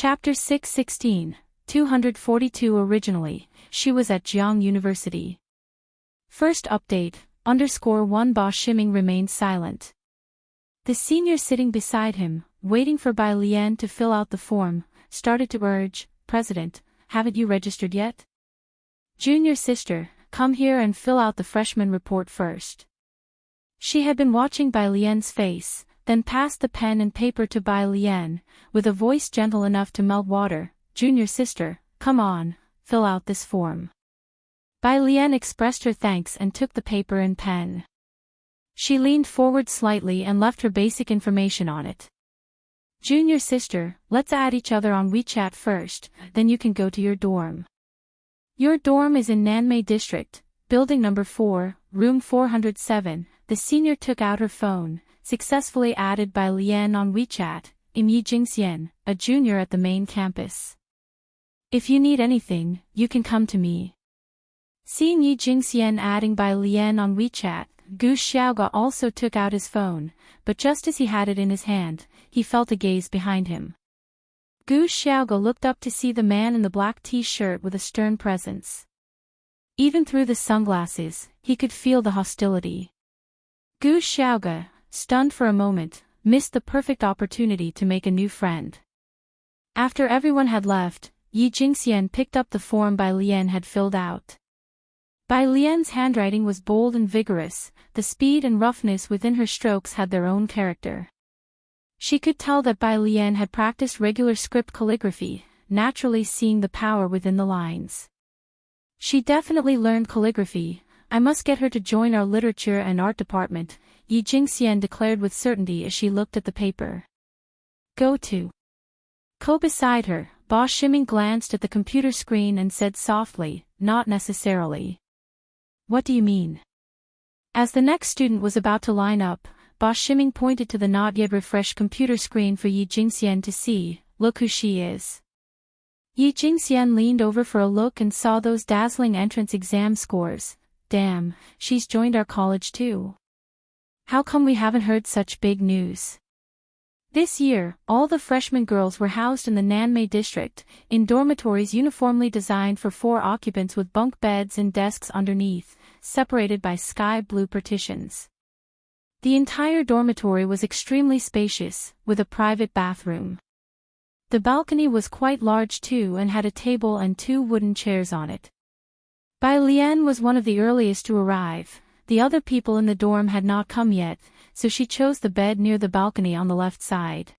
Chapter 616, 242. Originally, she was at Jiang University. First update, _1 Ba Shiming remained silent. The senior sitting beside him, waiting for Bai Lian to fill out the form, started to urge, "President, haven't you registered yet? Junior sister, come here and fill out the freshman report first." She had been watching Bai Lian's face, then passed the pen and paper to Bai Lian, with a voice gentle enough to melt water. "Junior sister, come on, fill out this form." Bai Lian expressed her thanks and took the paper and pen. She leaned forward slightly and left her basic information on it. "Junior sister, let's add each other on WeChat first, then you can go to your dorm. Your dorm is in Nanmei District, building number 4, room 407. The senior took out her phone, successfully added Bai Lian on WeChat. "Yi Jingxian, a junior at the main campus. If you need anything, you can come to me." Seeing Yi Jingxian adding Bai Lian on WeChat, Gu Xiaoge also took out his phone, but just as he had it in his hand, he felt a gaze behind him. Gu Xiaoge looked up to see the man in the black t-shirt with a stern presence. Even through the sunglasses, he could feel the hostility. Gu Xiaoge, stunned for a moment, missed the perfect opportunity to make a new friend. After everyone had left, Yi Jingxian picked up the form Bai Lian had filled out. Bai Lian's handwriting was bold and vigorous, the speed and roughness within her strokes had their own character. She could tell that Bai Lian had practiced regular script calligraphy, naturally seeing the power within the lines. "She definitely learned calligraphy. I must get her to join our literature and art department," Yi Jingxian declared with certainty as she looked at the paper. "Go to." Beside her, Ba Shiming glanced at the computer screen and said softly, "Not necessarily." "What do you mean?" As the next student was about to line up, Ba Shiming pointed to the not yet refreshed computer screen for Yi Jingxian to see. "Look who she is." Yi Jingxian leaned over for a look and saw those dazzling entrance exam scores. "Damn, she's joined our college too. How come we haven't heard such big news?" This year, all the freshman girls were housed in the Nanmei district, in dormitories uniformly designed for 4 occupants with bunk beds and desks underneath, separated by sky blue partitions. The entire dormitory was extremely spacious, with a private bathroom. The balcony was quite large too and had a table and 2 wooden chairs on it. Bai Lian was one of the earliest to arrive. The other people in the dorm had not come yet, so she chose the bed near the balcony on the left side.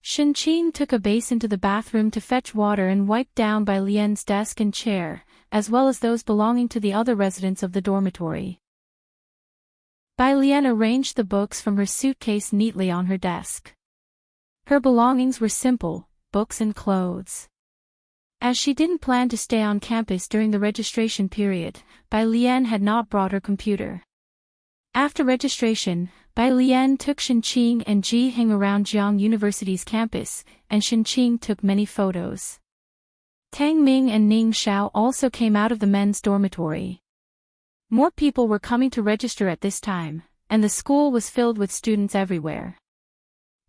Shen Qing took a basin to the bathroom to fetch water and wiped down Bai Lian's desk and chair, as well as those belonging to the other residents of the dormitory. Bai Lian arranged the books from her suitcase neatly on her desk. Her belongings were simple, books and clothes. As she didn't plan to stay on campus during the registration period, Bai Lian had not brought her computer. After registration, Bai Lian took Shen Qing and Ji Hing around Jiang University's campus, and Shen Qing took many photos. Tang Ming and Ning Xiao also came out of the men's dormitory. More people were coming to register at this time, and the school was filled with students everywhere.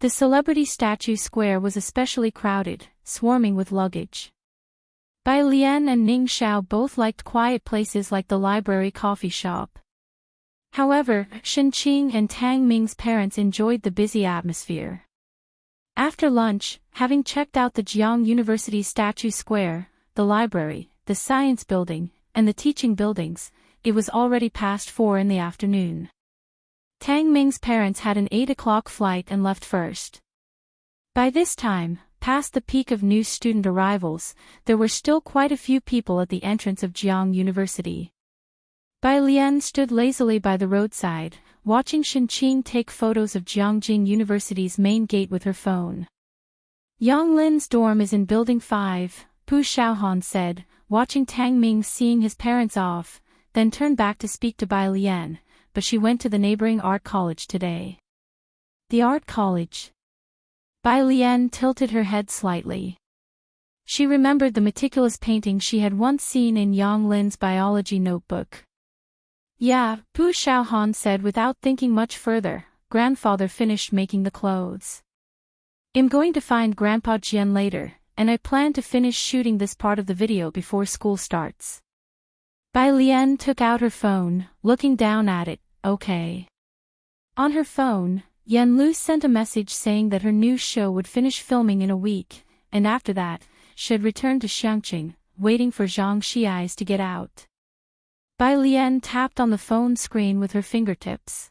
The celebrity statue square was especially crowded, swarming with luggage. Bai Lian and Ning Xiao both liked quiet places like the library coffee shop. However, Shen Qing and Tang Ming's parents enjoyed the busy atmosphere. After lunch, having checked out the Jiang University statue square, the library, the science building, and the teaching buildings, it was already past 4 in the afternoon. Tang Ming's parents had an 8 o'clock flight and left first. By this time, past the peak of new student arrivals, there were still quite a few people at the entrance of Jiang University. Bai Lian stood lazily by the roadside, watching Shen Qing take photos of Jiangjing University's main gate with her phone. "Yang Lin's dorm is in Building 5, Pu Xiaohan said, watching Tang Ming seeing his parents off, then turned back to speak to Bai Lian, but she went to the neighboring art college today." "The art college?" Bai Lian tilted her head slightly. She remembered the meticulous painting she had once seen in Yang Lin's biology notebook. "Yeah," Pu Xiaohan said without thinking much further. "Grandfather finished making the clothes. I'm going to find Grandpa Jian later, and I plan to finish shooting this part of the video before school starts. Bai Lian took out her phone, looking down at it. Okay. On her phone, Yan Lu sent a message saying that her new show would finish filming in a week, and after that, she had returned to Xiangqing, waiting for Zhang Xiais to get out. Bai Lian tapped on the phone screen with her fingertips.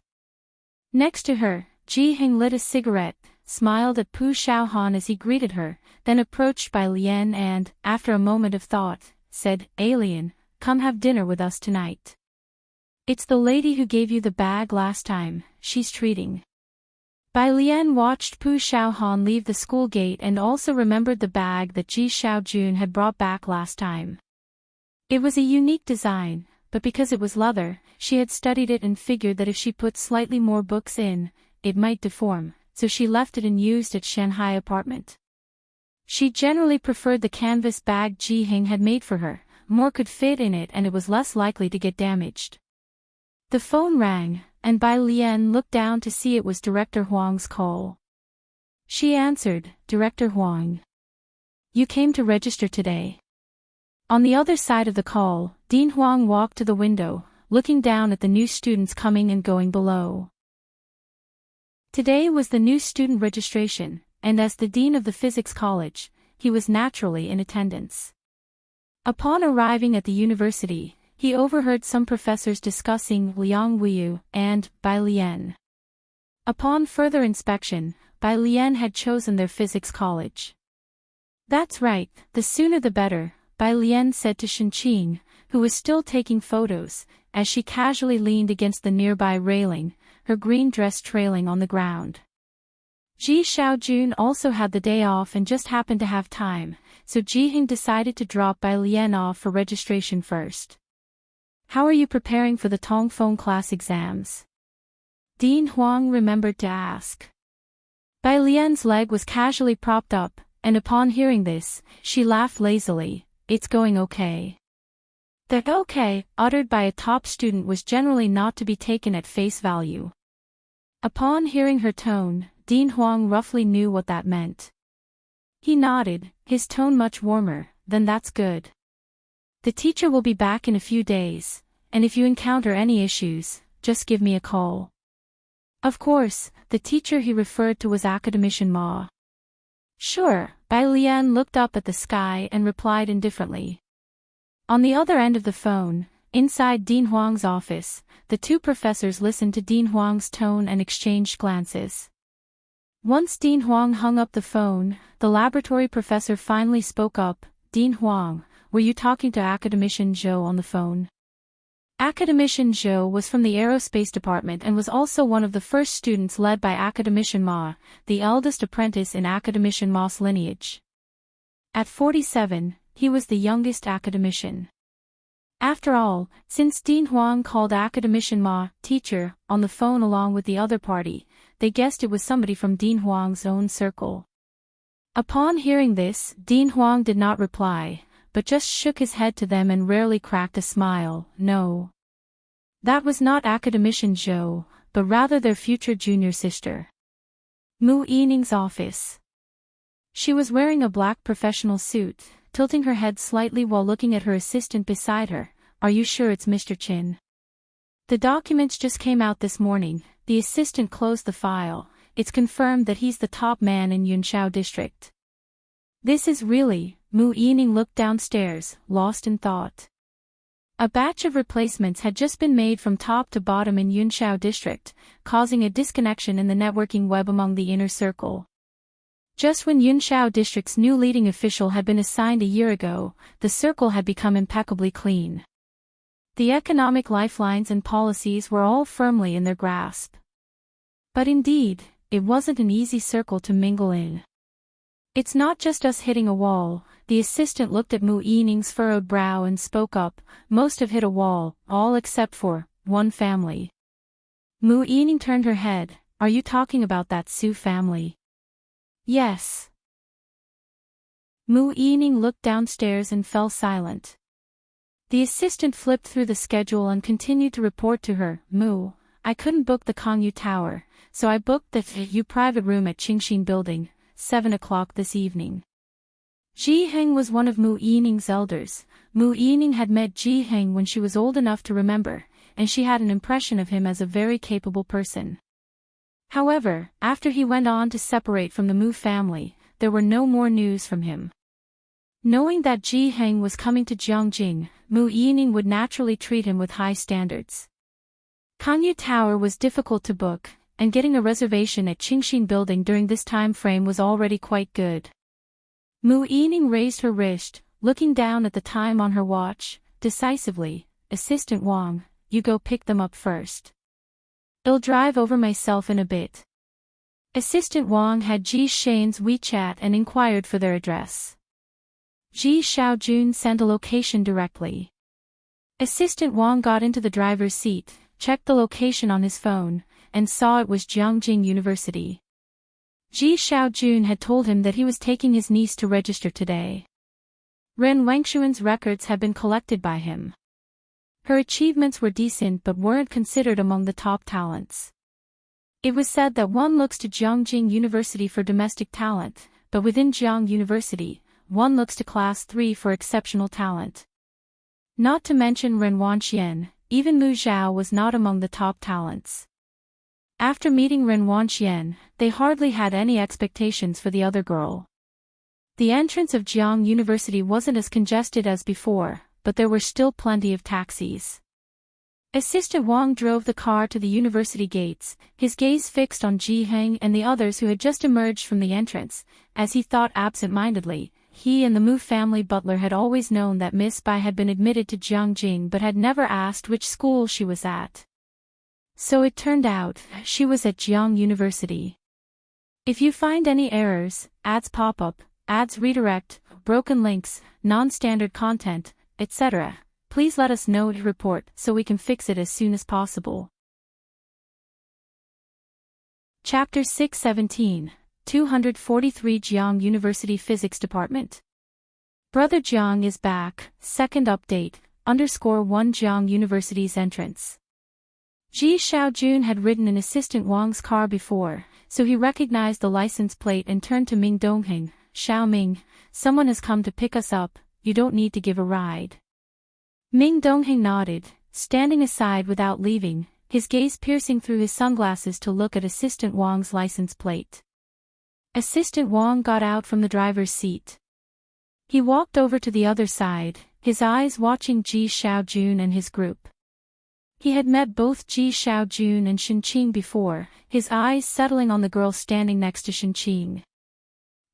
Next to her, Ji Hing lit a cigarette, smiled at Pu Xiaohan as he greeted her, then approached Bai Lian and, after a moment of thought, said, "Alien, come have dinner with us tonight. It's the lady who gave you the bag last time, she's treating." Bai Lian watched Pu Xiaohan leave the school gate and also remembered the bag that Ji Xiaojun had brought back last time. It was a unique design, but because it was leather, she had studied it and figured that if she put slightly more books in, it might deform, so she left it unused at Shanghai apartment. She generally preferred the canvas bag Ji Hing had made for her, more could fit in it and it was less likely to get damaged. The phone rang, and Bai Lian looked down to see it was Director Huang's call. She answered, "Director Huang. You came to register today." On the other side of the call, Dean Huang walked to the window, looking down at the new students coming and going below. Today was the new student registration, and as the dean of the physics college, he was naturally in attendance. Upon arriving at the university, he overheard some professors discussing Liang Wuyu and Bai Lian. Upon further inspection, Bai Lian had chosen their physics college. "That's right, the sooner the better," Bai Lian said to Shenqing, who was still taking photos, as she casually leaned against the nearby railing, her green dress trailing on the ground. Ji Xiaojun also had the day off and just happened to have time, so Ji Hing decided to drop Bai Lian off for registration first. "How are you preparing for the Tongfeng class exams?" Dean Huang remembered to ask. Bai Lian's leg was casually propped up, and upon hearing this, she laughed lazily. "It's going okay." That "okay," uttered by a top student was generally not to be taken at face value. Upon hearing her tone, Dean Huang roughly knew what that meant. He nodded, his tone much warmer. "Then that's good. The teacher will be back in a few days, and if you encounter any issues, just give me a call." Of course, the teacher he referred to was Academician Ma. "Sure," Bai Lian looked up at the sky and replied indifferently. On the other end of the phone, inside Dean Huang's office, the two professors listened to Dean Huang's tone and exchanged glances. Once Dean Huang hung up the phone, the laboratory professor finally spoke up. "Dean Huang, were you talking to Academician Zhou on the phone?" Academician Zhou was from the aerospace department and was also one of the first students led by Academician Ma, the eldest apprentice in Academician Ma's lineage. At 47, he was the youngest academician. After all, since Dean Huang called Academician Ma teacher on the phone along with the other party, they guessed it was somebody from Dean Huang's own circle. Upon hearing this, Dean Huang did not reply, but just shook his head to them and rarely cracked a smile. No. That was not Academician Zhou, but rather their future junior sister. Mu Yining's office. She was wearing a black professional suit, tilting her head slightly while looking at her assistant beside her. "Are you sure it's Mr. Qin?" "The documents just came out this morning." The assistant closed the file. "It's confirmed that he's the top man in Yunshao district." "This is really..." Mu Yining looked downstairs, lost in thought. A batch of replacements had just been made from top to bottom in Yunshao district, causing a disconnection in the networking web among the inner circle. Just when Yunshao district's new leading official had been assigned a year ago, the circle had become impeccably clean. The economic lifelines and policies were all firmly in their grasp. But indeed, it wasn't an easy circle to mingle in. "It's not just us hitting a wall," the assistant looked at Mu Yining's furrowed brow and spoke up. "Most have hit a wall, all except for one family." Mu Yining turned her head. "Are you talking about that Su family?" "Yes." Mu Yining looked downstairs and fell silent. The assistant flipped through the schedule and continued to report to her. "Mu, I couldn't book the Kangyu Tower, so I booked the Yu private room at Qingxin Building. 7 o'clock this evening. Ji Heng was one of Mu Yining's elders. Mu Yining had met Ji Heng when she was old enough to remember, and she had an impression of him as a very capable person. However, after he went on to separate from the Mu family, there were no more news from him. Knowing that Ji Heng was coming to Jiangjing, Mu Yining would naturally treat him with high standards. Kanyu Tower was difficult to book, and getting a reservation at Qingxin Building during this time frame was already quite good. Mu Yining raised her wrist, looking down at the time on her watch, decisively. "Assistant Wang, you go pick them up first. I'll drive over myself in a bit." Assistant Wang had Ji Shane's WeChat and inquired for their address. Ji Xiaojun sent a location directly. Assistant Wang got into the driver's seat, checked the location on his phone, and saw it was Jiangjing University. Ji Xiaojun had told him that he was taking his niece to register today. Ren Wangshuan's records had been collected by him. Her achievements were decent but weren't considered among the top talents. It was said that one looks to Jiangjing University for domestic talent, but within Jiang University, one looks to Class 3 for exceptional talent. Not to mention Ren Wanxian, even Mu Zhao was not among the top talents. After meeting Ren Wanxian, they hardly had any expectations for the other girl. The entrance of Jiang University wasn't as congested as before, but there were still plenty of taxis. Assistant Wang drove the car to the university gates, his gaze fixed on Ji Heng and the others who had just emerged from the entrance. As he thought absent-mindedly, he and the Mu family butler had always known that Miss Bai had been admitted to Jiangjing but had never asked which school she was at. So it turned out, she was at Jiang University. If you find any errors, ads pop up, ads redirect, broken links, non-standard content, etc., please let us know to report so we can fix it as soon as possible. Chapter 617, 243 Jiang University Physics Department. Brother Jiang is back, second update, _1 Jiang University's entrance. Ji Xiaojun had ridden in Assistant Wang's car before, so he recognized the license plate and turned to Ming Dongheng. "Xiao Ming, someone has come to pick us up, you don't need to give a ride." Ming Dongheng nodded, standing aside without leaving, his gaze piercing through his sunglasses to look at Assistant Wang's license plate. Assistant Wang got out from the driver's seat. He walked over to the other side, his eyes watching Ji Xiaojun and his group. He had met both Ji Xiaojun and Shenqing before, his eyes settling on the girl standing next to Shenqing.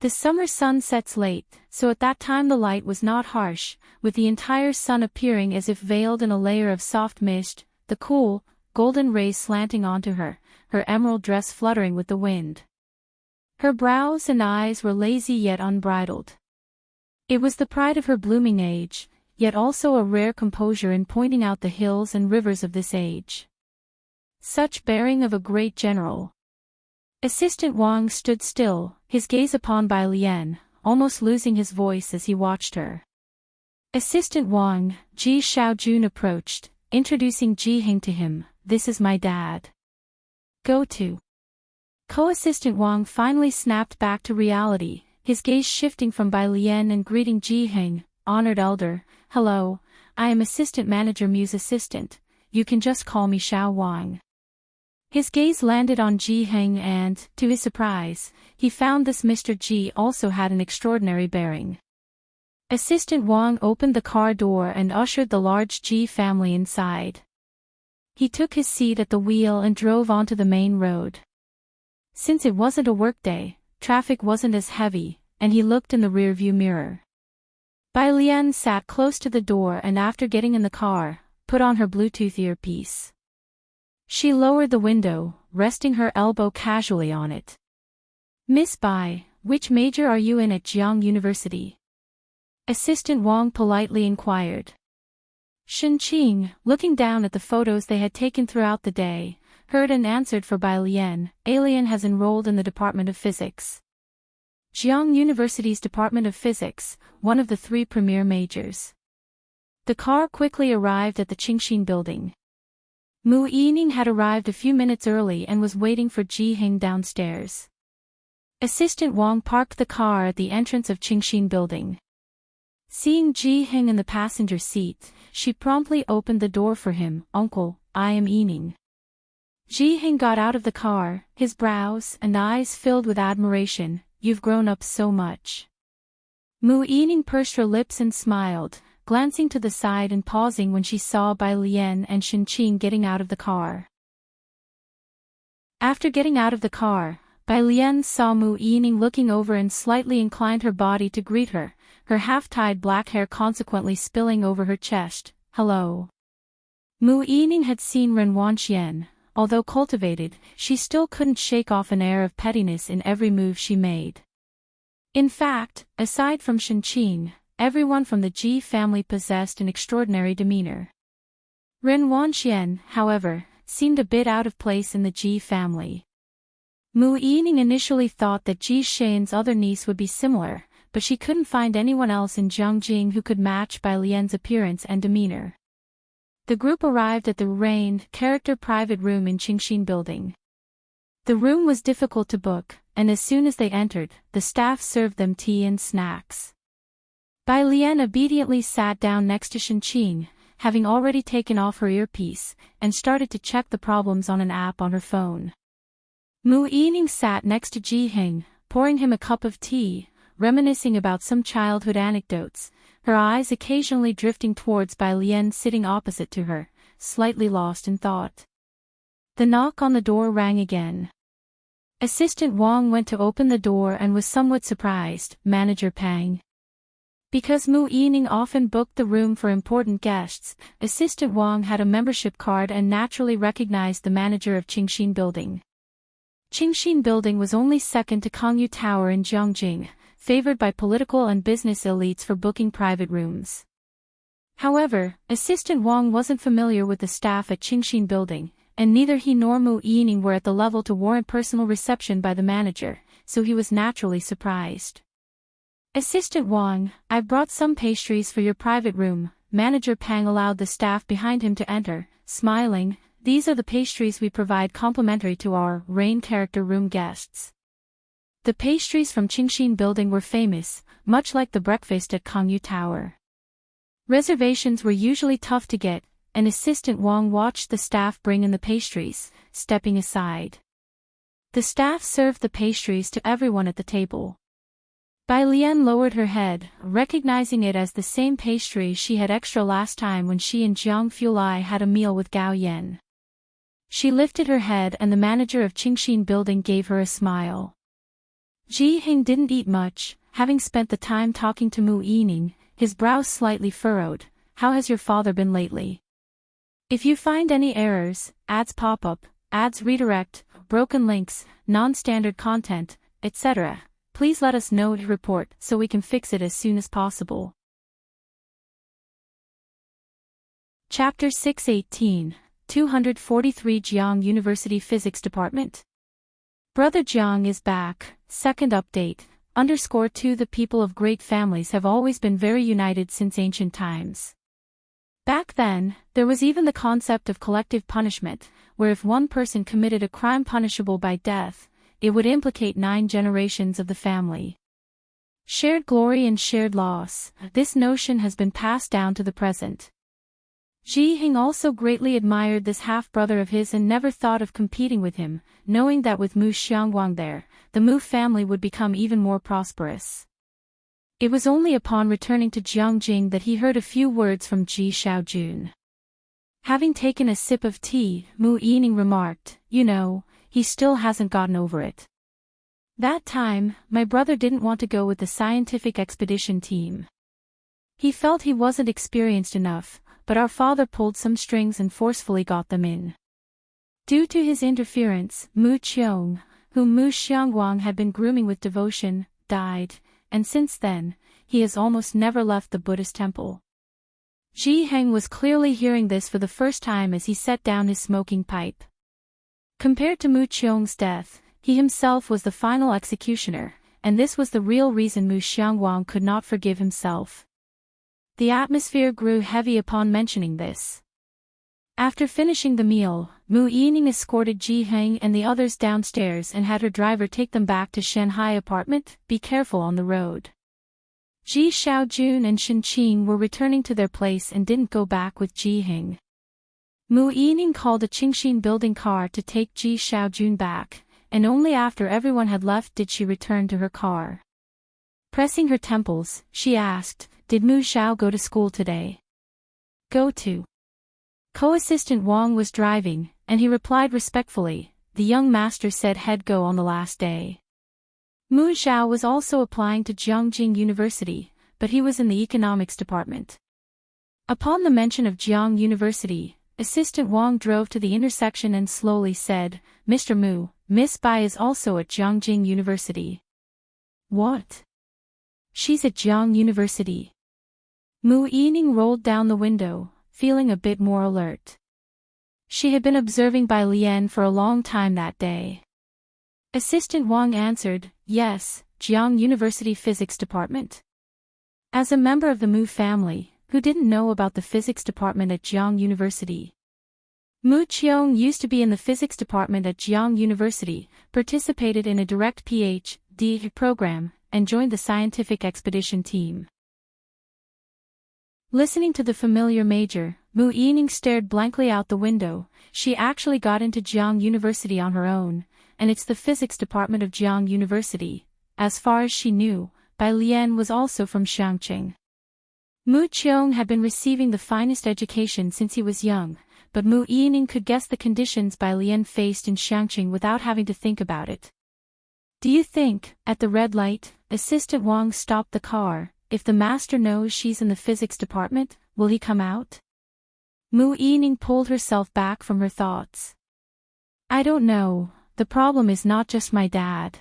The summer sun sets late, so at that time the light was not harsh, with the entire sun appearing as if veiled in a layer of soft mist, the cool, golden rays slanting onto her, her emerald dress fluttering with the wind. Her brows and eyes were lazy yet unbridled. It was the pride of her blooming age, yet also a rare composure in pointing out the hills and rivers of this age. Such bearing of a great general. Assistant Wang stood still, his gaze upon Bai Lian, almost losing his voice as he watched her. Assistant Wang, Ji Xiaojun approached, introducing Ji Heng to him. "This is my dad. Go to." Co-assistant Wang finally snapped back to reality, his gaze shifting from Bai Lian and greeting Ji Heng. "Honored elder, hello, I am Assistant Manager Mu's assistant, you can just call me Xiao Wang." His gaze landed on Ji Heng and, to his surprise, he found this Mr. Ji also had an extraordinary bearing. Assistant Wang opened the car door and ushered the large Ji family inside. He took his seat at the wheel and drove onto the main road. Since it wasn't a workday, traffic wasn't as heavy, and he looked in the rearview mirror. Bai Lian sat close to the door and after getting in the car, put on her Bluetooth earpiece. She lowered the window, resting her elbow casually on it. "Miss Bai, which major are you in at Jiang University?" Assistant Wang politely inquired. Shenqing, looking down at the photos they had taken throughout the day, heard and answered for Bai Lian. "Alien has enrolled in the Department of Physics." Jiang University's Department of Physics, one of the 3 premier majors. The car quickly arrived at the Qingxin building. Mu Yining had arrived a few minutes early and was waiting for Ji Heng downstairs. Assistant Wang parked the car at the entrance of Qingxin building. Seeing Ji Hing in the passenger seat, she promptly opened the door for him. "Uncle, I am Yining." Ji Hing got out of the car, his brows and eyes filled with admiration. "You've grown up so much." Mu Yining pursed her lips and smiled, glancing to the side and pausing when she saw Bai Lian and Shen Qing getting out of the car. After getting out of the car, Bai Lian saw Mu Yining looking over and slightly inclined her body to greet her, her half-tied black hair consequently spilling over her chest. "Hello." Mu Yining had seen Ren Wanxian. Although cultivated, she still couldn't shake off an air of pettiness in every move she made. In fact, aside from Shen Qing, everyone from the Ji family possessed an extraordinary demeanor. Ren Wanxian, however, seemed a bit out of place in the Ji family. Mu Yining initially thought that Ji Shen's other niece would be similar, but she couldn't find anyone else in Jiangjing who could match Bai Lian's appearance and demeanor. The group arrived at the Rain character private room in Qingxin building. The room was difficult to book, and as soon as they entered, the staff served them tea and snacks. Bai Lian obediently sat down next to Shen Qing, having already taken off her earpiece, and started to check the problems on an app on her phone. Mu Yining sat next to Ji Hing, pouring him a cup of tea, reminiscing about some childhood anecdotes, her eyes occasionally drifting towards Bai Lian sitting opposite to her, slightly lost in thought. The knock on the door rang again. Assistant Wang went to open the door and was somewhat surprised. "Manager Pang." Because Mu Yining often booked the room for important guests, Assistant Wang had a membership card and naturally recognized the manager of Qingxin building. Qingxin building was only second to Kangyu Tower in Jiangjing, favored by political and business elites for booking private rooms. However, Assistant Wang wasn't familiar with the staff at Qingxin building, and neither he nor Mu Yining were at the level to warrant personal reception by the manager, so he was naturally surprised. "Assistant Wang, I've brought some pastries for your private room." Manager Pang allowed the staff behind him to enter, smiling. "These are the pastries we provide complimentary to our Rain character room guests." The pastries from Qingxin building were famous, much like the breakfast at Kangyu Tower. Reservations were usually tough to get, and Assistant Wang watched the staff bring in the pastries, stepping aside. The staff served the pastries to everyone at the table. Bai Lian lowered her head, recognizing it as the same pastry she had extra last time when she and Jiang Fulai had a meal with Gao Yan. She lifted her head and the manager of Qingxin building gave her a smile. Ji Hing didn't eat much, having spent the time talking to Mu Yining, his brows slightly furrowed. "How has your father been lately? If you find any errors, ads pop up, ads redirect, broken links, non-standard content, etc., please let us know to report so we can fix it as soon as possible." Chapter 618, 243 Jiang University Physics Department. Brother Jiang is back. Second update, _2 The people of great families have always been very united since ancient times. Back then, there was even the concept of collective punishment, where if one person committed a crime punishable by death, it would implicate 9 generations of the family. Shared glory and shared loss, this notion has been passed down to the present. Ji Hing also greatly admired this half-brother of his and never thought of competing with him, knowing that with Mu Xiangwang there, the Mu family would become even more prosperous. It was only upon returning to Jiangjing that he heard a few words from Ji Xiaojun. Having taken a sip of tea, Mu Yining remarked, "You know, he still hasn't gotten over it. That time, my brother didn't want to go with the scientific expedition team. He felt he wasn't experienced enough, but our father pulled some strings and forcefully got them in. Due to his interference, Mu Qiong, whom Mu Xiangwang had been grooming with devotion, died, and since then, he has almost never left the Buddhist temple." Ji Heng was clearly hearing this for the first time as he set down his smoking pipe. Compared to Mu Qiong's death, he himself was the final executioner, and this was the real reason Mu Xiangwang could not forgive himself. The atmosphere grew heavy upon mentioning this. After finishing the meal, Mu Yining escorted Ji Heng and the others downstairs and had her driver take them back to Shanghai apartment. Be careful on the road. Ji Xiaojun and Shen Qing were returning to their place and didn't go back with Ji Heng. Mu Yining called a Qingxin building car to take Ji Xiaojun back, and only after everyone had left did she return to her car. Pressing her temples, she asked, "Did Mu Xiao go to school today?" "Go to." Co-assistant Wang was driving, and he replied respectfully, "The young master said he'd go on the last day." Mu Xiao was also applying to Jiangjing University, but he was in the economics department. Upon the mention of Jiang University, Assistant Wang drove to the intersection and slowly said, "Mr. Mu, Miss Bai is also at Jiangjing University." "What? She's at Jiang University?" Mu Yining rolled down the window, feeling a bit more alert. She had been observing Bai Lian for a long time that day. Assistant Wang answered, "Yes, Jiang University Physics Department." As a member of the Mu family, who didn't know about the physics department at Jiang University? Mu Qiong used to be in the physics department at Jiang University, participated in a direct Ph.D. program, and joined the scientific expedition team. Listening to the familiar major, Mu Yining stared blankly out the window. She actually got into Jiang University on her own, and it's the physics department of Jiang University. As far as she knew, Bai Lian was also from Xiangqing. Mu Qiong had been receiving the finest education since he was young, but Mu Yining could guess the conditions Bai Lian faced in Xiangqing without having to think about it. "Do you think, at the red light," Assistant Wang stopped the car, "if the master knows she's in the physics department, will he come out?" Mu Yining pulled herself back from her thoughts. "I don't know. The problem is not just my dad.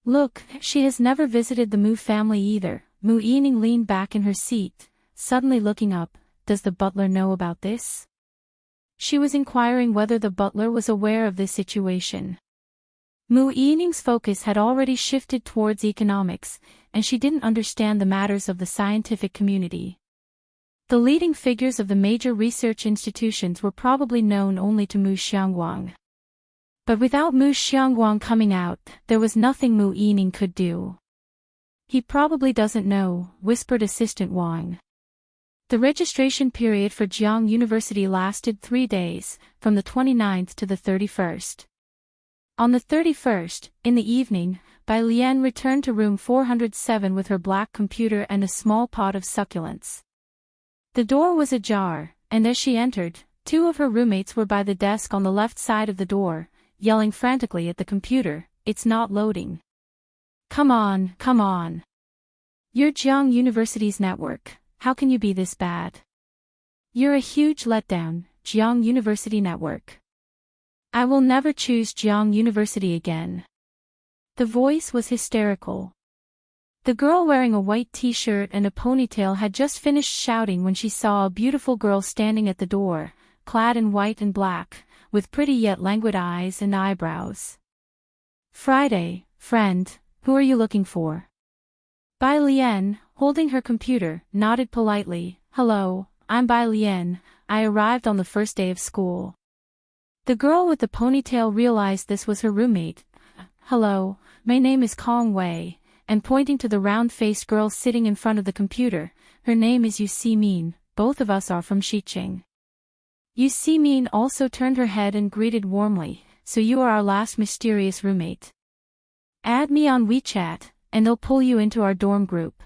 Look, she has never visited the Mu family either." Mu Yining leaned back in her seat, suddenly looking up. "Does the butler know about this?" She was inquiring whether the butler was aware of this situation. Mu Yining's focus had already shifted towards economics, and she didn't understand the matters of the scientific community. The leading figures of the major research institutions were probably known only to Mu Xiangwang. But without Mu Xiangwang coming out, there was nothing Mu Yining could do. "He probably doesn't know," whispered Assistant Wang. The registration period for Jiang University lasted 3 days, from the 29th to the 31st. On the 31st, in the evening, Bai Lian returned to room 407 with her black computer and a small pot of succulents. The door was ajar, and as she entered, 2 of her roommates were by the desk on the left side of the door, yelling frantically at the computer, "It's not loading. Come on, come on. You're Jiang University's network, how can you be this bad? You're a huge letdown, Jiang University network. I will never choose Jiang University again." The voice was hysterical. The girl wearing a white t-shirt and a ponytail had just finished shouting when she saw a beautiful girl standing at the door, clad in white and black, with pretty yet languid eyes and eyebrows. "Friday, friend, who are you looking for?" Bai Lian, holding her computer, nodded politely. "Hello, I'm Bai Lian, I arrived on the first day of school." The girl with the ponytail realized this was her roommate. "Hello, my name is Kong Wei," and pointing to the round-faced girl sitting in front of the computer, "Her name is Yu Min, both of us are from Xiqing." Yu Min also turned her head and greeted warmly, "So you are our last mysterious roommate. Add me on WeChat, and they'll pull you into our dorm group."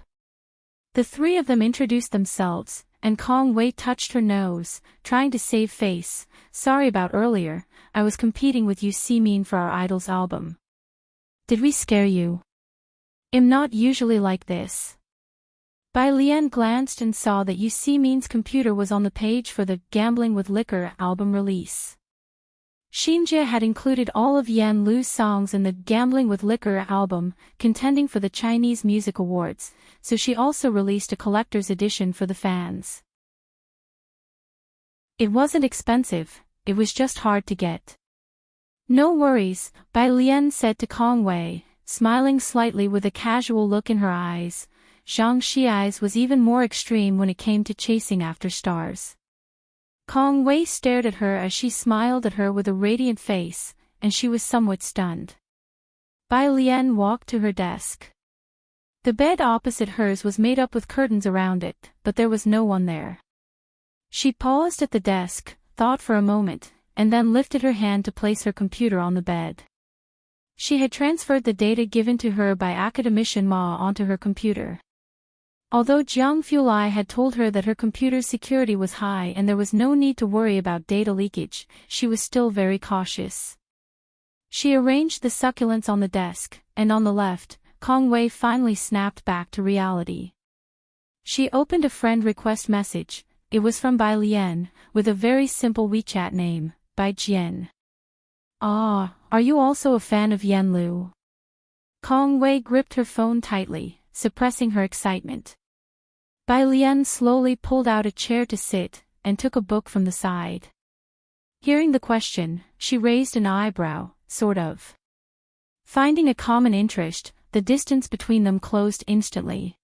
The 3 of them introduced themselves, and Kong Wei touched her nose, trying to save face. "Sorry about earlier, I was competing with Yu Min for our Idols album." "Did we scare you?" "I'm not usually like this." Bai Lian glanced and saw that Yu Min's computer was on the page for the Gambling with Liquor album release. Xinjie had included all of Yan Lu's songs in the Gambling with Liquor album, contending for the Chinese Music Awards, so she also released a collector's edition for the fans. It wasn't expensive, it was just hard to get. "No worries," Bai Lian said to Kong Wei, smiling slightly with a casual look in her eyes. Zhang Xi's was even more extreme when it came to chasing after stars. Kong Wei stared at her as she smiled at her with a radiant face, and she was somewhat stunned. Bai Lian walked to her desk. The bed opposite hers was made up with curtains around it, but there was no one there. She paused at the desk, thought for a moment, and then lifted her hand to place her computer on the bed. She had transferred the data given to her by Academician Ma onto her computer. Although Jiang Fulai had told her that her computer's security was high and there was no need to worry about data leakage, she was still very cautious. She arranged the succulents on the desk, and on the left, Kong Wei finally snapped back to reality. She opened a friend request message. It was from Bai Lian, with a very simple WeChat name, Bai Jian. Ah, are you also a fan of Yan Lu? Kong Wei gripped her phone tightly, suppressing her excitement. Bai Lian slowly pulled out a chair to sit, and took a book from the side. Hearing the question, she raised an eyebrow, sort of. Finding a common interest, the distance between them closed instantly.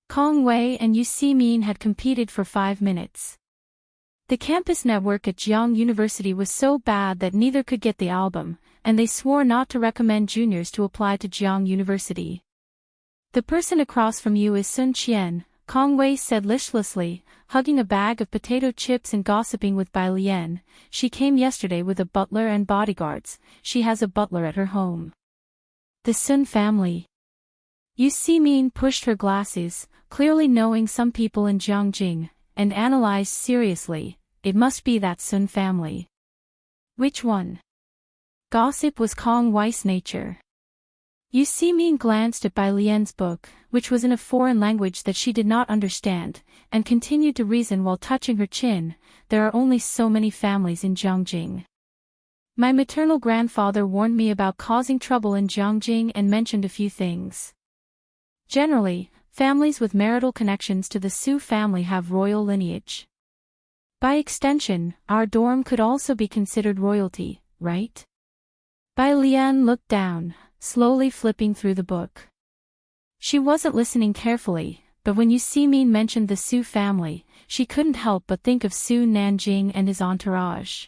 Kong Wei and Yu Simin had competed for 5 minutes. The campus network at Jiang University was so bad that neither could get the album, and they swore not to recommend juniors to apply to Jiang University. The person across from you is Sun Qian, Kong Wei said listlessly, hugging a bag of potato chips and gossiping with Bai Lian. She came yesterday with a butler and bodyguards. She has a butler at her home. The Sun family. Yu Simin pushed her glasses, clearly knowing some people in Jiangjing, and analyzed seriously. It must be that Sun family. Which one? Gossip was Kong Wei's nature. Yu Simin glanced at Bai Lian's book, which was in a foreign language that she did not understand, and continued to reason while touching her chin. There are only so many families in Jiangjing. My maternal grandfather warned me about causing trouble in Jiangjing and mentioned a few things. Generally, families with marital connections to the Su family have royal lineage. By extension, our dorm could also be considered royalty, right? Bai Lian looked down, slowly flipping through the book. She wasn't listening carefully, but when Yu Simin mentioned the Su family, she couldn't help but think of Su Nanjing and his entourage.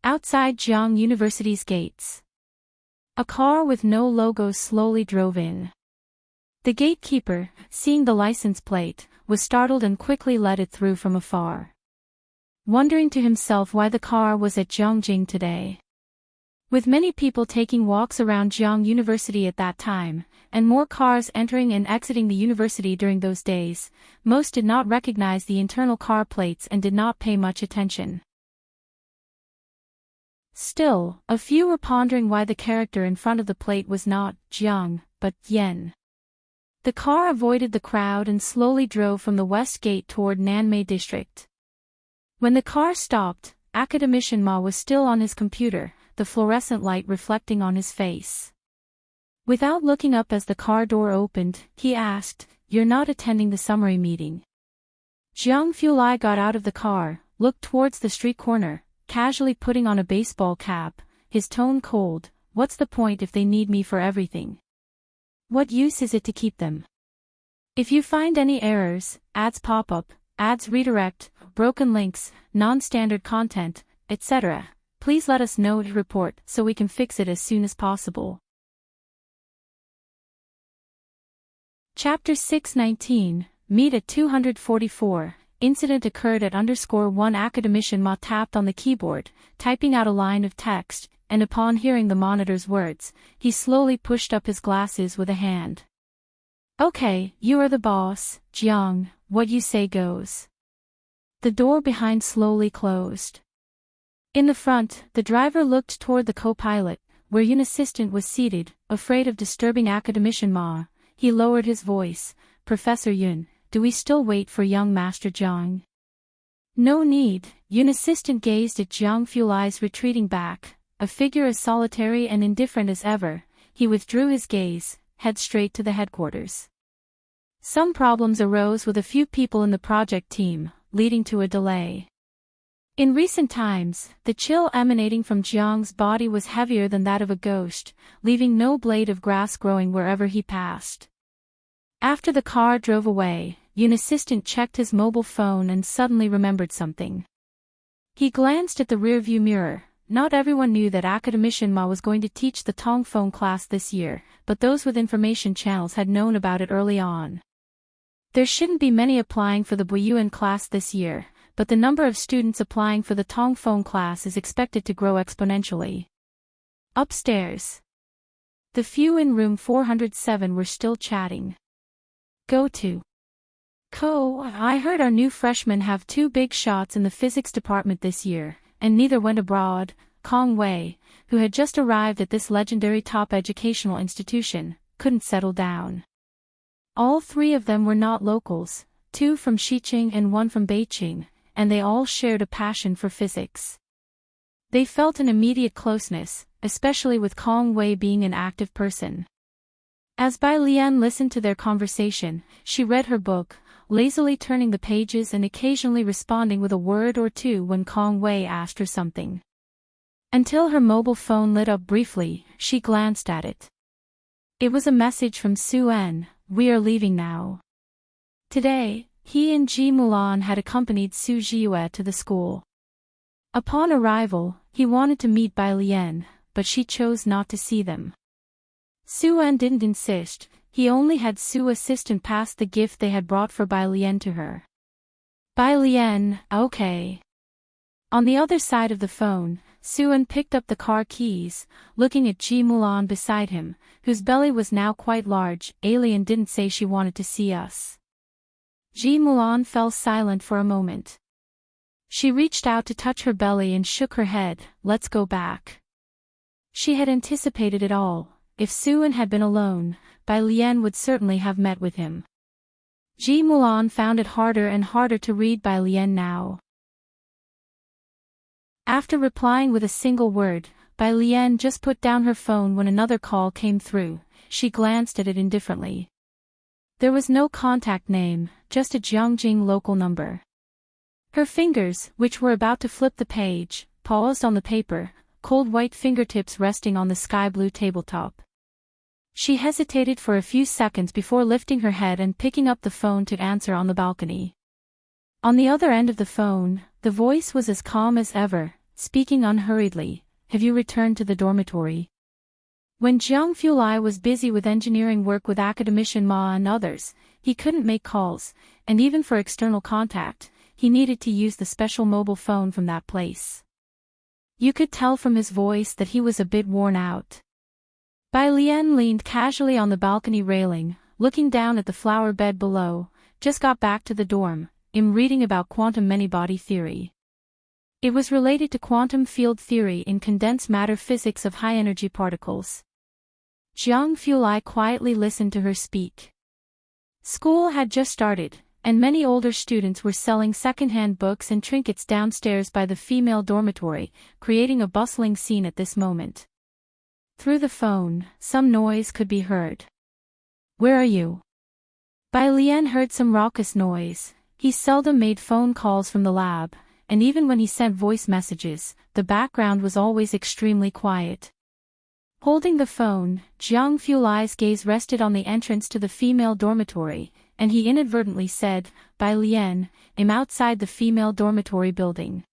Outside Jiang University's gates, a car with no logo slowly drove in. The gatekeeper, seeing the license plate, was startled and quickly let it through from afar. Wondering to himself why the car was at Jiangjing today. With many people taking walks around Jiang University at that time, and more cars entering and exiting the university during those days, most did not recognize the internal car plates and did not pay much attention. Still, a few were pondering why the character in front of the plate was not Jiang, but Yen. The car avoided the crowd and slowly drove from the west gate toward Nanmei district. When the car stopped, Academician Ma was still on his computer, the fluorescent light reflecting on his face. Without looking up as the car door opened, he asked, "You're not attending the summary meeting?" Jiang Fulai got out of the car, looked towards the street corner, casually putting on a baseball cap, his tone cold. "What's the point if they need me for everything? What use is it to keep them? If you find any errors, ads pop up, ads redirect, broken links, non-standard content, etc., please let us know to report so we can fix it as soon as possible." Chapter 619, Meet at 244. Incident occurred at _1. Academician Ma tapped on the keyboard, typing out a line of text, and upon hearing the monitor's words, he slowly pushed up his glasses with a hand. "Okay, you are the boss, Jiang, what you say goes." The door behind slowly closed. In the front, the driver looked toward the co-pilot, where Yun assistant was seated, afraid of disturbing Academician Ma. He lowered his voice, "Professor Yun, do we still wait for young Master Jiang?" "No need." Yun assistant gazed at Jiang Fulai's retreating back, a figure as solitary and indifferent as ever. He withdrew his gaze, head straight to the headquarters. Some problems arose with a few people in the project team, leading to a delay. In recent times, the chill emanating from Jiang's body was heavier than that of a ghost, leaving no blade of grass growing wherever he passed. After the car drove away, Yun assistant checked his mobile phone and suddenly remembered something. He glanced at the rearview mirror. Not everyone knew that Academician Ma was going to teach the Tongfeng class this year, but those with information channels had known about it early on. There shouldn't be many applying for the Buyuan class this year, but the number of students applying for the Tongfeng class is expected to grow exponentially. Upstairs. The few in room 407 were still chatting. Go to. I heard our new freshmen have 2 big shots in the physics department this year, and neither went abroad. Kong Wei, who had just arrived at this legendary top educational institution, couldn't settle down. All 3 of them were not locals, 2 from Xiqing and 1 from Beijing, and they all shared a passion for physics. They felt an immediate closeness, especially with Kong Wei being an active person. As Bai Lian listened to their conversation, she read her book, lazily turning the pages and occasionally responding with a word or two when Kong Wei asked her something. Until her mobile phone lit up briefly, she glanced at it. It was a message from Su En, "We are leaving now." Today, he and Ji Mulan had accompanied Su Jiue to the school. Upon arrival, he wanted to meet Bai Lian, but she chose not to see them. Su En didn't insist, he only had Su assistant pass the gift they had brought for Bai Lian to her. Bai Lian, okay. On the other side of the phone, Su En picked up the car keys, looking at Ji Mulan beside him, whose belly was now quite large. Alien didn't say she wanted to see us. Ji Mulan fell silent for a moment. She reached out to touch her belly and shook her head. Let's go back. She had anticipated it all. If Su En had been alone, Bai Lian would certainly have met with him. Ji Mulan found it harder and harder to read Bai Lian now. After replying with a single word, Bai Lian just put down her phone when another call came through. She glanced at it indifferently. There was no contact name, just a Jiangjing local number. Her fingers, which were about to flip the page, paused on the paper, cold white fingertips resting on the sky-blue tabletop. She hesitated for a few seconds before lifting her head and picking up the phone to answer on the balcony. On the other end of the phone, the voice was as calm as ever, speaking unhurriedly. Have you returned to the dormitory? When Jiang Fulai was busy with engineering work with Academician Ma and others, he couldn't make calls, and even for external contact, he needed to use the special mobile phone from that place. You could tell from his voice that he was a bit worn out. Bai Lian leaned casually on the balcony railing, looking down at the flower bed below. Just got back to the dorm. I'm reading about quantum many-body theory. It was related to quantum field theory in condensed matter physics of high-energy particles. Jiang Fulai quietly listened to her speak. School had just started, and many older students were selling second-hand books and trinkets downstairs by the female dormitory, creating a bustling scene at this moment. Through the phone, some noise could be heard. Where are you? Bai Lian heard some raucous noise. He seldom made phone calls from the lab, and even when he sent voice messages, the background was always extremely quiet. Holding the phone, Jiang Fulai's gaze rested on the entrance to the female dormitory, and he inadvertently said, Bai Lian, I'm outside the female dormitory building.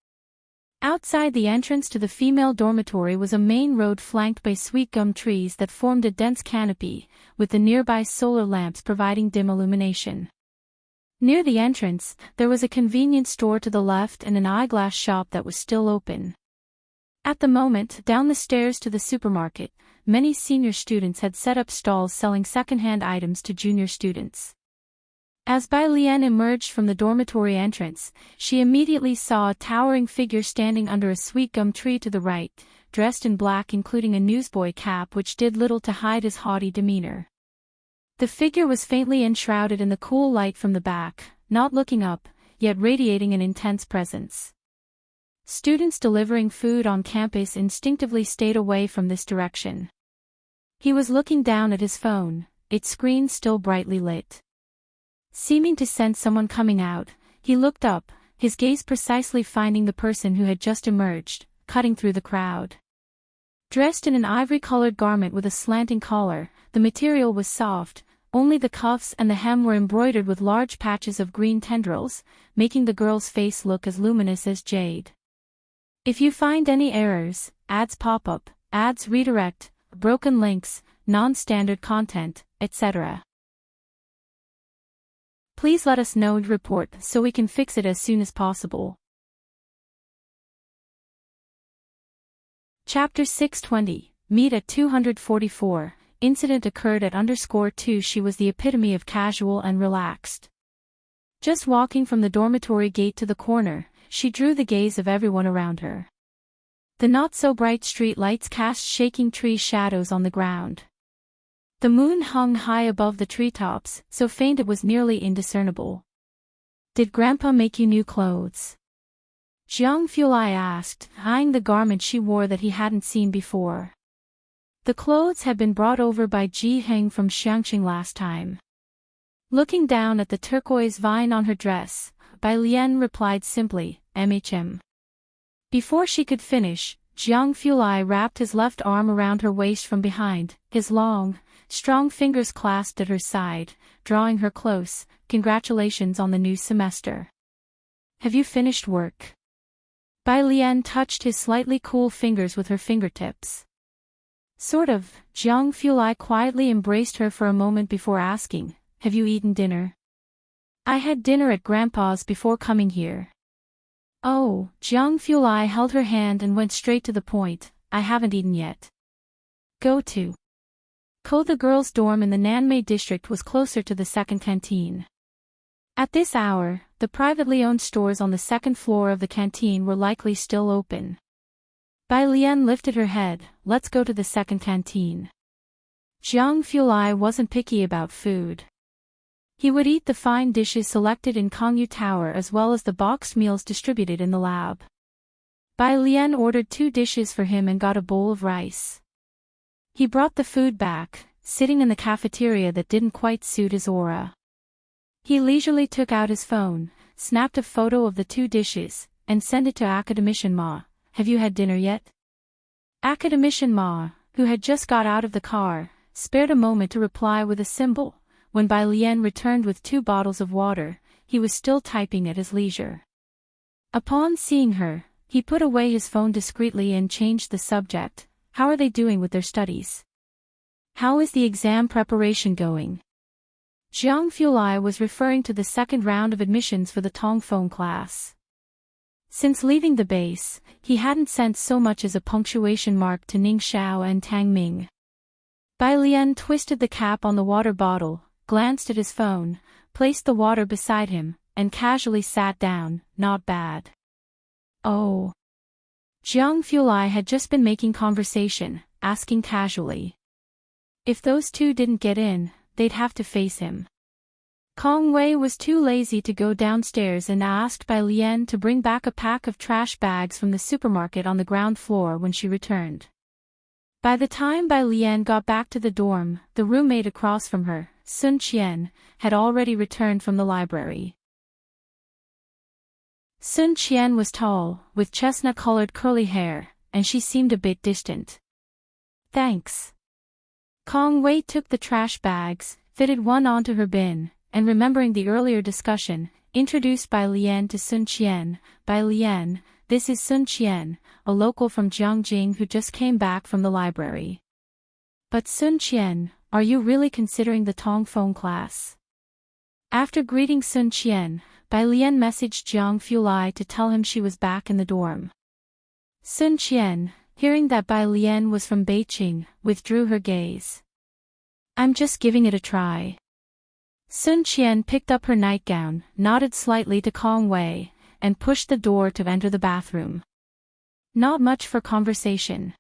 Outside the entrance to the female dormitory was a main road flanked by sweet gum trees that formed a dense canopy, with the nearby solar lamps providing dim illumination. Near the entrance, there was a convenience store to the left and an eyeglass shop that was still open. At the moment, down the stairs to the supermarket, many senior students had set up stalls selling second-hand items to junior students. As Bai Lian emerged from the dormitory entrance, she immediately saw a towering figure standing under a sweet gum tree to the right, dressed in black including a newsboy cap which did little to hide his haughty demeanor. The figure was faintly enshrouded in the cool light from the back, not looking up, yet radiating an intense presence. Students delivering food on campus instinctively stayed away from this direction. He was looking down at his phone, its screen still brightly lit. Seeming to sense someone coming out, he looked up, his gaze precisely finding the person who had just emerged, cutting through the crowd. Dressed in an ivory-colored garment with a slanting collar, the material was soft, only the cuffs and the hem were embroidered with large patches of green tendrils, making the girl's face look as luminous as jade. If you find any errors, ads pop up, ads redirect, broken links, non-standard content, etc., please let us know and report so we can fix it as soon as possible. Chapter 620, Meet at 244, Incident occurred at _2. She was the epitome of casual and relaxed. Just walking from the dormitory gate to the corner, she drew the gaze of everyone around her. The not-so-bright street lights cast shaking tree shadows on the ground. The moon hung high above the treetops, so faint it was nearly indiscernible. "Did Grandpa make you new clothes?" Jiang Fulai asked, eyeing the garment she wore that he hadn't seen before. The clothes had been brought over by Ji Heng from Xiangqing last time. Looking down at the turquoise vine on her dress, Bai Lian replied simply, "MHM." Before she could finish, Jiang Fulai wrapped his left arm around her waist from behind, his long, strong fingers clasped at her side, drawing her close. "Congratulations on the new semester. Have you finished work?" Bai Lian touched his slightly cool fingers with her fingertips. "Sort of." Jiang Fulai quietly embraced her for a moment before asking, "Have you eaten dinner?" "I had dinner at Grandpa's before coming here." "Oh." Jiang Fulai held her hand and went straight to the point, "I haven't eaten yet." "Go to." The girls' dorm in the Nanmei district was closer to the second canteen. At this hour, the privately owned stores on the second floor of the canteen were likely still open. Bai Lian lifted her head, "Let's go to the second canteen." Jiang Fulai wasn't picky about food. He would eat the fine dishes selected in Kongyu Tower as well as the boxed meals distributed in the lab. Bai Lian ordered 2 dishes for him and got a bowl of rice. He brought the food back, sitting in the cafeteria that didn't quite suit his aura. He leisurely took out his phone, snapped a photo of the 2 dishes, and sent it to Academician Ma. "Have you had dinner yet?" Academician Ma, who had just got out of the car, spared a moment to reply with a symbol. When Bai Lian returned with 2 bottles of water, he was still typing at his leisure. Upon seeing her, he put away his phone discreetly and changed the subject. "How are they doing with their studies? How is the exam preparation going?" Jiang Fulai was referring to the second round of admissions for the Tongfeng class. Since leaving the base, he hadn't sent so much as a punctuation mark to Ning Xiao and Tang Ming. Bai Lian twisted the cap on the water bottle, glanced at his phone, placed the water beside him, and casually sat down. "Not bad." "Oh." Jiang Fulai had just been making conversation, asking casually. If those 2 didn't get in, they'd have to face him. Kong Wei was too lazy to go downstairs and asked Bai Lian to bring back a pack of trash bags from the supermarket on the ground floor when she returned. By the time Bai Lian got back to the dorm, the roommate across from her, Sun Qian, had already returned from the library. Sun Qian was tall, with chestnut-colored curly hair, and she seemed a bit distant. "Thanks." Kong Wei took the trash bags, fitted one onto her bin, and remembering the earlier discussion, introduced Bai Lian to Sun Qian. "Bai Lian, this is Sun Qian, a local from Jiangjing who just came back from the library." "But Sun Qian, are you really considering the Tongfeng class?" After greeting Sun Qian, Bai Lian messaged Jiang Fulai to tell him she was back in the dorm. Sun Qian, hearing that Bai Lian was from Beijing, withdrew her gaze. "I'm just giving it a try." Sun Qian picked up her nightgown, nodded slightly to Kong Wei, and pushed the door to enter the bathroom. Not much for conversation.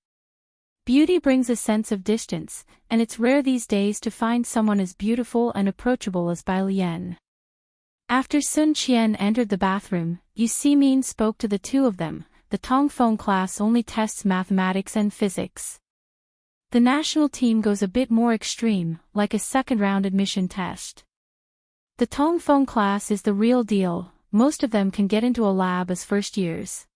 Beauty brings a sense of distance, and it's rare these days to find someone as beautiful and approachable as Bai Lian. After Sun Qian entered the bathroom, Yu Simin spoke to the 2 of them. "The Tongfeng class only tests mathematics and physics. The national team goes a bit more extreme, like a second-round admission test. The Tongfeng class is the real deal. Most of them can get into a lab as first years.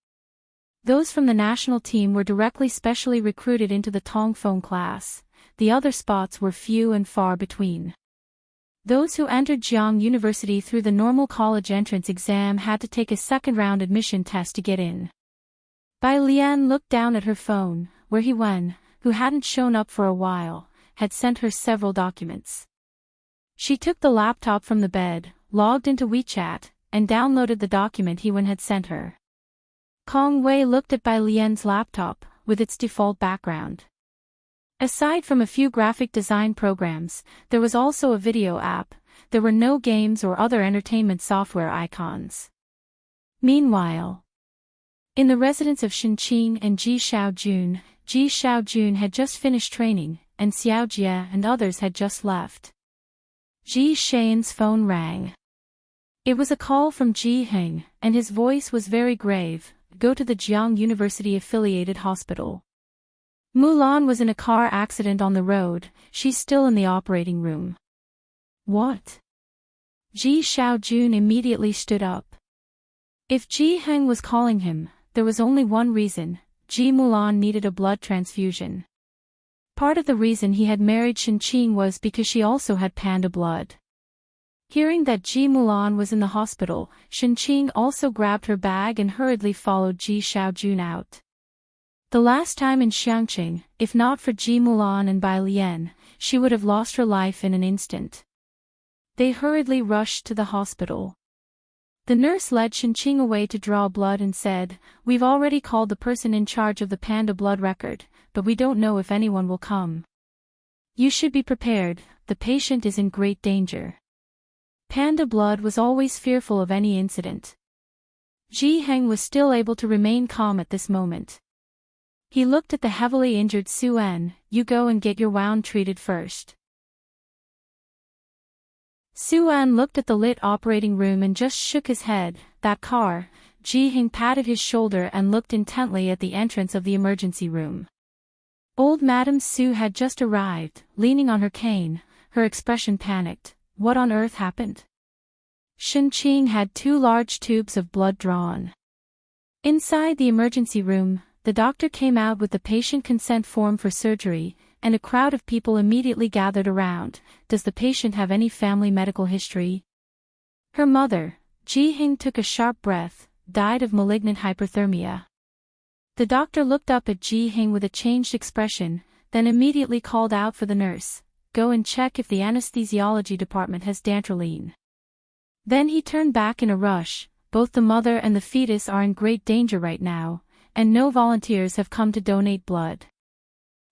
Those from the national team were directly specially recruited into the Tongfeng class. The other spots were few and far between. Those who entered Jiang University through the normal college entrance exam had to take a second-round admission test to get in. Bai Lian looked down at her phone, where He Wen, who hadn't shown up for a while, had sent her several documents. She took the laptop from the bed, logged into WeChat, and downloaded the document He Wen had sent her. Kong Wei looked at Bai Lian's laptop, with its default background. Aside from a few graphic design programs, there was also a video app. There were no games or other entertainment software icons. Meanwhile, in the residence of Shenqing and Ji Xiaojun had just finished training, and Xiao Jie and others had just left. Ji Xian's phone rang. It was a call from Ji Heng, and his voice was very grave. Go to the Jiang University-affiliated hospital. Mulan was in a car accident on the road. She's still in the operating room. What? Ji Xiaojun immediately stood up. If Ji Heng was calling him, there was only one reason. Ji Mulan needed a blood transfusion. Part of the reason he had married Shenqing was because she also had panda blood. Hearing that Ji Mulan was in the hospital, Shenqing also grabbed her bag and hurriedly followed Ji Xiaojun out. The last time in Xiangqing, if not for Ji Mulan and Bai Lian, she would have lost her life in an instant. They hurriedly rushed to the hospital. The nurse led Shenqing away to draw blood and said, "We've already called the person in charge of the panda blood record, but we don't know if anyone will come. You should be prepared, the patient is in great danger." Panda blood was always fearful of any incident. Ji Heng was still able to remain calm at this moment. He looked at the heavily injured Su-en. "You go and get your wound treated first." Su-en looked at the lit operating room and just shook his head. That car. Ji Heng patted his shoulder and looked intently at the entrance of the emergency room. Old Madame Su had just arrived, leaning on her cane, her expression panicked. What on earth happened? Shenqing had 2 large tubes of blood drawn. Inside the emergency room, the doctor came out with the patient consent form for surgery, and a crowd of people immediately gathered around. Does the patient have any family medical history? Her mother, Ji Heng, took a sharp breath, died of malignant hyperthermia. The doctor looked up at Ji Heng with a changed expression, then immediately called out for the nurse. Go and check if the anesthesiology department has dantrolene. Then he turned back in a rush. Both the mother and the fetus are in great danger right now, and no volunteers have come to donate blood.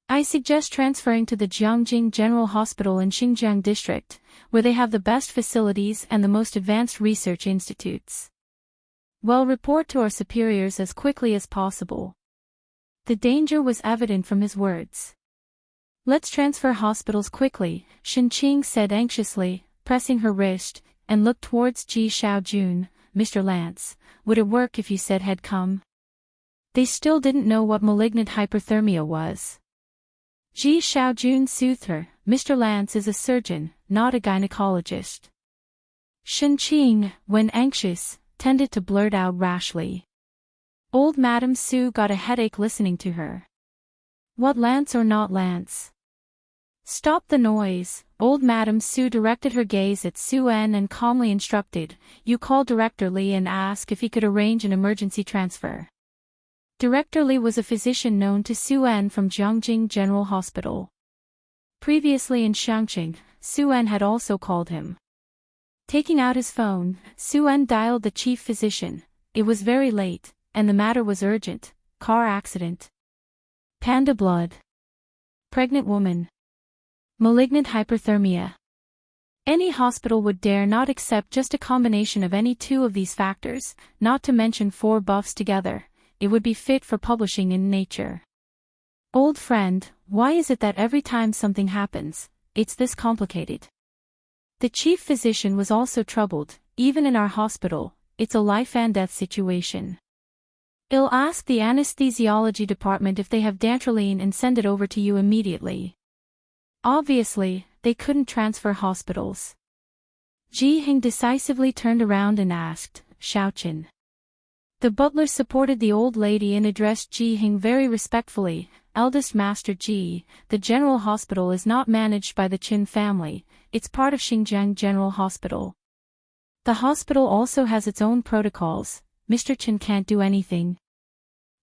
I suggest transferring to the Jiangjing General Hospital in Xinjiang District, where they have the best facilities and the most advanced research institutes. Well, report to our superiors as quickly as possible. The danger was evident from his words. Let's transfer hospitals quickly, Shenqing said anxiously, pressing her wrist, and looked towards Ji Xiaojun. Mr. Lance, would it work if you said had come? They still didn't know what malignant hyperthermia was. Ji Xiaojun soothed her. Mr. Lance is a surgeon, not a gynecologist. Shenqing, when anxious, tended to blurt out rashly. Old Madame Su got a headache listening to her. What Lance or not Lance? Stop the noise. Old Madame Su directed her gaze at Su-en and calmly instructed, you call Director Li and ask if he could arrange an emergency transfer. Director Li was a physician known to Su-en from Jiangjing General Hospital. Previously in Xiangqing, Su-en had also called him. Taking out his phone, Su-en dialed the chief physician. It was very late, and the matter was urgent. Car accident. Panda blood. Pregnant woman. Malignant hyperthermia. Any hospital would dare not accept just a combination of any 2 of these factors, not to mention 4 buffs together. It would be fit for publishing in Nature. Old friend, why is it that every time something happens, it's this complicated? The chief physician was also troubled. Even in our hospital, it's a life and death situation. I'll ask the anesthesiology department if they have dantrolene and send it over to you immediately. Obviously, they couldn't transfer hospitals. Ji Heng decisively turned around and asked, Xiaoqin. The butler supported the old lady and addressed Ji Heng very respectfully. Eldest Master Ji, the General Hospital is not managed by the Qin family, it's part of Xinjiang General Hospital. The hospital also has its own protocols. Mr. Qin can't do anything.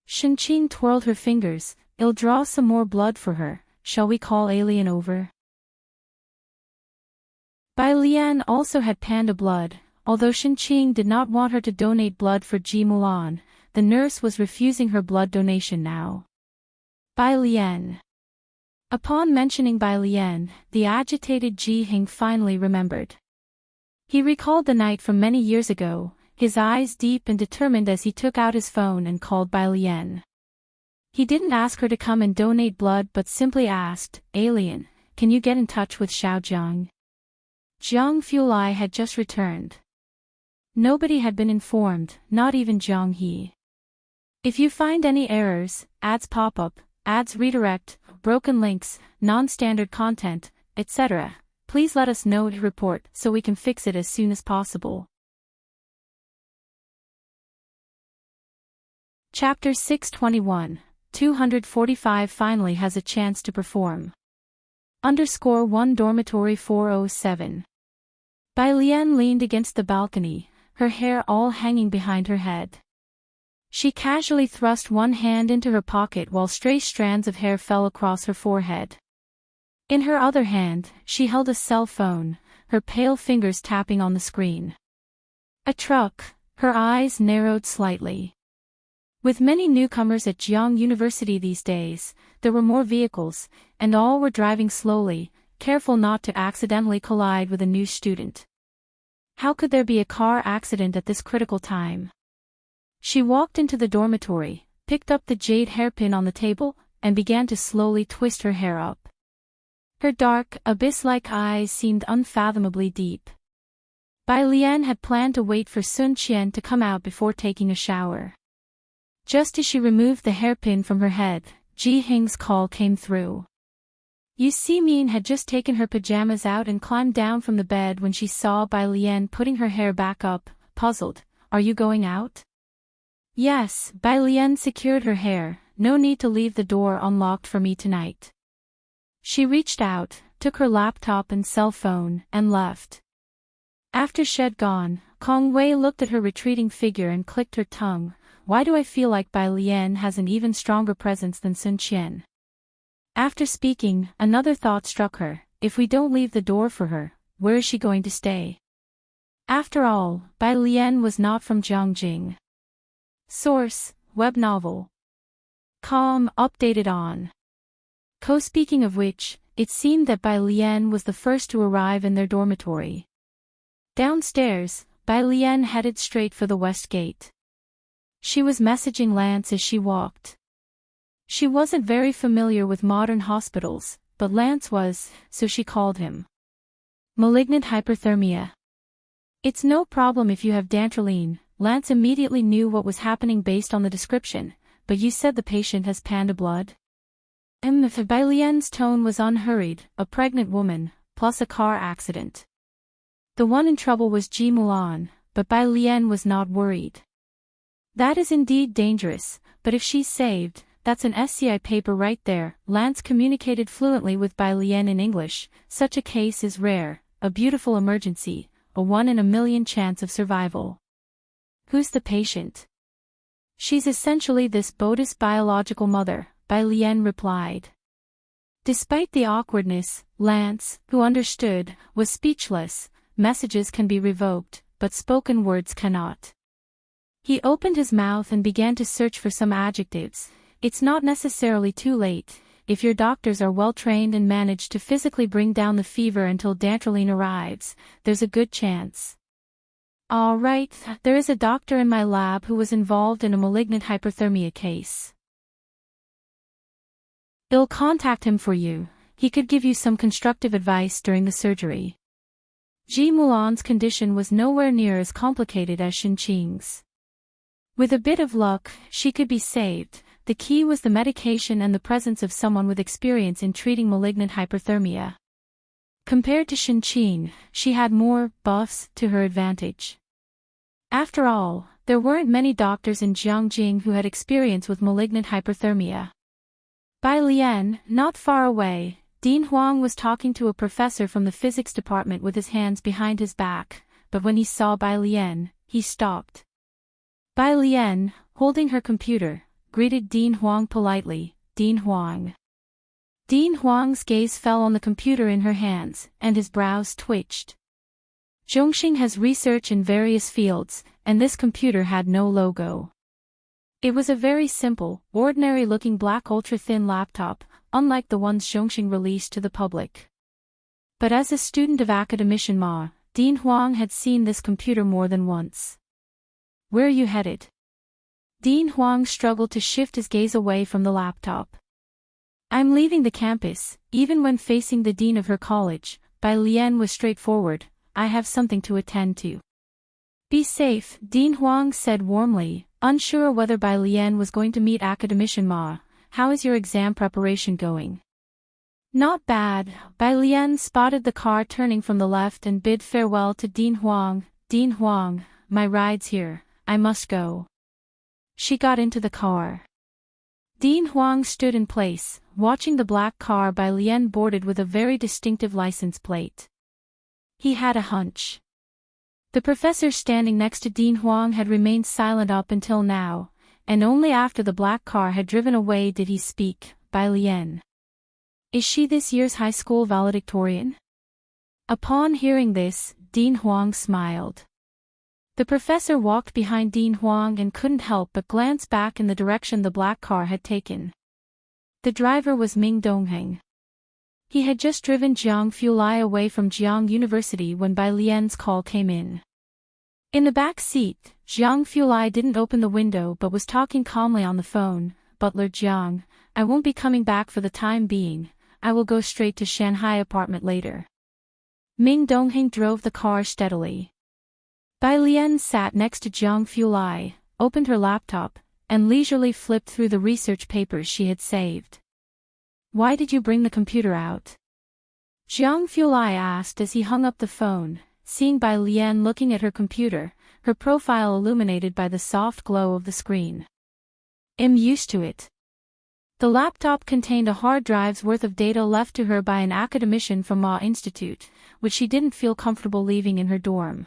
Shenqing twirled her fingers. I'll draw some more blood for her. Shall we call Alien over? Bai Lian also had panda blood. Although Shenqing did not want her to donate blood for Ji Mulan, the nurse was refusing her blood donation now. Bai Lian. Upon mentioning Bai Lian, the agitated Ji Hing finally remembered. He recalled the night from many years ago, his eyes deep and determined as he took out his phone and called Bai Lian. He didn't ask her to come and donate blood but simply asked, "Alien, can you get in touch with Xiao Jiang?" Jiang Fulai had just returned. Nobody had been informed, not even Jiang He. If you find any errors, ads pop up, ads redirect, broken links, non-standard content, etc., please let us know to report so we can fix it as soon as possible. Chapter 621, 245 finally has a chance to perform. _1 Dormitory 407. Bai Lian leaned against the balcony, her hair all hanging behind her head. She casually thrust one hand into her pocket while stray strands of hair fell across her forehead. In her other hand, she held a cell phone, her pale fingers tapping on the screen. A truck, her eyes narrowed slightly. With many newcomers at Jiang University these days, there were more vehicles, and all were driving slowly, careful not to accidentally collide with a new student. How could there be a car accident at this critical time? She walked into the dormitory, picked up the jade hairpin on the table, and began to slowly twist her hair up. Her dark, abyss-like eyes seemed unfathomably deep. Bai Lian had planned to wait for Sun Qian to come out before taking a shower. Just as she removed the hairpin from her head, Ji Hing's call came through. Yu Simin had just taken her pajamas out and climbed down from the bed when she saw Bai Lian putting her hair back up, puzzled. "Are you going out?" "Yes." Bai Lian secured her hair. "No need to leave the door unlocked for me tonight." She reached out, took her laptop and cell phone, and left. After she had gone, Kong Wei looked at her retreating figure and clicked her tongue. Why do I feel like Bai Lian has an even stronger presence than Sun Qian? After speaking, another thought struck her. If we don't leave the door for her, where is she going to stay? After all, Bai Lian was not from Jiangjing. Source, web novel. Com, updated on. Speaking of which, it seemed that Bai Lian was the first to arrive in their dormitory. Downstairs, Bai Lian headed straight for the west gate. She was messaging Lance as she walked. She wasn't very familiar with modern hospitals, but Lance was, so she called him. Malignant hyperthermia. It's no problem if you have dantrolene. Lance immediately knew what was happening based on the description, but you said the patient has panda blood? Bai Lian's tone was unhurried, a pregnant woman, plus a car accident. The one in trouble was Ji Mulan, but Bai Lian was not worried. That is indeed dangerous, but if she's saved, that's an SCI paper right there. Lance communicated fluently with Bai Lian in English. Such a case is rare, a beautiful emergency, a 1 in a million chance of survival. Who's the patient? She's essentially this Boda's biological mother, Bai Lian replied. Despite the awkwardness, Lance, who understood, was speechless. Messages can be revoked, but spoken words cannot. He opened his mouth and began to search for some adjectives. It's not necessarily too late, if your doctors are well trained and manage to physically bring down the fever until dantrolene arrives, there's a good chance. All right, there is a doctor in my lab who was involved in a malignant hyperthermia case. I'll contact him for you. He could give you some constructive advice during the surgery. Ji Mulan's condition was nowhere near as complicated as Shenqing's. With a bit of luck, she could be saved. The key was the medication and the presence of someone with experience in treating malignant hyperthermia. Compared to Shenqing, she had more buffs to her advantage. After all, there weren't many doctors in Jiangjing who had experience with malignant hyperthermia. Bai Lian, not far away, Dean Huang was talking to a professor from the physics department with his hands behind his back, but when he saw Bai Lian, he stopped. Bai Lian, holding her computer, greeted Dean Huang politely, Dean Huang. Dean Huang's gaze fell on the computer in her hands, and his brows twitched. Zhongxing has research in various fields, and this computer had no logo. It was a very simple, ordinary-looking black ultra-thin laptop, unlike the ones Zhongxing released to the public. But as a student of academician Ma, Dean Huang had seen this computer more than once. Where are you headed? Dean Huang struggled to shift his gaze away from the laptop. I'm leaving the campus. Even when facing the dean of her college, Bai Lian was straightforward. I have something to attend to. Be safe, Dean Huang said warmly, unsure whether Bai Lian was going to meet academician Ma. How is your exam preparation going? Not bad. Bai Lian spotted the car turning from the left and bid farewell to Dean Huang. Dean Huang, my ride's here. I must go. She got into the car. Dean Huang stood in place, watching the black car Bai Lian boarded with a very distinctive license plate. He had a hunch. The professor standing next to Dean Huang had remained silent up until now, and only after the black car had driven away did he speak. Bai Lian. Is she this year's high school valedictorian? Upon hearing this, Dean Huang smiled. The professor walked behind Dean Huang and couldn't help but glance back in the direction the black car had taken. The driver was Ming Dongheng. He had just driven Jiang Fulai away from Jiang University when Bai Lian's call came in. In the back seat, Jiang Fulai didn't open the window but was talking calmly on the phone. Butler Jiang, I won't be coming back for the time being. I will go straight to Shanghai apartment later. Ming Dongheng drove the car steadily. Bai Lian sat next to Jiang Fulai, opened her laptop, and leisurely flipped through the research papers she had saved. Why did you bring the computer out? Jiang Fulai asked as he hung up the phone, seeing Bai Lian looking at her computer, her profile illuminated by the soft glow of the screen. I'm used to it. The laptop contained a hard drive's worth of data left to her by an academician from Ma Institute, which she didn't feel comfortable leaving in her dorm.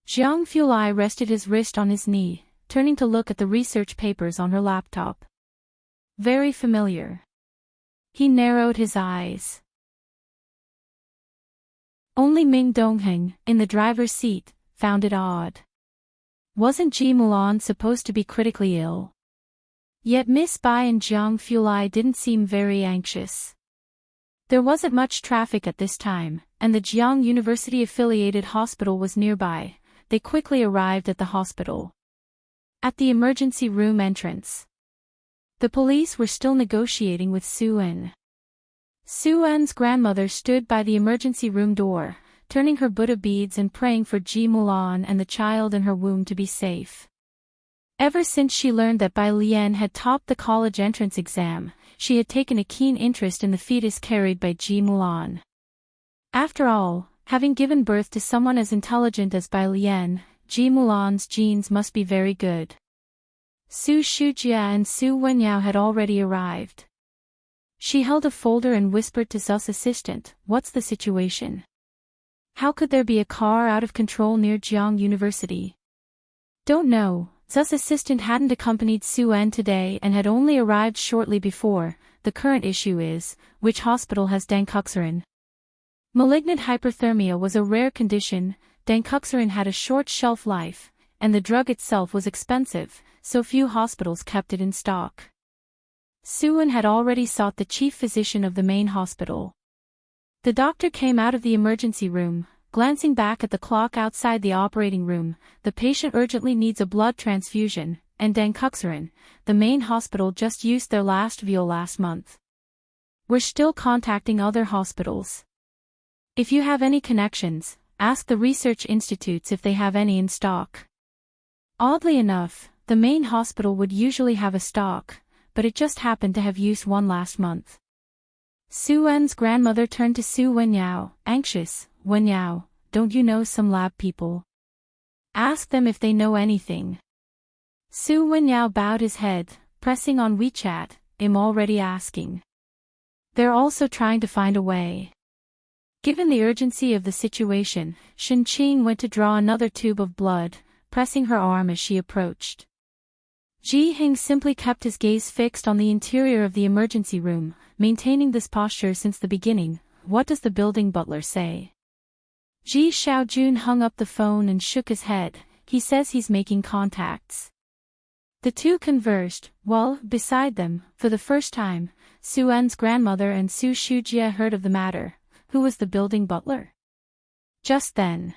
Jiang Fulai rested his wrist on his knee, turning to look at the research papers on her laptop. Very familiar. He narrowed his eyes. Only Ming Dongheng, in the driver's seat, found it odd. Wasn't Ji Mulan supposed to be critically ill? Yet Miss Bai and Jiang Fulai didn't seem very anxious. There wasn't much traffic at this time, and the Jiang University-affiliated hospital was nearby. They quickly arrived at the hospital. At the emergency room entrance, the police were still negotiating with Su En. Su En's grandmother stood by the emergency room door, turning her Buddha beads and praying for Ji Mulan and the child in her womb to be safe. Ever since she learned that Bai Lian had topped the college entrance exam, she had taken a keen interest in the fetus carried by Ji Mulan. After all, having given birth to someone as intelligent as Bai Lian, Ji Mulan's genes must be very good. Su Shujia and Su Wenyao had already arrived. She held a folder and whispered to Zu's assistant, "What's the situation? How could there be a car out of control near Jiang University?" Don't know. Zu's assistant hadn't accompanied Su En today and had only arrived shortly before. The current issue is, which hospital has dancuxarin? Malignant hyperthermia was a rare condition. Dancuxarin had a short shelf life, and the drug itself was expensive, so few hospitals kept it in stock. Su En had already sought the chief physician of the main hospital. The doctor came out of the emergency room, glancing back at the clock outside the operating room. The patient urgently needs a blood transfusion, and dancuxarin. The main hospital just used their last vial last month. We're still contacting other hospitals. If you have any connections, ask the research institutes if they have any in stock. Oddly enough, the main hospital would usually have a stock, but it just happened to have used one last month. Su En's grandmother turned to Su Wenyao, anxious. "Wenyao, don't you know some lab people? Ask them if they know anything." Su Wenyao bowed his head, pressing on WeChat, "I'm already asking. They're also trying to find a way." Given the urgency of the situation, Shen Qing went to draw another tube of blood, pressing her arm as she approached. Ji Hing simply kept his gaze fixed on the interior of the emergency room, maintaining this posture since the beginning. What does the building butler say? Ji Xiaojun hung up the phone and shook his head. He says he's making contacts. The two conversed, while, beside them, for the first time, Su En's grandmother and Su Shujie heard of the matter. Who was the building butler? Just then,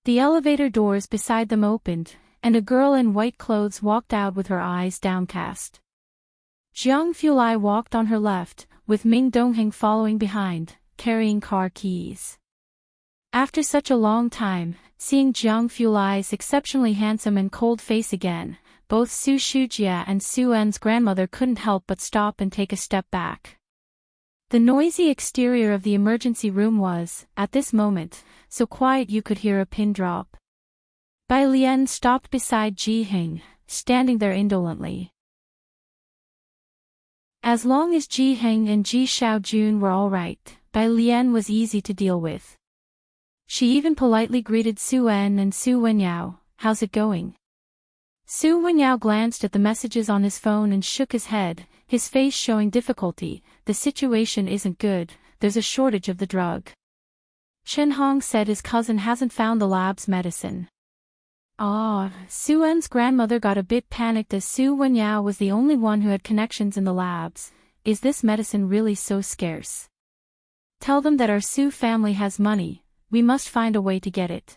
the elevator doors beside them opened, and a girl in white clothes walked out with her eyes downcast. Jiang Fulai walked on her left, with Ming Dongheng following behind, carrying car keys. After such a long time, seeing Jiang Fulai's exceptionally handsome and cold face again, both Su Shujie and Su En's grandmother couldn't help but stop and take a step back. The noisy exterior of the emergency room was, at this moment, so quiet you could hear a pin drop. Bai Lian stopped beside Ji Hing, standing there indolently. As long as Ji Hing and Ji Xiaojun were all right, Bai Lian was easy to deal with. She even politely greeted Su En and Su Wenyao. How's it going? Su Wenyao glanced at the messages on his phone and shook his head, his face showing difficulty. The situation isn't good, there's a shortage of the drug. Chen Hong said his cousin hasn't found the lab's medicine. Su En's grandmother got a bit panicked as Su Wenyao was the only one who had connections in the labs. Is this medicine really so scarce? Tell them that our Su family has money, we must find a way to get it.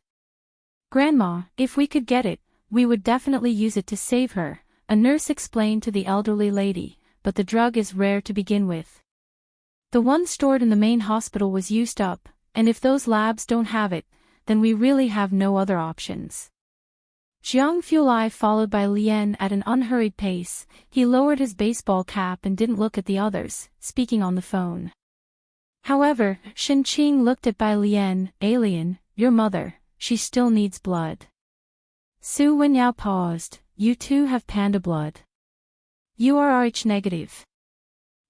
Grandma, if we could get it, we would definitely use it to save her, a nurse explained to the elderly lady, but the drug is rare to begin with. The one stored in the main hospital was used up, and if those labs don't have it, then we really have no other options. Jiang Fulai followed by Lian at an unhurried pace. He lowered his baseball cap and didn't look at the others, speaking on the phone. However, Shen Qing looked at Bai Lian. Alien, your mother, she still needs blood. Su Wenyao paused. You too have panda blood. You are Rh negative.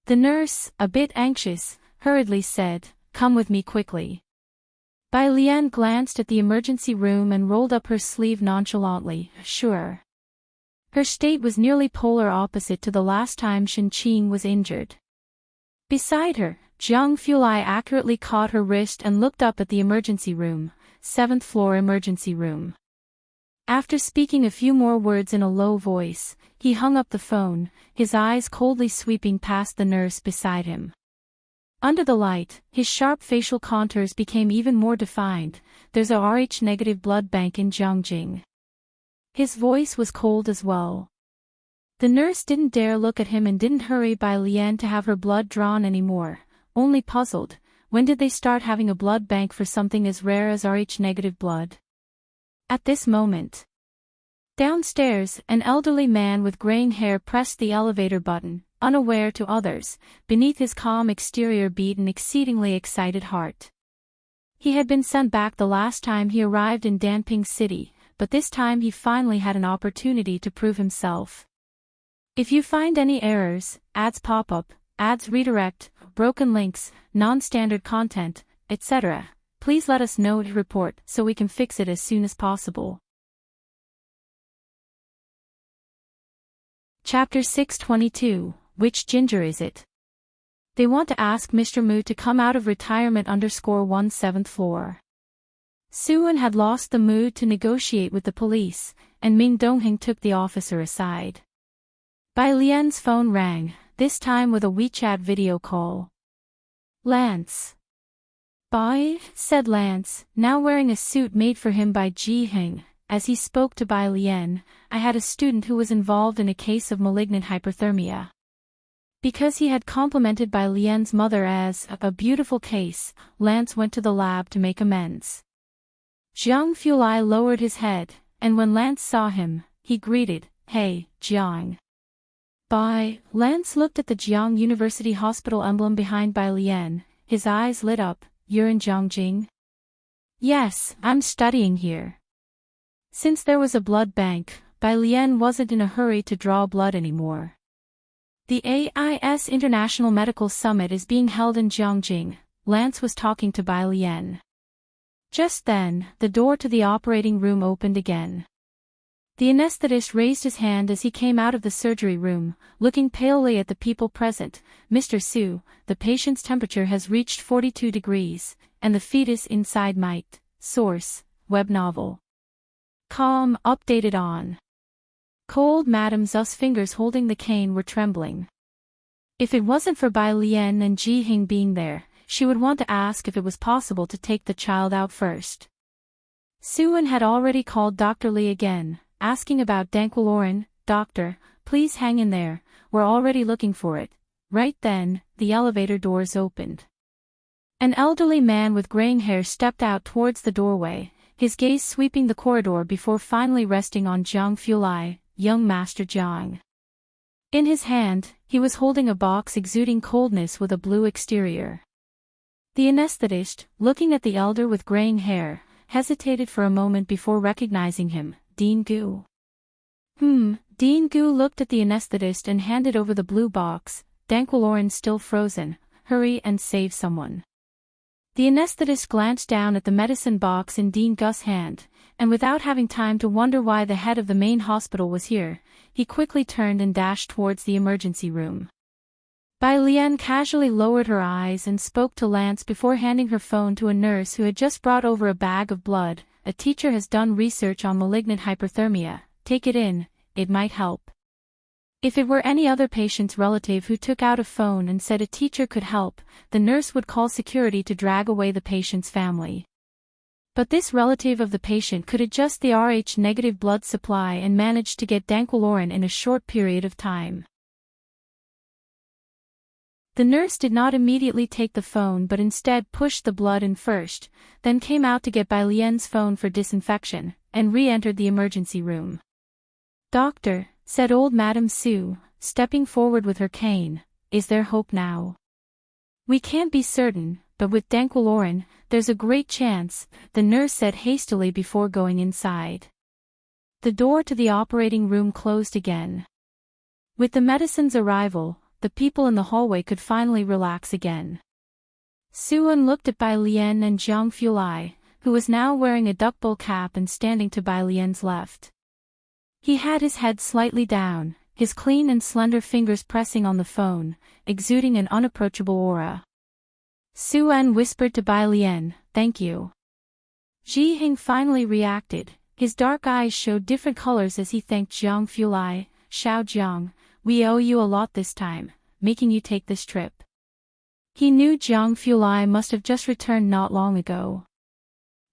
The nurse, a bit anxious, hurriedly said, come with me quickly. Bai Lian glanced at the emergency room and rolled up her sleeve nonchalantly. Sure. Her state was nearly polar opposite to the last time Shen Qing was injured. Beside her, Jiang Fulai accurately caught her wrist and looked up at the emergency room, 7th floor emergency room. After speaking a few more words in a low voice, he hung up the phone, his eyes coldly sweeping past the nurse beside him. Under the light, his sharp facial contours became even more defined. There's a Rh negative blood bank in Jiangjing. His voice was cold as well. The nurse didn't dare look at him and didn't hurry Bai Lian to have her blood drawn anymore, only puzzled. When did they start having a blood bank for something as rare as Rh negative blood? At this moment, downstairs, an elderly man with graying hair pressed the elevator button, unaware to others. Beneath his calm exterior beat an exceedingly excited heart. He had been sent back the last time he arrived in Danping City, but this time he finally had an opportunity to prove himself. If you find any errors, ads pop up, ads redirect, broken links, non-standard content, etc., please let us know to report so we can fix it as soon as possible. Chapter 622, Which Ginger Is It? They want to ask Mr. Mu to come out of retirement _1 7th floor. Su-en had lost the mood to negotiate with the police, and Ming Dongheng took the officer aside. Bai Lian's phone rang, this time with a WeChat video call. Lance. Bai, said Lance, now wearing a suit made for him by Ji Hing, as he spoke to Bai Lian. I had a student who was involved in a case of malignant hyperthermia. Because he had complimented Bai Lian's mother as a beautiful case, Lance went to the lab to make amends. Jiang Fulai lowered his head, and when Lance saw him, he greeted, Hey, Jiang. Bai. Lance looked at the Jiang University Hospital emblem behind Bai Lian, his eyes lit up. You're in Jiangjing? Yes, I'm studying here. Since there was a blood bank, Bai Lian wasn't in a hurry to draw blood anymore. The AIS International Medical Summit is being held in Jiangjing. Lance was talking to Bai Lian. Just then, the door to the operating room opened again. The anesthetist raised his hand as he came out of the surgery room, looking palely at the people present. Mr. Su, the patient's temperature has reached 42 degrees, and the fetus inside might. Source, web novel. Com, updated on. Cold Madame Zu's fingers holding the cane were trembling. If it wasn't for Bai Lian and Ji Hing being there, she would want to ask if it was possible to take the child out first. Suan had already called Dr. Li again, asking about Dankaloran. Doctor, please hang in there, we're already looking for it. Right then, the elevator doors opened. An elderly man with graying hair stepped out towards the doorway, his gaze sweeping the corridor before finally resting on Jiang Fulai, young Master Jiang. In his hand, he was holding a box exuding coldness with a blue exterior. The anesthetist, looking at the elder with graying hair, hesitated for a moment before recognizing him. Dean Gu. Dean Gu looked at the anesthetist and handed over the blue box. Dankaloran still frozen. Hurry and save someone. The anesthetist glanced down at the medicine box in Dean Gu's hand, and without having time to wonder why the head of the main hospital was here, he quickly turned and dashed towards the emergency room. Bai Lian casually lowered her eyes and spoke to Lance before handing her phone to a nurse who had just brought over a bag of blood. A teacher has done research on malignant hyperthermia. Take it in, it might help. If it were any other patient's relative who took out a phone and said a teacher could help, the nurse would call security to drag away the patient's family. But this relative of the patient could adjust the Rh-negative blood supply and managed to get Dankaloran in a short period of time. The nurse did not immediately take the phone but instead pushed the blood in first, then came out to get Bai Lian's phone for disinfection, and re-entered the emergency room. Doctor, said old Madame Su, stepping forward with her cane, is there hope now? We can't be certain, but with Dankaloran, there's a great chance, the nurse said hastily before going inside. The door to the operating room closed again. With the medicine's arrival, the people in the hallway could finally relax again. Suan looked at Bai Lian and Jiang Fulai, who was now wearing a duckbill cap and standing to Bai Lian's left. He had his head slightly down, his clean and slender fingers pressing on the phone, exuding an unapproachable aura. Suan whispered to Bai Lian, "Thank you." Ji Hing finally reacted, his dark eyes showed different colors as he thanked Jiang Fulai. "Xiao Jiang, we owe you a lot this time, making you take this trip." He knew Jiang Fulai must have just returned not long ago.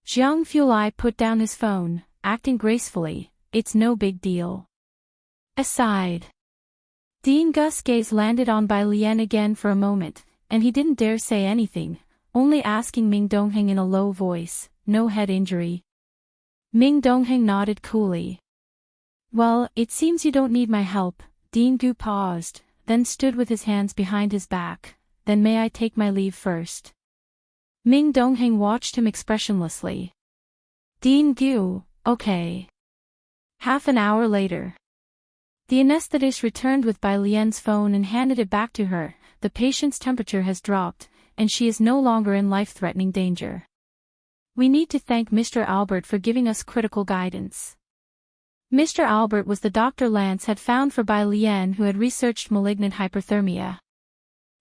Jiang Fulai put down his phone, acting gracefully. "It's no big deal." Aside. Dean Gu's gaze landed on Bai Lian again for a moment, and he didn't dare say anything, only asking Ming Dongheng in a low voice, "No head injury?" Ming Dongheng nodded coolly. "Well, it seems you don't need my help." Dean Gu paused, then stood with his hands behind his back. "Then may I take my leave first?" Ming Dongheng watched him expressionlessly. Dean Gu, okay. Half an hour later. The anesthetist returned with Bai Lian's phone and handed it back to her. "The patient's temperature has dropped, and she is no longer in life-threatening danger. We need to thank Mr. Albert for giving us critical guidance." Mr. Albert was the doctor Lance had found for Bai Lian, who had researched malignant hyperthermia.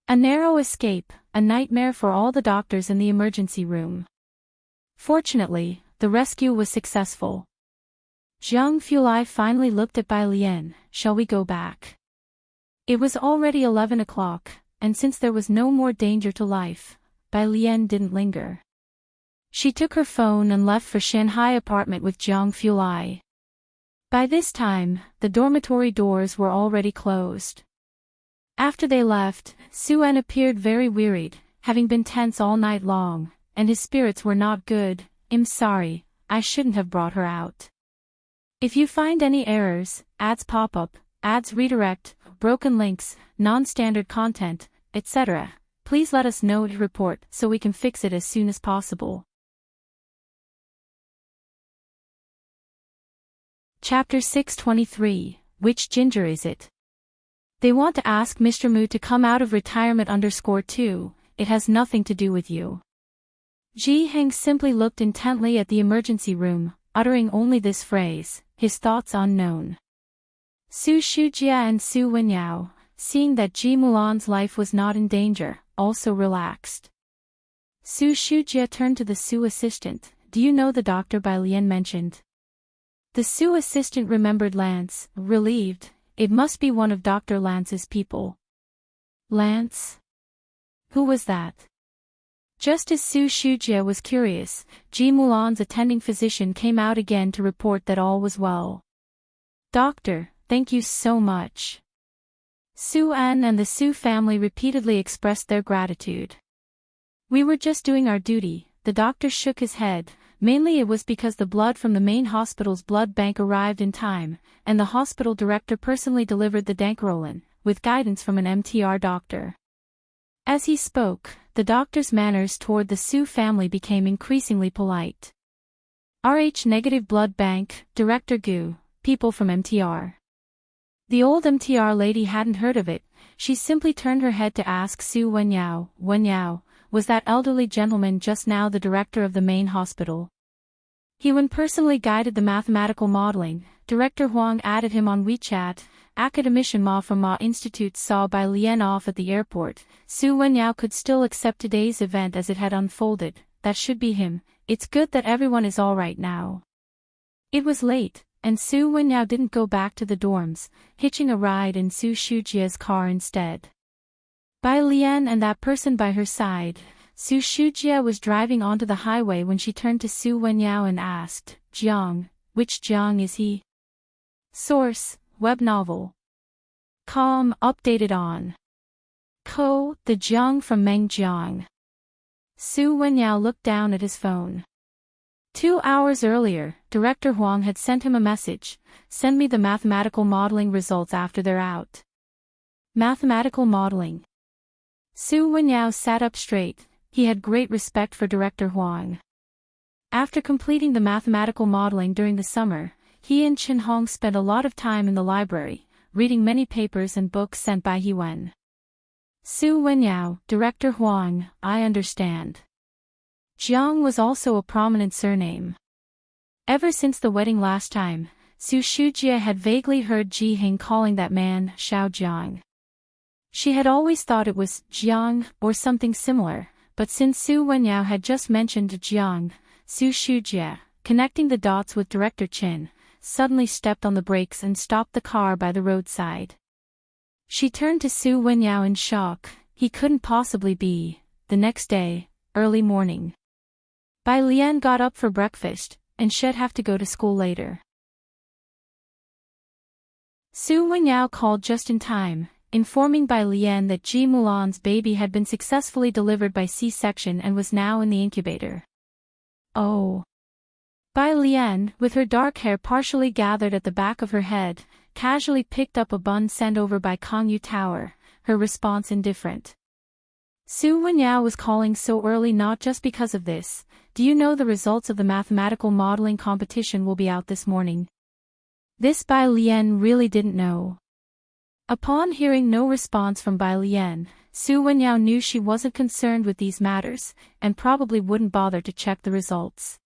A narrow escape, a nightmare for all the doctors in the emergency room. Fortunately, the rescue was successful. Jiang Fulai finally looked at Bai Lian. "Shall we go back?" It was already 11 o'clock, and since there was no more danger to life, Bai Lian didn't linger. She took her phone and left for Shanghai apartment with Jiang Fulai. By this time, the dormitory doors were already closed. After they left, Suan appeared very wearied, having been tense all night long, and his spirits were not good. "I'm sorry, I shouldn't have brought her out. If you find any errors, ads pop up, ads redirect, broken links, non-standard content, etc., please let us know to report so we can fix it as soon as possible." Chapter 623, Which Ginger Is It? They want to ask Mr. Mu to come out of retirement _2, it has nothing to do with you. Ji Heng simply looked intently at the emergency room. uttering only this phrase, his thoughts unknown. Su Shujia and Su Wenyao, seeing that Ji Mulan's life was not in danger, also relaxed. Su Shujia turned to the Su assistant. Do you know the doctor Bai Lian mentioned? The Su assistant remembered Lance, relieved. It must be one of Dr. Lance's people. Lance? Who was that? Just as Su Shujia was curious, Ji Mulan's attending physician came out again to report that all was well. Doctor, thank you so much. Su An and the Su family repeatedly expressed their gratitude. We were just doing our duty. The doctor shook his head. Mainly it was because the blood from the main hospital's blood bank arrived in time, and the hospital director personally delivered the Dankarolin, with guidance from an MTR doctor. As he spoke, the doctor's manners toward the Su family became increasingly polite. Rh-negative blood bank, Director Gu, people from MTR. The old MTR lady hadn't heard of it. She simply turned her head to ask Su Wenyao, was that elderly gentleman just now the director of the main hospital? He when personally guided the mathematical modeling. Director Huang added him on WeChat. Academician Ma from Ma Institute saw Bai Lian off at the airport. Su Wenyao could still accept today's event as it had unfolded. That should be him. It's good that everyone is all right now. It was late, and Su Wenyao didn't go back to the dorms, hitching a ride in Su Shujia's car instead. Bai Lian and that person by her side. Su Shujia was driving onto the highway when she turned to Su Wenyao and asked, Jiang, which Jiang is he? Source, web novel. Com, updated on. Ko, the Jiang from Meng Jiang. Su Wenyao looked down at his phone. 2 hours earlier, Director Huang had sent him a message, send me the mathematical modeling results after they're out. Mathematical modeling. Su Wenyao sat up straight. He had great respect for Director Huang. After completing the mathematical modeling during the summer, he and Chen Hong spent a lot of time in the library, reading many papers and books sent by He Wen. Su Wenyao, Director Huang, I understand. Jiang was also a prominent surname. Ever since the wedding last time, Su Shujia had vaguely heard Ji Hing calling that man Xiao Jiang. She had always thought it was Jiang or something similar, but since Su Wenyao had just mentioned Jiang, Su Shujia, connecting the dots with Director Chen, suddenly stepped on the brakes and stopped the car by the roadside. She turned to Su Wenyao in shock. He couldn't possibly be. The next day, early morning. Bai Lian got up for breakfast, and she'd have to go to school later. Su Wenyao called just in time, informing Bai Lian that Ji Mulan's baby had been successfully delivered by C-section and was now in the incubator. Oh. Bai Lian, with her dark hair partially gathered at the back of her head, casually picked up a bun sent over by Kangyu Tower, her response indifferent. Su Wenyao was calling so early not just because of this. Do you know the results of the mathematical modeling competition will be out this morning? This Bai Lian really didn't know. Upon hearing no response from Bai Lian, Su Wenyao knew she wasn't concerned with these matters, and probably wouldn't bother to check the results.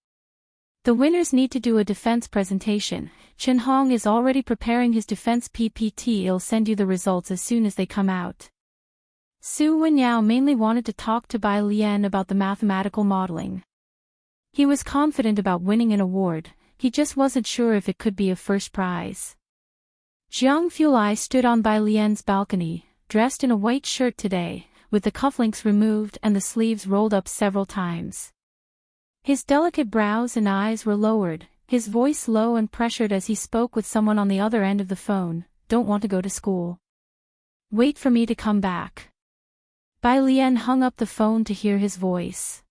The winners need to do a defense presentation. Chen Hong is already preparing his defense PPT. He'll send you the results as soon as they come out. Su Wenyao mainly wanted to talk to Bai Lian about the mathematical modeling. He was confident about winning an award, he just wasn't sure if it could be a first prize. Jiang Fulai stood on Bai Lian's balcony, dressed in a white shirt today, with the cufflinks removed and the sleeves rolled up several times. His delicate brows and eyes were lowered, his voice low and pressured as he spoke with someone on the other end of the phone. Don't want to go to school. Wait for me to come back. Bai Lian hung up the phone to hear his voice.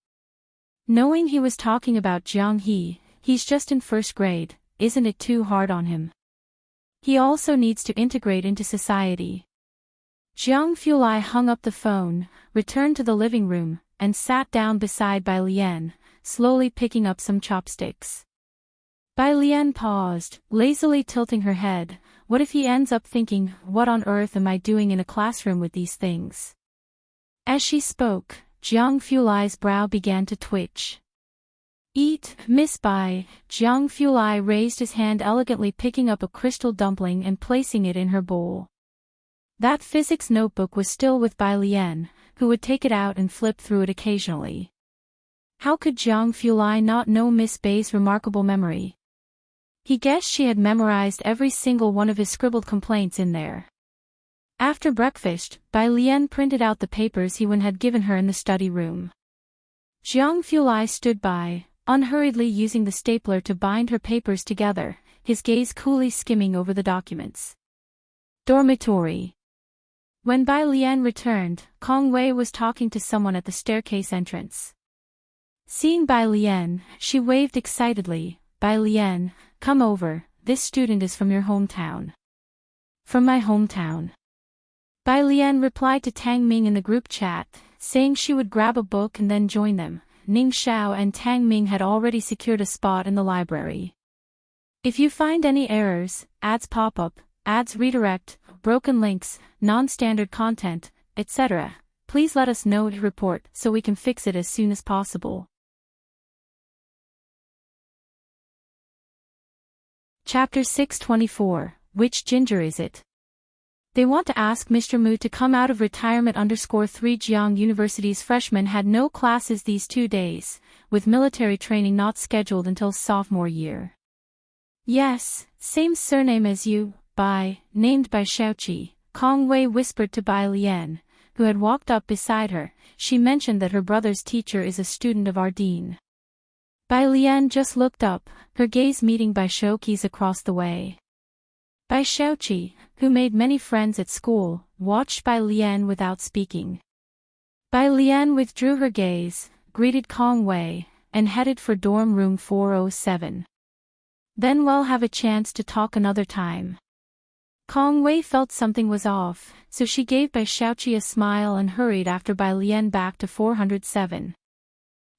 Knowing he was talking about Jiang He, he's just in first grade, isn't it too hard on him? He also needs to integrate into society. Jiang Fulai hung up the phone, returned to the living room, and sat down beside Bai Lian, slowly picking up some chopsticks. Bai Lian paused, lazily tilting her head. What if he ends up thinking, what on earth am I doing in a classroom with these things? As she spoke, Jiang Fulai's brow began to twitch. Eat, Miss Bai. Jiang Fulai raised his hand elegantly, picking up a crystal dumpling and placing it in her bowl. That physics notebook was still with Bai Lian, who would take it out and flip through it occasionally. How could Jiang Fulai not know Miss Bai's remarkable memory? He guessed she had memorized every single one of his scribbled complaints in there. After breakfast, Bai Lian printed out the papers He Wen had given her in the study room. Jiang Fulai stood by, unhurriedly using the stapler to bind her papers together, his gaze coolly skimming over the documents. Dormitory. When Bai Lian returned, Kong Wei was talking to someone at the staircase entrance. Seeing Bai Lian, she waved excitedly. Bai Lian, come over, this student is from your hometown. From my hometown. Bai Lian replied to Tang Ming in the group chat, saying she would grab a book and then join them. Ning Xiao and Tang Ming had already secured a spot in the library. If you find any errors, ads pop up, ads redirect, broken links, non-standard content, etc., please let us know to report so we can fix it as soon as possible. Chapter 624, Which Ginger Is It? They want to ask Mr. Mu to come out of retirement. 3 Jiang University's freshmen had no classes these 2 days, with military training not scheduled until sophomore year. Yes, same surname as you, Bai, named Bai Xiaoqi, Kong Wei whispered to Bai Lian, who had walked up beside her. She mentioned that her brother's teacher is a student of our dean. Bai Lian just looked up, her gaze meeting Bai Xiaoqi's across the way. Bai Xiaoqi, who made many friends at school, watched Bai Lian without speaking. Bai Lian withdrew her gaze, greeted Kong Wei, and headed for dorm room 407. Then we'll have a chance to talk another time. Kong Wei felt something was off, so she gave Bai Xiaoqi a smile and hurried after Bai Lian back to 407.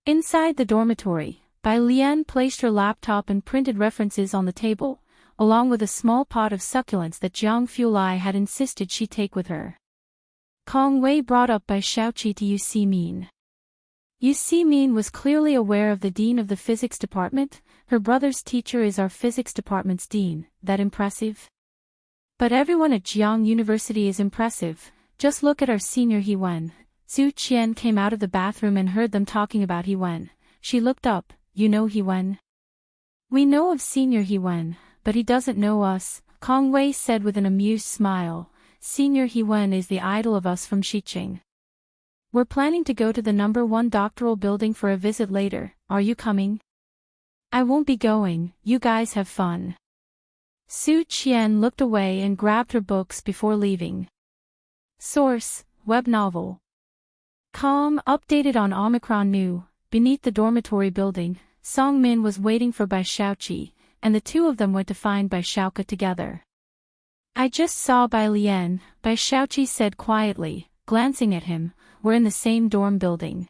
Inside the dormitory, Bai Lian placed her laptop and printed references on the table, along with a small pot of succulents that Jiang Fulai had insisted she take with her. Kong Wei brought up Bai Xiaoqi to Yu Simin. Yu Simin was clearly aware of the dean of the physics department. Her brother's teacher is our physics department's dean. That impressive? But everyone at Jiang University is impressive. Just look at our senior He Wen. Zhu Qian came out of the bathroom and heard them talking about He Wen. She looked up. You know He Wen? We know of senior He Wen, but he doesn't know us, Kong Wei said with an amused smile. Senior He Wen is the idol of us from Xiqing. We're planning to go to the No. 1 doctoral building for a visit later. Are you coming? I won't be going, you guys have fun. Zhu Qian looked away and grabbed her books before leaving. Source, web novel. Com updated on Omicron New. Beneath the dormitory building, Song Min was waiting for Bai Xiaoqi, and the two of them went to find Bai Xiaoqi together. I just saw Bai Lian, Bai Xiaoqi said quietly, glancing at him. We're in the same dorm building.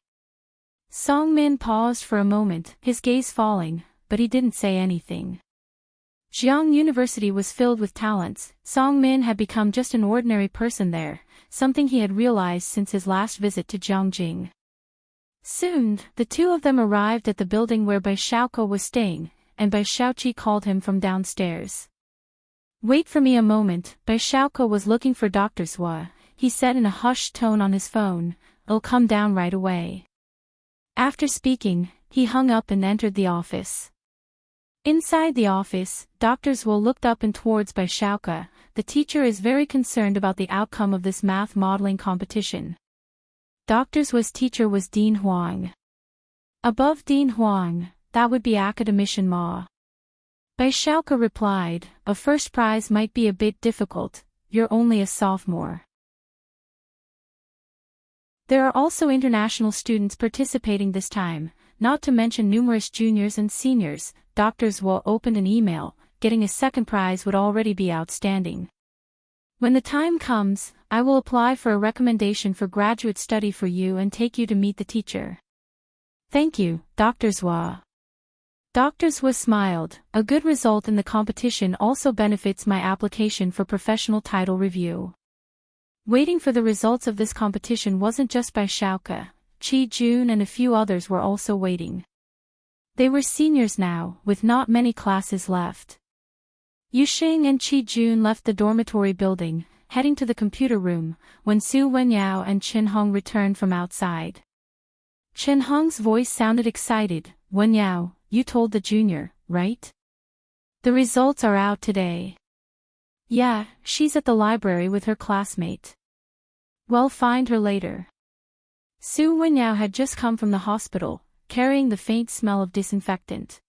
Song Min paused for a moment, his gaze falling, but he didn't say anything. Jiang University was filled with talents. Song Min had become just an ordinary person there, something he had realized since his last visit to Jiangjing. Soon, the two of them arrived at the building where Bai Xiaoqi was staying, and Bai Xiaoqi called him from downstairs. Wait for me a moment. Bai Xiaoqi was looking for Dr. Zhua, he said in a hushed tone on his phone. I'll come down right away. After speaking, he hung up and entered the office. Inside the office, Dr. Zhua looked up and towards Bai Xiaoqi. The teacher is very concerned about the outcome of this math modeling competition. Dr. Zhua's teacher was Dean Huang. Above Dean Huang, that would be Academician Ma. Bai Xiaoqi replied, a first prize might be a bit difficult, you're only a sophomore. There are also international students participating this time, not to mention numerous juniors and seniors. Dr. Zhua opened an email. Getting a second prize would already be outstanding. When the time comes, I will apply for a recommendation for graduate study for you and take you to meet the teacher. Thank you, Dr. Zhua. Dr. Zhua smiled. A good result in the competition also benefits my application for professional title review. Waiting for the results of this competition wasn't just Bai Xiaoqi. Qi Jun and a few others were also waiting. They were seniors now, with not many classes left. Yuxing and Qi Jun left the dormitory building, heading to the computer room, when Su Wenyao and Chen Hong returned from outside. Chen Hong's voice sounded excited. "Wenyao, you told the junior, right? The results are out today." "Yeah, she's at the library with her classmate." "Well, find her later." Su Wenyao had just come from the hospital, carrying the faint smell of disinfectant.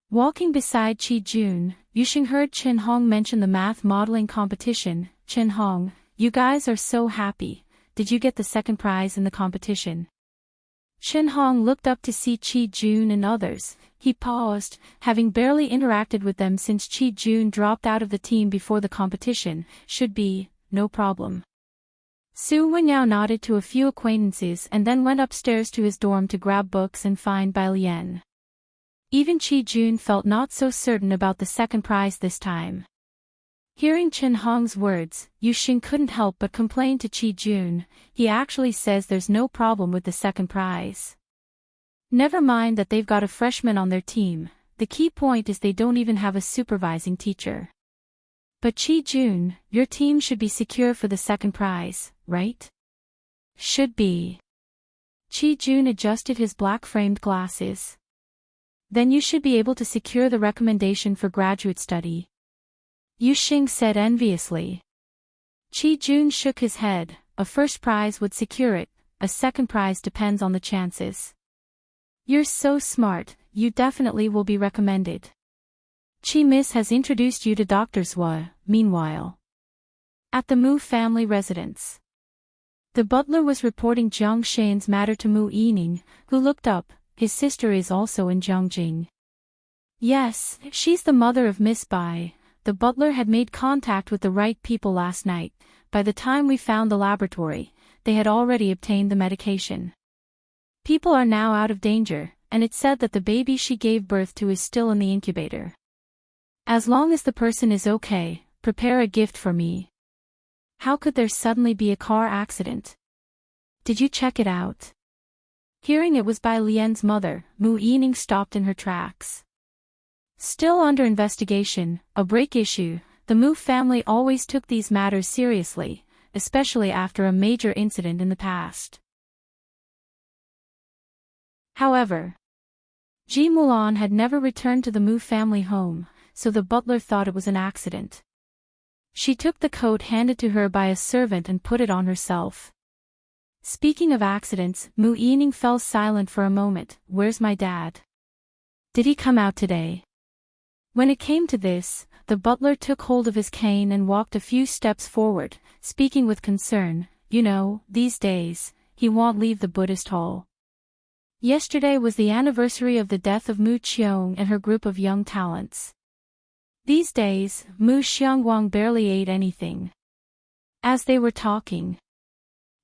Walking beside Qi Jun, Yuxing heard Chen Hong mention the math modeling competition. "Chen Hong, you guys are so happy. Did you get the second prize in the competition?" Chen Hong looked up to see Qi Jun and others. He paused, having barely interacted with them since Qi Jun dropped out of the team before the competition. "Should be, no problem." Su Wenyao nodded to a few acquaintances and then went upstairs to his dorm to grab books and find Bai Lian. Even Qi Jun felt not so certain about the second prize this time. Hearing Chen Hong's words, Yuxing couldn't help but complain to Qi Jun. "He actually says there's no problem with the second prize. Never mind that they've got a freshman on their team, the key point is they don't even have a supervising teacher." "But Qi Jun, your team should be secure for the second prize, right?" "Should be." Qi Jun adjusted his black-framed glasses. "Then you should be able to secure the recommendation for graduate study," Yuxing said enviously. Qi Jun shook his head. "A first prize would secure it, a second prize depends on the chances." "You're so smart, you definitely will be recommended. Qi Miss has introduced you to Dr. Zhua." Meanwhile, at the Mu family residence, the butler was reporting Jiang Shan's matter to Mu Yining, who looked up. "His sister is also in Jiangjing." "Yes, she's the mother of Miss Bai. The butler had made contact with the right people last night. By the time we found the laboratory, they had already obtained the medication. People are now out of danger, and it's said that the baby she gave birth to is still in the incubator. As long as the person is okay, prepare a gift for me." "How could there suddenly be a car accident? Did you check it out?" Hearing it was Bai Lian's mother, Mu Yining stopped in her tracks. Still under investigation, a break issue, the Mu family always took these matters seriously, especially after a major incident in the past. However, Ji Mulan had never returned to the Mu family home, so the butler thought it was an accident. She took the coat handed to her by a servant and put it on herself. Speaking of accidents, Mu Yining fell silent for a moment. "Where's my dad? Did he come out today?" When it came to this, the butler took hold of his cane and walked a few steps forward, speaking with concern. "You know, these days, he won't leave the Buddhist hall. Yesterday was the anniversary of the death of Mu Qiong and her group of young talents. These days, Mu Xiangguang barely ate anything." As they were talking,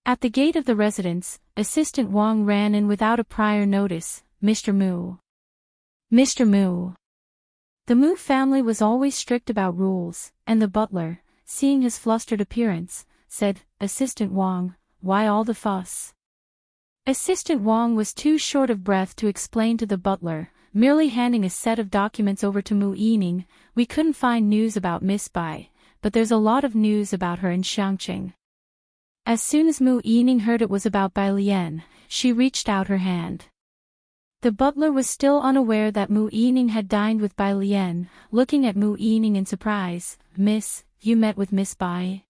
at the gate of the residence, Assistant Wang ran in without a prior notice. "Mr. Mu. Mr. Mu." The Mu family was always strict about rules, and the butler, seeing his flustered appearance, said, "Assistant Wang, why all the fuss?" Assistant Wang was too short of breath to explain to the butler, merely handing a set of documents over to Mu Yining. "We couldn't find news about Miss Bai, but there's a lot of news about her in Xiangqing." As soon as Mu Yining heard it was about Bai Lian, she reached out her hand. The butler was still unaware that Mu Yining had dined with Bai Lian, looking at Mu Yining in surprise. "Miss, you met with Miss Bai?"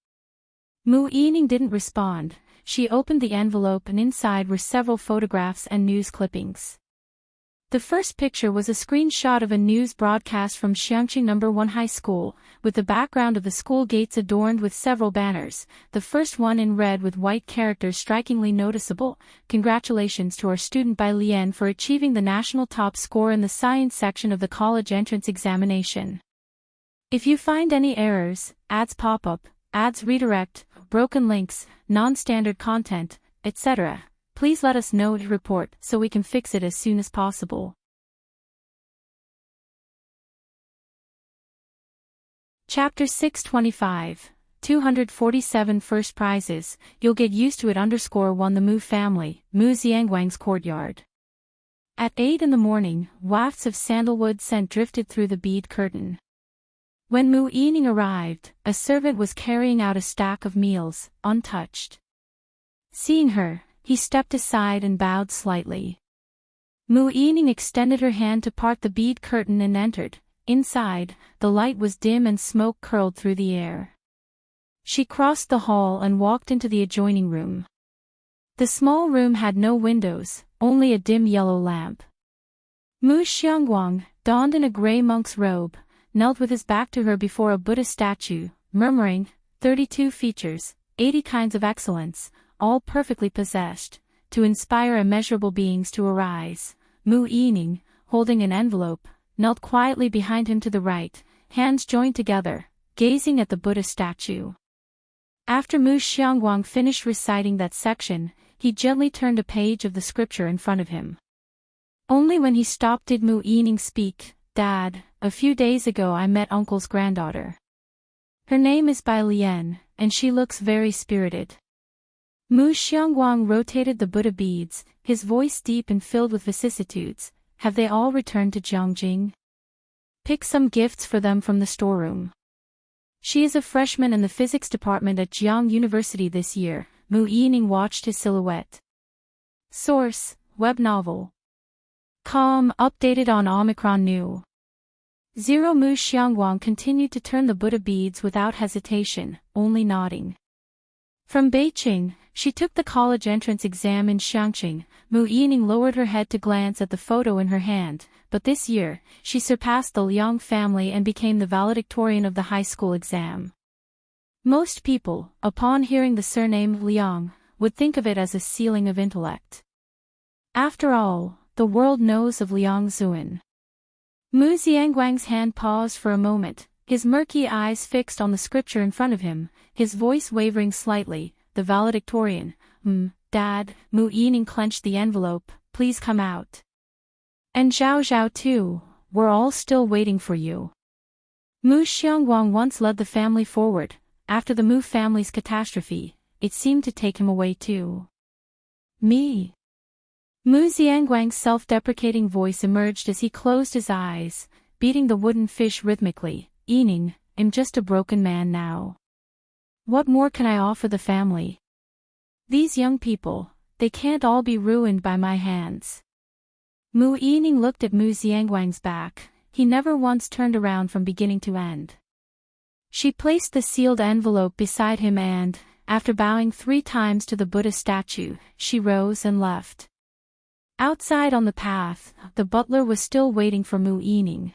Mu Yining didn't respond. She opened the envelope and inside were several photographs and news clippings. The first picture was a screenshot of a news broadcast from Xiangqing No. 1 High School, with the background of the school gates adorned with several banners, the first one in red with white characters strikingly noticeable. "Congratulations to our student Bai Lian for achieving the national top score in the science section of the college entrance examination. If you find any errors, ads pop up, ads redirect, broken links, non-standard content, etc., please let us know to report so we can fix it as soon as possible." Chapter 625, 247 First Prizes, You'll Get Used to It _1 The Mu Family, Mu Xiangguang's Courtyard. At 8 in the morning, wafts of sandalwood scent drifted through the bead curtain. When Mu Yining arrived, a servant was carrying out a stack of meals, untouched. Seeing her, he stepped aside and bowed slightly. Mu Yining extended her hand to part the bead curtain and entered. Inside, the light was dim and smoke curled through the air. She crossed the hall and walked into the adjoining room. The small room had no windows, only a dim yellow lamp. Mu Xiangguang, donned in a gray monk's robe, knelt with his back to her before a Buddha statue, murmuring, 32 features, 80 kinds of excellence, all perfectly possessed, to inspire immeasurable beings to arise. Mu Yining, holding an envelope, knelt quietly behind him to the right, hands joined together, gazing at the Buddha statue. After Mu Xiangguang finished reciting that section, he gently turned a page of the scripture in front of him. Only when he stopped did Mu Yining speak. Dad, a few days ago I met Uncle's granddaughter. Her name is Bai Lian, and she looks very spirited. Mu Xiangguang rotated the Buddha beads, his voice deep and filled with vicissitudes. Have they all returned to Jiangjing? Pick some gifts for them from the storeroom. She is a freshman in the physics department at Jiang University this year. Mu Yining watched his silhouette. Source, web novel. Com, updated on Omicron New. 0 Mu Xiangguang continued to turn the Buddha beads without hesitation, only nodding. From Beijing, she took the college entrance exam in Xiangqing. Mu Yining lowered her head to glance at the photo in her hand, but this year, she surpassed the Liang family and became the valedictorian of the high school exam. Most people, upon hearing the surname Liang, would think of it as a ceiling of intellect. After all, the world knows of Liang Zuan. Mu Xiangguang's hand paused for a moment, his murky eyes fixed on the scripture in front of him, his voice wavering slightly. The valedictorian, Dad. Mu Yining clenched the envelope, please come out. And Zhao Zhao too, we're all still waiting for you. Mu Xiangguang once led the family forward. After the Mu family's catastrophe, it seemed to take him away too. Me? Mu Xiangguang's self-deprecating voice emerged as he closed his eyes, beating the wooden fish rhythmically. Yining, I'm just a broken man now. What more can I offer the family? These young people, they can't all be ruined by my hands. Mu Yining looked at Mu Xiangguang's back. He never once turned around from beginning to end. She placed the sealed envelope beside him and, after bowing 3 times to the Buddha statue, she rose and left. Outside on the path, the butler was still waiting for Mu Yining.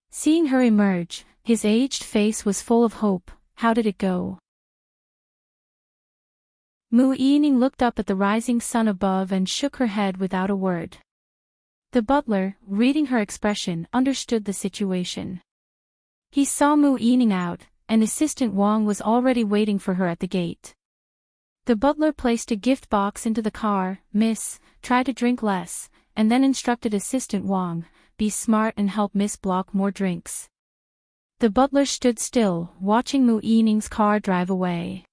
Seeing her emerge, his aged face was full of hope. How did it go? Mu Yining looked up at the rising sun above and shook her head without a word. The butler, reading her expression, understood the situation. He saw Mu Yining out, and Assistant Wang was already waiting for her at the gate. The butler placed a gift box into the car. Miss, try to drink less, and then instructed Assistant Wang, be smart and help Miss block more drinks. The butler stood still, watching Mu Yining's car drive away.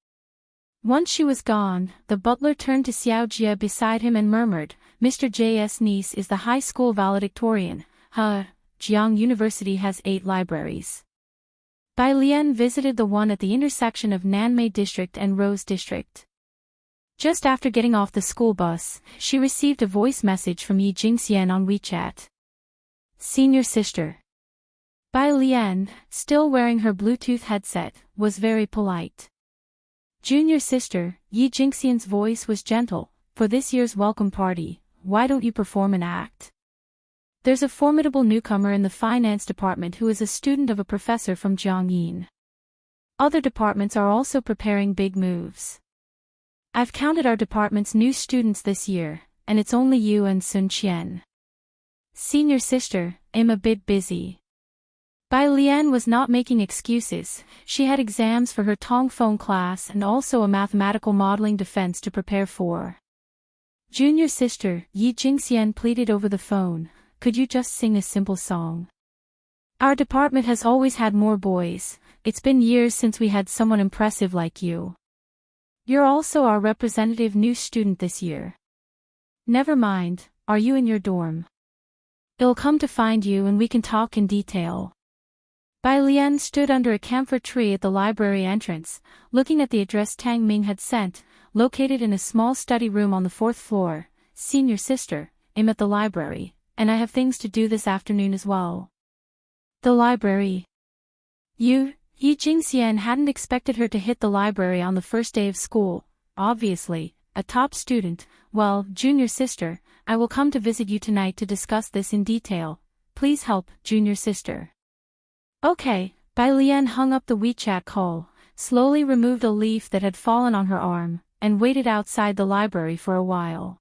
Once she was gone, the butler turned to Xiao Jia beside him and murmured, Mr. J.'s niece is the high school valedictorian. Jiang University has 8 libraries. Bai Lian visited the one at the intersection of Nanmei District and Rose District. Just after getting off the school bus, she received a voice message from Yi Jingxian on WeChat. Senior sister. Bai Lian, still wearing her Bluetooth headset, was very polite. Junior sister, Yi Jingxian's voice was gentle. For this year's welcome party, why don't you perform an act? There's a formidable newcomer in the finance department who is a student of a professor from Jiangyin. Other departments are also preparing big moves. I've counted our department's new students this year, and it's only you and Sun Qian. Senior sister, I'm a bit busy. Bai Lian was not making excuses. She had exams for her Tongfeng class and also a mathematical modeling defense to prepare for. Junior sister, Yi Jingxian pleaded over the phone, could you just sing a simple song? Our department has always had more boys. It's been years since we had someone impressive like you. You're also our representative new student this year. Never mind, are you in your dorm? I'll come to find you and we can talk in detail. Bai Lian stood under a camphor tree at the library entrance, looking at the address Tang Ming had sent, located in a small study room on the 4th floor. Senior sister, I'm at the library, and I have things to do this afternoon as well. The library. Yi Jingxian hadn't expected her to hit the library on the first day of school. Obviously, a top student. Well, junior sister, I will come to visit you tonight to discuss this in detail. Please help, junior sister. Okay. Bai Lian hung up the WeChat call, slowly removed a leaf that had fallen on her arm, and waited outside the library for a while.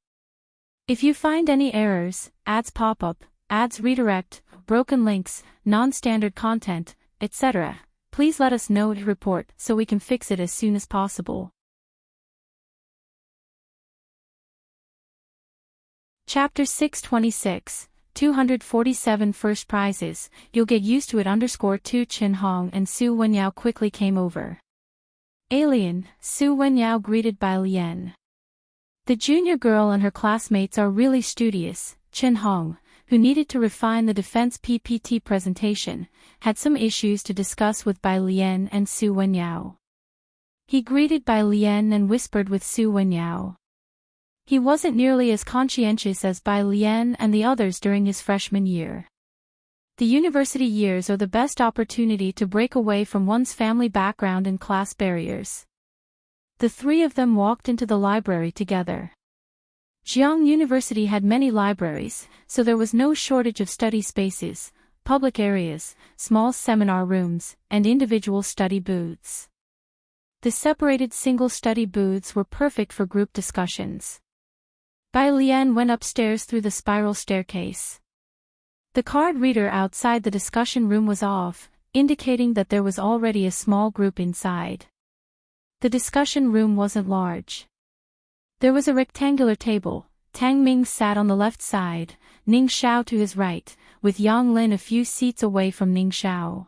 If you find any errors, ads pop up, ads redirect, broken links, non-standard content, etc., please let us know to report so we can fix it as soon as possible. Chapter 626, 247 First Prizes, You'll Get Used to It _2 Qin Hong and Su Wenyao quickly came over. Alien, Su Wenyao greeted Bai Lian. The junior girl and her classmates are really studious. Qin Hong, who needed to refine the defense PPT presentation, had some issues to discuss with Bai Lian and Su Wenyao. He greeted Bai Lian and whispered with Su Wenyao. He wasn't nearly as conscientious as Bai Lian and the others during his freshman year. The university years are the best opportunity to break away from one's family background and class barriers. The three of them walked into the library together. Jiang University had many libraries, so there was no shortage of study spaces, public areas, small seminar rooms, and individual study booths. The separated single study booths were perfect for group discussions. Bai Lian went upstairs through the spiral staircase. The card reader outside the discussion room was off, indicating that there was already a small group inside. The discussion room wasn't large. There was a rectangular table. Tang Ming sat on the left side, Ning Xiao to his right, with Yang Lin a few seats away from Ning Xiao.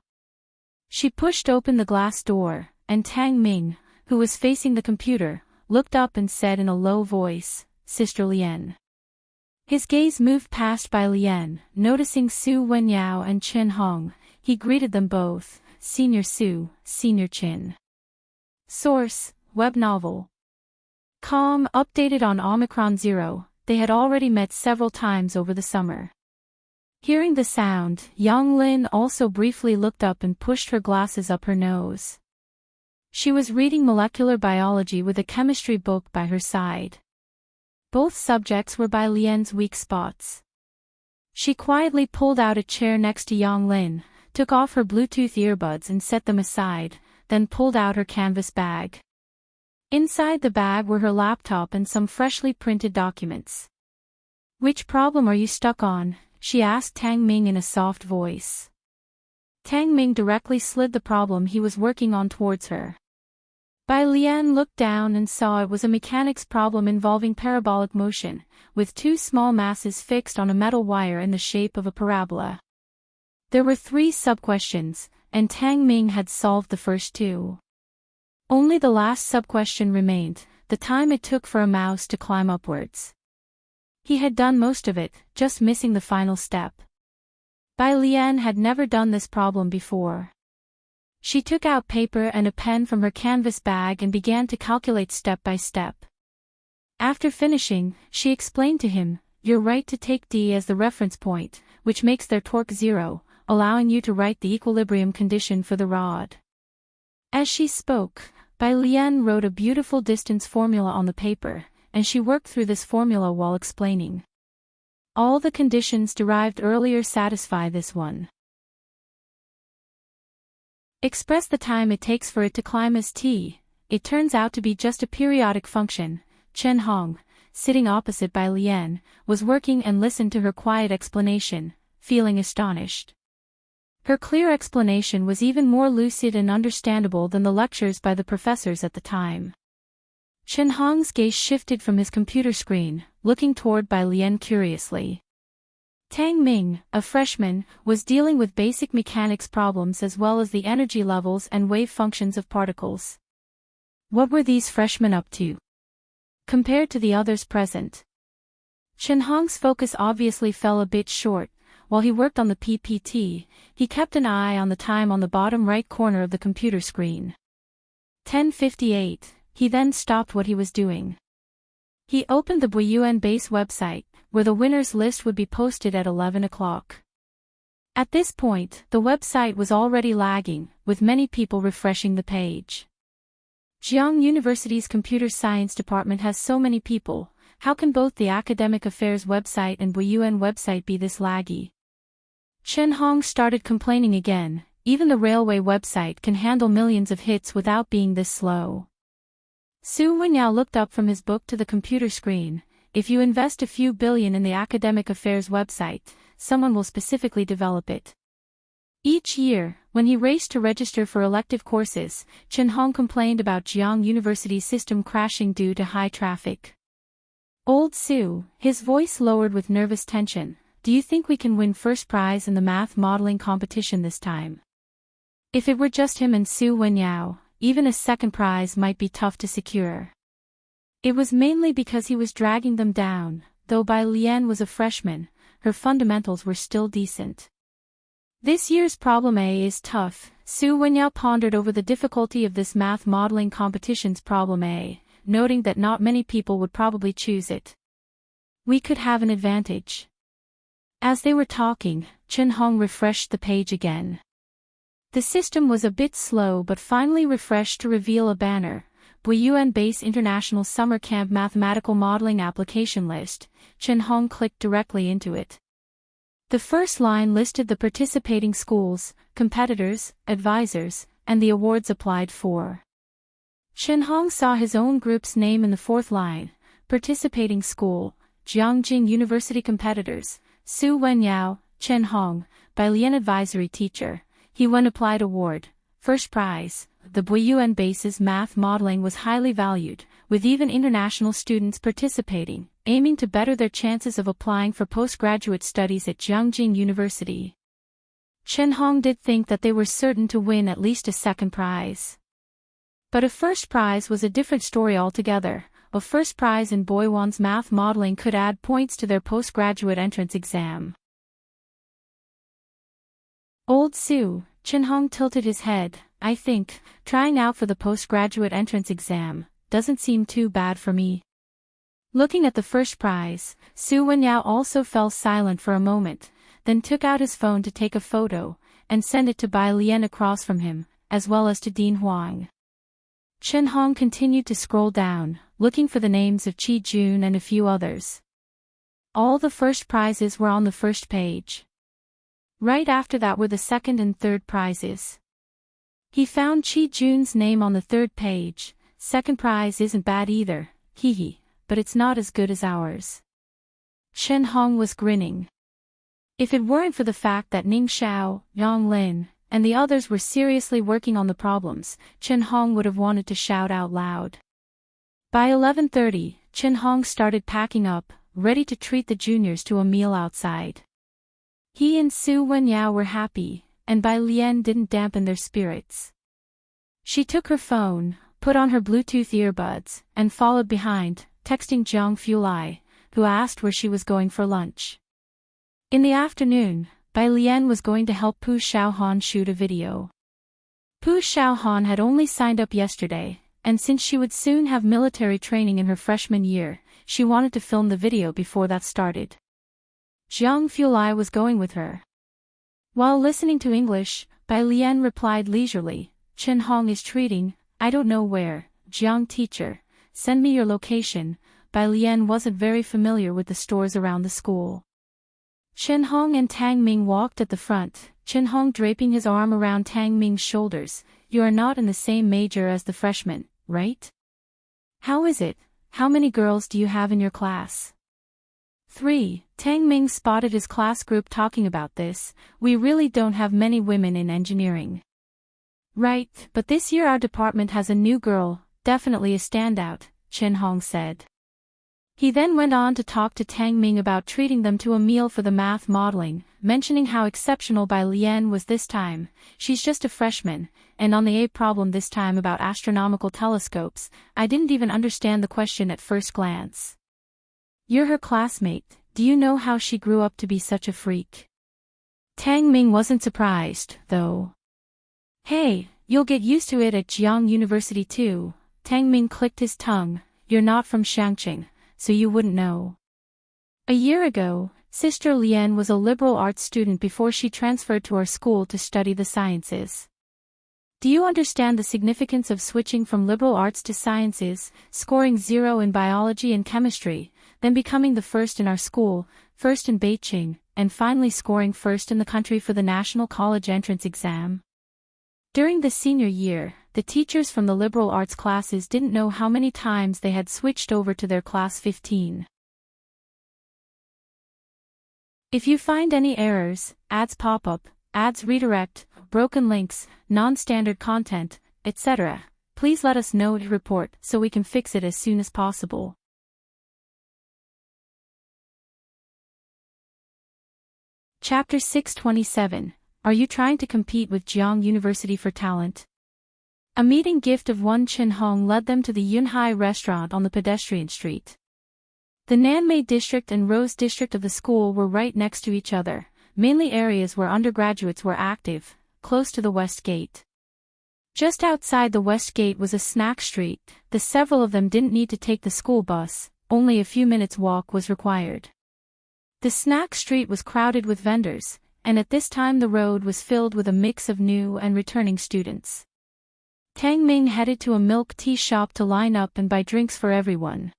She pushed open the glass door, and Tang Ming, who was facing the computer, looked up and said in a low voice, Sister Lian. His gaze moved past Bai Lian, noticing Su Wenyao and Qin Hong. He greeted them both, Senior Su, Senior Qin. Source, web novel. Com, updated on Omicron 0, they had already met several times over the summer. Hearing the sound, Yang Lin also briefly looked up and pushed her glasses up her nose. She was reading molecular biology with a chemistry book by her side. Both subjects were Bai Lian's weak spots. She quietly pulled out a chair next to Yang Lin, took off her Bluetooth earbuds and set them aside, then pulled out her canvas bag. Inside the bag were her laptop and some freshly printed documents. Which problem are you stuck on? She asked Tang Ming in a soft voice. Tang Ming directly slid the problem he was working on towards her. Bai Lian looked down and saw it was a mechanics problem involving parabolic motion, with two small masses fixed on a metal wire in the shape of a parabola. There were 3 sub-questions, and Tang Ming had solved the first 2. Only the last sub-question remained, the time it took for a mouse to climb upwards. He had done most of it, just missing the final step. Bai Lian had never done this problem before. She took out paper and a pen from her canvas bag and began to calculate step by step. After finishing, she explained to him, "You're right to take D as the reference point, which makes their torque 0, allowing you to write the equilibrium condition for the rod." As she spoke, Bai Lian wrote a beautiful distance formula on the paper, and she worked through this formula while explaining. All the conditions derived earlier satisfy this one. Express the time it takes for it to climb as t. It turns out to be just a periodic function. Qin Hong, sitting opposite Bai Lian, was working and listened to her quiet explanation, feeling astonished. Her clear explanation was even more lucid and understandable than the lectures by the professors at the time. Qin Hong's gaze shifted from his computer screen, looking toward Bai Lian curiously. Tang Ming, a freshman, was dealing with basic mechanics problems as well as the energy levels and wave functions of particles. What were these freshmen up to compared to the others present? Chen Hong's focus obviously fell a bit short. While he worked on the PPT, he kept an eye on the time on the bottom right corner of the computer screen. 10:58, he then stopped what he was doing. He opened the Buiyuan base website, where the winners list would be posted at 11 o'clock. At this point, the website was already lagging, with many people refreshing the page. Jiang University's computer science department has so many people. How can both the academic affairs website and Buiyuan website be this laggy? Chen Hong started complaining again. Even the railway website can handle millions of hits without being this slow. Su Wenyao looked up from his book to the computer screen. If you invest a few billion in the academic affairs website, someone will specifically develop it. Each year, when he raced to register for elective courses, Chen Hong complained about Jiang University's system crashing due to high traffic. Old Su, his voice lowered with nervous tension. Do you think we can win first prize in the math modeling competition this time? If it were just him and Su Wenyao, even a second prize might be tough to secure. It was mainly because he was dragging them down. Though Bai Lian was a freshman, her fundamentals were still decent. This year's problem A is tough. Su Wenyao pondered over the difficulty of this math modeling competition's problem A, noting that not many people would probably choose it. We could have an advantage. As they were talking, Chen Hong refreshed the page again. The system was a bit slow but finally refreshed to reveal a banner. Buiyuan Base International Summer Camp Mathematical Modeling Application List. Chen Hong clicked directly into it. The first line listed the participating schools, competitors, advisors, and the awards applied for. Chen Hong saw his own group's name in the fourth line. Participating school, Jiangjing University competitors, Su Wenyao, Chen Hong, Bai Lian advisory teacher. He won applied award. First prize. The Buiyuan Base's math modeling was highly valued, with even international students participating, aiming to better their chances of applying for postgraduate studies at Jiangjing University. Chen Hong did think that they were certain to win at least a second prize. But a first prize was a different story altogether. A first prize in Buiyuan's math modeling could add points to their postgraduate entrance exam. Old Su, Chen Hong tilted his head. I think, trying out for the postgraduate entrance exam, doesn't seem too bad for me. Looking at the first prize, Su Wenyao also fell silent for a moment, then took out his phone to take a photo, and send it to Bai Lian across from him, as well as to Dean Huang. Chen Hong continued to scroll down, looking for the names of Qi Jun and a few others. All the first prizes were on the first page. Right after that were the second and third prizes. He found Qi Jun's name on the third page. Second prize isn't bad either, hehe, but it's not as good as ours. Chen Hong was grinning. If it weren't for the fact that Ning Xiao, Yang Lin, and the others were seriously working on the problems, Chen Hong would have wanted to shout out loud. By 11:30, Chen Hong started packing up, ready to treat the juniors to a meal outside. He and Su Wenyao were happy, and Bai Lian didn't dampen their spirits. She took her phone, put on her Bluetooth earbuds, and followed behind, texting Jiang Fulai, who asked where she was going for lunch. In the afternoon, Bai Lian was going to help Pu Xiaohan shoot a video. Pu Xiaohan had only signed up yesterday, and since she would soon have military training in her freshman year, she wanted to film the video before that started. Jiang Fulai was going with her. While listening to English, Bai Lian replied leisurely, Chen Hong is treating, I don't know where, Jiang teacher, send me your location. Bai Lian wasn't very familiar with the stores around the school. Chen Hong and Tang Ming walked at the front, Chen Hong draping his arm around Tang Ming's shoulders. You are not in the same major as the freshmen, right? How is it? How many girls do you have in your class? 3. Tang Ming spotted his class group talking about this. We really don't have many women in engineering. Right, but this year our department has a new girl, definitely a standout, Chen Hong said. He then went on to talk to Tang Ming about treating them to a meal for the math modeling, mentioning how exceptional Bai Lian was this time. She's just a freshman, and on the A problem this time about astronomical telescopes, I didn't even understand the question at first glance. You're her classmate, do you know how she grew up to be such a freak? Tang Ming wasn't surprised, though. Hey, you'll get used to it at Jiang University too. Tang Ming clicked his tongue. You're not from Shangqing, so you wouldn't know. A year ago, Sister Lian was a liberal arts student before she transferred to our school to study the sciences. Do you understand the significance of switching from liberal arts to sciences, scoring 0 in biology and chemistry, then becoming the first in our school, first in Beijing, and finally scoring first in the country for the National College entrance exam? During the senior year, the teachers from the liberal arts classes didn't know how many times they had switched over to their class 15. If you find any errors, ads pop up, ads redirect, broken links, non-standard content, etc., please let us know to report so we can fix it as soon as possible. Chapter 627. Are you trying to compete with Jiang University for talent? A meeting gift of one Chen Hong led them to the Yunhai restaurant on the pedestrian street. The Nanmei district and Rose district of the school were right next to each other, mainly areas where undergraduates were active, close to the West Gate. Just outside the West Gate was a snack street. Several of them didn't need to take the school bus, only a few minutes' walk was required. The snack street was crowded with vendors, and at this time the road was filled with a mix of new and returning students. Tang Ming headed to a milk tea shop to line up and buy drinks for everyone.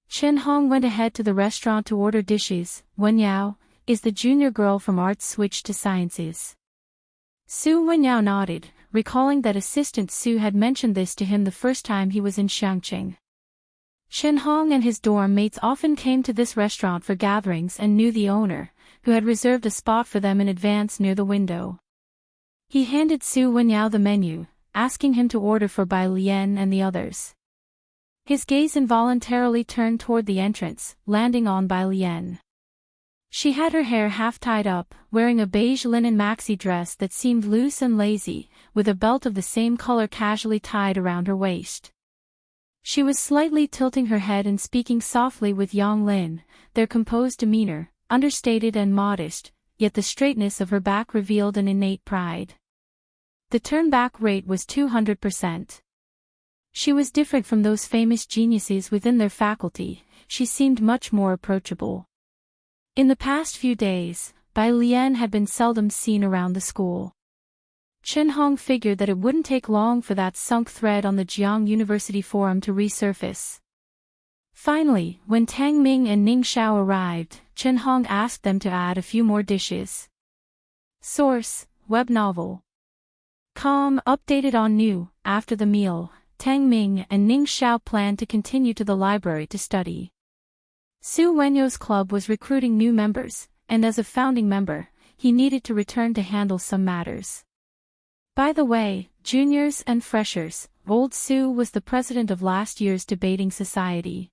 Chen Hong went ahead to the restaurant to order dishes. Wenyao, is the junior girl from arts switched to sciences? Su Wenyao nodded, recalling that Assistant Su had mentioned this to him the first time he was in Shangqing. Chen Hong and his dorm mates often came to this restaurant for gatherings and knew the owner, who had reserved a spot for them in advance near the window. He handed Su Wenyao the menu, asking him to order for Bai Lian and the others. His gaze involuntarily turned toward the entrance, landing on Bai Lian. She had her hair half tied up, wearing a beige linen maxi dress that seemed loose and lazy, with a belt of the same color casually tied around her waist. She was slightly tilting her head and speaking softly with Yang Lin, their composed demeanor, understated and modest, yet the straightness of her back revealed an innate pride. The turn-back rate was 200%. She was different from those famous geniuses within their faculty. She seemed much more approachable. In the past few days, Bai Lian had been seldom seen around the school. Chen Hong figured that it wouldn't take long for that sunk thread on the Jiang University forum to resurface. Finally, when Tang Ming and Ning Xiao arrived, Chen Hong asked them to add a few more dishes. Source: Web novel. Com updated on new. After the meal, Tang Ming and Ning Xiao planned to continue to the library to study. Su Wenyo's club was recruiting new members, and as a founding member, he needed to return to handle some matters. By the way, juniors and freshers, old Su was the president of last year's debating society.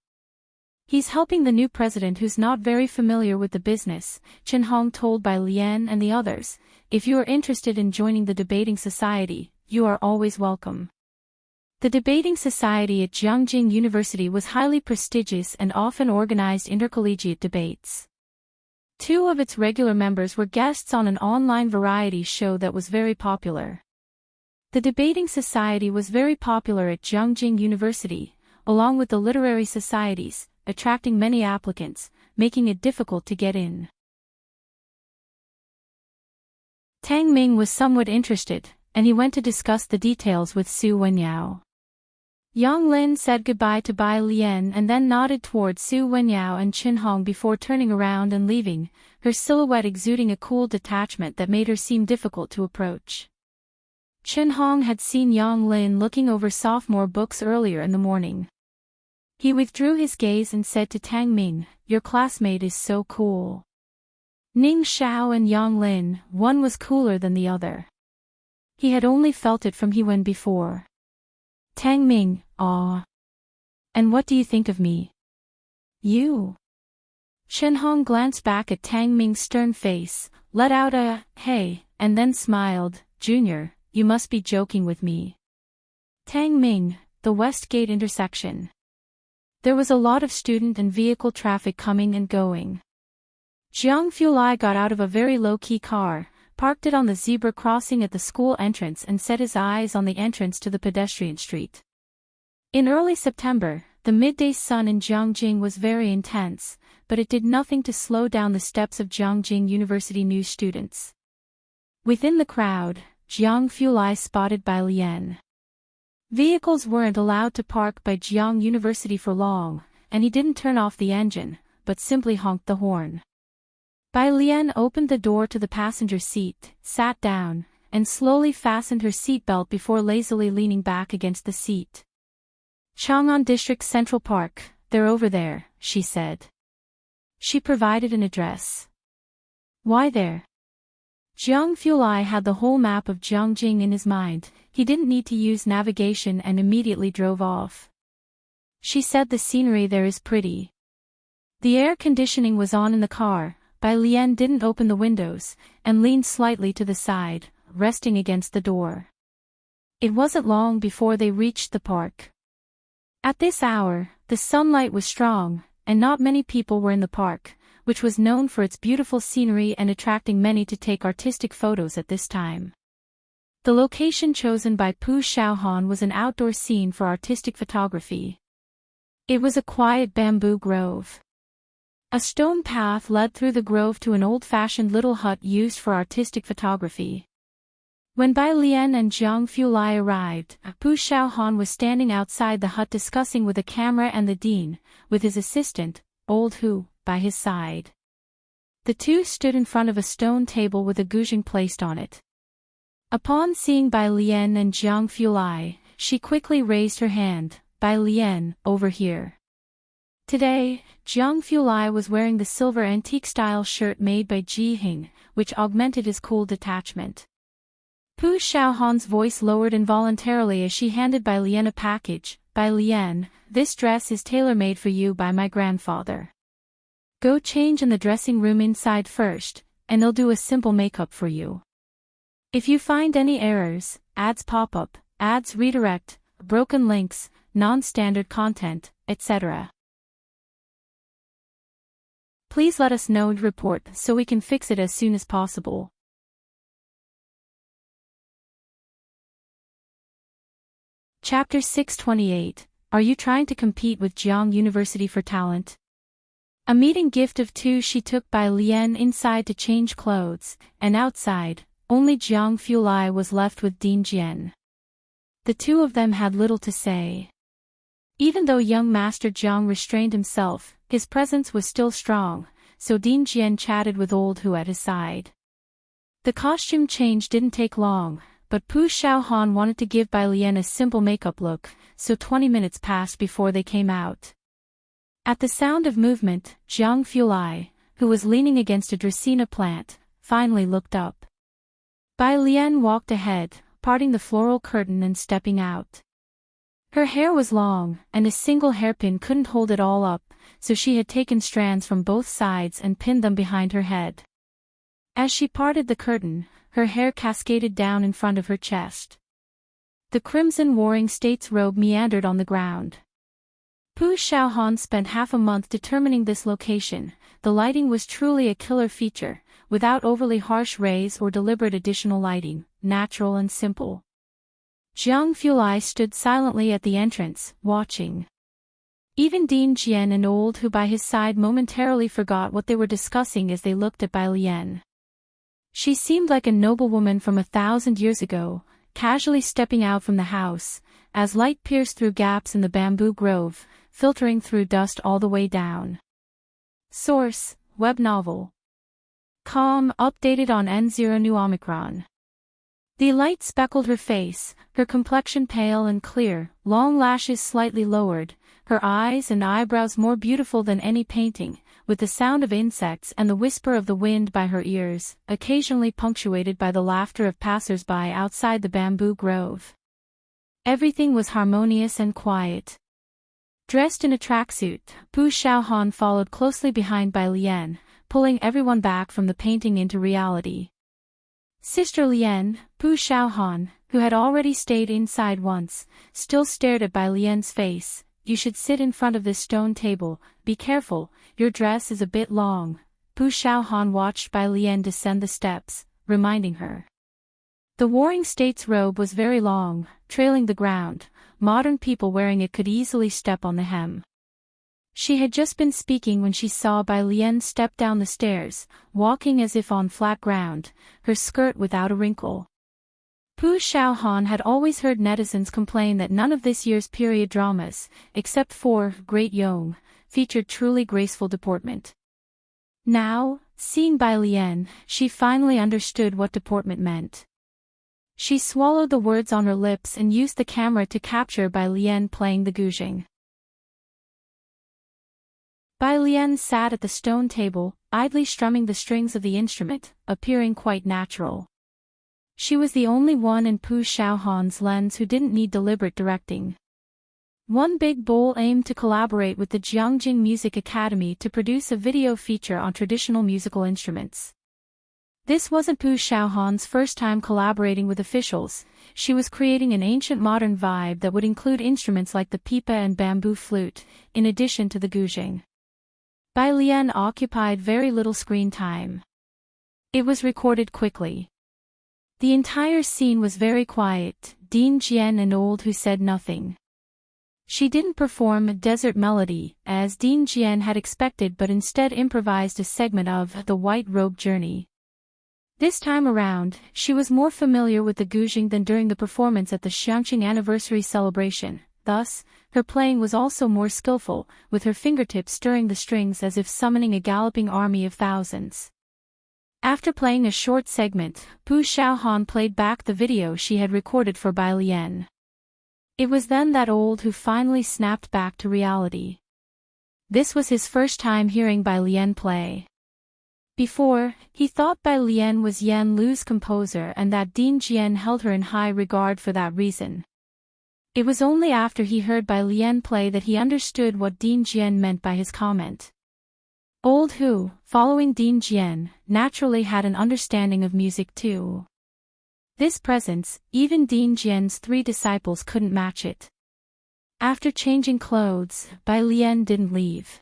He's helping the new president who's not very familiar with the business, Chen Hong told Bai Lian and the others. If you are interested in joining the debating society, you are always welcome. The debating society at Jiangjing University was highly prestigious and often organized intercollegiate debates. Two of its regular members were guests on an online variety show that was very popular. The debating society was very popular at Jiangjing University, along with the literary societies, attracting many applicants, making it difficult to get in. Tang Ming was somewhat interested, and he went to discuss the details with Su Wenyao. Yang Lin said goodbye to Bai Lian and then nodded toward Su Wenyao and Chen Hong before turning around and leaving, her silhouette exuding a cool detachment that made her seem difficult to approach. Chen Hong had seen Yang Lin looking over sophomore books earlier in the morning. He withdrew his gaze and said to Tang Ming, "Your classmate is so cool." Ning Xiao and Yang Lin, one was cooler than the other. He had only felt it from Hewen before. Tang Ming, "Aw. And what do you think of me?" "You?" Chen Hong glanced back at Tang Ming's stern face, let out a, "Hey," and then smiled, "Junior, you must be joking with me." Tang Ming, the West Gate intersection. There was a lot of student and vehicle traffic coming and going. Jiang Fulai got out of a very low-key car, parked it on the zebra crossing at the school entrance and set his eyes on the entrance to the pedestrian street. In early September, the midday sun in Jiangjing was very intense, but it did nothing to slow down the steps of Jiangjing University new students. Within the crowd, Jiang Fulai spotted Bai Lian. Vehicles weren't allowed to park by Jiang University for long, and he didn't turn off the engine, but simply honked the horn. Bai Lian opened the door to the passenger seat, sat down, and slowly fastened her seatbelt before lazily leaning back against the seat. Chang'an District Central Park, they're over there, she said. She provided an address. Why there? Jiang Fulai had the whole map of Jiangjing in his mind. He didn't need to use navigation and immediately drove off. She said the scenery there is pretty. The air conditioning was on in the car. Bai Lian didn't open the windows, and leaned slightly to the side, resting against the door. It wasn't long before they reached the park. At this hour, the sunlight was strong, and not many people were in the park, which was known for its beautiful scenery and attracting many to take artistic photos at this time. The location chosen by Pu Xiaohan was an outdoor scene for artistic photography. It was a quiet bamboo grove. A stone path led through the grove to an old-fashioned little hut used for artistic photography. When Bai Lian and Jiang Fulai arrived, Pu Xiaohan was standing outside the hut discussing with a camera and the dean, with his assistant, Old Hu, by his side. The two stood in front of a stone table with a guzheng placed on it. Upon seeing Bai Lian and Jiang Fulai, she quickly raised her hand. Bai Lian, over here. Today, Jiang Fulai was wearing the silver antique-style shirt made by Ji Hing, which augmented his cool detachment. Pu Xiaohan's voice lowered involuntarily as she handed Bai Lian a package. Bai Lian, this dress is tailor-made for you by my grandfather. Go change in the dressing room inside first, and they'll do a simple makeup for you. If you find any errors, ads pop up, ads redirect, broken links, non-standard content, etc. Please let us know and report so we can fix it as soon as possible. Chapter 628, Are you trying to compete with Jiang University for talent? A meeting gift of two she took Bai Lian inside to change clothes, and outside, only Jiang Fulai was left with Dean Jian. The two of them had little to say. Even though young Master Jiang restrained himself, his presence was still strong, so Dean Jian chatted with Old Hu at his side. The costume change didn't take long, but Pu Xiaohan wanted to give Bai Lian a simple makeup look, so 20 minutes passed before they came out. At the sound of movement, Jiang Fulai, who was leaning against a dracaena plant, finally looked up. Bai Lian walked ahead, parting the floral curtain and stepping out. Her hair was long, and a single hairpin couldn't hold it all up, so she had taken strands from both sides and pinned them behind her head. As she parted the curtain, her hair cascaded down in front of her chest. The crimson Warring States robe meandered on the ground. Pu Xiaohan spent half a month determining this location. The lighting was truly a killer feature, without overly harsh rays or deliberate additional lighting, natural and simple. Jiang Fulai stood silently at the entrance, watching. Even Dean Jian and Old Hu by his side momentarily forgot what they were discussing as they looked at Bai Lian. She seemed like a noblewoman from 1,000 years ago, casually stepping out from the house, as light pierced through gaps in the bamboo grove, filtering through dust all the way down. Source, web novel. Com, updated on N0 New Omicron. The light speckled her face, her complexion pale and clear, long lashes slightly lowered, her eyes and eyebrows more beautiful than any painting, with the sound of insects and the whisper of the wind by her ears, occasionally punctuated by the laughter of passers-by outside the bamboo grove. Everything was harmonious and quiet. Dressed in a tracksuit, Pu Xiaohan followed closely behind Bai Lian, pulling everyone back from the painting into reality. Sister Lian, Pu Xiaohan, who had already stayed inside once, still stared at Bai Lian's face, you should sit in front of this stone table, be careful, your dress is a bit long. Pu Xiaohan watched Bai Lian descend the steps, reminding her. The warring state's robe was very long, trailing the ground. Modern people wearing it could easily step on the hem. She had just been speaking when she saw Bai Lian step down the stairs, walking as if on flat ground, her skirt without a wrinkle. Pu Xiaohan had always heard netizens complain that none of this year's period dramas, except for Great Yong, featured truly graceful deportment. Now, seeing Bai Lian, she finally understood what deportment meant. She swallowed the words on her lips and used the camera to capture Bai Lian playing the guzheng. Bai Lian sat at the stone table, idly strumming the strings of the instrument, appearing quite natural. She was the only one in Pu Xiaohan's lens who didn't need deliberate directing. One Big Bowl aimed to collaborate with the Jiangjing Music Academy to produce a video feature on traditional musical instruments. This wasn't Pu Xiaohan's first time collaborating with officials. She was creating an ancient modern vibe that would include instruments like the pipa and bamboo flute, in addition to the guzheng. Bai Lian occupied very little screen time. It was recorded quickly. The entire scene was very quiet, Ding Jian and Old Who said nothing. She didn't perform a desert melody, as Ding Jian had expected, but instead improvised a segment of The White Robe Journey. This time around, she was more familiar with the guzheng than during the performance at the Xiangqing anniversary celebration. Thus, her playing was also more skillful, with her fingertips stirring the strings as if summoning a galloping army of thousands. After playing a short segment, Pu Xiaohan played back the video she had recorded for Bai Lian. It was then that Old Who finally snapped back to reality. This was his first time hearing Bai Lian play. Before, he thought Bai Lian was Yan Lu's composer and that Ding Jian held her in high regard for that reason. It was only after he heard Bai Lian play that he understood what Ding Jian meant by his comment. Old Who, following Ding Jian, naturally had an understanding of music too. This presence, even Ding Jian's 3 disciples couldn't match it. After changing clothes, Bai Lian didn't leave.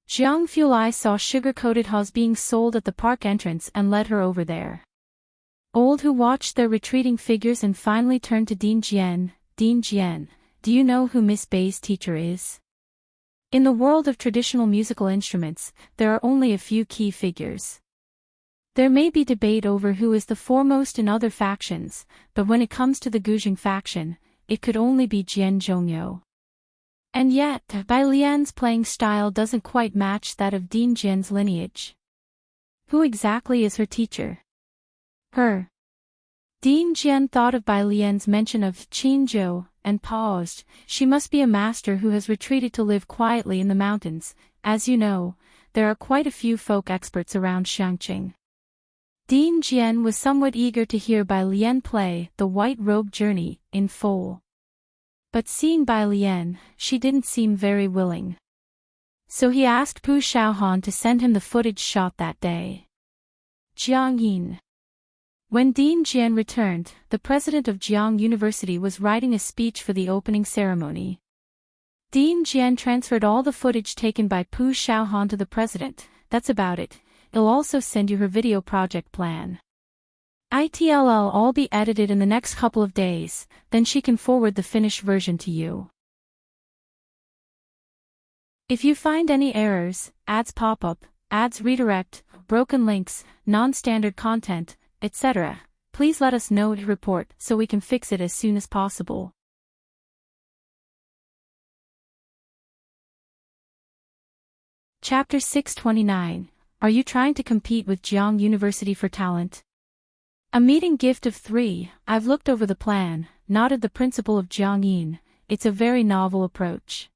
Jiang Fulai saw sugar-coated hus being sold at the park entrance and led her over there. Old Who watched their retreating figures and finally turned to Ding Jian. Ding Jian, do you know who Miss Bei's teacher is? In the world of traditional musical instruments, there are only a few key figures. There may be debate over who is the foremost in other factions, but when it comes to the guzheng faction, it could only be Jian Zhongyou. And yet, Bai Lian's playing style doesn't quite match that of Ding Jian's lineage. Who exactly is her teacher? Her. Ding Jian thought of Bai Lian's mention of Qinzhou and paused. She must be a master who has retreated to live quietly in the mountains. As you know, there are quite a few folk experts around Xiangqing. Ding Jian was somewhat eager to hear Bai Lian play The White Robe Journey in full. But seeing Bai Lian, she didn't seem very willing. So he asked Pu Xiaohan to send him the footage shot that day. Jiang Yin. When Ding Jian returned, the president of Jiang University was writing a speech for the opening ceremony. Ding Jian transferred all the footage taken by Pu Xiaohan to the president. That's about it. I'll also send you her video project plan. It'll all be edited in the next couple of days, then she can forward the finished version to you. If you find any errors, ads pop up, ads redirect, broken links, non-standard content, etc., please let us know to report so we can fix it as soon as possible. Chapter 629. Are you trying to compete with Jiang University for talent? A meeting gift of 3, I've looked over the plan, nodded the principal of Jiang Yin. It's a very novel approach.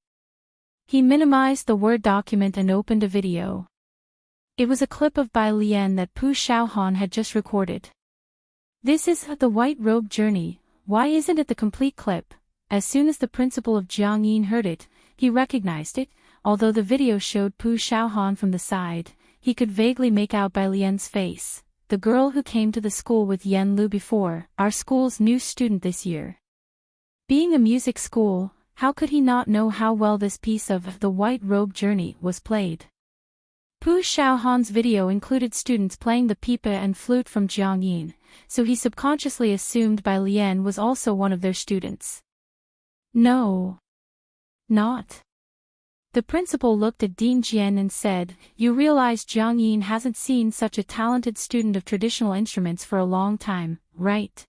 He minimized the Word document and opened a video. It was a clip of Bai Lian that Pu Xiaohan had just recorded. This is The White Robe Journey. Why isn't it the complete clip? As soon as the principal of Jiang Yin heard it, he recognized it. Although the video showed Pu Xiaohan from the side, he could vaguely make out Bai Lian's face, the girl who came to the school with Yan Lu before, our school's new student this year. Being a music school, how could he not know how well this piece of the White Robe Journey was played? Pu Xiaohan's video included students playing the pipa and flute from Jiangyin, so he subconsciously assumed Bai Lian was also one of their students. No. Not. The principal looked at Dean Jian and said, "You realize Jiangyin hasn't seen such a talented student of traditional instruments for a long time, right?"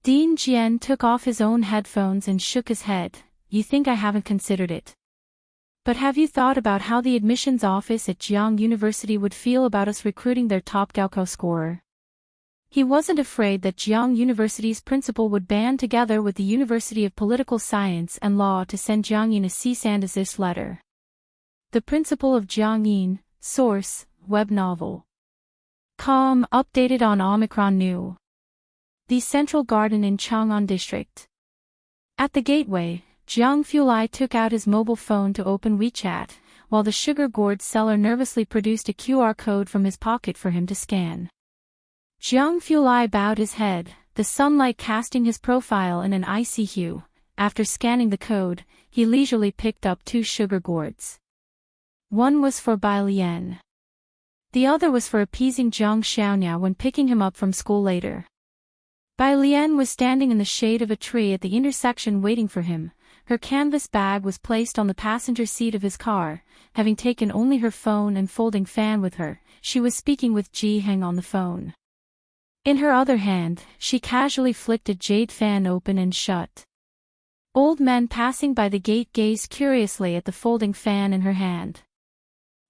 Dean Jian took off his own headphones and shook his head. "You think I haven't considered it? But have you thought about how the admissions office at Jiang University would feel about us recruiting their top Gaokao scorer?" He wasn't afraid that Jiang University's principal would band together with the University of Political Science and Law to send Jiangyin a cease and desist letter. The principal of Jiangyin, source, web novel. Com, updated on Omicron New. The Central Garden in Chang'an District. At the gateway, Jiang Fulai took out his mobile phone to open WeChat, while the sugar gourd seller nervously produced a QR code from his pocket for him to scan. Jiang Fulai bowed his head, the sunlight casting his profile in an icy hue. After scanning the code, he leisurely picked up 2 sugar gourds. One was for Bai Lian. The other was for appeasing Zhang Xiaonia when picking him up from school later. Bai Lian was standing in the shade of a tree at the intersection waiting for him. Her canvas bag was placed on the passenger seat of his car. Having taken only her phone and folding fan with her, she was speaking with Ji Heng on the phone. In her other hand, she casually flicked a jade fan open and shut. Old men passing by the gate gazed curiously at the folding fan in her hand.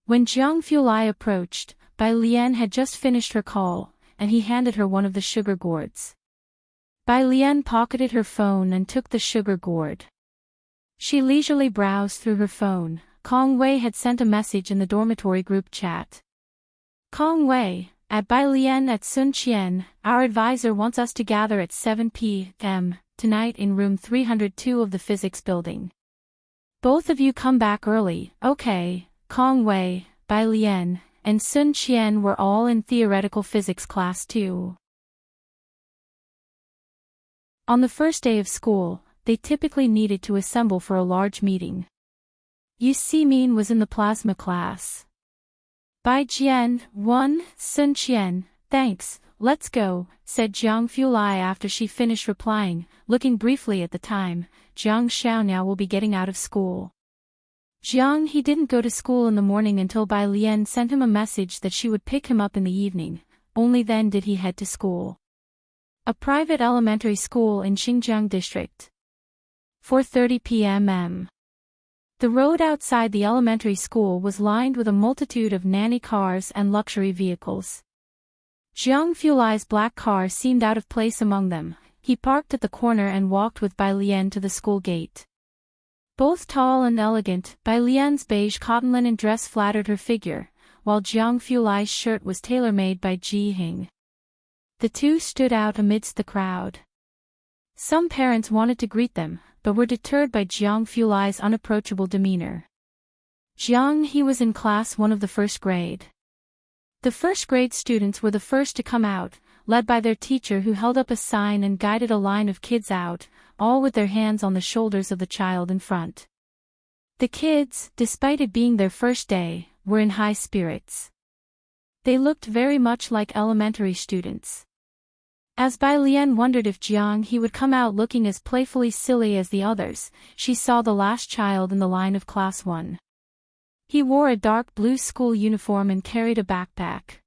When Jiang Fulai approached, Bai Lian had just finished her call, and he handed her one of the sugar gourds. Bai Lian pocketed her phone and took the sugar gourd. She leisurely browsed through her phone. Kong Wei had sent a message in the dormitory group chat. "Kong Wei, at Bai Lian at Sun Qian, our advisor wants us to gather at 7 p.m. tonight in room 302 of the physics building. Both of you come back early, okay?" Kong Wei, Bai Lian, and Sun Qian were all in theoretical physics class too. On the first day of school, they typically needed to assemble for a large meeting. Yu Simin was in the plasma class. Bai Jian, 1, Sun Qian, thanks, let's go, said Jiang Fulai after she finished replying, looking briefly at the time. Zhang Xiaonia will be getting out of school. Jiang he didn't go to school in the morning until Bai Lian sent him a message that she would pick him up in the evening. Only then did he head to school. A private elementary school in Xinjiang district. 4:30 p.m. The road outside the elementary school was lined with a multitude of nanny cars and luxury vehicles. Jiang Fulai's black car seemed out of place among them. He parked at the corner and walked with Bai Lian to the school gate. Both tall and elegant, Bai Lian's beige cotton linen dress flattered her figure, while Jiang Fulai's shirt was tailor-made by Ji Heng. The two stood out amidst the crowd. Some parents wanted to greet them, but were deterred by Jiang Fulai's unapproachable demeanor. Jiang he was in class 1 of the first grade. The first grade students were the first to come out, led by their teacher who held up a sign and guided a line of kids out, all with their hands on the shoulders of the child in front. The kids, despite it being their first day, were in high spirits. They looked very much like elementary students. As Bai Lian wondered if Jiang he would come out looking as playfully silly as the others, she saw the last child in the line of class 1. He wore a dark blue school uniform and carried a backpack.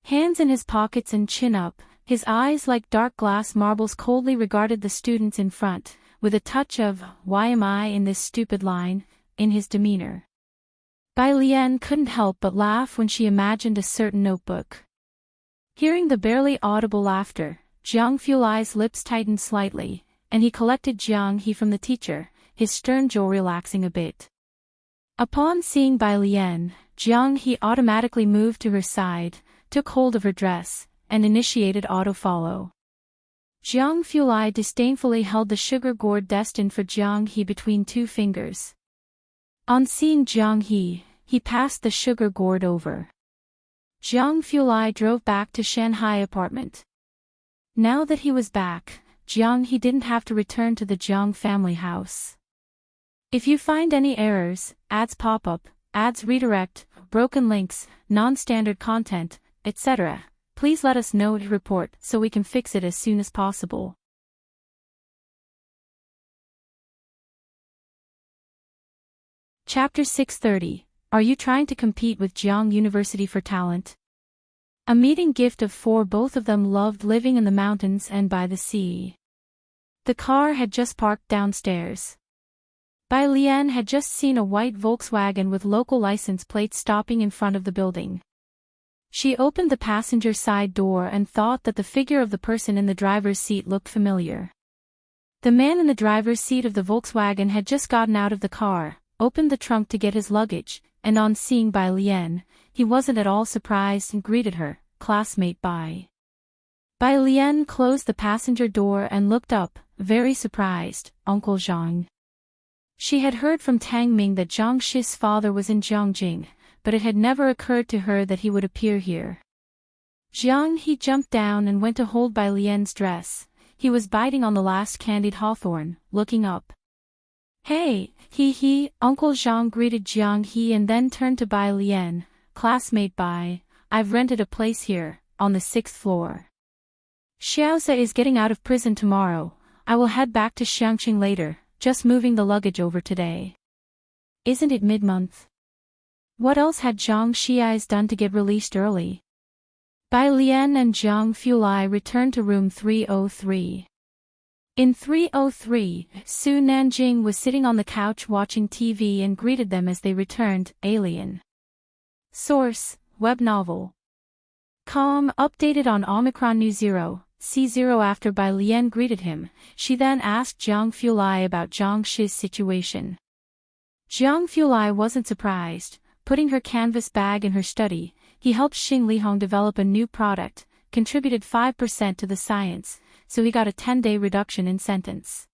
Hands in his pockets and chin up, his eyes like dark glass marbles coldly regarded the students in front, with a touch of, "Why am I in this stupid line?" in his demeanor. Bai Lian couldn't help but laugh when she imagined a certain notebook. Hearing the barely audible laughter, Jiang Fulai's lips tightened slightly, and he collected Jiang he from the teacher, his stern jaw relaxing a bit. Upon seeing Bai Lian, Jiang he automatically moved to her side, took hold of her dress, and initiated auto-follow. Jiang Fulai disdainfully held the sugar gourd destined for Jiang he between 2 fingers. On seeing Jiang he passed the sugar gourd over. Jiang Fulai drove back to Shanghai apartment. Now that he was back, Jiang he didn't have to return to the Jiang family house. If you find any errors, ads pop up, ads redirect, broken links, non-standard content, etc., please let us know to report so we can fix it as soon as possible. Chapter 630. Are you trying to compete with Jiang University for talent? A meeting gift of 4. Both of them loved living in the mountains and by the sea. The car had just parked downstairs. Bai Lian had just seen a white Volkswagen with local license plate stopping in front of the building. She opened the passenger side door and thought that the figure of the person in the driver's seat looked familiar. The man in the driver's seat of the Volkswagen had just gotten out of the car, opened the trunk to get his luggage, and on seeing Bai Lian, he wasn't at all surprised and greeted her, classmate Bai. Bai Lian closed the passenger door and looked up, very surprised, Uncle Zhang. She had heard from Tang Ming that Zhang Shi's father was in Jiangjing, but it had never occurred to her that he would appear here. Jiang He jumped down and went to hold Bai Lian's dress. He was biting on the last candied hawthorn, looking up. Hey, he, Uncle Zhang greeted Jiang He and then turned to Bai Lian, classmate Bai, I've rented a place here, on the 6th floor. Xiaoze is getting out of prison tomorrow. I will head back to Xiangqing later, just moving the luggage over today. Isn't it mid-month? What else had Zhang Xi's done to get released early? Bai Lian and Zhang Fulai returned to room 303. In 303, Su Nanjing was sitting on the couch watching TV and greeted them as they returned, Alien. Source, web novel. Com updated on Omicron New 0, C0. After Bai Lian greeted him, she then asked Zhang Fulai about Zhang Shi's situation. Zhang Fulai wasn't surprised. Putting her canvas bag in her study, he helped Xing Lihong develop a new product, contributed 5% to the science, so he got a 10-day reduction in sentence.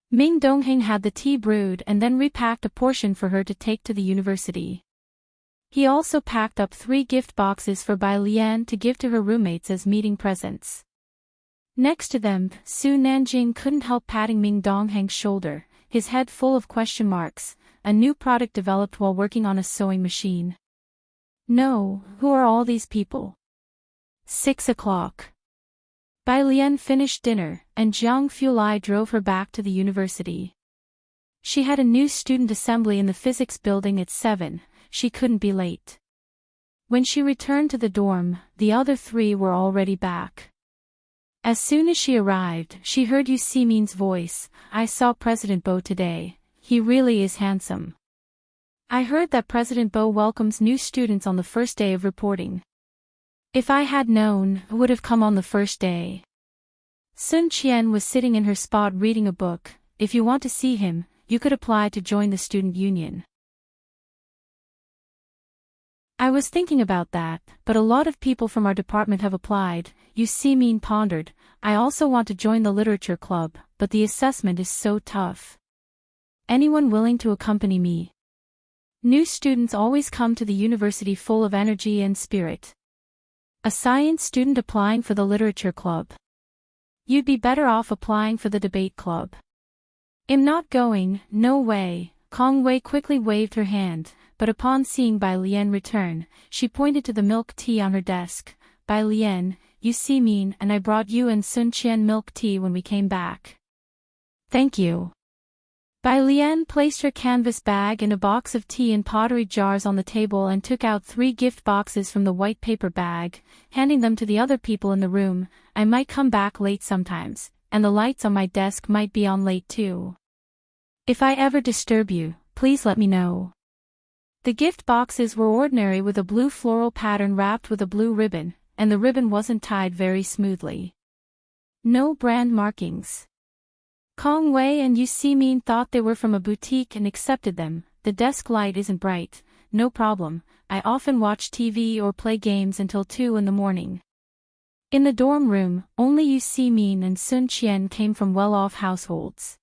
Ming Dongheng had the tea brewed and then repacked a portion for her to take to the university. He also packed up 3 gift boxes for Bai Lian to give to her roommates as meeting presents. Next to them, Su Nanjing couldn't help patting Ming Dongheng's shoulder, his head full of question marks, a new product developed while working on a sewing machine. No, who are all these people? 6 o'clock. Bai Lian finished dinner, and Zhang Fulai drove her back to the university. She had a new student assembly in the physics building at 7, she couldn't be late. When she returned to the dorm, the other 3 were already back. As soon as she arrived, she heard Yu Ximin's voice, I saw President Bo today, he really is handsome. I heard that President Bo welcomes new students on the first day of reporting. If I had known, I would have come on the first day. Sun Qian was sitting in her spot reading a book. If you want to see him, you could apply to join the student union. I was thinking about that, but a lot of people from our department have applied. Yu Ximin pondered, I also want to join the literature club, but the assessment is so tough. Anyone willing to accompany me? New students always come to the university full of energy and spirit. A science student applying for the literature club. You'd be better off applying for the debate club. I'm not going, no way. Kong Wei quickly waved her hand, but upon seeing Bai Lian return, she pointed to the milk tea on her desk. Bai Lian, you see mean, and I brought you and Sun Qian milk tea when we came back. Thank you. Bai Lian placed her canvas bag and a box of tea in pottery jars on the table and took out 3 gift boxes from the white paper bag, handing them to the other people in the room. I might come back late sometimes, and the lights on my desk might be on late too. If I ever disturb you, please let me know. The gift boxes were ordinary with a blue floral pattern wrapped with a blue ribbon, and the ribbon wasn't tied very smoothly. No brand markings. Kong Wei and Yu Ximin thought they were from a boutique and accepted them. The desk light isn't bright, no problem, I often watch TV or play games until 2 in the morning. In the dorm room, only Yu Ximin and Sun Qian came from well-off households.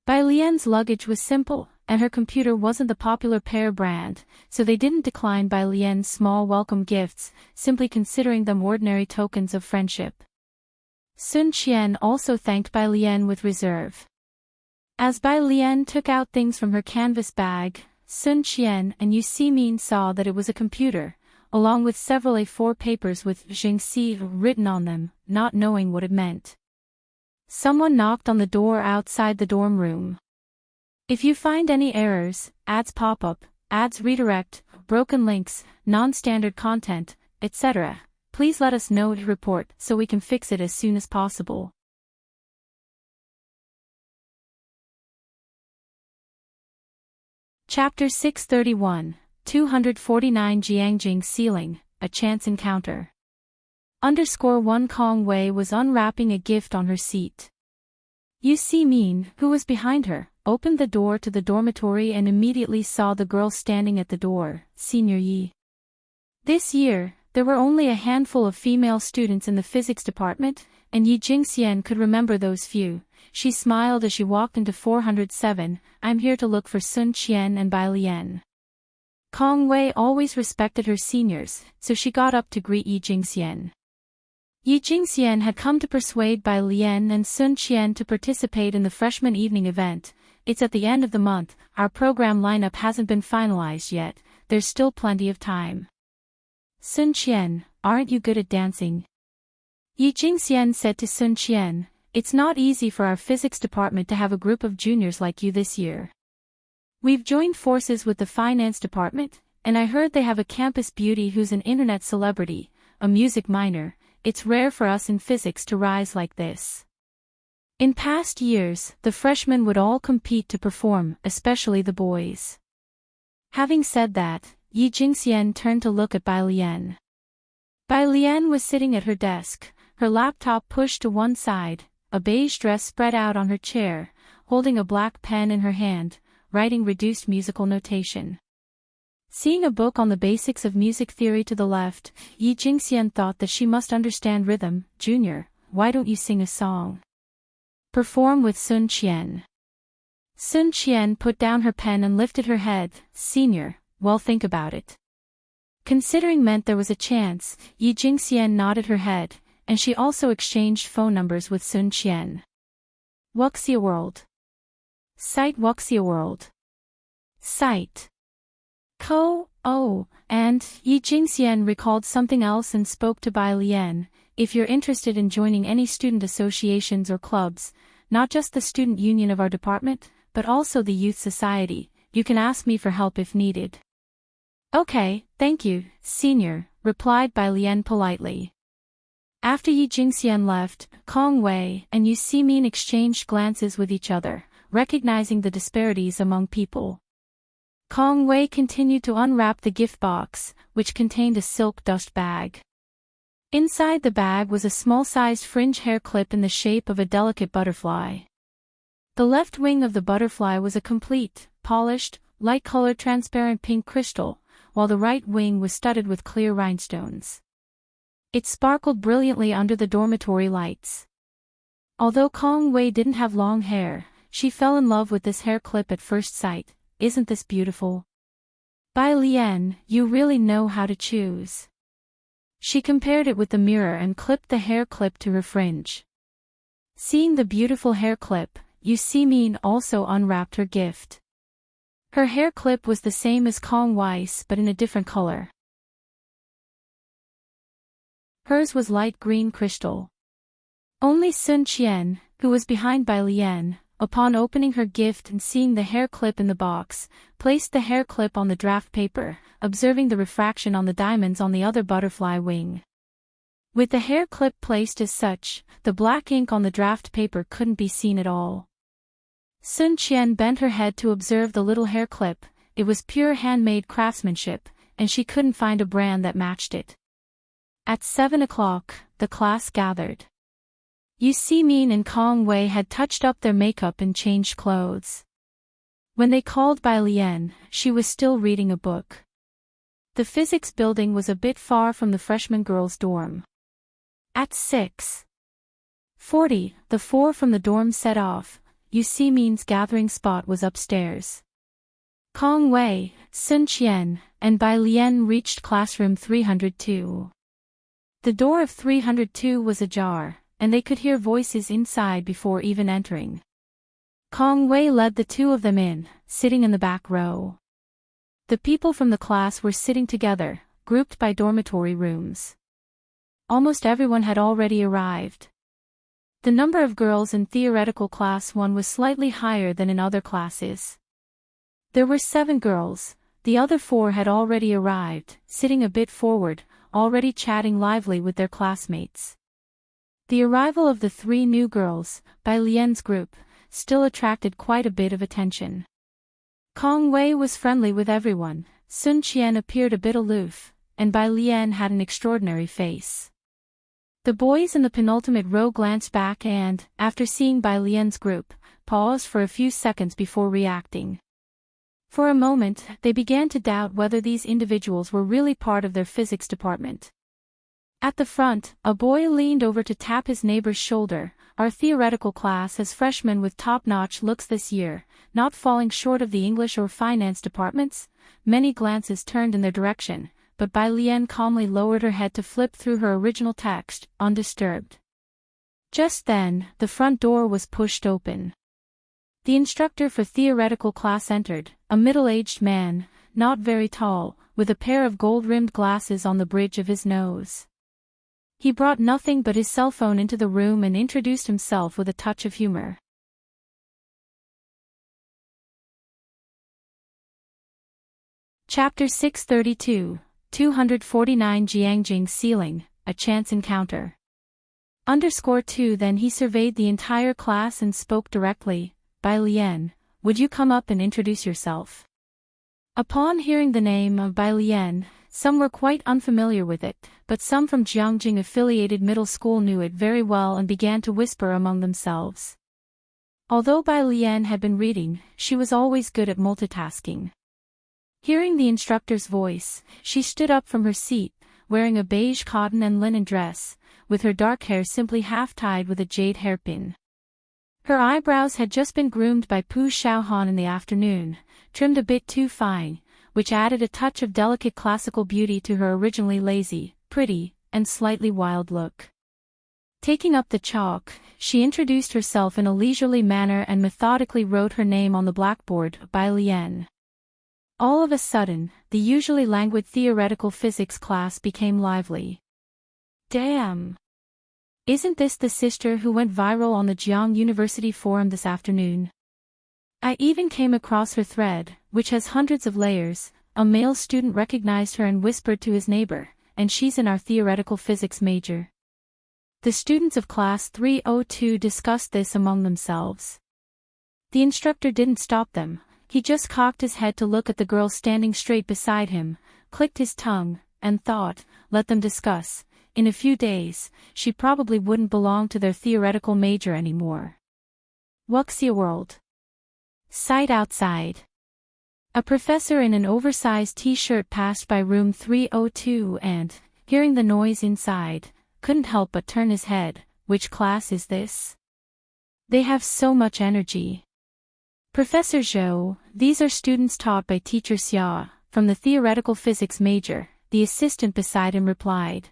Bai Lian's luggage was simple, and her computer wasn't the popular Pear brand, so they didn't decline Bai Lian's small welcome gifts, simply considering them ordinary tokens of friendship. Sun Qian also thanked Bai Lian with reserve. As Bai Lian took out things from her canvas bag, Sun Qian and Yu Simin saw that it was a computer, along with several A4 papers with Jingxi written on them, not knowing what it meant. Someone knocked on the door outside the dorm room. If you find any errors, ads pop up, ads redirect, broken links, non-standard content, etc., please let us know to report so we can fix it as soon as possible. Chapter 631, 249 Jiangjing Ceiling, A Chance Encounter. _1 Kong Wei was unwrapping a gift on her seat. Yu Simin, who was behind her, opened the door to the dormitory and immediately saw the girl standing at the door, Senior Yi. This year, there were only a handful of female students in the physics department, and Yi Jingxian could remember those few. She smiled as she walked into 407, I'm here to look for Sun Qian and Bai Lian. Kong Wei always respected her seniors, so she got up to greet Yi Jingxian. Yi Jingxian had come to persuade Bai Lian and Sun Qian to participate in the freshman evening event. It's at the end of the month, our program lineup hasn't been finalized yet, there's still plenty of time. Sun Qian, aren't you good at dancing? Yi Jingxian said to Sun Qian, it's not easy for our physics department to have a group of juniors like you this year. We've joined forces with the finance department, and I heard they have a campus beauty who's an internet celebrity, a music minor. It's rare for us in physics to rise like this. In past years, the freshmen would all compete to perform, especially the boys. Having said that, Yi Jingxian turned to look at Bai Lian. Bai Lian was sitting at her desk, her laptop pushed to one side, a beige dress spread out on her chair, holding a black pen in her hand, writing reduced musical notation. Seeing a book on the basics of music theory to the left, Yi Jingxian thought that she must understand rhythm. Junior, why don't you sing a song? Perform with Sun Qian. Sun Qian put down her pen and lifted her head. Senior, well, think about it. Considering meant there was a chance, Yi Jingxian nodded her head, and she also exchanged phone numbers with Sun Qian. Wuxia World. Site Wuxia World. Site. And Yi Jingxian recalled something else and spoke to Bai Lian. If you're interested in joining any student associations or clubs, not just the student union of our department, but also the youth society, you can ask me for help if needed. Okay, thank you, senior, replied Bai Lian politely. After Yi Jingxian left, Kong Wei and Yu Simin exchanged glances with each other, recognizing the disparities among people. Kong Wei continued to unwrap the gift box, which contained a silk dust bag. Inside the bag was a small-sized fringe hair clip in the shape of a delicate butterfly. The left wing of the butterfly was a complete, polished, light-colored transparent pink crystal, while the right wing was studded with clear rhinestones. It sparkled brilliantly under the dormitory lights. Although Kong Wei didn't have long hair, she fell in love with this hair clip at first sight. Isn't this beautiful? Bai Lian, you really know how to choose. She compared it with the mirror and clipped the hair clip to her fringe. Seeing the beautiful hair clip, Yu Simin also unwrapped her gift. Her hair clip was the same as Kong Wei's but in a different color. Hers was light green crystal. Only Sun Qian, who was behind Bai Lian, upon opening her gift and seeing the hair clip in the box, placed the hair clip on the draft paper, observing the refraction on the diamonds on the other butterfly wing. With the hair clip placed as such, the black ink on the draft paper couldn't be seen at all. Sun Qian bent her head to observe the little hair clip. It was pure handmade craftsmanship, and she couldn't find a brand that matched it. At 7 o'clock, the class gathered. Yu Simin and Kong Wei had touched up their makeup and changed clothes. When they called Bai Lian, she was still reading a book. The physics building was a bit far from the freshman girls' dorm. At 6:40, the four from the dorm set off. Yu Simin's gathering spot was upstairs. Kong Wei, Sun Qian, and Bai Lian reached classroom 302. The door of 302 was ajar, and they could hear voices inside before even entering. Kong Wei led the two of them in, sitting in the back row. The people from the class were sitting together, grouped by dormitory rooms. Almost everyone had already arrived. The number of girls in theoretical class 1 was slightly higher than in other classes. There were 7 girls, the other 4 had already arrived, sitting a bit forward, already chatting lively with their classmates. The arrival of the 3 new girls, by Lian's group, still attracted quite a bit of attention. Kong Wei was friendly with everyone, Sun Qian appeared a bit aloof, and Bai Lian had an extraordinary face. The boys in the penultimate row glanced back and, after seeing Bai Lian's group, paused for a few seconds before reacting. For a moment, they began to doubt whether these individuals were really part of their physics department. At the front, a boy leaned over to tap his neighbor's shoulder. Our theoretical class has freshmen with top-notch looks this year, not falling short of the English or finance departments. Many glances turned in their direction, but Bai Lian calmly lowered her head to flip through her original text, undisturbed. Just then, the front door was pushed open. The instructor for theoretical class entered, a middle-aged man, not very tall, with a pair of gold-rimmed glasses on the bridge of his nose. He brought nothing but his cell phone into the room and introduced himself with a touch of humor. Chapter 632, 249 Jiangjing Ceiling, A Chance Encounter. _2 Then he surveyed the entire class and spoke directly, Bai Lian, would you come up and introduce yourself? Upon hearing the name of Bai Lian, some were quite unfamiliar with it, but some from Jiangjing affiliated middle school knew it very well and began to whisper among themselves. Although Bai Lian had been reading, she was always good at multitasking. Hearing the instructor's voice, she stood up from her seat, wearing a beige cotton and linen dress, with her dark hair simply half-tied with a jade hairpin. Her eyebrows had just been groomed by Pu Xiaohan in the afternoon, trimmed a bit too fine, which added a touch of delicate classical beauty to her originally lazy, pretty, and slightly wild look. Taking up the chalk, she introduced herself in a leisurely manner and methodically wrote her name on the blackboard, Bai Lian. All of a sudden, the usually languid theoretical physics class became lively. Damn! Isn't this the sister who went viral on the Jiang University forum this afternoon? I even came across her thread, which has hundreds of layers. A male student recognized her and whispered to his neighbor, and she's in our theoretical physics major. The students of class 302 discussed this among themselves. The instructor didn't stop them, he just cocked his head to look at the girl standing straight beside him, clicked his tongue, and thought, let them discuss. In a few days, she probably wouldn't belong to their theoretical major anymore. Wuxia World. Sight outside. A professor in an oversized t-shirt passed by room 302 and, hearing the noise inside, couldn't help but turn his head. Which class is this? They have so much energy. Professor Zhou, these are students taught by teacher Xia, from the theoretical physics major, the assistant beside him replied.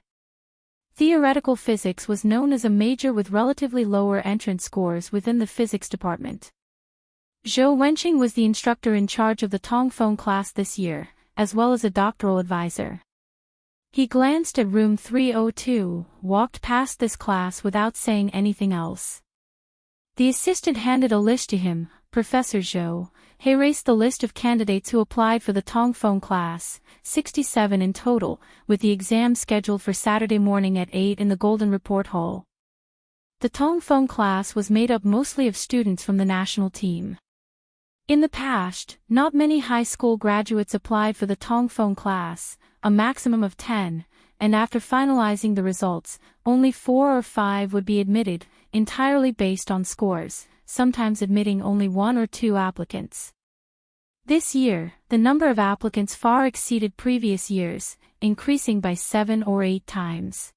Theoretical physics was known as a major with relatively lower entrance scores within the physics department. Zhou Wenqing was the instructor in charge of the Tongfeng class this year, as well as a doctoral advisor. He glanced at room 302, walked past this class without saying anything else. The assistant handed a list to him. Professor Zhou, he erased the list of candidates who applied for the Tongfeng class, 67 in total, with the exam scheduled for Saturday morning at 8 in the Golden Report Hall. The Tongfeng class was made up mostly of students from the national team. In the past, not many high school graduates applied for the Tongfeng class, a maximum of 10, and after finalizing the results, only 4 or 5 would be admitted, entirely based on scores, sometimes admitting only 1 or 2 applicants. This year, the number of applicants far exceeded previous years, increasing by 7 or 8 times.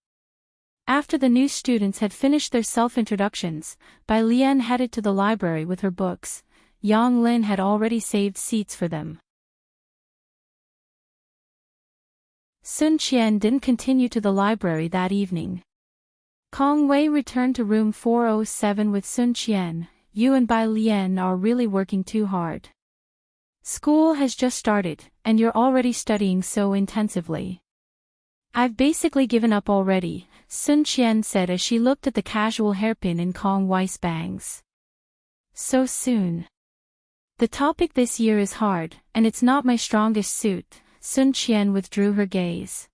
After the new students had finished their self-introductions, Bai Lian headed to the library with her books. Yang Lin had already saved seats for them. Sun Qian didn't continue to the library that evening. Kong Wei returned to room 407 with Sun Qian. you and Bai Lian are really working too hard. School has just started, and you're already studying so intensively. I've basically given up already, Sun Qian said as she looked at the casual hairpin in Kong Wei's bangs. So soon. The topic this year is hard, and it's not my strongest suit. Sun Qian withdrew her gaze.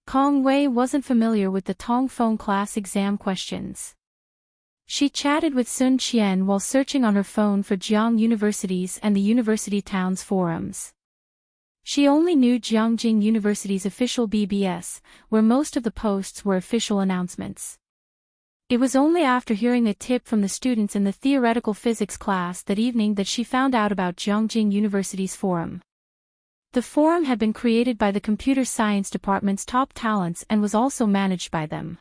Kong Wei wasn't familiar with the Tongfeng class exam questions. She chatted with Sun Qian while searching on her phone for Jiang University's and the university town's forums. She only knew Jiangjing University's official BBS, where most of the posts were official announcements. It was only after hearing a tip from the students in the theoretical physics class that evening that she found out about Jiangjing University's forum. The forum had been created by the computer science department's top talents and was also managed by them.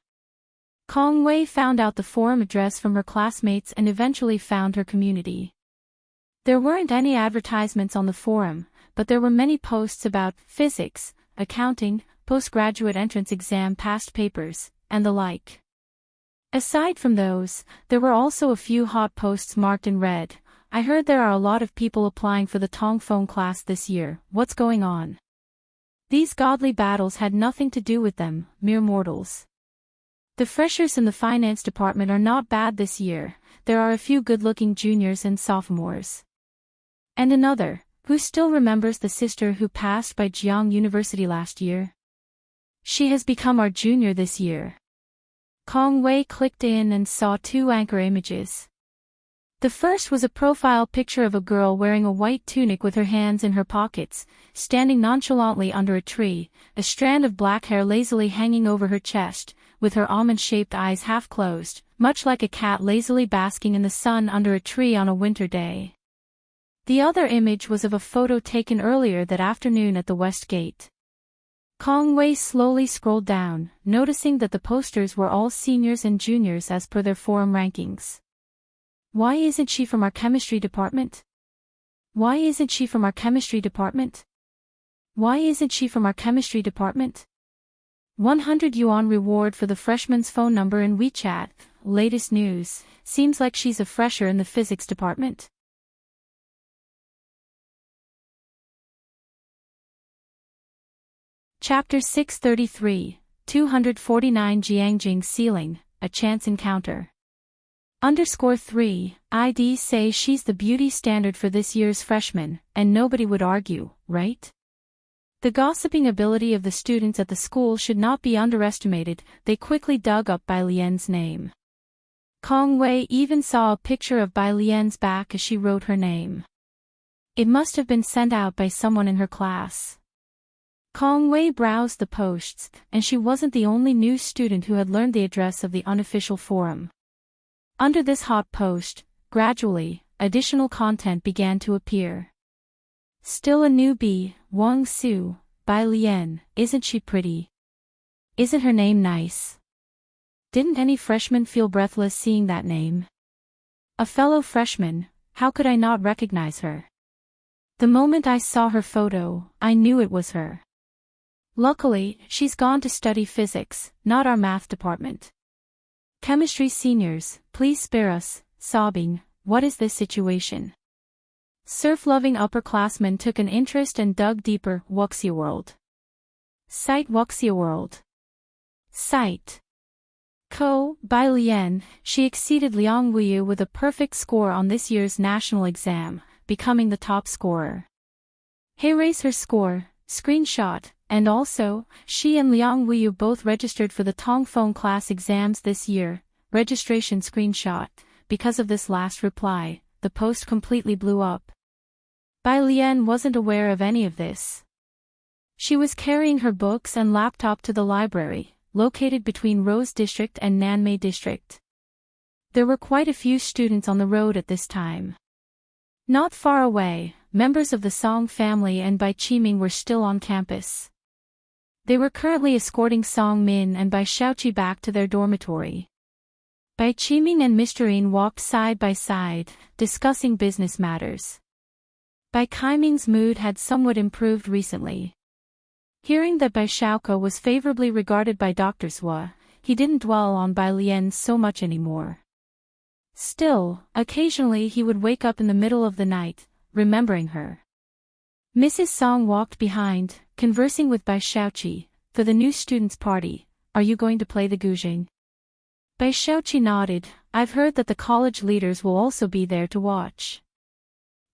Kong Wei found out the forum address from her classmates and eventually found her community. There weren't any advertisements on the forum, but there were many posts about physics, accounting, postgraduate entrance exam past papers, and the like. Aside from those, there were also a few hot posts marked in red. I heard there are a lot of people applying for the Tongfeng class this year. What's going on? These godly battles had nothing to do with them, mere mortals. The freshers in the finance department are not bad this year. There are a few good-looking juniors and sophomores. And another, who still remembers the sister who passed by Jiang University last year? She has become our junior this year. Kong Wei clicked in and saw two anchor images. The first was a profile picture of a girl wearing a white tunic with her hands in her pockets, standing nonchalantly under a tree, a strand of black hair lazily hanging over her chest, with her almond-shaped eyes half closed, much like a cat lazily basking in the sun under a tree on a winter day. The other image was of a photo taken earlier that afternoon at the West Gate. Kong Wei slowly scrolled down, noticing that the posters were all seniors and juniors as per their forum rankings. Why isn't she from our chemistry department? Why isn't she from our chemistry department? Why isn't she from our chemistry department? 100 yuan reward for the freshman's phone number in WeChat. Latest news, seems like she's a fresher in the physics department. Chapter 633, 249 Jiangjing Ceiling, A Chance Encounter. _3, ID say she's the beauty standard for this year's freshman, and nobody would argue, right? The gossiping ability of the students at the school should not be underestimated. They quickly dug up Bai Lian's name. Kong Wei even saw a picture of Bai Lian's back as she wrote her name. It must have been sent out by someone in her class. Kong Wei browsed the posts, and she wasn't the only new student who had learned the address of the unofficial forum. Under this hot post, gradually, additional content began to appear. Still a newbie, Wang Su, Bai Lian, isn't she pretty? Isn't her name nice? Didn't any freshman feel breathless seeing that name? A fellow freshman, how could I not recognize her? The moment I saw her photo, I knew it was her. Luckily, she's gone to study physics, not our math department. Chemistry seniors, please spare us, sobbing, what is this situation? Surf-loving upperclassmen took an interest and dug deeper. Wuxia World. Site Wuxia World. Site. Bai Lian, she exceeded Liang Wuyu with a perfect score on this year's national exam, becoming the top scorer. Raise her score, screenshot, and also, she and Liang Wuyu both registered for the Tongfeng class exams this year, registration screenshot. Because of this last reply, the post completely blew up. Bai Lian wasn't aware of any of this. She was carrying her books and laptop to the library, located between Rose District and Nanmei District. There were quite a few students on the road at this time. Not far away, members of the Song family and Bai Qiming were still on campus. They were currently escorting Song Min and Bai Shaoqi back to their dormitory. Bai Qiming and Mr. Yin walked side by side, discussing business matters. Bai Qiming's mood had somewhat improved recently. Hearing that Bai Shaoke was favorably regarded by Dr. Zhua, he didn't dwell on Bai Lian so much anymore. Still, occasionally he would wake up in the middle of the night, remembering her. Mrs. Song walked behind, conversing with Bai Xiaoqi. For the new students' party, are you going to play the guzheng? Bai Xiaoqi nodded. I've heard that the college leaders will also be there to watch.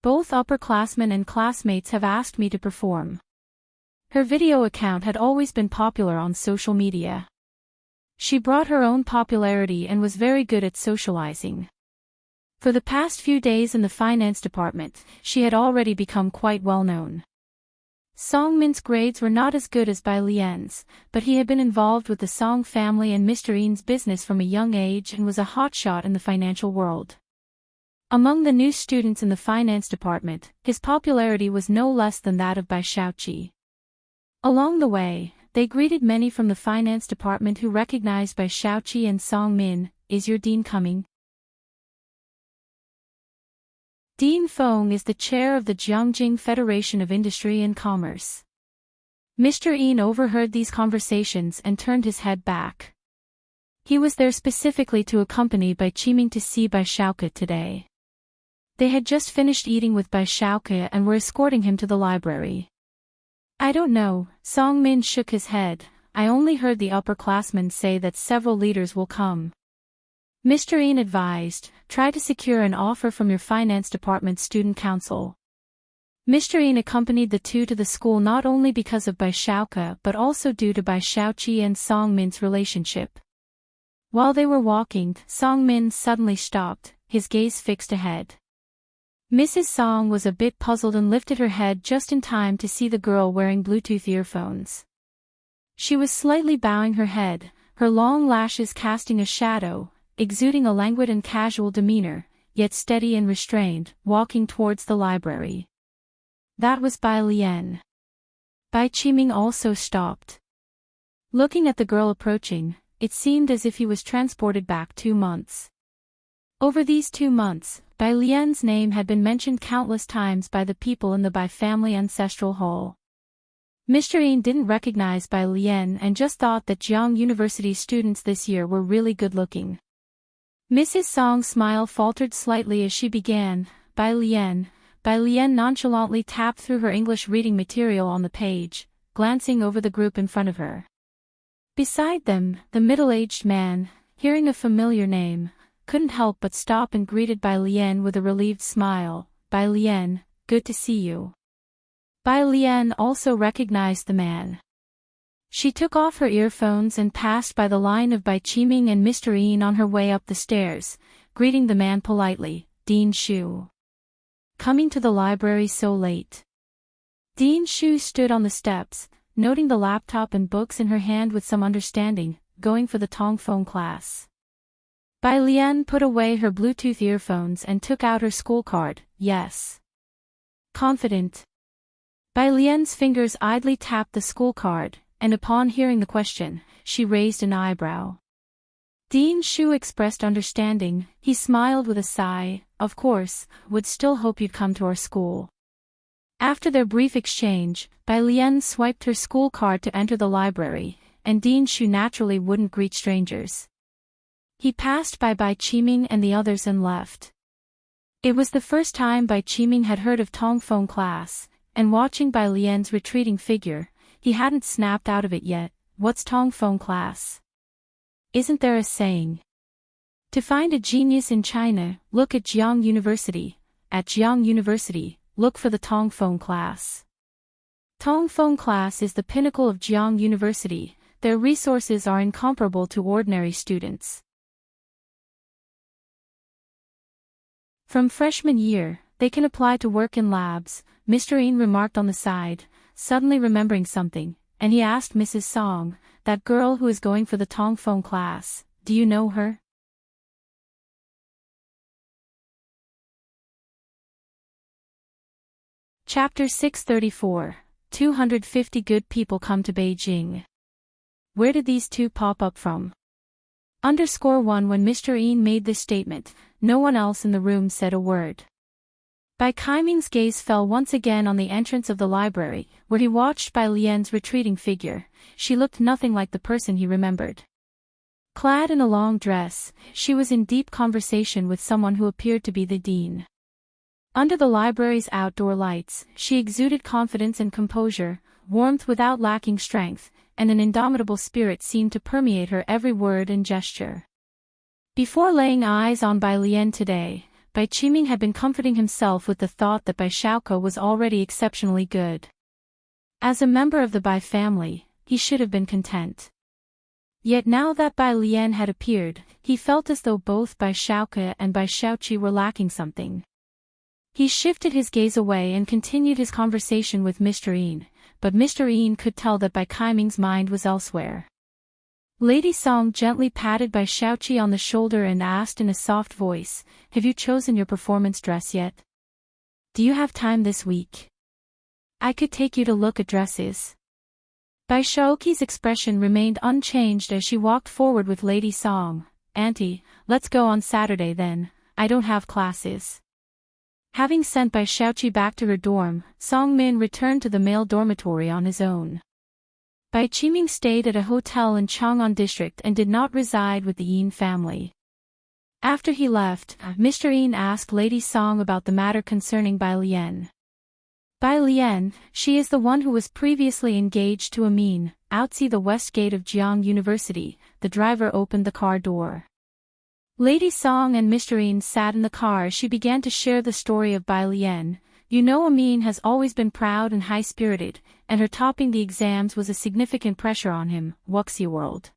Both upperclassmen and classmates have asked me to perform. Her video account had always been popular on social media. She brought her own popularity and was very good at socializing. For the past few days in the finance department, she had already become quite well known. Song Min's grades were not as good as Bai Lian's, but he had been involved with the Song family and Mr. Yin's business from a young age and was a hotshot in the financial world. Among the new students in the finance department, his popularity was no less than that of Bai Xiaoqi. Along the way, they greeted many from the finance department who recognized Bai Xiaoqi and Song Min. Is your dean coming? Dean Feng is the chair of the Jiangjing Federation of Industry and Commerce. Mr. Yin overheard these conversations and turned his head back. He was there specifically to accompany Bai Qiming to see Bai Xiaoke today. They had just finished eating with Bai Xiaoke and were escorting him to the library. I don't know, Song Min shook his head. I only heard the upperclassmen say that several leaders will come. Mr. Yin advised, try to secure an offer from your finance department student council. Mr. Yin accompanied the two to the school not only because of Bai Xiaoke but also due to Bai Xiaoqi and Song Min's relationship. While they were walking, Song Min suddenly stopped, his gaze fixed ahead. Mrs. Song was a bit puzzled and lifted her head just in time to see the girl wearing Bluetooth earphones. She was slightly bowing her head, her long lashes casting a shadow, exuding a languid and casual demeanor, yet steady and restrained, walking towards the library. That was Bai Lian. Bai Qiming also stopped. Looking at the girl approaching, it seemed as if he was transported back 2 months. Over these 2 months, Bai Lian's name had been mentioned countless times by the people in the Bai family ancestral hall. Mr. Yin didn't recognize Bai Lian and just thought that Jiang University students this year were really good-looking. Mrs. Song's smile faltered slightly as she began, Bai Lian. Bai Lian nonchalantly tapped through her English reading material on the page, glancing over the group in front of her. Beside them, the middle-aged man, hearing a familiar name, couldn't help but stop and greeted Bai Lian with a relieved smile. Bai Lian, good to see you. Bai Lian also recognized the man. She took off her earphones and passed by the line of Bai Qiming and Mr. Yin on her way up the stairs, greeting the man politely, Dean Shu. Coming to the library so late. Dean Shu stood on the steps, noting the laptop and books in her hand with some understanding, going for the Tongfeng class. Bai Lian put away her Bluetooth earphones and took out her school card. Yes. Confident. Bai Lian's fingers idly tapped the school card, and upon hearing the question, she raised an eyebrow. Dean Shu expressed understanding. He smiled with a sigh. Of course, would still hope you'd come to our school. After their brief exchange, Bai Lian swiped her school card to enter the library, and Dean Shu naturally wouldn't greet strangers. He passed by Bai Qiming and the others and left. It was the first time Bai Qiming had heard of Tongfeng class, and watching Bai Lian's retreating figure, he hadn't snapped out of it yet. What's Tongfeng class? Isn't there a saying? To find a genius in China, look at Jiang University. At Jiang University, look for the Tongfeng class. Tongfeng class is the pinnacle of Jiang University. Their resources are incomparable to ordinary students. From freshman year, they can apply to work in labs, Mr. Yin remarked on the side, suddenly remembering something, and he asked Mrs. Song, that girl who is going for the Tongfeng class, do you know her? Chapter 634, 250 Good People Come to Beijing. Where did these two pop up from? _1 When Mr. Yin made this statement, no one else in the room said a word. Bai Qiming's gaze fell once again on the entrance of the library, where he watched Bai Lian's retreating figure. She looked nothing like the person he remembered. Clad in a long dress, she was in deep conversation with someone who appeared to be the dean. Under the library's outdoor lights, she exuded confidence and composure, warmth without lacking strength, and an indomitable spirit seemed to permeate her every word and gesture. Before laying eyes on Bai Lian today, Bai Qiming had been comforting himself with the thought that Bai Xiaoko was already exceptionally good. As a member of the Bai family, he should have been content. Yet now that Bai Lian had appeared, he felt as though both Bai Xiaoko and Bai Xiaoqi were lacking something. He shifted his gaze away and continued his conversation with Mr. Yin, but Mr. Yin could tell that Bai Qiming's mind was elsewhere. Lady Song gently patted Bai Xiaoqi on the shoulder and asked in a soft voice, "Have you chosen your performance dress yet? Do you have time this week? I could take you to look at dresses." Bai Xiaoqi's expression remained unchanged as she walked forward with Lady Song. "Auntie, let's go on Saturday then, I don't have classes." Having sent Bai Xiaoqi back to her dorm, Song Min returned to the male dormitory on his own. Bai Qiming stayed at a hotel in Chang'an district and did not reside with the Yin family. After he left, Mr. Yin asked Lady Song about the matter concerning Bai Lian. "Bai Lian, she is the one who was previously engaged to Amin, outside the west gate of Jiang University." The driver opened the car door. Lady Song and Mr. Yin sat in the car as she began to share the story of Bai Lian. "You know, Amin has always been proud and high-spirited, and her topping the exams was a significant pressure on him." Wuxia world.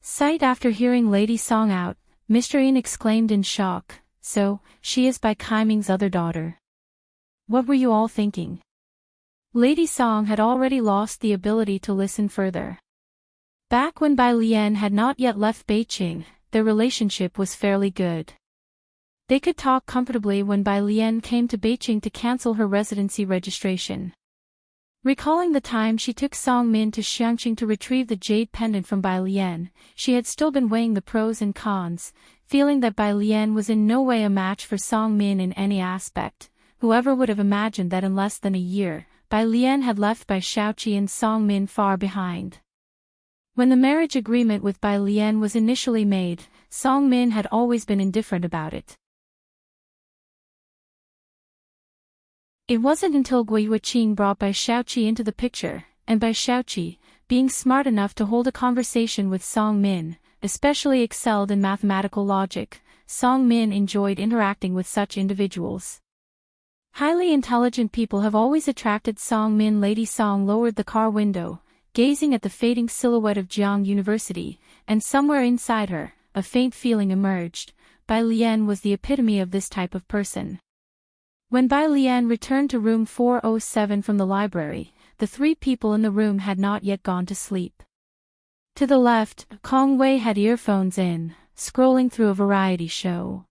Sight after hearing Lady Song out, Mr. Yin exclaimed in shock, "So, she is Bai Qiming's other daughter. What were you all thinking?" Lady Song had already lost the ability to listen further. Back when Bai Lian had not yet left Beijing, their relationship was fairly good. They could talk comfortably when Bai Lian came to Beijing to cancel her residency registration. Recalling the time she took Song Min to Xiangqing to retrieve the jade pendant from Bai Lian, she had still been weighing the pros and cons, feeling that Bai Lian was in no way a match for Song Min in any aspect. Whoever would have imagined that in less than a year, Bai Lian had left Bai Xiaoqi and Song Min far behind. When the marriage agreement with Bai Lian was initially made, Song Min had always been indifferent about it. It wasn't until Gui Yuqing brought Bai Xiaoqi into the picture, and Bai Xiaoqi, being smart enough to hold a conversation with Song Min, especially excelled in mathematical logic. Song Min enjoyed interacting with such individuals. Highly intelligent people have always attracted Song Min. Lady Song lowered the car window, gazing at the fading silhouette of Jiang University, and somewhere inside her, a faint feeling emerged. Bai Lian was the epitome of this type of person. When Bai Lian returned to room 407 from the library, the three people in the room had not yet gone to sleep. To the left, Kong Wei had earphones in, scrolling through a variety show.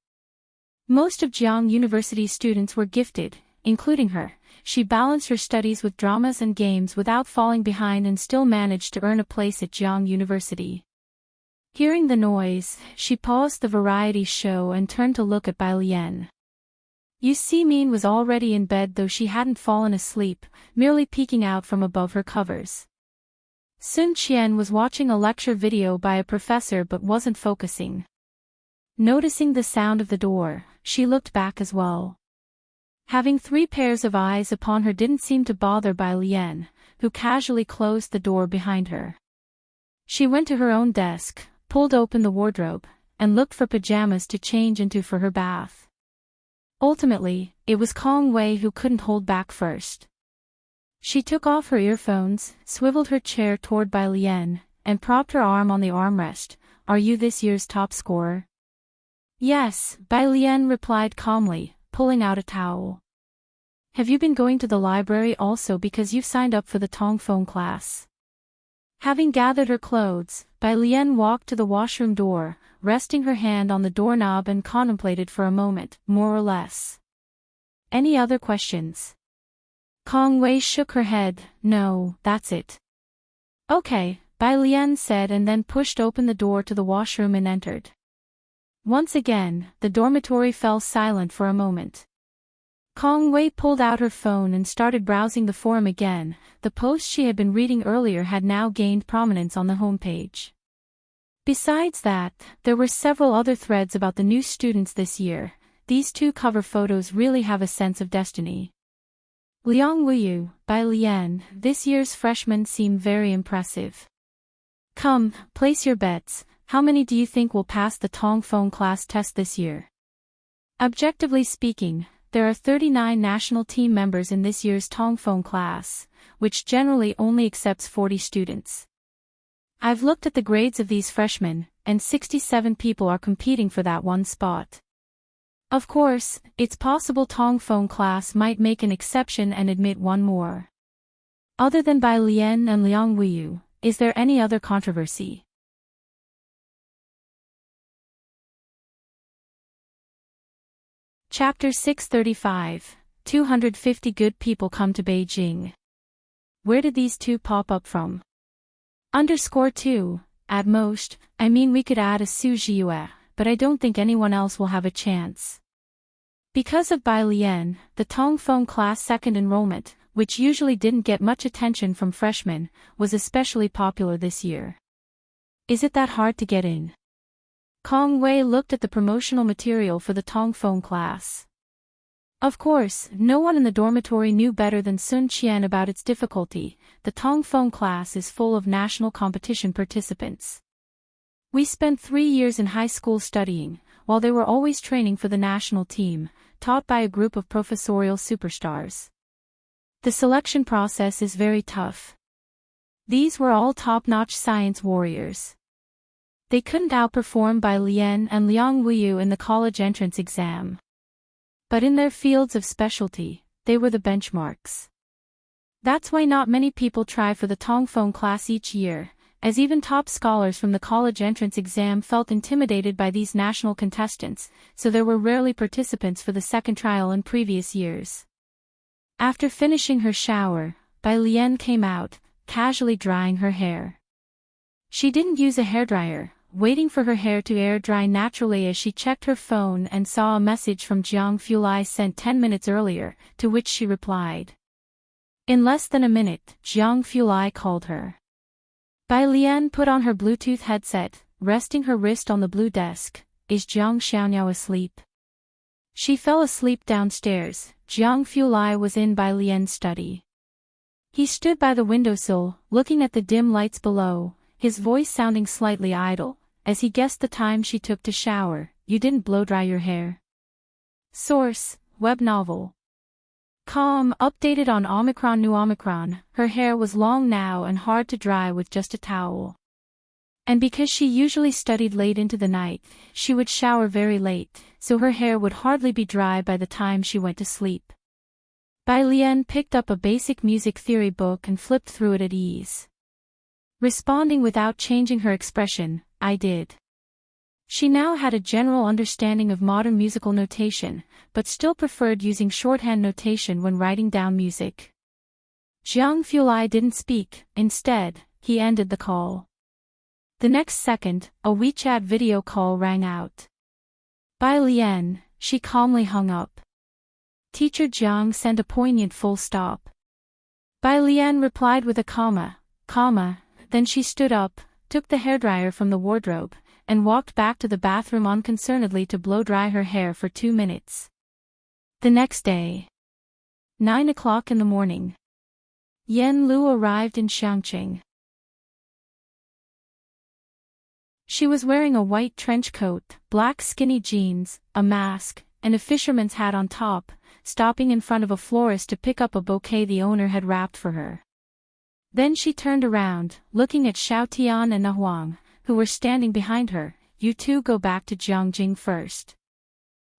Most of Jiang University's students were gifted, including her. She balanced her studies with dramas and games without falling behind and still managed to earn a place at Jiang University. Hearing the noise, she paused the variety show and turned to look at Bai Lian. Yu Min was already in bed, though she hadn't fallen asleep, merely peeking out from above her covers. Sun Qian was watching a lecture video by a professor but wasn't focusing. Noticing the sound of the door, she looked back as well. Having three pairs of eyes upon her didn't seem to bother Bai Lian, who casually closed the door behind her. She went to her own desk, pulled open the wardrobe, and looked for pajamas to change into for her bath. Ultimately, it was Kong Wei who couldn't hold back first. She took off her earphones, swiveled her chair toward Bai Lian, and propped her arm on the armrest. "Are you this year's top scorer?" "Yes," Bai Lian replied calmly, pulling out a towel. "Have you been going to the library also because you've signed up for the Tongfeng class?" Having gathered her clothes, Bai Lian walked to the washroom door, resting her hand on the doorknob and contemplated for a moment, more or less. "Any other questions?" Kong Wei shook her head. "No, that's it." "Okay," Bai Lian said, and then pushed open the door to the washroom and entered. Once again, the dormitory fell silent for a moment. Kong Wei pulled out her phone and started browsing the forum again. The post she had been reading earlier had now gained prominence on the homepage. Besides that, there were several other threads about the new students this year. These two cover photos really have a sense of destiny. Liang Wuyu, by Lian, this year's freshmen seem very impressive. Come, place your bets. How many do you think will pass the Tongfeng class test this year? Objectively speaking, there are 39 national team members in this year's Tongfeng class, which generally only accepts 40 students. I've looked at the grades of these freshmen, and 67 people are competing for that one spot. Of course, it's possible Tongfeng class might make an exception and admit one more. Other than Bai Lian and Liang Wuyu, is there any other controversy? Chapter 635, 250 good people come to Beijing. Where did these two pop up from? _2, at most, I mean we could add a Su Jiue, but I don't think anyone else will have a chance. Because of Bai Lian, the Tongfeng class second enrollment, which usually didn't get much attention from freshmen, was especially popular this year. Is it that hard to get in? Kong Wei looked at the promotional material for the Tongfeng class. Of course, no one in the dormitory knew better than Sun Qian about its difficulty. The Tongfeng class is full of national competition participants. We spent 3 years in high school studying, while they were always training for the national team, taught by a group of professorial superstars. The selection process is very tough. These were all top-notch science warriors. They couldn't outperform Bai Lian and Liang Wuyu in the college entrance exam. But in their fields of specialty, they were the benchmarks. That's why not many people try for the Tongfeng class each year, as even top scholars from the college entrance exam felt intimidated by these national contestants, so there were rarely participants for the second trial in previous years. After finishing her shower, Bai Lian came out, casually drying her hair. She didn't use a hairdryer, waiting for her hair to air dry naturally as she checked her phone and saw a message from Jiang Fulai sent 10 minutes earlier, to which she replied. In less than a minute, Jiang Fulai called her. Bai Lian put on her Bluetooth headset, resting her wrist on the blue desk. Is Jiang Xiaoniao asleep? She fell asleep downstairs. Jiang Fulai was in Bai Lian's study. He stood by the windowsill, looking at the dim lights below, his voice sounding slightly idle, as he guessed the time she took to shower. You didn't blow-dry your hair? Source, web novel. Com, updated on Omicron. New Omicron. Her hair was long now and hard to dry with just a towel. And because she usually studied late into the night, she would shower very late, so her hair would hardly be dry by the time she went to sleep. Bai Lian picked up a basic music theory book and flipped through it at ease. Responding without changing her expression, I did. She now had a general understanding of modern musical notation, but still preferred using shorthand notation when writing down music. Jiang Fulai didn't speak. Instead, he ended the call. The next second, a WeChat video call rang out. Bai Lian, she calmly hung up. Teacher Jiang sent a poignant full stop. Bai Lian replied with a comma, then she stood up, took the hairdryer from the wardrobe, and walked back to the bathroom unconcernedly to blow-dry her hair for 2 minutes. The next day. 9 o'clock in the morning. Yan Lu arrived in Xiangqing. She was wearing a white trench coat, black skinny jeans, a mask, and a fisherman's hat on top, stopping in front of a florist to pick up a bouquet the owner had wrapped for her. Then she turned around, looking at Xiao Tian and Na Huang, who were standing behind her. You two go back to Jiangjing first.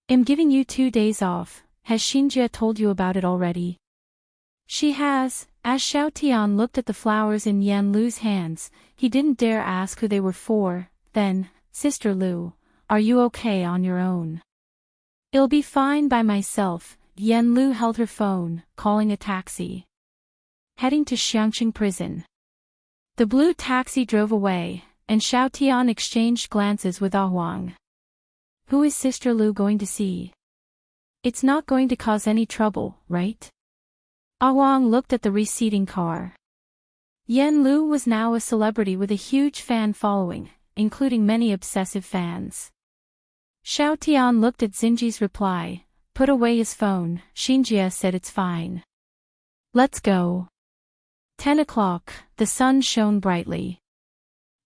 I'm giving you 2 days off. Has Xinjie told you about it already? She has. As Xiao Tian looked at the flowers in Yan Lu's hands, he didn't dare ask who they were for. Then, Sister Lu, are you okay on your own? I'll be fine by myself. Yan Lu held her phone, calling a taxi. Heading to Xiangqing prison. The blue taxi drove away, and Xiao Tian exchanged glances with Ah Huang. Who is Sister Lu going to see? It's not going to cause any trouble, right? Ah Huang looked at the receding car. Yan Lu was now a celebrity with a huge fan following, including many obsessive fans. Xiao Tian looked at Xinji's reply, put away his phone. Xinjie said it's fine. Let's go. 10 o'clock, the sun shone brightly.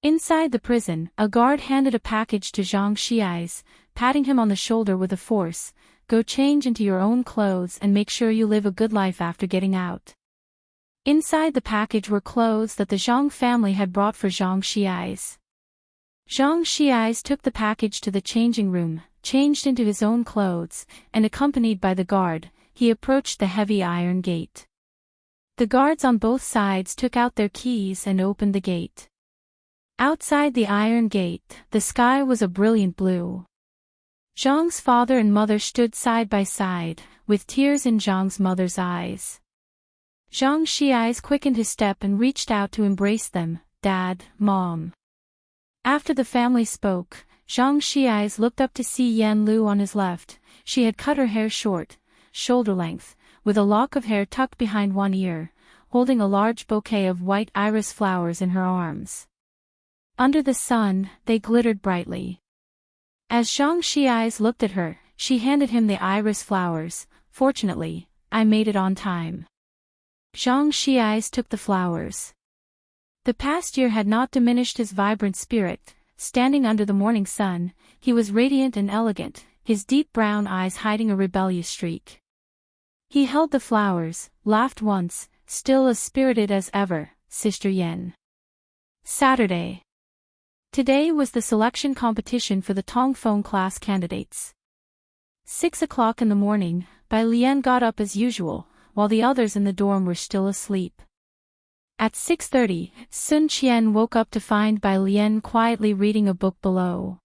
Inside the prison, a guard handed a package to Zhang Xiais, patting him on the shoulder with a force. Go change into your own clothes and make sure you live a good life after getting out. Inside the package were clothes that the Zhang family had brought for Zhang Xiais. Zhang Xiais took the package to the changing room, changed into his own clothes, and accompanied by the guard, he approached the heavy iron gate. The guards on both sides took out their keys and opened the gate. Outside the iron gate, the sky was a brilliant blue. Zhang's father and mother stood side by side, with tears in Zhang's mother's eyes. Zhang Xiais quickened his step and reached out to embrace them. Dad, Mom. After the family spoke, Zhang Xiais looked up to see Yan Lu on his left. She had cut her hair short, shoulder length, with a lock of hair tucked behind one ear, holding a large bouquet of white iris flowers in her arms. Under the sun, they glittered brightly. As Zhang Xiais looked at her, she handed him the iris flowers. Fortunately, I made it on time. Zhang Xiais took the flowers. The past year had not diminished his vibrant spirit. Standing under the morning sun, he was radiant and elegant, his deep brown eyes hiding a rebellious streak. He held the flowers, laughed once, still as spirited as ever. Sister Yan. Saturday. Today was the selection competition for the Tongfeng class candidates. 6 o'clock in the morning, Bai Lian got up as usual, while the others in the dorm were still asleep. At 6:30, Sun Qian woke up to find Bai Lian quietly reading a book below.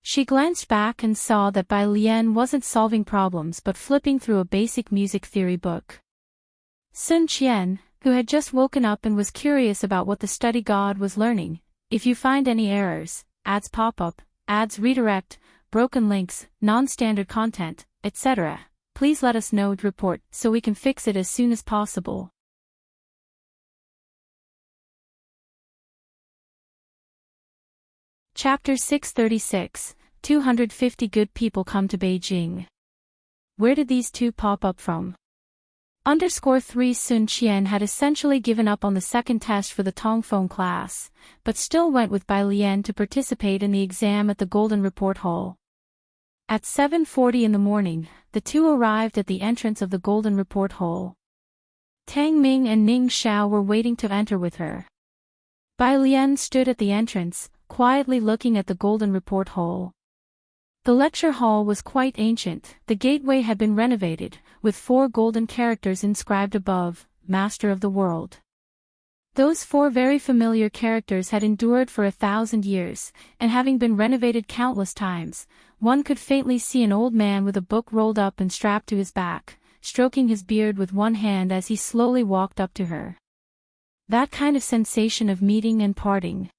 She glanced back and saw that Bai Lian wasn't solving problems but flipping through a basic music theory book. Sun Qian, who had just woken up and was curious about what the study god was learning, if you find any errors, ads pop up, ads redirect, broken links, non-standard content, etc., please let us know to report so we can fix it as soon as possible. Chapter 636, 250 good people come to Beijing. Where did these two pop up from? _3 Sun Qian had essentially given up on the second test for the Tongfeng class, but still went with Bai Lian to participate in the exam at the Golden Report Hall. At 7:40 in the morning, the two arrived at the entrance of the Golden Report Hall. Tang Ming and Ning Xiao were waiting to enter with her. Bai Lian stood at the entrance, quietly looking at the Golden Report Hall. The lecture hall was quite ancient. The gateway had been renovated, with 4 golden characters inscribed above, Master of the World. Those 4 very familiar characters had endured for 1,000 years, and having been renovated countless times, one could faintly see an old man with a book rolled up and strapped to his back, stroking his beard with one hand as he slowly walked up to her. That kind of sensation of meeting and parting.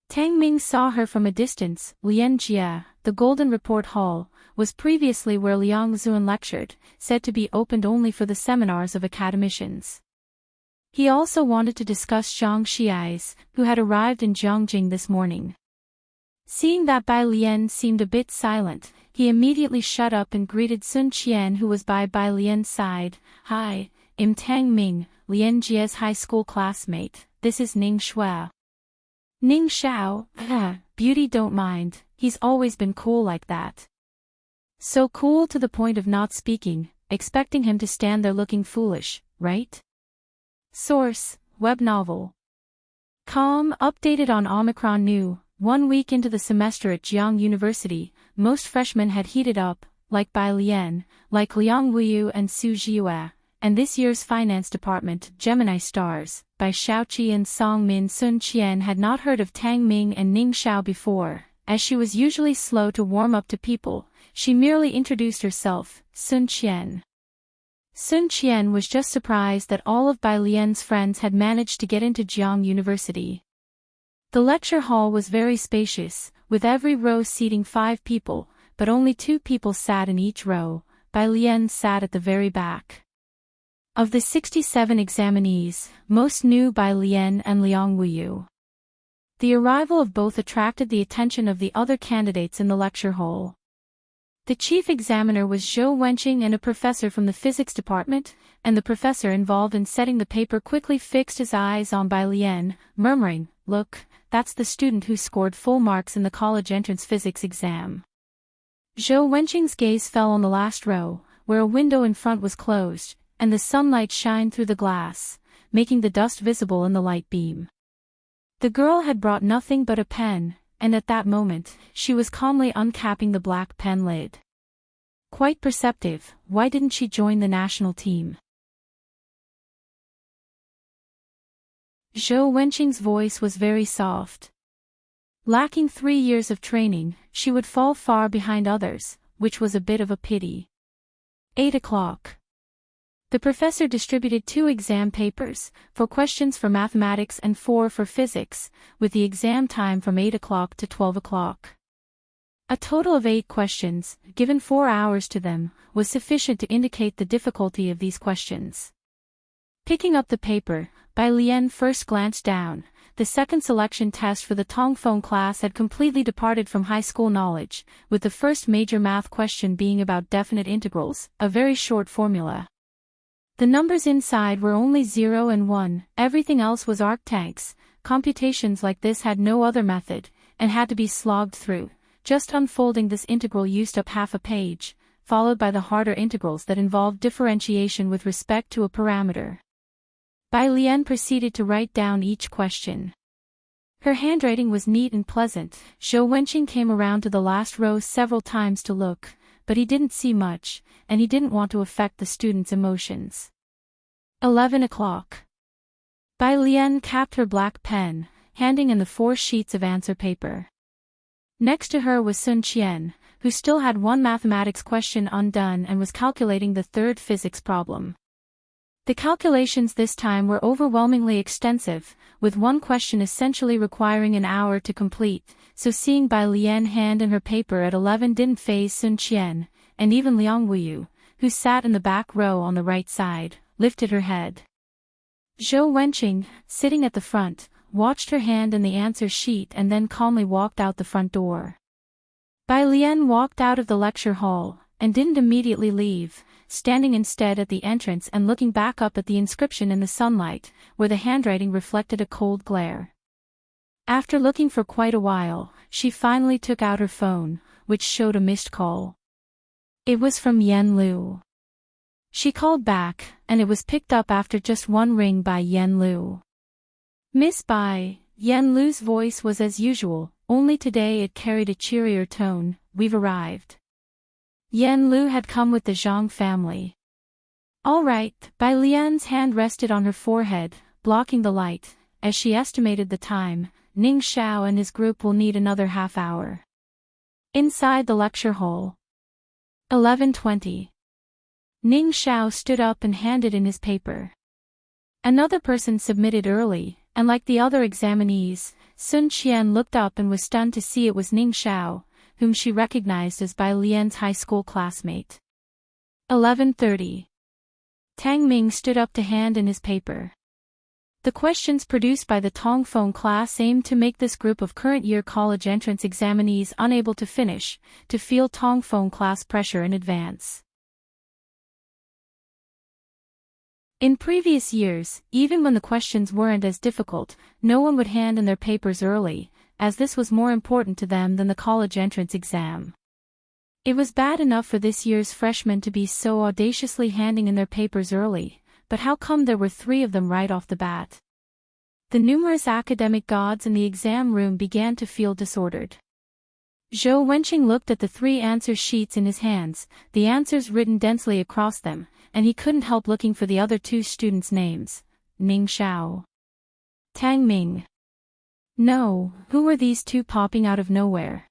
Tang Ming saw her from a distance. Lian Jia, the Golden Report Hall, was previously where Liang Zuan lectured, said to be opened only for the seminars of academicians. He also wanted to discuss Zhang Xiais, who had arrived in Jiangjing this morning. Seeing that Bai Lian seemed a bit silent, he immediately shut up and greeted Sun Qian, who was by Bai Lian's side. Hi, I'm Tang Ming, Lian Jia's high school classmate. This is Ning Xiao. Ning Xiao, beauty don't mind, he's always been cool like that. So cool to the point of not speaking, expecting him to stand there looking foolish, right? Source, web novel. Com updated on Omicron New. 1 week into the semester at Jiang University, most freshmen had heated up, like Bai Lian, like Liang Wuyu and Su Jiue, and this year's finance department, Gemini Stars, by Xiaoqi and Song Min. Sun Qian had not heard of Tang Ming and Ning Xiao before. As she was usually slow to warm up to people, she merely introduced herself, Sun Qian. Sun Qian was just surprised that all of Bai Lian's friends had managed to get into Jiang University. The lecture hall was very spacious, with every row seating 5 people, but only 2 people sat in each row. Bai Lian sat at the very back. Of the 67 examinees, most knew Bai Lian and Liang Wuyu. The arrival of both attracted the attention of the other candidates in the lecture hall. The chief examiner was Zhou Wenqing and a professor from the physics department, and the professor involved in setting the paper quickly fixed his eyes on Bai Lian, murmuring, "Look, that's the student who scored full marks in the college entrance physics exam." Zhou Wenqing's gaze fell on the last row, where a window in front was closed, and the sunlight shined through the glass, making the dust visible in the light beam. The girl had brought nothing but a pen, and at that moment, she was calmly uncapping the black pen lid. Quite perceptive, why didn't she join the national team? Zhou Wenqing's voice was very soft. Lacking 3 years of training, she would fall far behind others, which was a bit of a pity. 8 o'clock. The professor distributed 2 exam papers, 4 questions for mathematics and 4 for physics, with the exam time from 8 o'clock to 12 o'clock. A total of 8 questions, given 4 hours to them, was sufficient to indicate the difficulty of these questions. Picking up the paper, Bai Lian first glanced down. The second selection test for the Tongfeng class had completely departed from high school knowledge, with the first major math question being about definite integrals, a very short formula. The numbers inside were only 0 and 1, everything else was arctanks. Computations like this had no other method, and had to be slogged through. Just unfolding this integral used up half a page, followed by the harder integrals that involved differentiation with respect to a parameter. Bai Lian proceeded to write down each question. Her handwriting was neat and pleasant. Zhou Wenqing came around to the last row several times to look, but he didn't see much, and he didn't want to affect the students' emotions. 11 o'clock. Bai Lian capped her black pen, handing in the 4 sheets of answer paper. Next to her was Sun Qian, who still had 1 mathematics question undone and was calculating the 3rd physics problem. The calculations this time were overwhelmingly extensive, with 1 question essentially requiring an hour to complete, so seeing Bai Lian hand in her paper at 11 didn't faze Sun Qian, and even Liang Wuyu, who sat in the back row on the right side, lifted her head. Zhou Wenqing, sitting at the front, watched her hand in the answer sheet and then calmly walked out the front door. Bai Lian walked out of the lecture hall, and didn't immediately leave, standing instead at the entrance and looking back up at the inscription in the sunlight, where the handwriting reflected a cold glare. After looking for quite a while, she finally took out her phone, which showed a missed call. It was from Yan Lu. She called back, and it was picked up after just 1 ring by Yan Lu. "Miss Bai," Yan Lu's voice was as usual, only today it carried a cheerier tone, "We've arrived." Yan Lu had come with the Zhang family. "All right." Bai Lian's hand rested on her forehead, blocking the light. As she estimated the time, Ning Xiao and his group will need another half hour. Inside the lecture hall. 11:20. Ning Xiao stood up and handed in his paper. Another person submitted early, and like the other examinees, Sun Qian looked up and was stunned to see it was Ning Xiao, whom she recognized as Bai Lian's high school classmate. 11:30. Tang Ming stood up to hand in his paper. The questions produced by the Tongfeng class aimed to make this group of current-year college entrance examinees unable to finish, to feel Tongfeng class pressure in advance. In previous years, even when the questions weren't as difficult, no one would hand in their papers early, as this was more important to them than the college entrance exam. It was bad enough for this year's freshmen to be so audaciously handing in their papers early, but how come there were 3 of them right off the bat? The numerous academic gods in the exam room began to feel disordered. Zhou Wenqing looked at the 3 answer sheets in his hands, the answers written densely across them, and he couldn't help looking for the other 2 students' names. Ning Xiao. Tang Ming. No, who were these 2 popping out of nowhere?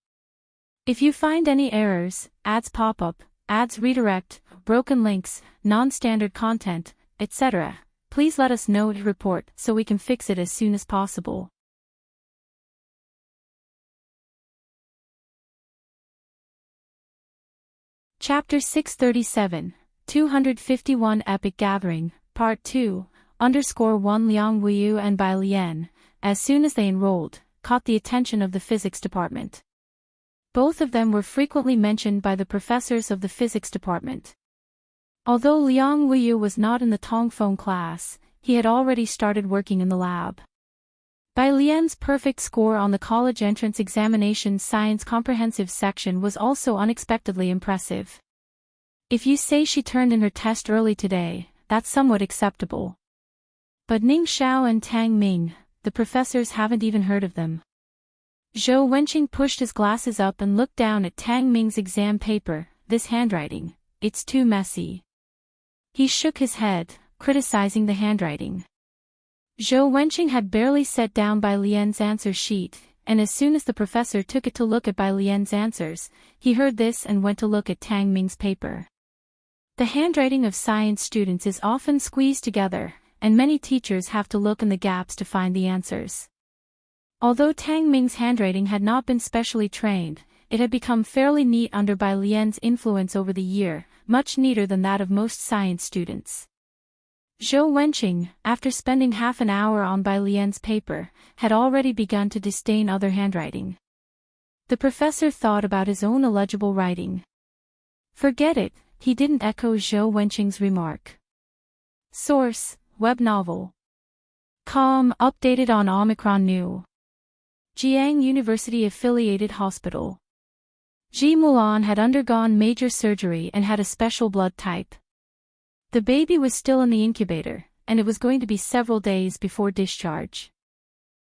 If you find any errors, ads pop-up, ads redirect, broken links, non-standard content, etc., please let us know to report so we can fix it as soon as possible. Chapter 637, 251 Epic Gathering, Part 2, _1 Liang Wuyu and Bai Lian. As soon as they enrolled, caught the attention of the physics department. Both of them were frequently mentioned by the professors of the physics department. Although Liang Wuyu was not in the Tongfeng class, he had already started working in the lab. Bai Lian's perfect score on the college entrance examination's science comprehensive section was also unexpectedly impressive. If you say she turned in her test early today, that's somewhat acceptable. But Ning Xiao and Tang Ming, the professors haven't even heard of them. Zhou Wenqing pushed his glasses up and looked down at Tang Ming's exam paper. This handwriting, it's too messy. He shook his head, criticizing the handwriting. Zhou Wenqing had barely set down Bai Lian's answer sheet, and as soon as the professor took it to look at Bai Lian's answers, he heard this and went to look at Tang Ming's paper. The handwriting of science students is often squeezed together, and many teachers have to look in the gaps to find the answers. Although Tang Ming's handwriting had not been specially trained, it had become fairly neat under Bai Lian's influence over the year, much neater than that of most science students. Zhou Wenqing, after spending half an hour on Bai Lian's paper, had already begun to disdain other handwriting. The professor thought about his own illegible writing. Forget it, he didn't echo Zhou Wenqing's remark. Source, web novel. Com, updated on Omicron New. Jiang University Affiliated Hospital. Ji Mulan had undergone major surgery and had a special blood type. The baby was still in the incubator, and it was going to be several days before discharge.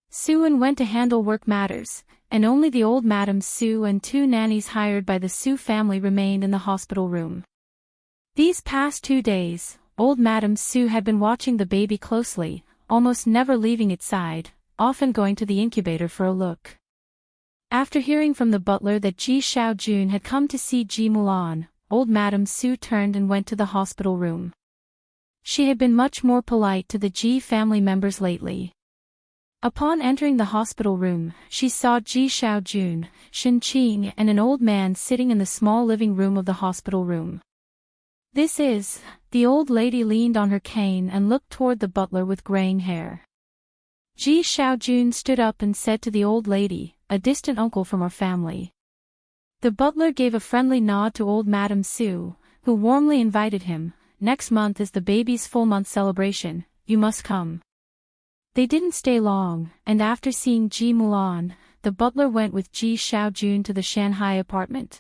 Suan went to handle work matters, and only the old Madam Su and 2 nannies hired by the Su family remained in the hospital room. These past 2 days, old Madam Su had been watching the baby closely, almost never leaving its side, often going to the incubator for a look. After hearing from the butler that Ji Xiaojun had come to see Ji Mulan, old Madam Su turned and went to the hospital room. She had been much more polite to the Ji family members lately. Upon entering the hospital room, she saw Ji Xiaojun, Shen Qing and an old man sitting in the small living room of the hospital room. This is, the old lady leaned on her cane and looked toward the butler with graying hair. Ji Xiaojun stood up and said to the old lady, a distant uncle from our family. The butler gave a friendly nod to old Madam Su, who warmly invited him. Next month is the baby's full-month celebration, you must come. They didn't stay long, and after seeing Ji Mulan, the butler went with Ji Xiaojun to the Shanghai apartment.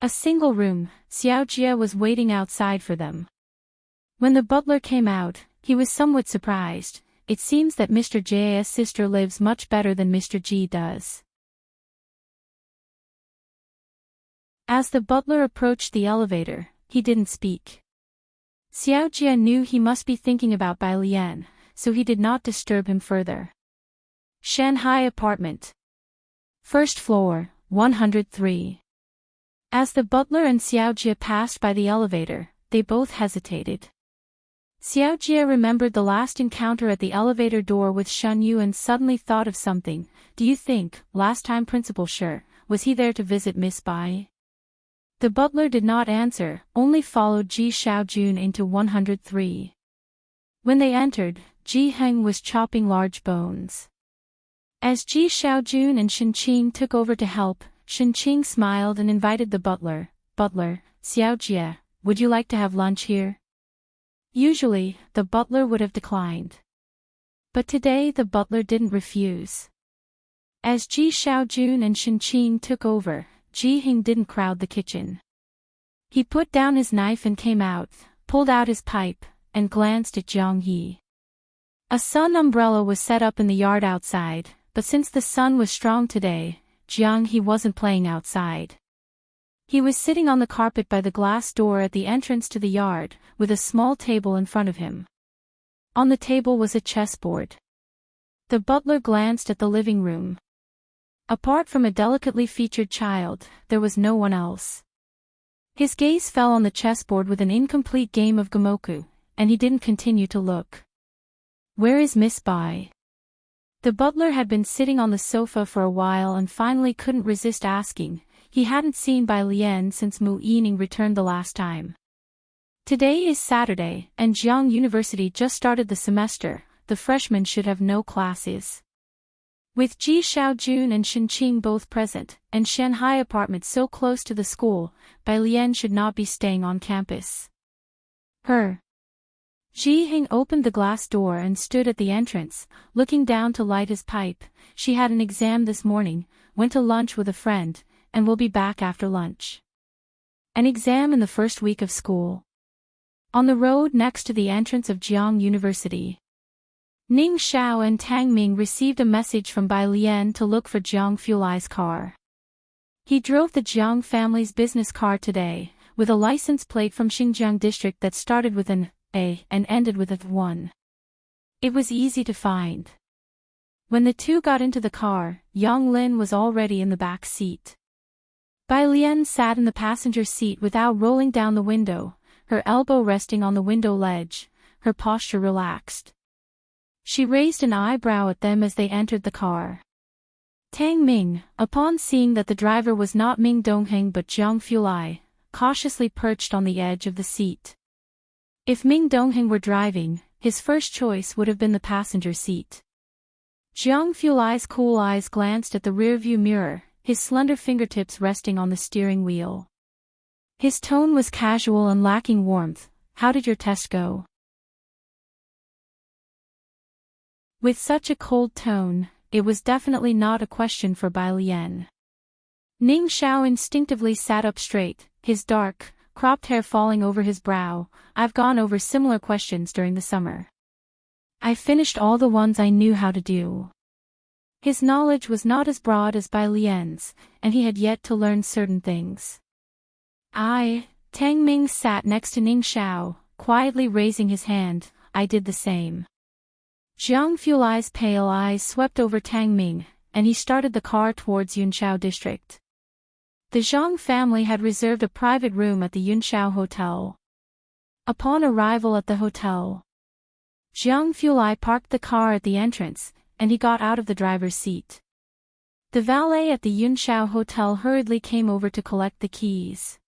A single room, Xiao Jia was waiting outside for them. When the butler came out, he was somewhat surprised. It seems that Mr. J's sister lives much better than Mr. Ji does. As the butler approached the elevator, he didn't speak. Xiao Jia knew he must be thinking about Bai Lian, so he did not disturb him further. Shanghai apartment. First floor, 103. As the butler and Xiao Jia passed by the elevator, they both hesitated. Xiao Jia remembered the last encounter at the elevator door with Shen Yu and suddenly thought of something. Do you think, last time Principal Shi, was he there to visit Miss Bai? The butler did not answer, only followed Ji Xiaojun into 103. When they entered, Ji Heng was chopping large bones. As Ji Xiaojun and Shen Qing took over to help, Shen Qing smiled and invited the butler. Butler, Xiao Jia, would you like to have lunch here? Usually, the butler would have declined. But today the butler didn't refuse. As Ji Xiaojun and Shen Qing took over, Ji Heng didn't crowd the kitchen. He put down his knife and came out, pulled out his pipe, and glanced at Jiang He. A sun umbrella was set up in the yard outside, but since the sun was strong today, Jiang He wasn't playing outside. He was sitting on the carpet by the glass door at the entrance to the yard, with a small table in front of him. On the table was a chessboard. The butler glanced at the living room. Apart from a delicately featured child, there was no one else. His gaze fell on the chessboard with an incomplete game of Gamoku, and he didn't continue to look. Where is Miss Bai? The butler had been sitting on the sofa for a while and finally couldn't resist asking. He hadn't seen Bai Lian since Mu Yining returned the last time. Today is Saturday, and Jiang University just started the semester. The freshmen should have no classes. With Ji Xiaojun and Shen Qing both present, and Shanghai apartment so close to the school, Bai Lian should not be staying on campus. Ji Hing opened the glass door and stood at the entrance, looking down to light his pipe. She had an exam this morning, went to lunch with a friend, and will be back after lunch. An exam in the first week of school. On the road next to the entrance of Jiang University, Ning Xiao and Tang Ming received a message from Bai Lian to look for Jiang Fulai's car. He drove the Jiang family's business car today, with a license plate from Xinjiang district that started with an A and ended with a 1. It was easy to find. When the two got into the car, Yang Lin was already in the back seat. Bai Lian sat in the passenger seat without rolling down the window, her elbow resting on the window ledge, her posture relaxed. She raised an eyebrow at them as they entered the car. Tang Ming, upon seeing that the driver was not Ming Dongheng but Jiang Fulai, cautiously perched on the edge of the seat. If Ming Dongheng were driving, his first choice would have been the passenger seat. Jiang Fulai's cool eyes glanced at the rearview mirror, his slender fingertips resting on the steering wheel. His tone was casual and lacking warmth. "How did your test go?" With such a cold tone, it was definitely not a question for Bai Lian. Ning Xiao instinctively sat up straight, his dark, cropped hair falling over his brow. "I've gone over similar questions during the summer. I finished all the ones I knew how to do." His knowledge was not as broad as Bai Lian's, and he had yet to learn certain things. Tang Ming sat next to Ning Xiao, quietly raising his hand. "I did the same." Jiang Fulai's pale eyes swept over Tang Ming, and he started the car towards Yunshao district. The Zhang family had reserved a private room at the Yunshao Hotel. Upon arrival at the hotel, Jiang Fulai parked the car at the entrance, and he got out of the driver's seat. The valet at the Yunshao Hotel hurriedly came over to collect the keys.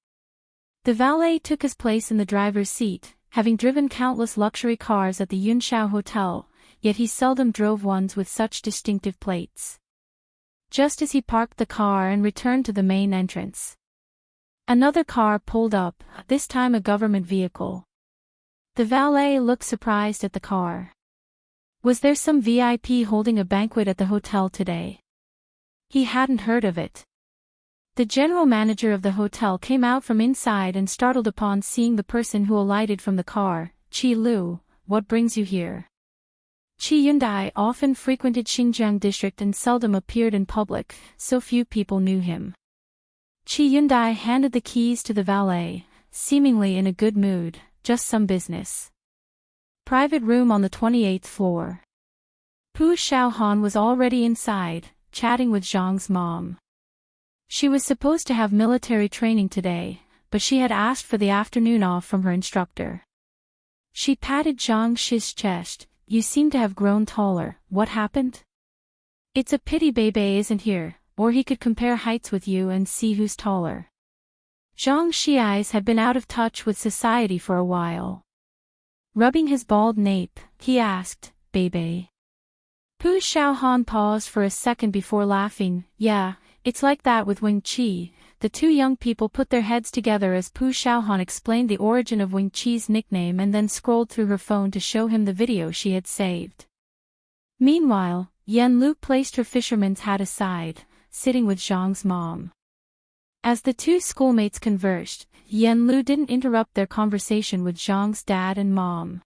The valet took his place in the driver's seat, having driven countless luxury cars at the Yunshao Hotel, yet he seldom drove ones with such distinctive plates. Just as he parked the car and returned to the main entrance, another car pulled up, this time a government vehicle. The valet looked surprised at the car. Was there some VIP holding a banquet at the hotel today? He hadn't heard of it. The general manager of the hotel came out from inside and startled upon seeing the person who alighted from the car. "Qi Lu, what brings you here?" Qi Yundai often frequented Xinjiang district and seldom appeared in public, so few people knew him. Qi Yundai handed the keys to the valet, seemingly in a good mood. "Just some business." Private room on the 28th floor. Pu Xiaohan was already inside, chatting with Zhang's mom. She was supposed to have military training today, but she had asked for the afternoon off from her instructor. She patted Zhang Shi's chest. "You seem to have grown taller. What happened?" "It's a pity Bebe isn't here, or he could compare heights with you and see who's taller." Zhang Shi's eyes had been out of touch with society for a while. Rubbing his bald nape, he asked, "Bebe?" Pu Xiaohan paused for a second before laughing. "Yeah, it's like that with Wing Qi." The two young people put their heads together as Pu Xiaohan explained the origin of Wing Qi's nickname and then scrolled through her phone to show him the video she had saved. Meanwhile, Yan Lu placed her fisherman's hat aside, sitting with Zhang's mom. As the two schoolmates conversed, Yan Lu didn't interrupt their conversation with Zhang's dad and mom.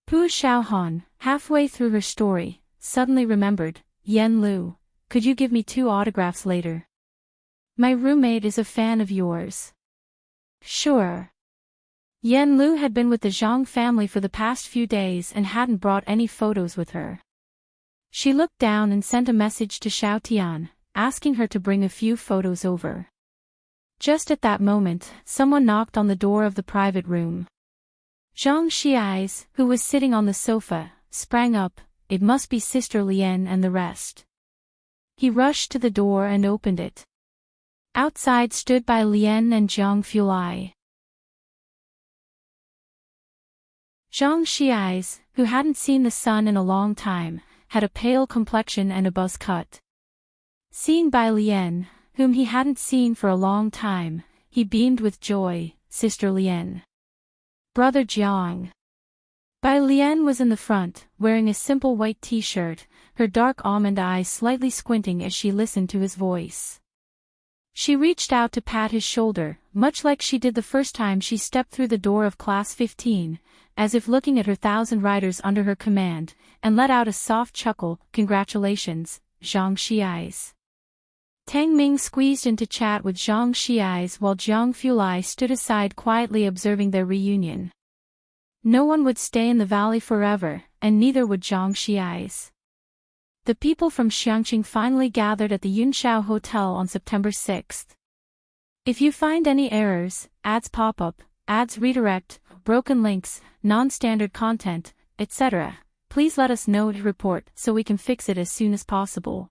Pu Xiaohan, halfway through her story, suddenly remembered. "Yan Lu, could you give me 2 autographs later? My roommate is a fan of yours." "Sure." Yan Lu had been with the Zhang family for the past few days and hadn't brought any photos with her. She looked down and sent a message to Xiao Tian, asking her to bring a few photos over. Just at that moment, someone knocked on the door of the private room. Zhang Shi's, who was sitting on the sofa, sprang up. It must be Sister Lian and the rest. He rushed to the door and opened it. Outside stood Bai Lian and Jiang Fulai. Zhang Shi's, who hadn't seen the sun in a long time, had a pale complexion and a buzz cut. Seeing Bai Lian, whom he hadn't seen for a long time, he beamed with joy. Sister Lian. Brother Jiang. Bai Lian was in the front, wearing a simple white t-shirt, her dark almond eyes slightly squinting as she listened to his voice. She reached out to pat his shoulder, much like she did the first time she stepped through the door of Class 15, as if looking at her 1,000 riders under her command, and let out a soft chuckle. Congratulations, Zhang Xiais. Tang Ming squeezed in to chat with Zhang Xiais while Jiang Fulai stood aside quietly observing their reunion. No one would stay in the valley forever, and neither would Zhang Xiais. The people from Xiangqing finally gathered at the Yunshao Hotel on September 6th. If you find any errors, ads pop up, ads redirect, broken links, non-standard content, etc., please let us know to report so we can fix it as soon as possible.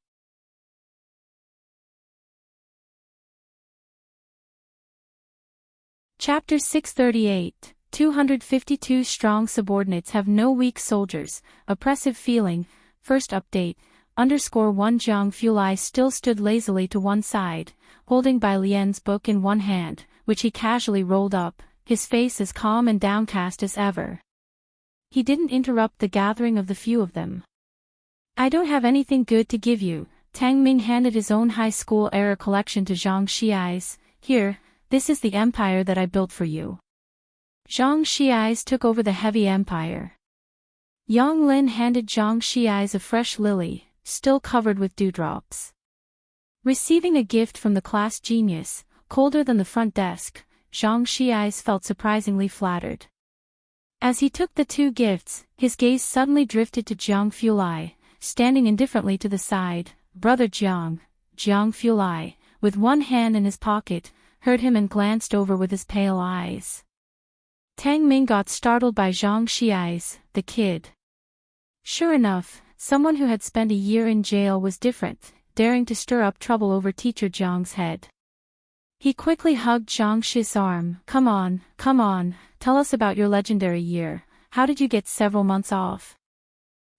Chapter 638, 252 Strong subordinates have no weak soldiers, oppressive feeling. First update, _1 Jiang Fulai still stood lazily to one side, holding Bai Lian's book in one hand, which he casually rolled up, his face as calm and downcast as ever. He didn't interrupt the gathering of the few of them. I don't have anything good to give you. Tang Ming handed his own high school-era collection to Zhang Xiais. Here, this is the empire that I built for you. Zhang Xiais took over the heavy empire. Yang Lin handed Zhang Xiais a fresh lily, still covered with dewdrops. Receiving a gift from the class genius, colder than the front desk, Zhang Xiais felt surprisingly flattered. As he took the two gifts, his gaze suddenly drifted to Jiang Fulai, standing indifferently to the side. Brother Jiang, Jiang Fulai, with one hand in his pocket, heard him and glanced over with his pale eyes. Tang Ming got startled by Zhang Xiais, the kid. Sure enough, someone who had spent a year in jail was different, daring to stir up trouble over teacher Jiang's head. He quickly hugged Zhang Shi's arm. Come on, tell us about your legendary year. How did you get several months off?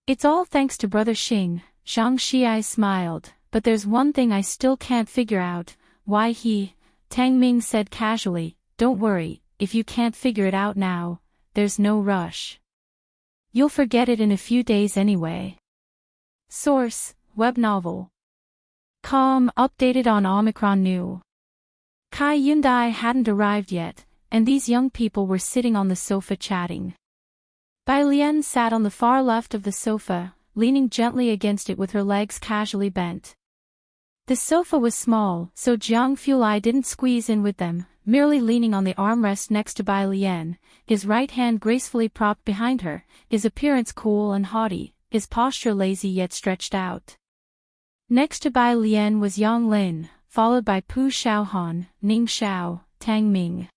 It's all thanks to Brother Xing, Zhang Xiai smiled, but there's one thing I still can't figure out, why he, Tang Ming said casually, don't worry, if you can't figure it out now, there's no rush. You'll forget it in a few days anyway. Source, web novel. Com, updated on Omicron New. Kai Yundai hadn't arrived yet, and these young people were sitting on the sofa chatting. Bai Lian sat on the far left of the sofa, leaning gently against it with her legs casually bent. The sofa was small, so Jiang Fulai didn't squeeze in with them, merely leaning on the armrest next to Bai Lian, his right hand gracefully propped behind her, his appearance cool and haughty, his posture lazy yet stretched out. Next to Bai Lian was Yang Lin, followed by Pu Xiaohan, Ning Xiao, Tang Ming.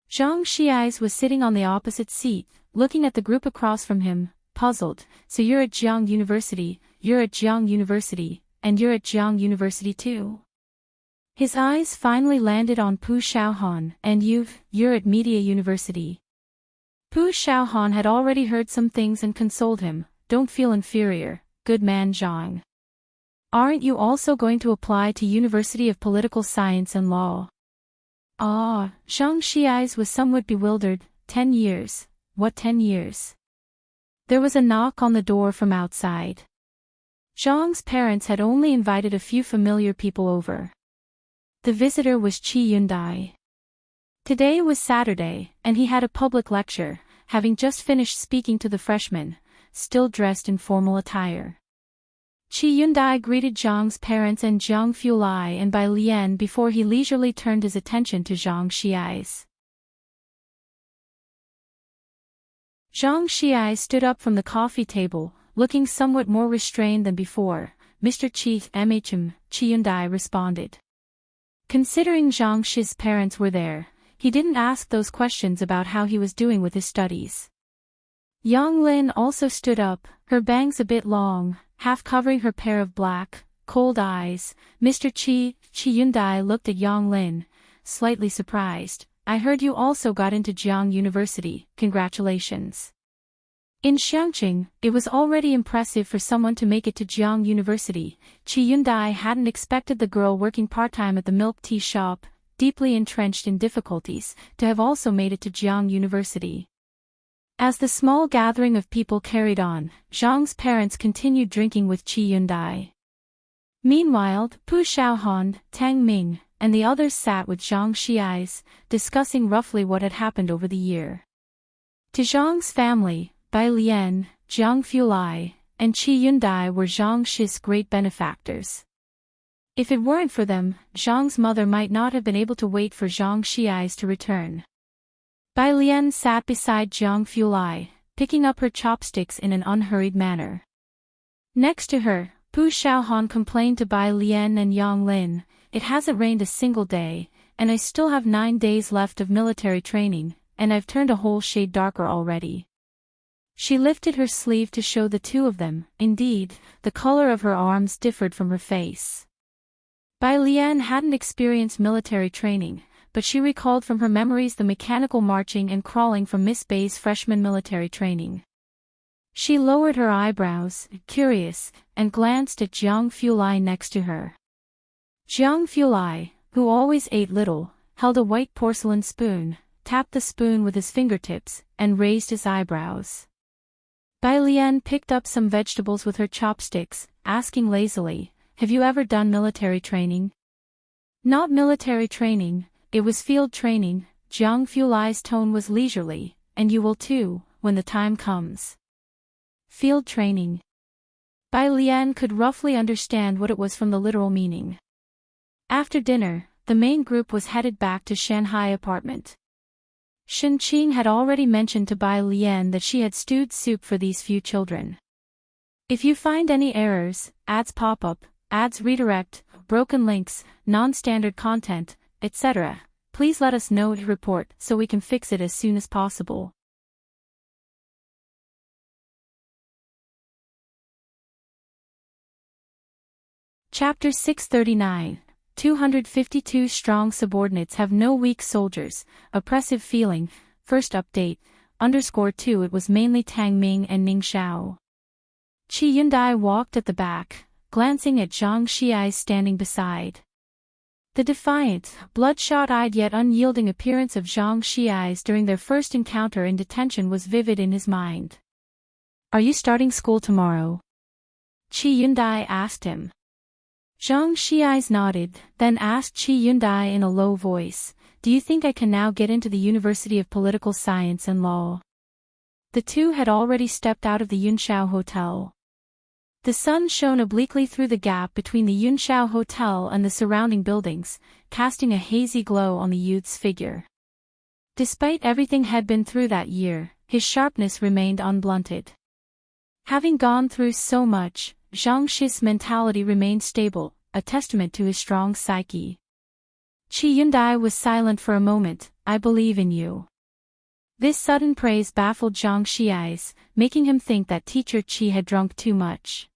Zhang Xiais was sitting on the opposite seat, looking at the group across from him, puzzled. So you're at Jiang University, you're at Jiang University, and you're at Jiang University too? His eyes finally landed on Pu Xiaohan. And you're at Media University. Pu Xiaohan had already heard some things and consoled him. Don't feel inferior, good man Zhang. Aren't you also going to apply to University of Political Science and Law? Ah, Zhang Xiais was somewhat bewildered. 10 years. What 10 years? There was a knock on the door from outside. Zhang's parents had only invited a few familiar people over. The visitor was Qi Yundai. Today was Saturday, and he had a public lecture, having just finished speaking to the freshmen, still dressed in formal attire. Qi Yundai greeted Zhang's parents and Jiang Fulai and Bai Lian before he leisurely turned his attention to Zhang Xiais. Zhang Xiais stood up from the coffee table, looking somewhat more restrained than before. Mr. Qi, Qi Yundai responded. Considering Zhang Shi's parents were there, he didn't ask those questions about how he was doing with his studies. Yang Lin also stood up, her bangs a bit long, half covering her pair of black, cold eyes. Mr. Qi Yundai looked at Yang Lin, slightly surprised. I heard you also got into Jiang University, congratulations. In Xiangqing, it was already impressive for someone to make it to Jiang University. Qi Yundai hadn't expected the girl working part-time at the milk tea shop, deeply entrenched in difficulties, to have also made it to Jiang University. As the small gathering of people carried on, Zhang's parents continued drinking with Qi Yundai. Meanwhile, Pu Xiaohan, Tang Ming, and the others sat with Zhang Xiais, discussing roughly what had happened over the year. To Zhang's family, Bai Lian, Jiang Fulai, and Qi Yundai were Zhang Shi's great benefactors. If it weren't for them, Zhang's mother might not have been able to wait for Zhang Xiais to return. Bai Lian sat beside Jiang Fulai, picking up her chopsticks in an unhurried manner. Next to her, Pu Xiaohan complained to Bai Lian and Yang Lin, "It hasn't rained a single day, and I still have 9 days left of military training, and I've turned a whole shade darker already." She lifted her sleeve to show the two of them. Indeed, the color of her arms differed from her face. Bai Lian hadn't experienced military training, but she recalled from her memories the mechanical marching and crawling from Miss Bai's freshman military training. She lowered her eyebrows, curious, and glanced at Jiang Fulai next to her. Jiang Fulai, who always ate little, held a white porcelain spoon, tapped the spoon with his fingertips, and raised his eyebrows. Bai Lian picked up some vegetables with her chopsticks, asking lazily, "Have you ever done military training?" "Not military training, it was field training." Jiang Fulai's tone was leisurely, "And you will too, when the time comes." Field training. Bai Lian could roughly understand what it was from the literal meaning. After dinner, the main group was headed back to Shanghai apartment. Shen Qing had already mentioned to Bai Lian that she had stewed soup for these few children. If you find any errors, ads pop up, ads redirect, broken links, non-standard content, etc., please let us know to report so we can fix it as soon as possible. Chapter 639. 252 strong subordinates have no weak soldiers, oppressive feeling. First update, _2. It was mainly Tang Ming and Ning Xiao. Qi Yundai walked at the back, glancing at Zhang Xiai standing beside. The defiant, bloodshot-eyed yet unyielding appearance of Zhang Xiais during their first encounter in detention was vivid in his mind. "Are you starting school tomorrow?" Qi Yundai asked him. Zhang Xiais nodded, then asked Qi Yundai in a low voice, "Do you think I can now get into the University of Political Science and Law?" The two had already stepped out of the Yunshao Hotel. The sun shone obliquely through the gap between the Yunshao Hotel and the surrounding buildings, casting a hazy glow on the youth's figure. Despite everything had been through that year, his sharpness remained unblunted. Having gone through so much, Zhang Shi's mentality remained stable, a testament to his strong psyche. Qi Yundai was silent for a moment. "I believe in you." This sudden praise baffled Zhang Xiais, making him think that teacher Qi had drunk too much.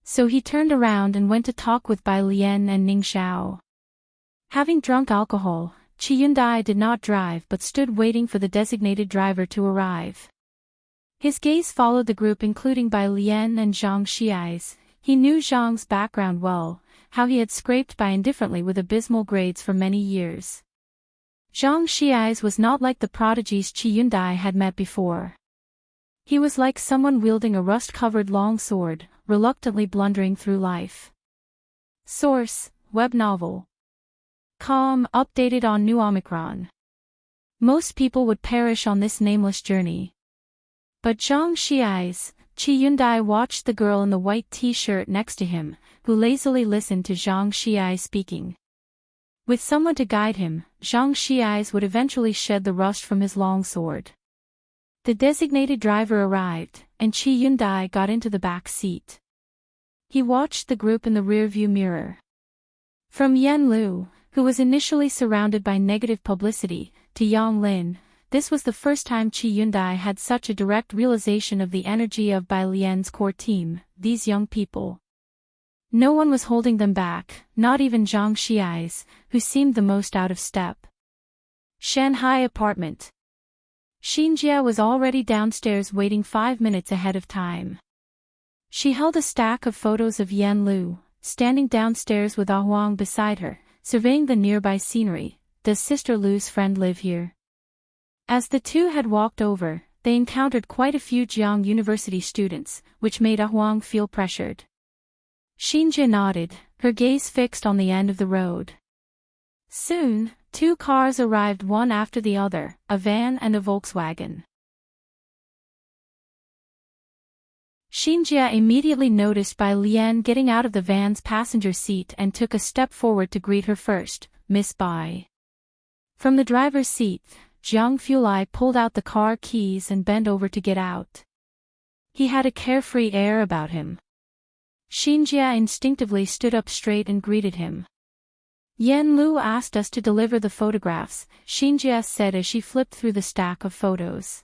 So he turned around and went to talk with Bai Lian and Ning Xiao. Having drunk alcohol, Qi Yundai did not drive but stood waiting for the designated driver to arrive. His gaze followed the group including Bai Lian and Zhang Xiais. He knew Zhang's background well, how he had scraped by indifferently with abysmal grades for many years. Zhang Xiais was not like the prodigies Qi Yundai had met before. He was like someone wielding a rust-covered long sword, reluctantly blundering through life. Source, web novel. Com, updated on New Omicron. Most people would perish on this nameless journey. But Zhang Xiais, Qi Yundai watched the girl in the white t-shirt next to him, who lazily listened to Zhang Xiai speaking. With someone to guide him, Zhang Xiais would eventually shed the rust from his long sword. The designated driver arrived, and Qi Yundai got into the back seat. He watched the group in the rearview mirror. From Yan Lu, who was initially surrounded by negative publicity, to Yang Lin, this was the first time Qi Yundai had such a direct realization of the energy of Bai Lian's core team, these young people. No one was holding them back, not even Zhang Xiais, who seemed the most out of step. Shanghai apartment. Xinjia was already downstairs waiting 5 minutes ahead of time. She held a stack of photos of Yan Lu, standing downstairs with Ah Huang beside her, surveying the nearby scenery. Does Sister Lu's friend live here? As the two had walked over, they encountered quite a few Jiang University students, which made Ah Huang feel pressured. Xinjia nodded, her gaze fixed on the end of the road. Soon, 2 cars arrived one after the other, a van and a Volkswagen. Xinjia immediately noticed Bai Lian getting out of the van's passenger seat and took a step forward to greet her first, Miss Bai. From the driver's seat, Zhang Fulai pulled out the car keys and bent over to get out. He had a carefree air about him. Xinjia instinctively stood up straight and greeted him. Yan Lu asked us to deliver the photographs, Xinjia said as she flipped through the stack of photos.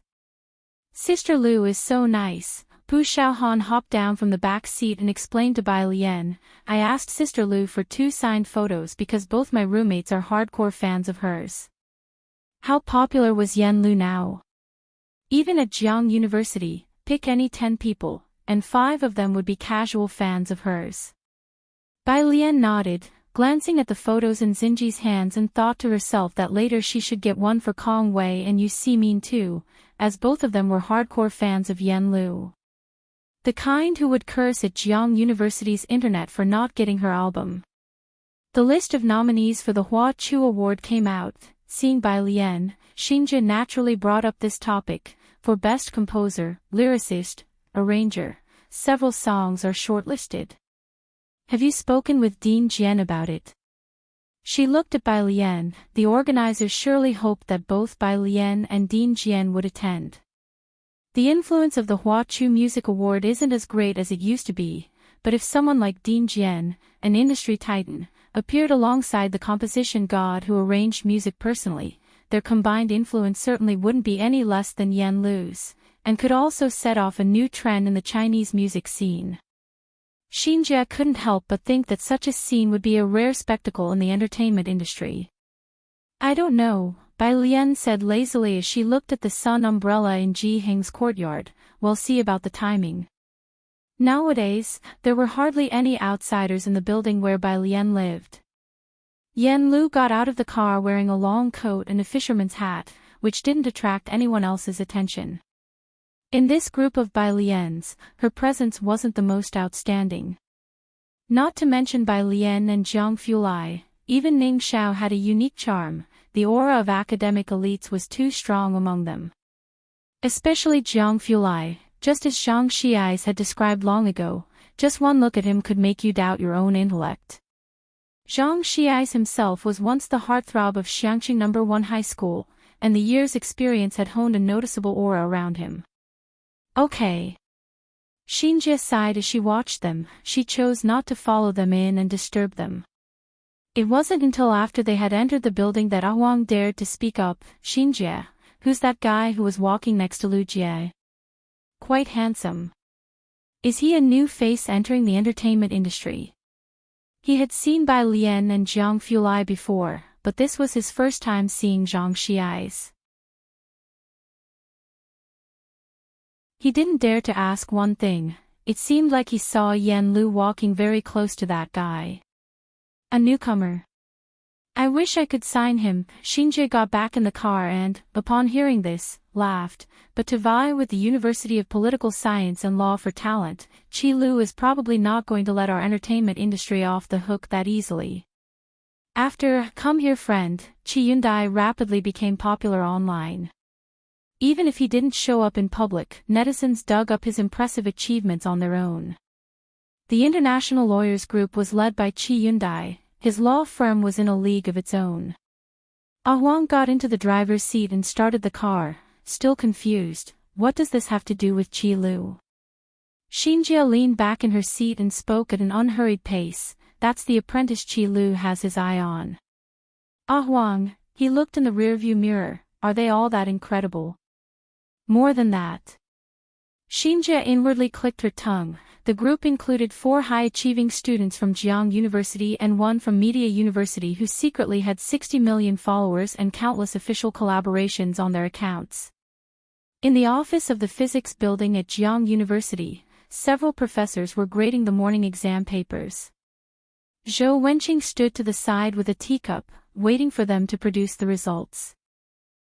Sister Lu is so nice. Pu Xiaohan hopped down from the back seat and explained to Bai Lian, I asked Sister Lu for 2 signed photos because both my roommates are hardcore fans of hers. How popular was Yan Lu now? Even at Jiang University, pick any 10 people, and 5 of them would be casual fans of hers. Bai Lian nodded, glancing at the photos in Xinji's hands, and thought to herself that later she should get one for Kong Wei and Yu Ximin too, as both of them were hardcore fans of Yan Lu. The kind who would curse at Jiang University's internet for not getting her album. The list of nominees for the Hua Chu Award came out. Seeing Bai Lian, Xinjia naturally brought up this topic. For Best Composer, Lyricist, Arranger, several songs are shortlisted. Have you spoken with Dean Jian about it? She looked at Bai Lian. The organizers surely hoped that both Bai Lian and Dean Jian would attend. The influence of the Hua Chu Music Award isn't as great as it used to be, but if someone like Dean Jian, an industry titan, appeared alongside the composition god who arranged music personally, their combined influence certainly wouldn't be any less than Yan Lu's, and could also set off a new trend in the Chinese music scene. Xinjia couldn't help but think that such a scene would be a rare spectacle in the entertainment industry. I don't know, Bai Lian said lazily as she looked at the sun umbrella in Ji Heng's courtyard. We'll see about the timing. Nowadays, there were hardly any outsiders in the building where Bai Lian lived. Yan Lu got out of the car wearing a long coat and a fisherman's hat, which didn't attract anyone else's attention. In this group of Bai Lians, her presence wasn't the most outstanding. Not to mention Bai Lian and Zhang Fulai, even Ning Xiao had a unique charm. The aura of academic elites was too strong among them. Especially Zhang Fulai, just as Zhang Xiais had described long ago, just one look at him could make you doubt your own intellect. Zhang Xiais himself was once the heartthrob of Xiangqing No. 1 High School, and the year's experience had honed a noticeable aura around him. Okay. Xinjia sighed as she watched them. She chose not to follow them in and disturb them. It wasn't until after they had entered the building that Ah Huang dared to speak up. Xinjia, who's that guy who was walking next to Lu Jie? Quite handsome. Is he a new face entering the entertainment industry? He had seen Bai Lian and Zhang Fulai before, but this was his first time seeing Zhang Xiais. He didn't dare to ask one thing. It seemed like he saw Yan Lu walking very close to that guy. A newcomer. I wish I could sign him. Xinjia got back in the car and, upon hearing this, laughed. But to vie with the University of Political Science and Law for talent, Qi Lu is probably not going to let our entertainment industry off the hook that easily. After Come Here Friend, Qi Yundai rapidly became popular online. Even if he didn't show up in public, netizens dug up his impressive achievements on their own. The International Lawyers Group was led by Qi Yundai. His law firm was in a league of its own. Ah Huang got into the driver's seat and started the car, still confused. What does this have to do with Qi Lu? Xinjia leaned back in her seat and spoke at an unhurried pace. That's the apprentice Qi Lu has his eye on. Ah Huang, he looked in the rearview mirror. Are they all that incredible? More than that. Xinjia inwardly clicked her tongue. The group included 4 high-achieving students from Jiang University and 1 from Media University who secretly had 60 million followers and countless official collaborations on their accounts. In the office of the physics building at Jiang University, several professors were grading the morning exam papers. Zhou Wenqing stood to the side with a teacup, waiting for them to produce the results.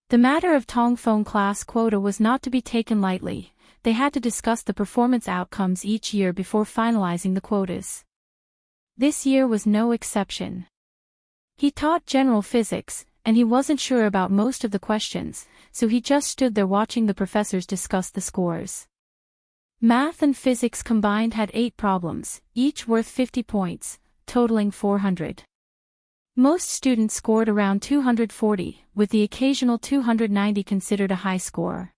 The matter of Tongfeng class quota was not to be taken lightly. They had to discuss the performance outcomes each year before finalizing the quotas. This year was no exception. He taught general physics, and he wasn't sure about most of the questions, so he just stood there watching the professors discuss the scores. Math and physics combined had 8 problems, each worth 50 points, totaling 400. Most students scored around 240, with the occasional 290 considered a high score.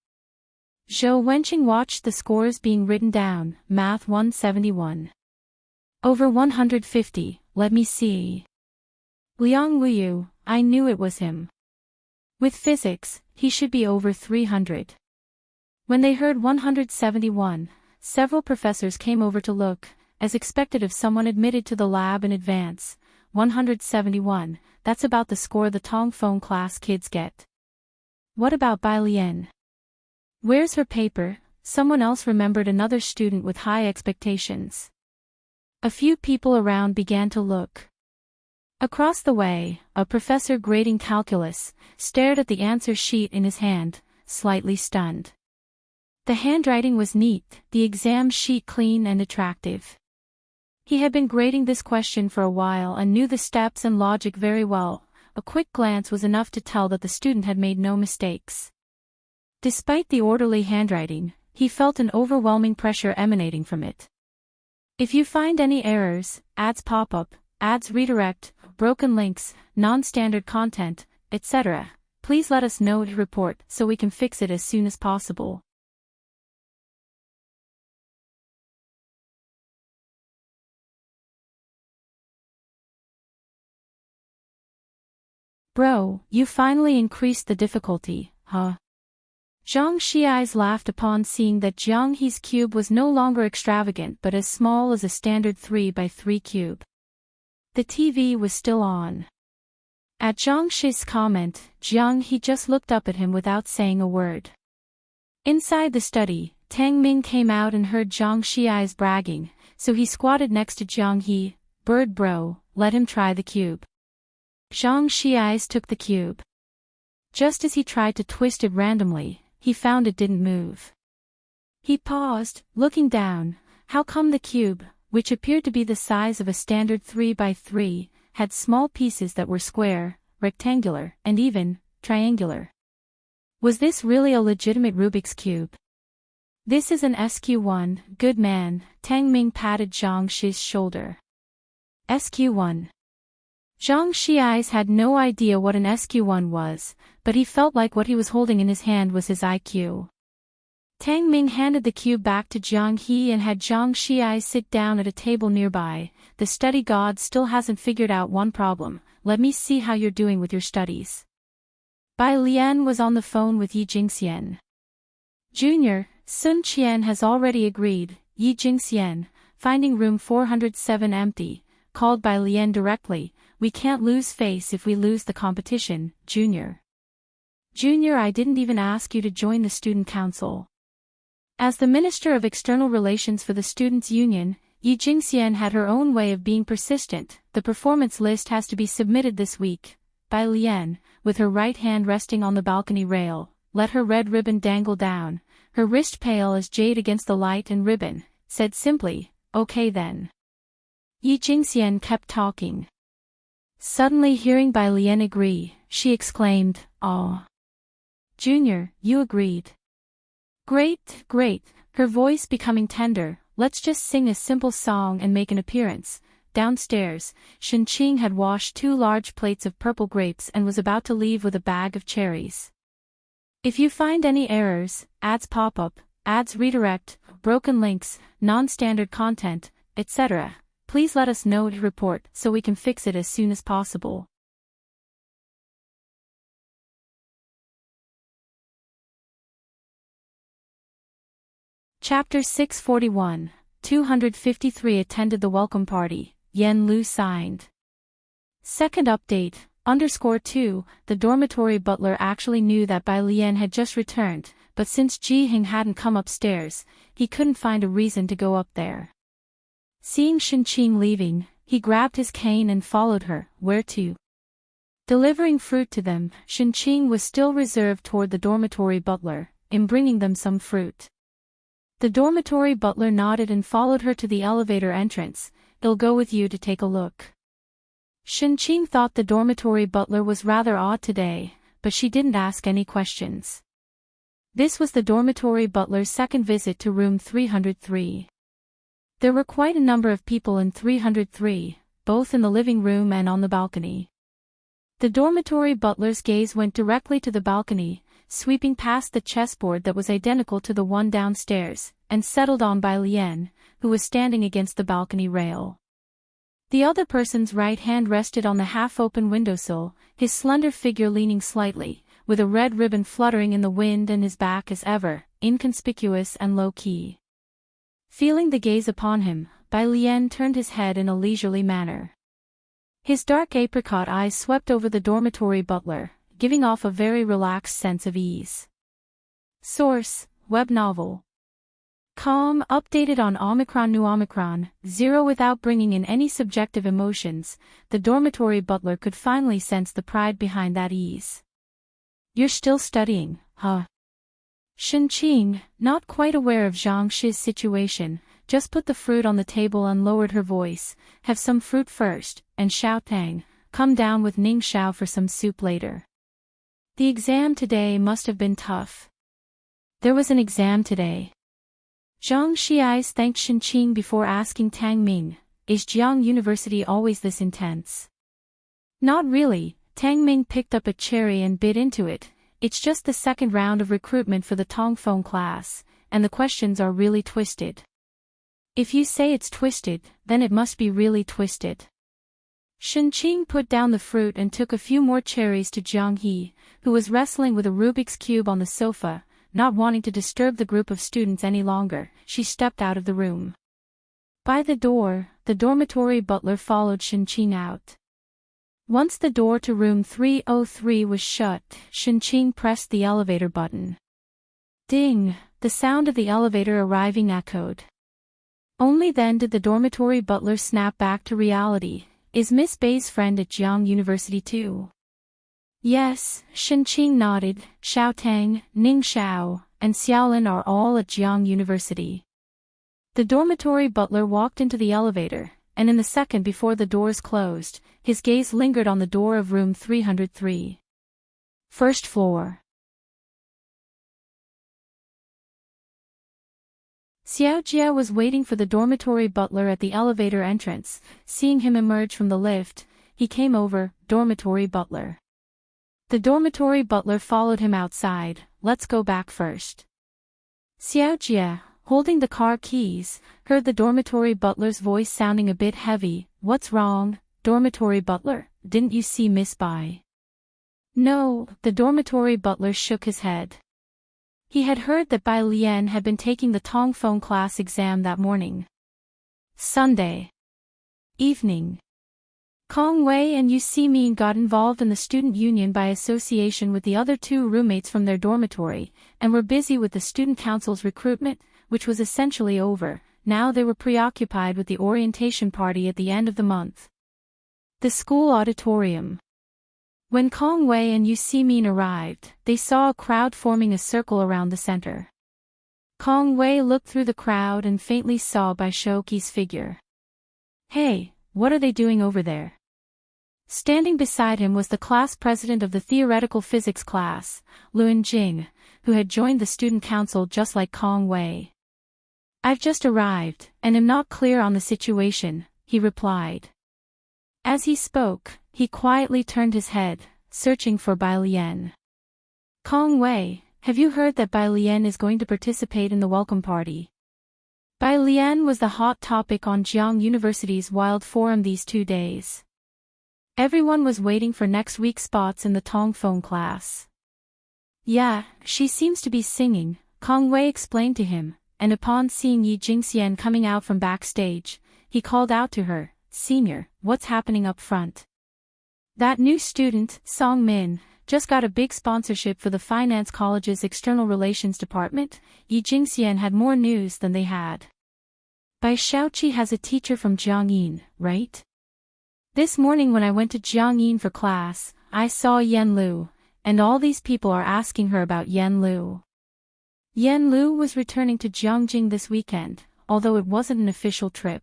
Zhou Wenqing watched the scores being written down. Math 171. Over 150, let me see. Liang Wuyu, I knew it was him. With physics, he should be over 300. When they heard 171, several professors came over to look, as expected if someone admitted to the lab in advance. 171, that's about the score the Tongfeng class kids get. What about Bai Lian? Where's her paper? Someone else remembered another student with high expectations. A few people around began to look. Across the way, a professor grading calculus stared at the answer sheet in his hand, slightly stunned. The handwriting was neat, the exam sheet clean and attractive. He had been grading this question for a while and knew the steps and logic very well. A quick glance was enough to tell that the student had made no mistakes. Despite the orderly handwriting, he felt an overwhelming pressure emanating from it. If you find any errors, ads pop up, ads redirect, broken links, non-standard content, etc., please let us know to report so we can fix it as soon as possible. Bro, you finally increased the difficulty, huh? Zhang Xiai's laughed upon seeing that Jiang He's cube was no longer extravagant but as small as a standard 3x3 cube. The TV was still on. At Zhang Shi's comment, Jiang He just looked up at him without saying a word. Inside the study, Tang Ming came out and heard Zhang Xiai's bragging, so he squatted next to Jiang He. Bird bro, let him try the cube. Zhang Xiai's took the cube. Just as he tried to twist it randomly, he found it didn't move. He paused, looking down. How come the cube, which appeared to be the size of a standard 3x3, had small pieces that were square, rectangular, and even triangular? Was this really a legitimate Rubik's Cube? This is an SQ1, good man, Tang Ming patted Zhang Shi's shoulder. SQ1. Zhang Xiai's had no idea what an SQ1 was, but he felt like what he was holding in his hand was his IQ. Tang Ming handed the cube back to Jiang He and had Zhang Xiai sit down at a table nearby. The study god still hasn't figured out one problem. Let me see how you're doing with your studies. Bai Lian was on the phone with Yi Jingxian. Junior, Sun Qian has already agreed. Yi Jingxian, finding room 407 empty, called Bai Lian directly. We can't lose face if we lose the competition, Junior. Junior, I didn't even ask you to join the student council. As the Minister of External Relations for the Students' Union, Yi Jingxian had her own way of being persistent. The performance list has to be submitted this week. Bai Lian, with her right hand resting on the balcony rail, let her red ribbon dangle down, her wrist pale as jade against the light and ribbon, said simply, okay then. Yi Jingxian kept talking. Suddenly hearing Bai Lian agree, she exclaimed, "Aw. Junior, you agreed. Great, great," her voice becoming tender. Let's just sing a simple song and make an appearance. Downstairs, Shenqing had washed 2 large plates of purple grapes and was about to leave with a bag of cherries. If you find any errors, ads pop up, ads redirect, broken links, non-standard content, etc., please let us know to report so we can fix it as soon as possible. Chapter 641, 253 attended the welcome party, Yen Lu signed. Second update, _2, the dormitory butler actually knew that Bai Lian had just returned, but since Ji Hing hadn't come upstairs, he couldn't find a reason to go up there. Seeing Shenqing leaving, he grabbed his cane and followed her. Where to? Delivering fruit to them, Shenqing was still reserved toward the dormitory butler, in bringing them some fruit. The dormitory butler nodded and followed her to the elevator entrance. "I'll go with you to take a look." Shenqing thought the dormitory butler was rather odd today, but she didn't ask any questions. This was the dormitory butler's second visit to room 303. There were quite a number of people in 303, both in the living room and on the balcony. The dormitory butler's gaze went directly to the balcony, sweeping past the chessboard that was identical to the one downstairs, and settled on Bai Lian, who was standing against the balcony rail. The other person's right hand rested on the half-open windowsill, his slender figure leaning slightly, with a red ribbon fluttering in the wind and his back as ever, inconspicuous and low-key. Feeling the gaze upon him, Bai Lian turned his head in a leisurely manner. His dark apricot eyes swept over the dormitory butler, giving off a very relaxed sense of ease. Source: Web Novel. Com updated on Omicron New Omicron 0. Without bringing in any subjective emotions, the dormitory butler could finally sense the pride behind that ease. "You're still studying, huh?" Shenqing, not quite aware of Zhang Shi's situation, just put the fruit on the table and lowered her voice. "Have some fruit first, and Xiao Tang, come down with Ning Xiao for some soup later." The exam today must have been tough. There was an exam today. Zhang Shi eyes thanked Shenqing before asking Tang Ming, "Is Jiang University always this intense?" "Not really," Tang Ming picked up a cherry and bit into it. "It's just the second round of recruitment for the Tongfeng class, and the questions are really twisted." "If you say it's twisted, then it must be really twisted." Shenqing put down the fruit and took a few more cherries to Jiang He, who was wrestling with a Rubik's Cube on the sofa. Not wanting to disturb the group of students any longer, she stepped out of the room. By the door, the dormitory butler followed Shenqing out. Once the door to room 303 was shut, Shenqing pressed the elevator button. Ding! The sound of the elevator arriving echoed. Only then did the dormitory butler snap back to reality. "Is Miss Bei's friend at Jiang University too?" "Yes," Shenqing nodded. "Xiao Tang, Ning Xiao, and Xiaolin are all at Jiang University." The dormitory butler walked into the elevator, and in the second before the doors closed, his gaze lingered on the door of room 303. First floor. Xiao Jia was waiting for the dormitory butler at the elevator entrance. Seeing him emerge from the lift, he came over. "Dormitory butler." The dormitory butler followed him outside. "Let's go back first." Xiao Jia, holding the car keys, heard the dormitory butler's voice sounding a bit heavy. "What's wrong, dormitory butler? Didn't you see Miss Bai?" "No," the dormitory butler shook his head. He had heard that Bai Lian had been taking the Tongfeng class exam that morning. Sunday evening. Kong Wei and Yu Simin got involved in the student union by association with the other two roommates from their dormitory, and were busy with the student council's recruitment, which was essentially over. Now they were preoccupied with the orientation party at the end of the month. The school auditorium. When Kong Wei and Yu Simin arrived, they saw a crowd forming a circle around the center. Kong Wei looked through the crowd and faintly saw Bai Shouqi's figure. "Hey, what are they doing over there?" Standing beside him was the class president of the theoretical physics class, Luan Jing, who had joined the student council just like Kong Wei. "I've just arrived, and am not clear on the situation," he replied. As he spoke, he quietly turned his head, searching for Bai Lian. "Kong Wei, have you heard that Bai Lian is going to participate in the welcome party?" Bai Lian was the hot topic on Jiang University's Wild Forum these 2 days. Everyone was waiting for next week's spots in the Tongfeng class. "Yeah, she seems to be singing," Kong Wei explained to him, and upon seeing Yi Jingxian coming out from backstage, he called out to her, "Senior, what's happening up front?" "That new student, Song Min, just got a big sponsorship for the finance college's external relations department. Yi Jingxian had more news than they had. Bai Xiaoqi has a teacher from Jiangyin, right? This morning when I went to Jiangyin for class, I saw Yan Lu, and all these people are asking her about Yan Lu. Yan Lu was returning to Jiangjing this weekend, although it wasn't an official trip.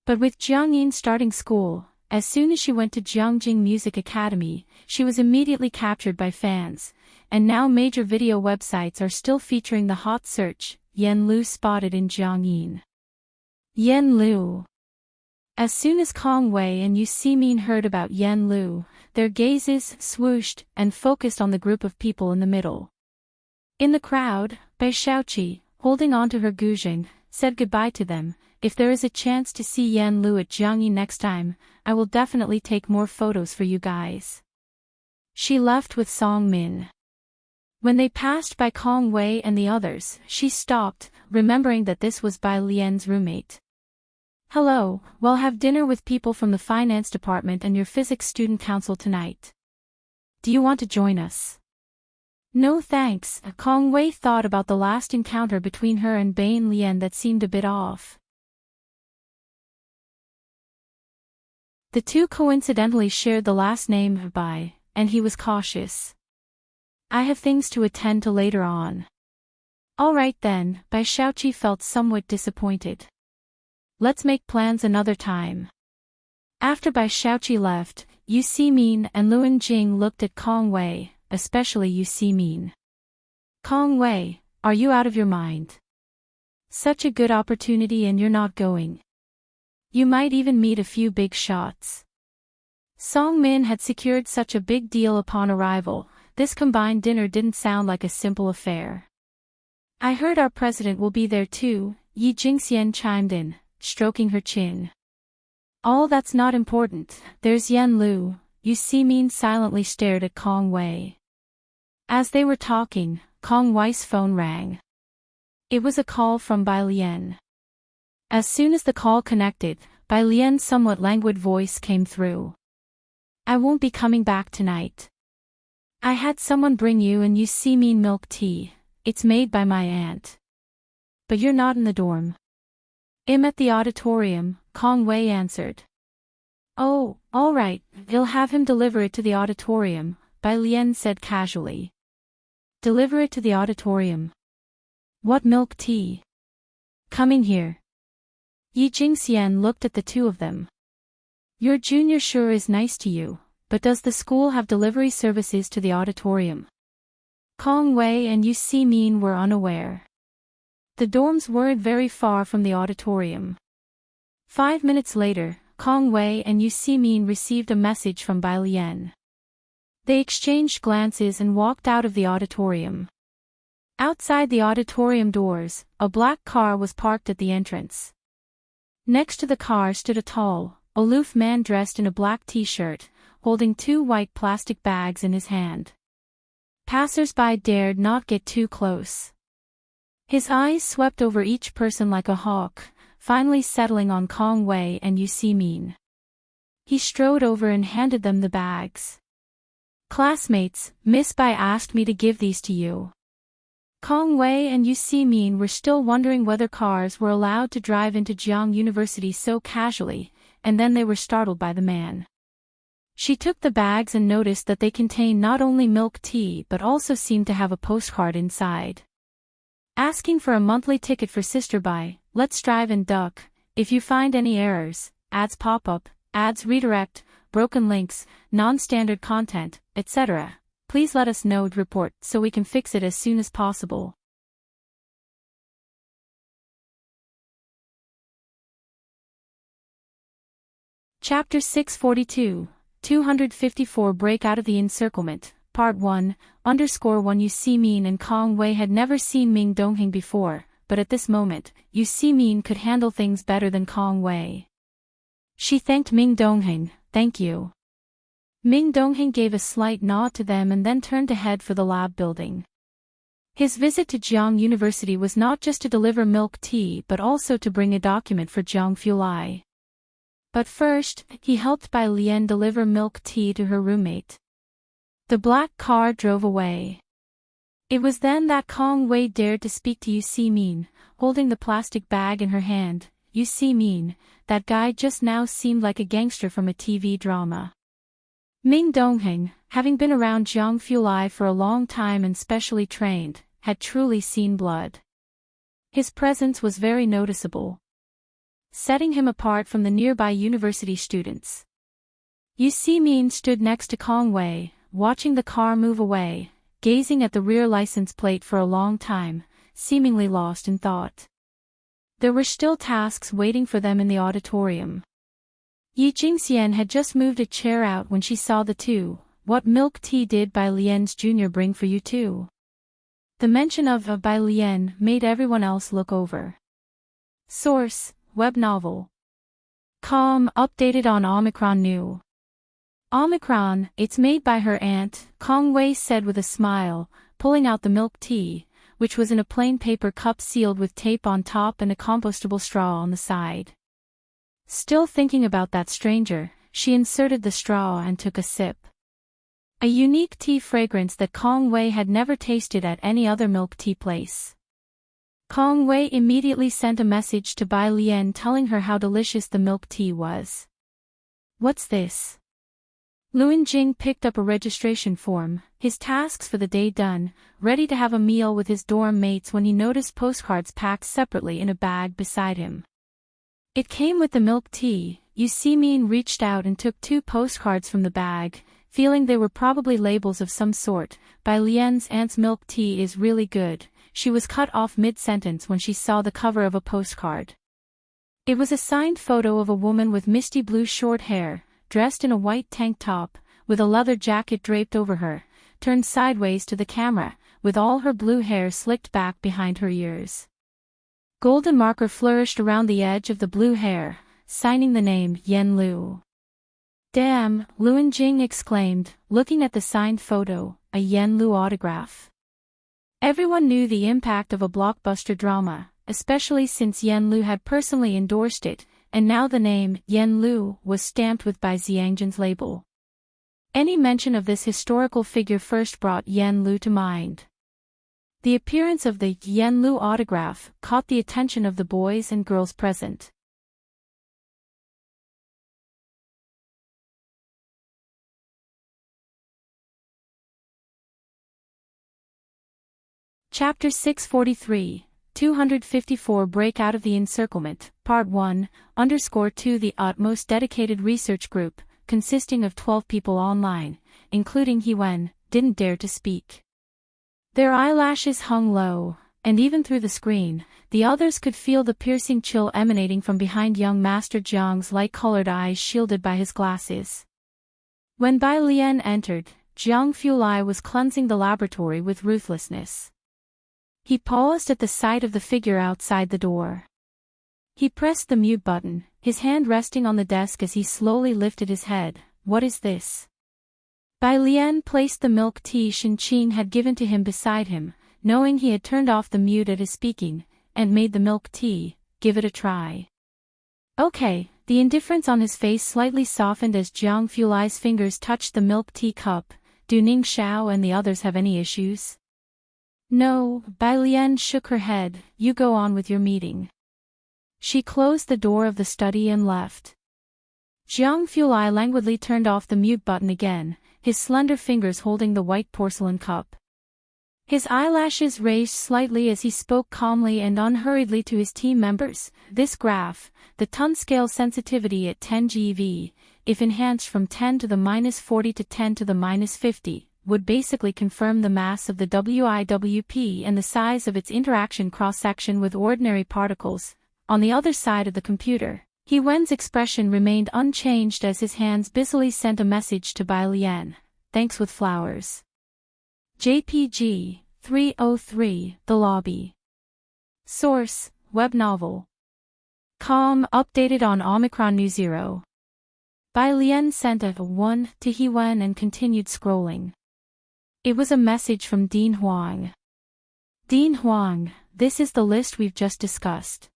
But with Jiangyin starting school, as soon as she went to Jiangjing Music Academy, she was immediately captured by fans, and now major video websites are still featuring the hot search, Yan Lu spotted in Jiangyin. Yan Lu. As soon as Kong Wei and Yu Ximin heard about Yan Lu, their gazes swooshed and focused on the group of people in the middle. In the crowd, Bai Xiaoqi, holding on to her guzheng, said goodbye to them. If there is a chance to see Yan Lu at Jiangyin next time, I will definitely take more photos for you guys. She left with Song Min. When they passed by Kong Wei and the others, she stopped, remembering that this was Bai Lian's roommate. Hello, we'll have dinner with people from the finance department and your physics student council tonight. Do you want to join us? No thanks. Kong Wei thought about the last encounter between her and Bai Lian that seemed a bit off. The two coincidentally shared the last name Bai, and he was cautious. I have things to attend to later on. All right then, Bai Xiaoqi felt somewhat disappointed. Let's make plans another time. After Bai Xiaoqi left, Yu Ximin and Luan Jing looked at Kong Wei, especially Yu Ximin. Kong Wei, are you out of your mind? Such a good opportunity and you're not going. You might even meet a few big shots. Song Min had secured such a big deal upon arrival. This combined dinner didn't sound like a simple affair. I heard our president will be there too, Yi Jingxian chimed in, stroking her chin. All that's not important, there's Yan Lu. Yu Ximin silently stared at Kong Wei. As they were talking, Kong Wei's phone rang. It was a call from Bai Lian. As soon as the call connected, Bai Lian's somewhat languid voice came through. I won't be coming back tonight. I had someone bring you and Yu Ximin milk tea. It's made by my aunt. But you're not in the dorm. I'm at the auditorium, Kong Wei answered. Oh, all right, he'll have him deliver it to the auditorium, Bai Lian said casually. Deliver it to the auditorium. What milk tea? Coming here. Yi Jingxian looked at the two of them. Your junior sure is nice to you, but does the school have delivery services to the auditorium? Kong Wei and Yu Ximin were unaware. The dorms weren't very far from the auditorium. 5 minutes later, Kong Wei and Yu Ximin received a message from Bai Lian. They exchanged glances and walked out of the auditorium. Outside the auditorium doors, a black car was parked at the entrance. Next to the car stood a tall, aloof man dressed in a black t-shirt, holding 2 white plastic bags in his hand. Passers-by dared not get too close. His eyes swept over each person like a hawk, finally settling on Kong Wei and Yu Ximin. He strode over and handed them the bags. Classmates, Miss Bai asked me to give these to you. Kong Wei and Yu Ximin were still wondering whether cars were allowed to drive into Jiang University so casually, and then they were startled by the man. She took the bags and noticed that they contained not only milk tea but also seemed to have a postcard inside. Asking for a monthly ticket for Sister Bai, let's drive and duck. If you find any errors, ads pop up, ads redirect, broken links, non-standard content, etc., please let us know. Report so we can fix it as soon as possible. Chapter 642, 254 Break out of the Encirclement, Part 1, _1 Yu Ximin and Kong Wei had never seen Ming Dongheng before, but at this moment, Yu Ximin could handle things better than Kong Wei. She thanked Ming Dongheng, thank you. Ming Dongheng gave a slight nod to them and then turned to head for the lab building. His visit to Jiang University was not just to deliver milk tea but also to bring a document for Jiang Fulai. But first, he helped Bai Lian deliver milk tea to her roommate. The black car drove away. It was then that Kong Wei dared to speak to Yu Si Min, holding the plastic bag in her hand. Yu Si Min, that guy just now seemed like a gangster from a TV drama. Ming Dongheng, having been around Jiang Fulai for a long time and specially trained, had truly seen blood. His presence was very noticeable, setting him apart from the nearby university students. Yu Si Min stood next to Kong Wei, watching the car move away, gazing at the rear license plate for a long time, seemingly lost in thought. There were still tasks waiting for them in the auditorium. Yi Jingxian had just moved a chair out when she saw the two. What milk tea did Bai Lian's junior bring for you too? The mention of Bai Lian made everyone else look over. Source, web novel. Com, updated on Omicron New. Omicron, it's made by her aunt, Kong Wei said with a smile, pulling out the milk tea, which was in a plain paper cup sealed with tape on top and a compostable straw on the side. Still thinking about that stranger, she inserted the straw and took a sip. A unique tea fragrance that Kong Wei had never tasted at any other milk tea place. Kong Wei immediately sent a message to Bai Lian telling her how delicious the milk tea was. What's this? Luan Jing picked up a registration form, his tasks for the day done, ready to have a meal with his dorm mates when he noticed postcards packed separately in a bag beside him. It came with the milk tea. Yu Si Min reached out and took 2 postcards from the bag, feeling they were probably labels of some sort. Bai Lian's aunt's milk tea is really good. She was cut off mid-sentence when she saw the cover of a postcard. It was a signed photo of a woman with misty blue short hair, dressed in a white tank top, with a leather jacket draped over her, turned sideways to the camera, with all her blue hair slicked back behind her ears. Golden marker flourished around the edge of the blue hair, signing the name Yen Lu. Damn, Luan Jing exclaimed, looking at the signed photo, a Yen Lu autograph. Everyone knew the impact of a blockbuster drama, especially since Yen Lu had personally endorsed it, and now the name Yen Lu was stamped with Bai Xiangjin's label. Any mention of this historical figure first brought Yen Lu to mind. The appearance of the Yen Lu autograph caught the attention of the boys and girls present. Chapter 643, 254 Break Out of the Encirclement, Part 1, _2 The utmost dedicated research group, consisting of 12 people online, including He Wen, didn't dare to speak. Their eyelashes hung low, and even through the screen, the others could feel the piercing chill emanating from behind young Master Jiang's light-colored eyes shielded by his glasses. When Bai Lian entered, Jiang Fulai was cleansing the laboratory with ruthlessness. He paused at the sight of the figure outside the door. He pressed the mute button, his hand resting on the desk as he slowly lifted his head. What is this? Bai Lian placed the milk tea Shen Qing had given to him beside him, knowing he had turned off the mute at his speaking, and made the milk tea. Give it a try. Okay, the indifference on his face slightly softened as Jiang Fulai's fingers touched the milk tea cup. Do Ning Xiao and the others have any issues? No, Bai Lian shook her head. You go on with your meeting. She closed the door of the study and left. Jiang Fulai languidly turned off the mute button again, his slender fingers holding the white porcelain cup. His eyelashes raised slightly as he spoke calmly and unhurriedly to his team members. This graph, the ton scale sensitivity at 10 GeV, if enhanced from 10 to the -40 to 10 to the -50, would basically confirm the mass of the WIWP and the size of its interaction cross-section with ordinary particles. On the other side of the computer, He Wen's expression remained unchanged as his hands busily sent a message to Bai Lian. Thanks with flowers. JPG 303, The Lobby. Source, web novel. Com, updated on Omicron New 0. Bai Lian sent a 1 to He Wen and continued scrolling. It was a message from Dean Huang. Dean Huang, this is the list we've just discussed.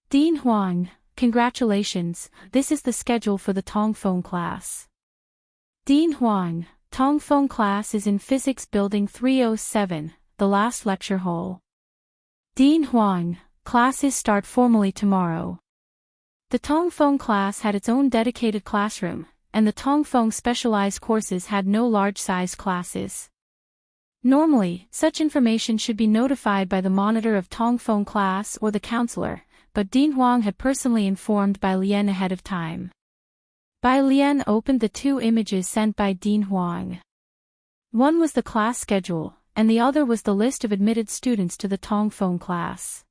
Dean Huang, congratulations, this is the schedule for the Tong Phone class. Dean Huang, Tongfeng class is in Physics Building 307, the last lecture hall. Dean Huang, classes start formally tomorrow. The Tongfeng class had its own dedicated classroom, and the Tongfeng specialized courses had no large-sized classes. Normally, such information should be notified by the monitor of Tongfeng class or the counselor, but Dean Huang had personally informed Bai Lian ahead of time. Bai Lian opened the two images sent by Dean Huang. One was the class schedule, and the other was the list of admitted students to the Tongfeng class.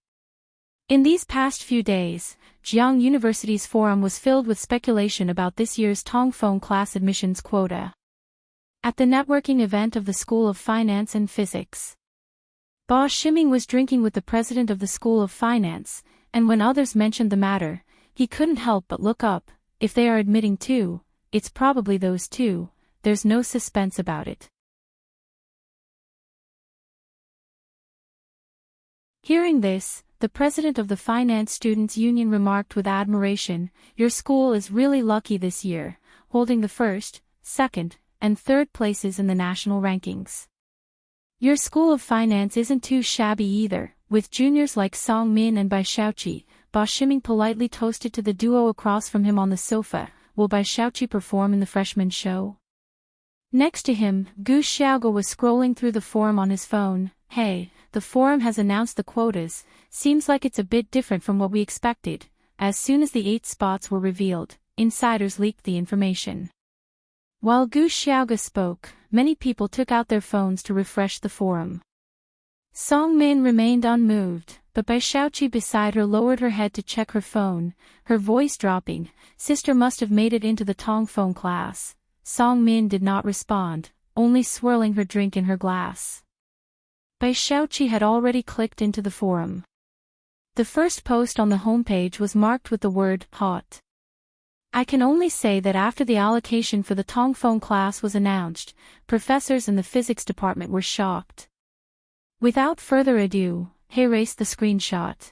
In these past few days, Jiang University's forum was filled with speculation about this year's Tongfeng class admissions quota. At the networking event of the School of Finance and Physics, Ba Ximing was drinking with the president of the School of Finance, and when others mentioned the matter, he couldn't help but look up. If they are admitting two, it's probably those two, there's no suspense about it. Hearing this, the president of the Finance Students' Union remarked with admiration, "Your school is really lucky this year, holding the first, second, and third places in the national rankings. Your School of Finance isn't too shabby either, with juniors like Song Min and Bai Xiaoqi." Ba Ximing politely toasted to the duo across from him on the sofa. Will Bai Xiaoqi perform in the freshman show? Next to him, Gu Xiaoge was scrolling through the forum on his phone. "Hey, the forum has announced the quotas. Seems like it's a bit different from what we expected." As soon as the 8 spots were revealed, insiders leaked the information. While Gu Xiaoge spoke, many people took out their phones to refresh the forum. Song Min remained unmoved, but Bai Xiaoqi beside her lowered her head to check her phone, her voice dropping. "Sister must have made it into the Tongfeng class." Song Min did not respond, only swirling her drink in her glass. Bai Xiaoqi had already clicked into the forum. The first post on the homepage was marked with the word hot. "I can only say that after the allocation for the Tongfeng class was announced, professors in the physics department were shocked." Without further ado, he erased the screenshot.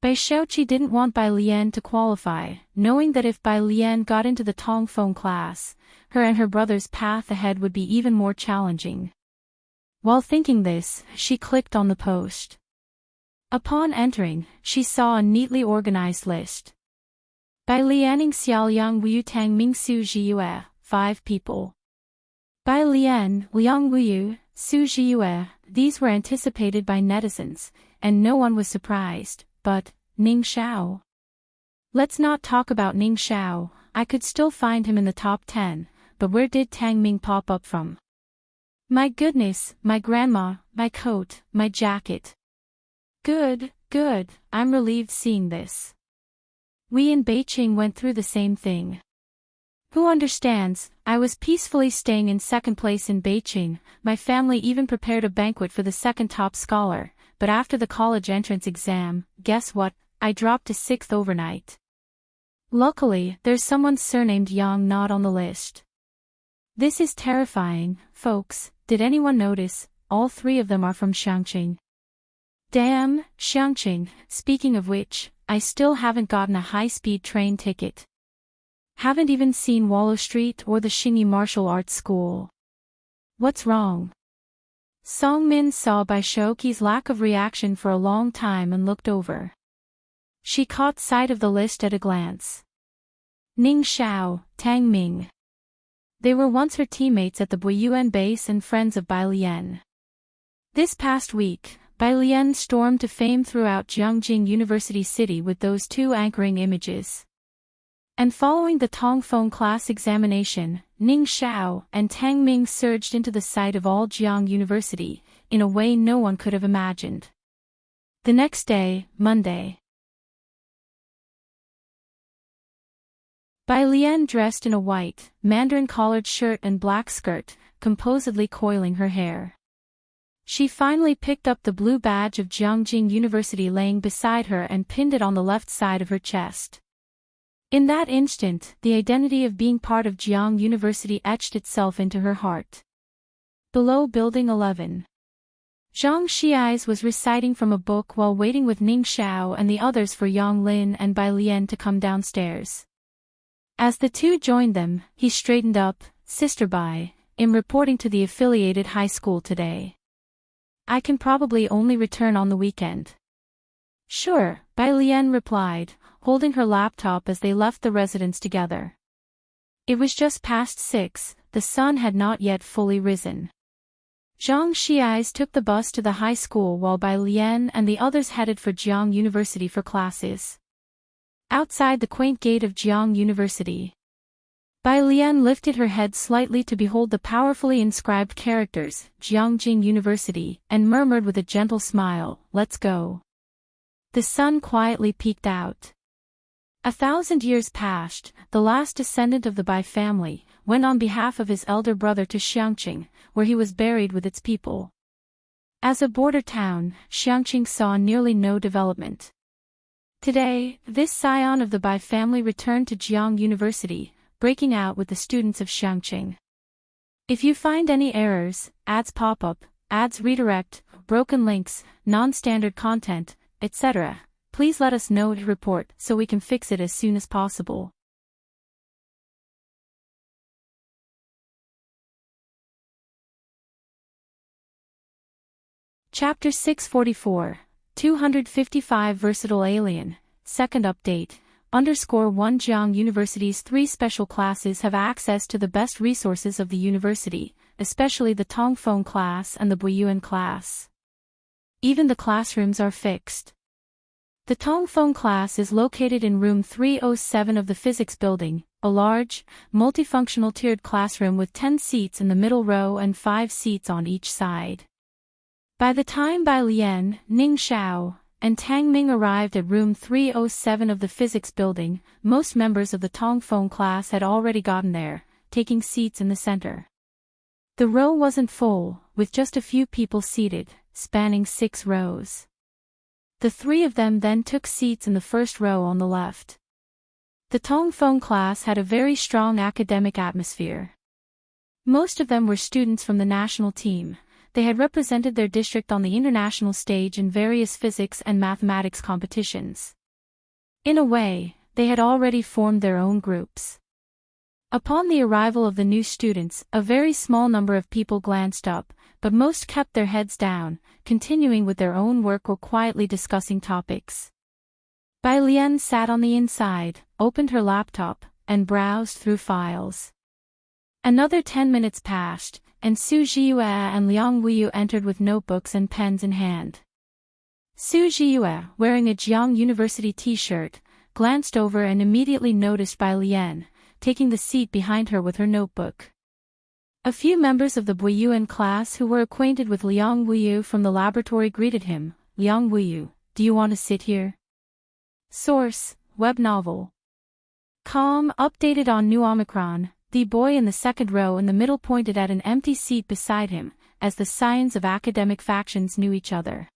Bai Xiaoqi didn't want Bai Lian to qualify, knowing that if Bai Lian got into the Tongfeng class, her and her brother's path ahead would be even more challenging. While thinking this, she clicked on the post. Upon entering, she saw a neatly organized list. Bai Lianing Xiaoliang Wuyu Tang Mingsu Zhiyue, 5 people. Bai Lian, Liang Wuyu, Su Zhiyue, these were anticipated by netizens, and no one was surprised, but Ning Xiao. Let's not talk about Ning Xiao. I could still find him in the top 10, but where did Tang Ming pop up from? My goodness, my grandma, my coat, my jacket. Good, good, I'm relieved seeing this. We in Beijing went through the same thing. Who understands? I was peacefully staying in second place in Beijing. My family even prepared a banquet for the second top scholar, but after the college entrance exam, guess what? I dropped to 6th overnight. Luckily, there's someone surnamed Yang not on the list. This is terrifying, folks. Did anyone notice? All 3 of them are from Xiangqing. Damn, Xiangqing. Speaking of which, I still haven't gotten a high-speed train ticket. Haven't even seen Wallow Street or the Xingyi Martial Arts School. What's wrong? Song Min saw Bai Xiaoqi's lack of reaction for a long time and looked over. She caught sight of the list at a glance. Ning Xiao, Tang Ming. They were once her teammates at the Boyuan base and friends of Bai Lian. This past week, Bai Lian stormed to fame throughout Jiangjing University City with those 2 anchoring images. And following the Tongfeng class examination, Ning Xiao and Tang Ming surged into the sight of all Jiang University, in a way no one could have imagined. The next day, Monday. Bai Lian dressed in a white, mandarin-collared shirt and black skirt, composedly coiling her hair. She finally picked up the blue badge of Jiangjing University laying beside her and pinned it on the left side of her chest. In that instant, the identity of being part of Jiang University etched itself into her heart. Below Building 11. Zhang Xiais was reciting from a book while waiting with Ning Xiao and the others for Yang Lin and Bai Lian to come downstairs. As the 2 joined them, he straightened up. "Sister Bai, am reporting to the affiliated high school today. I can probably only return on the weekend. Sure, Bai Lian replied, holding her laptop as they left the residence together. It was just past 6, the sun had not yet fully risen. Zhang Xiais took the bus to the high school while Bai Lian and the others headed for Jiang University for classes. Outside the quaint gate of Jiang University, Bai Lian lifted her head slightly to behold the powerfully inscribed characters, Jiangjing University, and murmured with a gentle smile, "Let's go." The sun quietly peeked out. 1,000 years passed. The last descendant of the Bai family went on behalf of his elder brother to Xiangqing, where he was buried with its people. As a border town, Xiangqing saw nearly no development. Today, this scion of the Bai family returned to Jiang University, breaking out with the students of Xiangqing. If you find any errors, ads pop up, ads redirect, broken links, non-standard content, etc., please let us know to report so we can fix it as soon as possible. Chapter 644, 255 Versatile Alien, Second Update. _1 Jiang University's 3 special classes have access to the best resources of the university, especially the Tongfeng class and the Buiyuan class. Even the classrooms are fixed. The Tongfeng class is located in room 307 of the physics building, a large, multifunctional tiered classroom with 10 seats in the middle row and 5 seats on each side. By the time Bai Lian, Ning Xiao, and Tang Ming arrived at room 307 of the physics building, most members of the Tongfeng class had already gotten there, taking seats in the center. The row wasn't full, with just a few people seated, spanning 6 rows. The 3 of them then took seats in the first row on the left. The Tongfeng class had a very strong academic atmosphere. Most of them were students from the national team. They had represented their district on the international stage in various physics and mathematics competitions. In a way, they had already formed their own groups. Upon the arrival of the new students, a very small number of people glanced up, but most kept their heads down, continuing with their own work or quietly discussing topics. Bai Lian sat on the inside, opened her laptop, and browsed through files. Another 10 minutes passed, and Su Jiyue and Liang Wuyu entered with notebooks and pens in hand. Su Jiyue, wearing a Jiang University t-shirt, glanced over and immediately noticed Bai Lian, taking the seat behind her with her notebook. A few members of the Buiyuan class who were acquainted with Liang Wuyu from the laboratory greeted him. "Liang Wuyu, do you want to sit here?" Source, web novel. Com updated on New Omicron. The boy in the second row in the middle pointed at an empty seat beside him, as the scions of academic factions knew each other.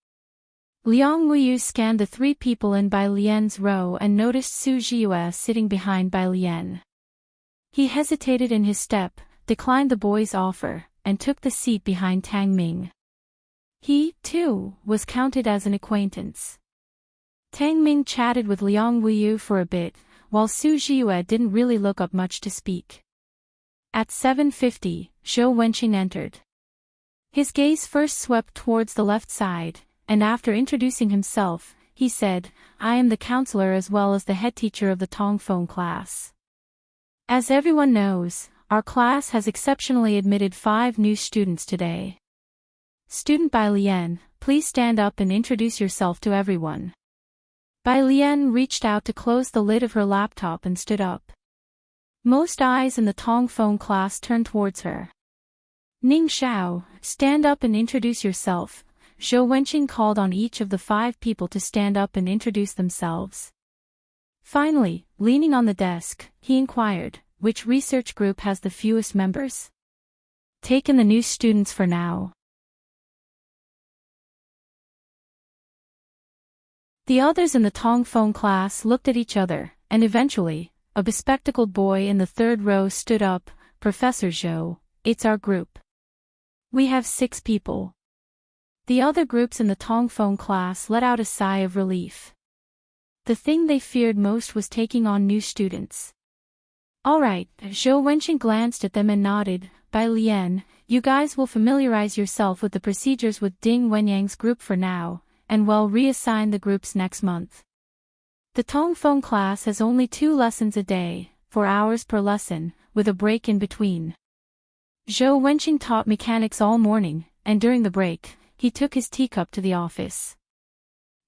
Liang Wuyu scanned the 3 people in Bai Lian's row and noticed Su Jiyue sitting behind Bai Lian. He hesitated in his step, declined the boy's offer, and took the seat behind Tang Ming. He, too, was counted as an acquaintance. Tang Ming chatted with Liang Wuyu for a bit, while Su Jiyue didn't really look up much to speak. At 7:50, Zhou Wenqing entered. His gaze first swept towards the left side, and after introducing himself, he said, "I am the counselor as well as the head teacher of the Tongfeng class. As everyone knows, our class has exceptionally admitted 5 new students today. Student Bai Lian, please stand up and introduce yourself to everyone." Bai Lian reached out to close the lid of her laptop and stood up. Most eyes in the Tongfeng class turned towards her. "Ning Xiao, stand up and introduce yourself." Zhou Wenqing called on each of the 5 people to stand up and introduce themselves. Finally, leaning on the desk, he inquired, "Which research group has the fewest members?" "Take in the new students for now." The others in the Tongfeng class looked at each other, and eventually, a bespectacled boy in the 3rd row stood up. "Professor Zhou, it's our group. We have 6 people." The other groups in the Tongfeng class let out a sigh of relief. The thing they feared most was taking on new students. "All right," Zhou Wenqing glanced at them and nodded. Bai Lian, you guys will familiarize yourself with the procedures with Ding Wenyang's group for now, and will reassign the groups next month. The Tongfeng class has only 2 lessons a day, 4 hours per lesson, with a break in between. Zhou Wenqing taught mechanics all morning, and during the break, he took his teacup to the office.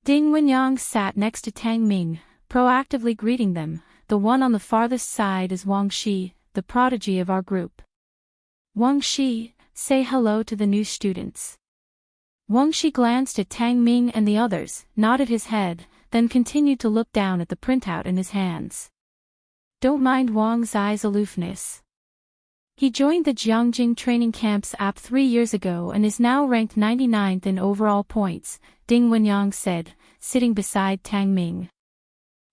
Ding Wenyang sat next to Tang Ming, proactively greeting them. The one on the farthest side is Wang Shi, the prodigy of our group. Wang Shi, say hello to the new students. Wang Shi glanced at Tang Ming and the others, nodded his head, then continued to look down at the printout in his hands. Don't mind Wang's eyes' aloofness. He joined the Jiangjing Training Camps app 3 years ago and is now ranked 99th in overall points, Ding Wenyang said, sitting beside Tang Ming.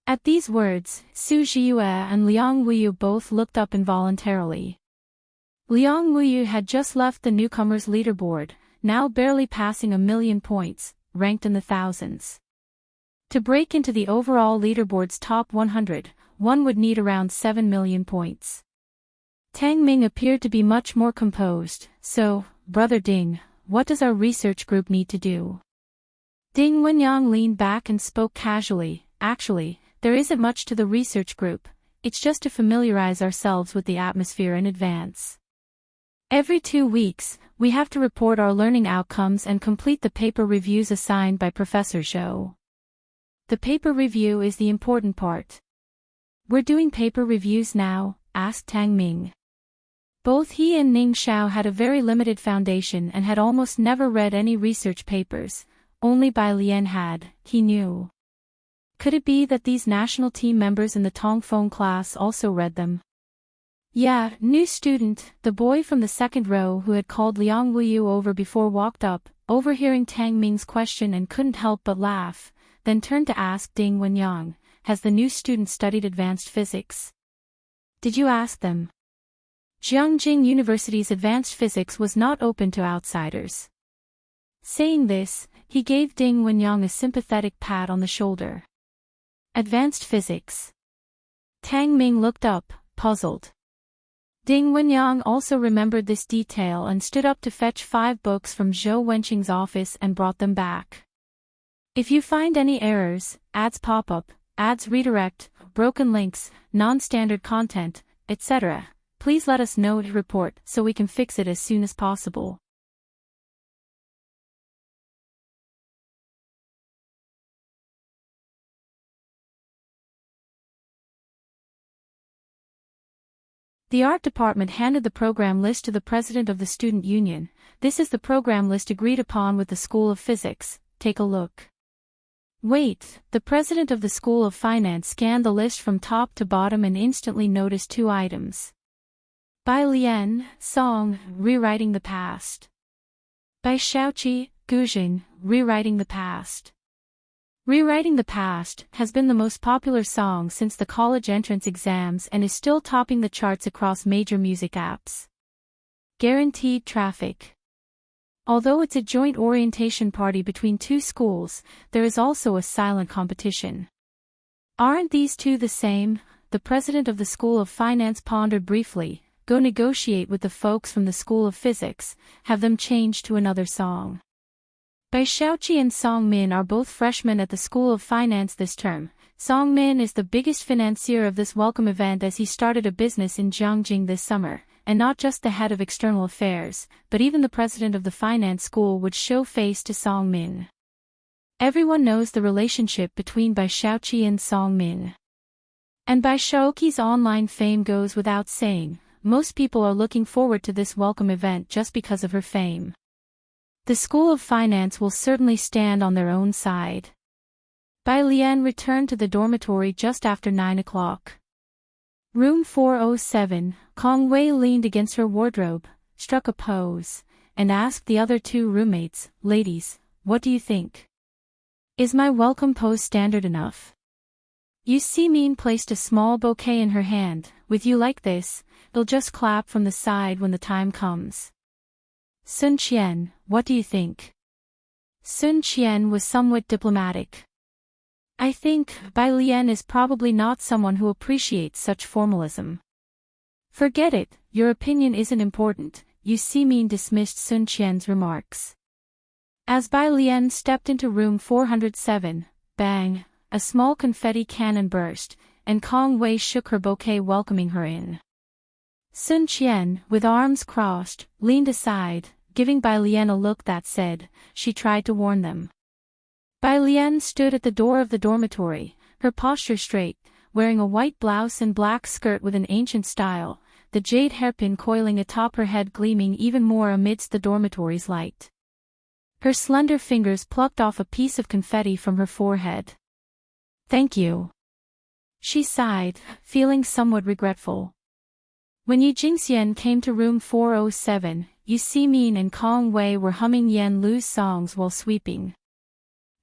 At these words, Su Zhiyue and Liang Wuyu both looked up involuntarily. Liang Wuyu had just left the newcomers' leaderboard, now barely passing 1 million points, ranked in the thousands. To break into the overall leaderboard's top 100, one would need around 7 million points. Tang Ming appeared to be much more composed. So, Brother Ding, what does our research group need to do? Ding Wenyang leaned back and spoke casually. Actually, there isn't much to the research group, it's just to familiarize ourselves with the atmosphere in advance. Every 2 weeks, we have to report our learning outcomes and complete the paper reviews assigned by Professor Zhou. The paper review is the important part. We're doing paper reviews now, asked Tang Ming. Both he and Ning Xiao had a very limited foundation and had almost never read any research papers, only Bai Lian had, he knew. Could it be that these national team members in the Tongfeng class also read them? Yeah, new student, the boy from the second row who had called Liang Wuyu over before walked up, overhearing Tang Ming's question and couldn't help but laugh, then turned to ask Ding Wenyang, has the new student studied advanced physics? Did you ask them? Jiangjing University's advanced physics was not open to outsiders. Saying this, he gave Ding Wenyang a sympathetic pat on the shoulder. Advanced physics. Tang Ming looked up, puzzled. Ding Wenyang also remembered this detail and stood up to fetch 5 books from Zhou Wenqing's office and brought them back. If you find any errors, ads pop up, ads redirect, broken links, non-standard content, etc., please let us know to report so we can fix it as soon as possible. The art department handed the program list to the president of the student union. This is the program list agreed upon with the School of Physics. Take a look. Wait, the president of the School of Finance scanned the list from top to bottom and instantly noticed 2 items. Bai Lian, song, rewriting the past. Bai Shaoqi, Guzheng, rewriting the past. Rewriting the Past has been the most popular song since the college entrance exams and is still topping the charts across major music apps. Guaranteed traffic. Although it's a joint orientation party between 2 schools, there is also a silent competition. Aren't these 2 the same? The president of the School of Finance pondered briefly. Go negotiate with the folks from the School of Physics, have them change to another song. Bai Shaoqi and Song Min are both freshmen at the School of Finance this term. Song Min is the biggest financier of this welcome event as he started a business in Jiangjing this summer, and not just the head of external affairs, but even the president of the finance school would show face to Song Min. Everyone knows the relationship between Bai Shaoqi and Song Min. And Bai Shaoqi's online fame goes without saying. Most people are looking forward to this welcome event just because of her fame. The School of Finance will certainly stand on their own side. Bai Lian returned to the dormitory just after 9 o'clock. Room 407, Kong Wei leaned against her wardrobe, struck a pose, and asked the other 2 roommates, ladies, what do you think? Is my welcome pose standard enough? Yu Simin placed a small bouquet in her hand. With you like this, they'll just clap from the side when the time comes. Sun Qian, what do you think? Sun Qian was somewhat diplomatic. I think Bai Lian is probably not someone who appreciates such formalism. Forget it, your opinion isn't important, Yu Simin dismissed Sun Qian's remarks. As Bai Lian stepped into room 407, bang, a small confetti cannon burst, and Kong Wei shook her bouquet welcoming her in. Sun Qian, with arms crossed, leaned aside, giving Bai Lian a look that said, she tried to warn them. Bai Lian stood at the door of the dormitory, her posture straight, wearing a white blouse and black skirt with an ancient style, the jade hairpin coiling atop her head gleaming even more amidst the dormitory's light. Her slender fingers plucked off a piece of confetti from her forehead. "Thank you." She sighed, feeling somewhat regretful. When Yi Jingxian came to room 407, Yu Simin and Kong Wei were humming Yan Lu's songs while sweeping.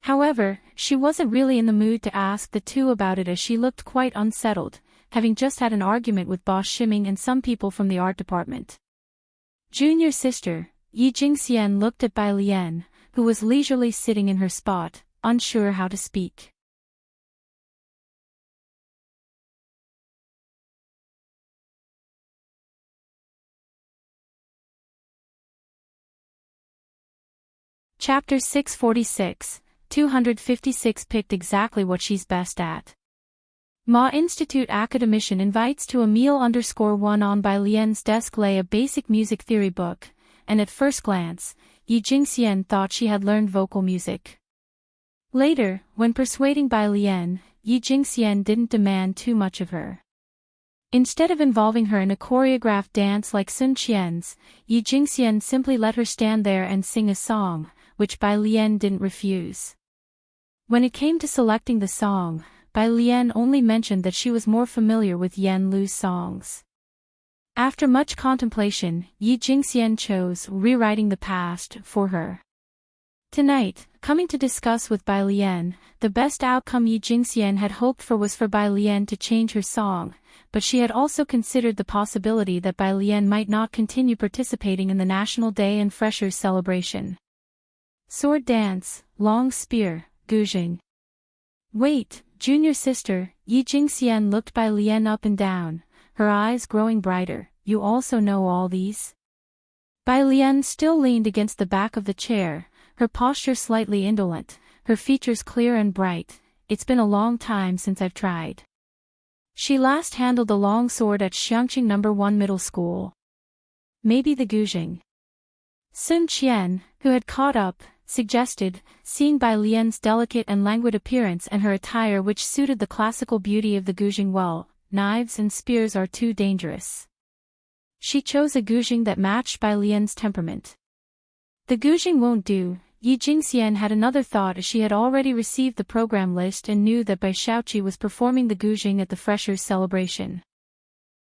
However, she wasn't really in the mood to ask the two about it as she looked quite unsettled, having just had an argument with Boss Shiming and some people from the art department. Junior sister, Yi Jingxian looked at Bai Lian, who was leisurely sitting in her spot, unsure how to speak. Chapter 646, 256 picked exactly what she's best at. Ma Institute academician invites to a meal _1 on Bai Lian's desk lay a basic music theory book, and at first glance, Yi Jingxian thought she had learned vocal music. Later, when persuading Bai Lian, Yi Jingxian didn't demand too much of her. Instead of involving her in a choreographed dance like Sun Qian's, Yi Jingxian simply let her stand there and sing a song, which Bai Lian didn't refuse. When it came to selecting the song, Bai Lian only mentioned that she was more familiar with Yan Lu's songs. After much contemplation, Yi Jingxian chose Rewriting the Past for her. Tonight, coming to discuss with Bai Lian, the best outcome Yi Jingxian had hoped for was for Bai Lian to change her song, but she had also considered the possibility that Bai Lian might not continue participating in the National Day and Freshers celebration. Sword dance, long spear, guzheng. Wait, junior sister, Yi Jingxian looked Bai Lian up and down, her eyes growing brighter, you also know all these? Bai Lian still leaned against the back of the chair, her posture slightly indolent, her features clear and bright. It's been a long time since I've tried. She last handled the long sword at Xiangqing No. 1 Middle School. Maybe the guzheng. Sun Qian, who had caught up, suggested, seeing Bai Lian's delicate and languid appearance and her attire which suited the classical beauty of the guzheng well, knives and spears are too dangerous. She chose a guzheng that matched Bai Lian's temperament. The guzheng won't do. Yi Jingxian had another thought as she had already received the program list and knew that Bai Shaoqi was performing the guzheng at the Freshers' celebration.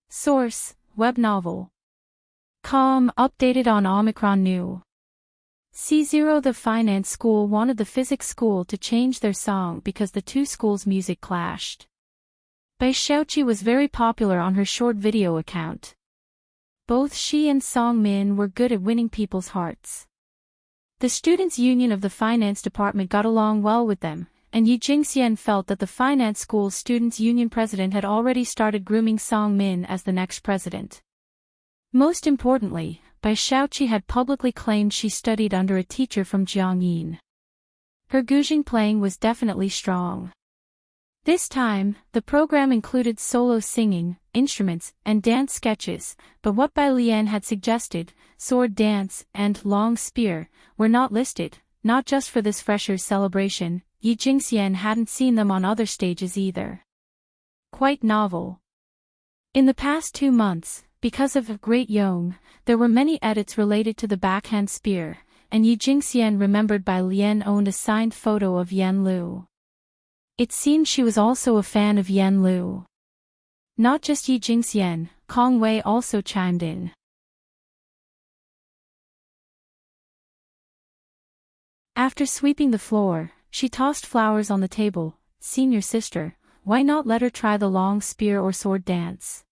Source, web novel. Com updated on Omicron New. C0 The finance school wanted the physics school to change their song because the two schools' music clashed. Bai Shaoqi was very popular on her short video account. Both she and Song Min were good at winning people's hearts. The students' union of the finance department got along well with them, and Yi Jingxian felt that the finance school's students' union president had already started grooming Song Min as the next president. Most importantly, Bai Shaoqi had publicly claimed she studied under a teacher from Jiangyin. Her guzheng playing was definitely strong. This time, the program included solo singing, instruments, and dance sketches, but what Bai Lian had suggested, sword dance and long spear, were not listed, not just for this Freshers' celebration. Yi Jingxian hadn't seen them on other stages either. Quite novel. In the past 2 months, because of Great Yong, there were many edits related to the backhand spear, and Yi Jingxian remembered Bai Lian owned a signed photo of Yan Lu. It seemed she was also a fan of Yan Lu. Not just Yi Jingxian, Kong Wei also chimed in. After sweeping the floor, she tossed flowers on the table. Senior sister, why not let her try the long spear or sword dance?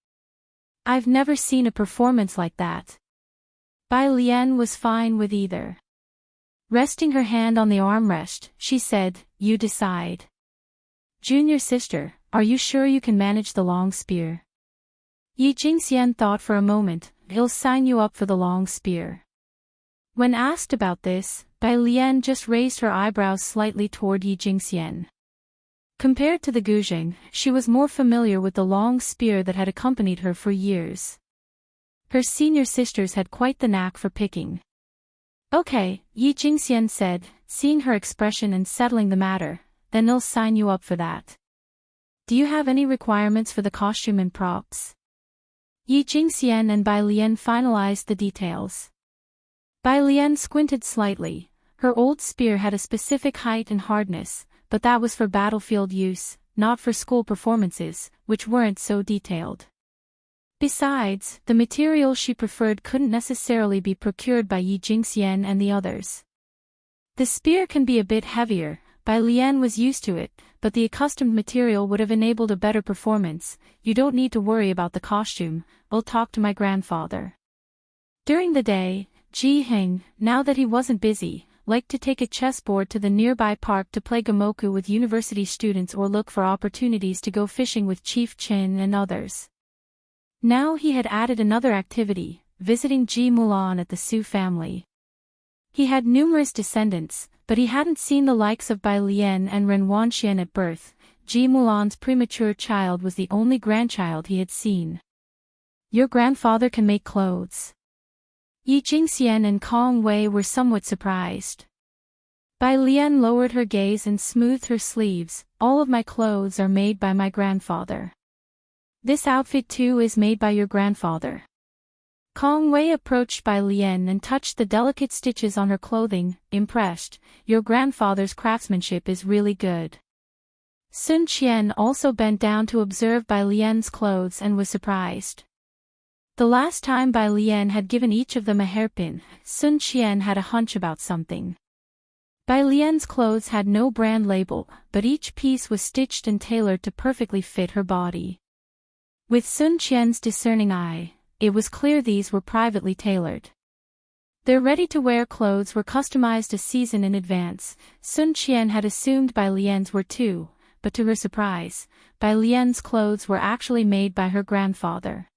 I've never seen a performance like that. Bai Lian was fine with either. Resting her hand on the armrest, she said, you decide. Junior sister, are you sure you can manage the long spear? Yi Jingxian thought for a moment, he'll sign you up for the long spear. When asked about this, Bai Lian just raised her eyebrows slightly toward Yi Jingxian. Compared to the Guzheng, she was more familiar with the long spear that had accompanied her for years. Her senior sisters had quite the knack for picking. Okay, Yi Jingxian said, seeing her expression and settling the matter, then they'll sign you up for that. Do you have any requirements for the costume and props? Yi Jingxian and Bai Lian finalized the details. Bai Lian squinted slightly. Her old spear had a specific height and hardness, but that was for battlefield use, not for school performances, which weren't so detailed. Besides, the material she preferred couldn't necessarily be procured by Yi Jingxian and the others. The spear can be a bit heavier, Bai Lian was used to it, but the accustomed material would have enabled a better performance. You don't need to worry about the costume, I'll talk to my grandfather. During the day, Ji Heng, now that he wasn't busy, liked to take a chessboard to the nearby park to play Gamoku with university students or look for opportunities to go fishing with Chief Chin and others. Now he had added another activity, visiting Ji Mulan at the Su family. He had numerous descendants, but he hadn't seen the likes of Bai Lian and Ren Wanxian at birth. Ji Mulan's premature child was the only grandchild he had seen. Your grandfather can make clothes. Yi Jingxian and Kong Wei were somewhat surprised. Bai Lian lowered her gaze and smoothed her sleeves. All of my clothes are made by my grandfather. This outfit too is made by your grandfather. Kong Wei approached Bai Lian and touched the delicate stitches on her clothing, impressed. Your grandfather's craftsmanship is really good. Sun Qian also bent down to observe Bai Lian's clothes and was surprised. The last time Bai Lian had given each of them a hairpin, Sun Qian had a hunch about something. Bai Lian's clothes had no brand label, but each piece was stitched and tailored to perfectly fit her body. With Sun Qian's discerning eye, it was clear these were privately tailored. Their ready-to-wear clothes were customized a season in advance. Sun Qian had assumed Bai Lian's were too, but to her surprise, Bai Lian's clothes were actually made by her grandfather.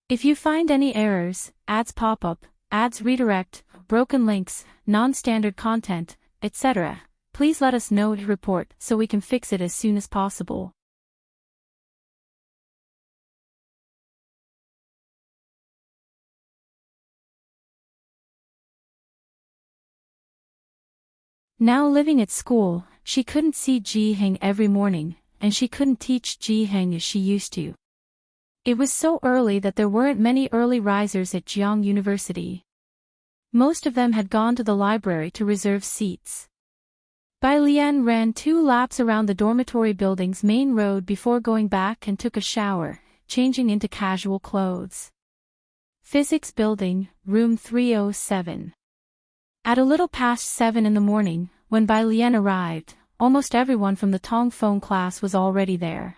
If you find any errors, ads pop up, ads redirect, broken links, non-standard content, etc., please let us know to report so we can fix it as soon as possible. Now living at school, she couldn't see Ji Heng every morning, and she couldn't teach Ji Heng as she used to. It was so early that there weren't many early risers at Jiang University. Most of them had gone to the library to reserve seats. Bai Lian ran 2 laps around the dormitory building's main road before going back and took a shower, changing into casual clothes. Physics Building, Room 307. At a little past 7 in the morning, when Bai Lian arrived, almost everyone from the Tongfeng class was already there.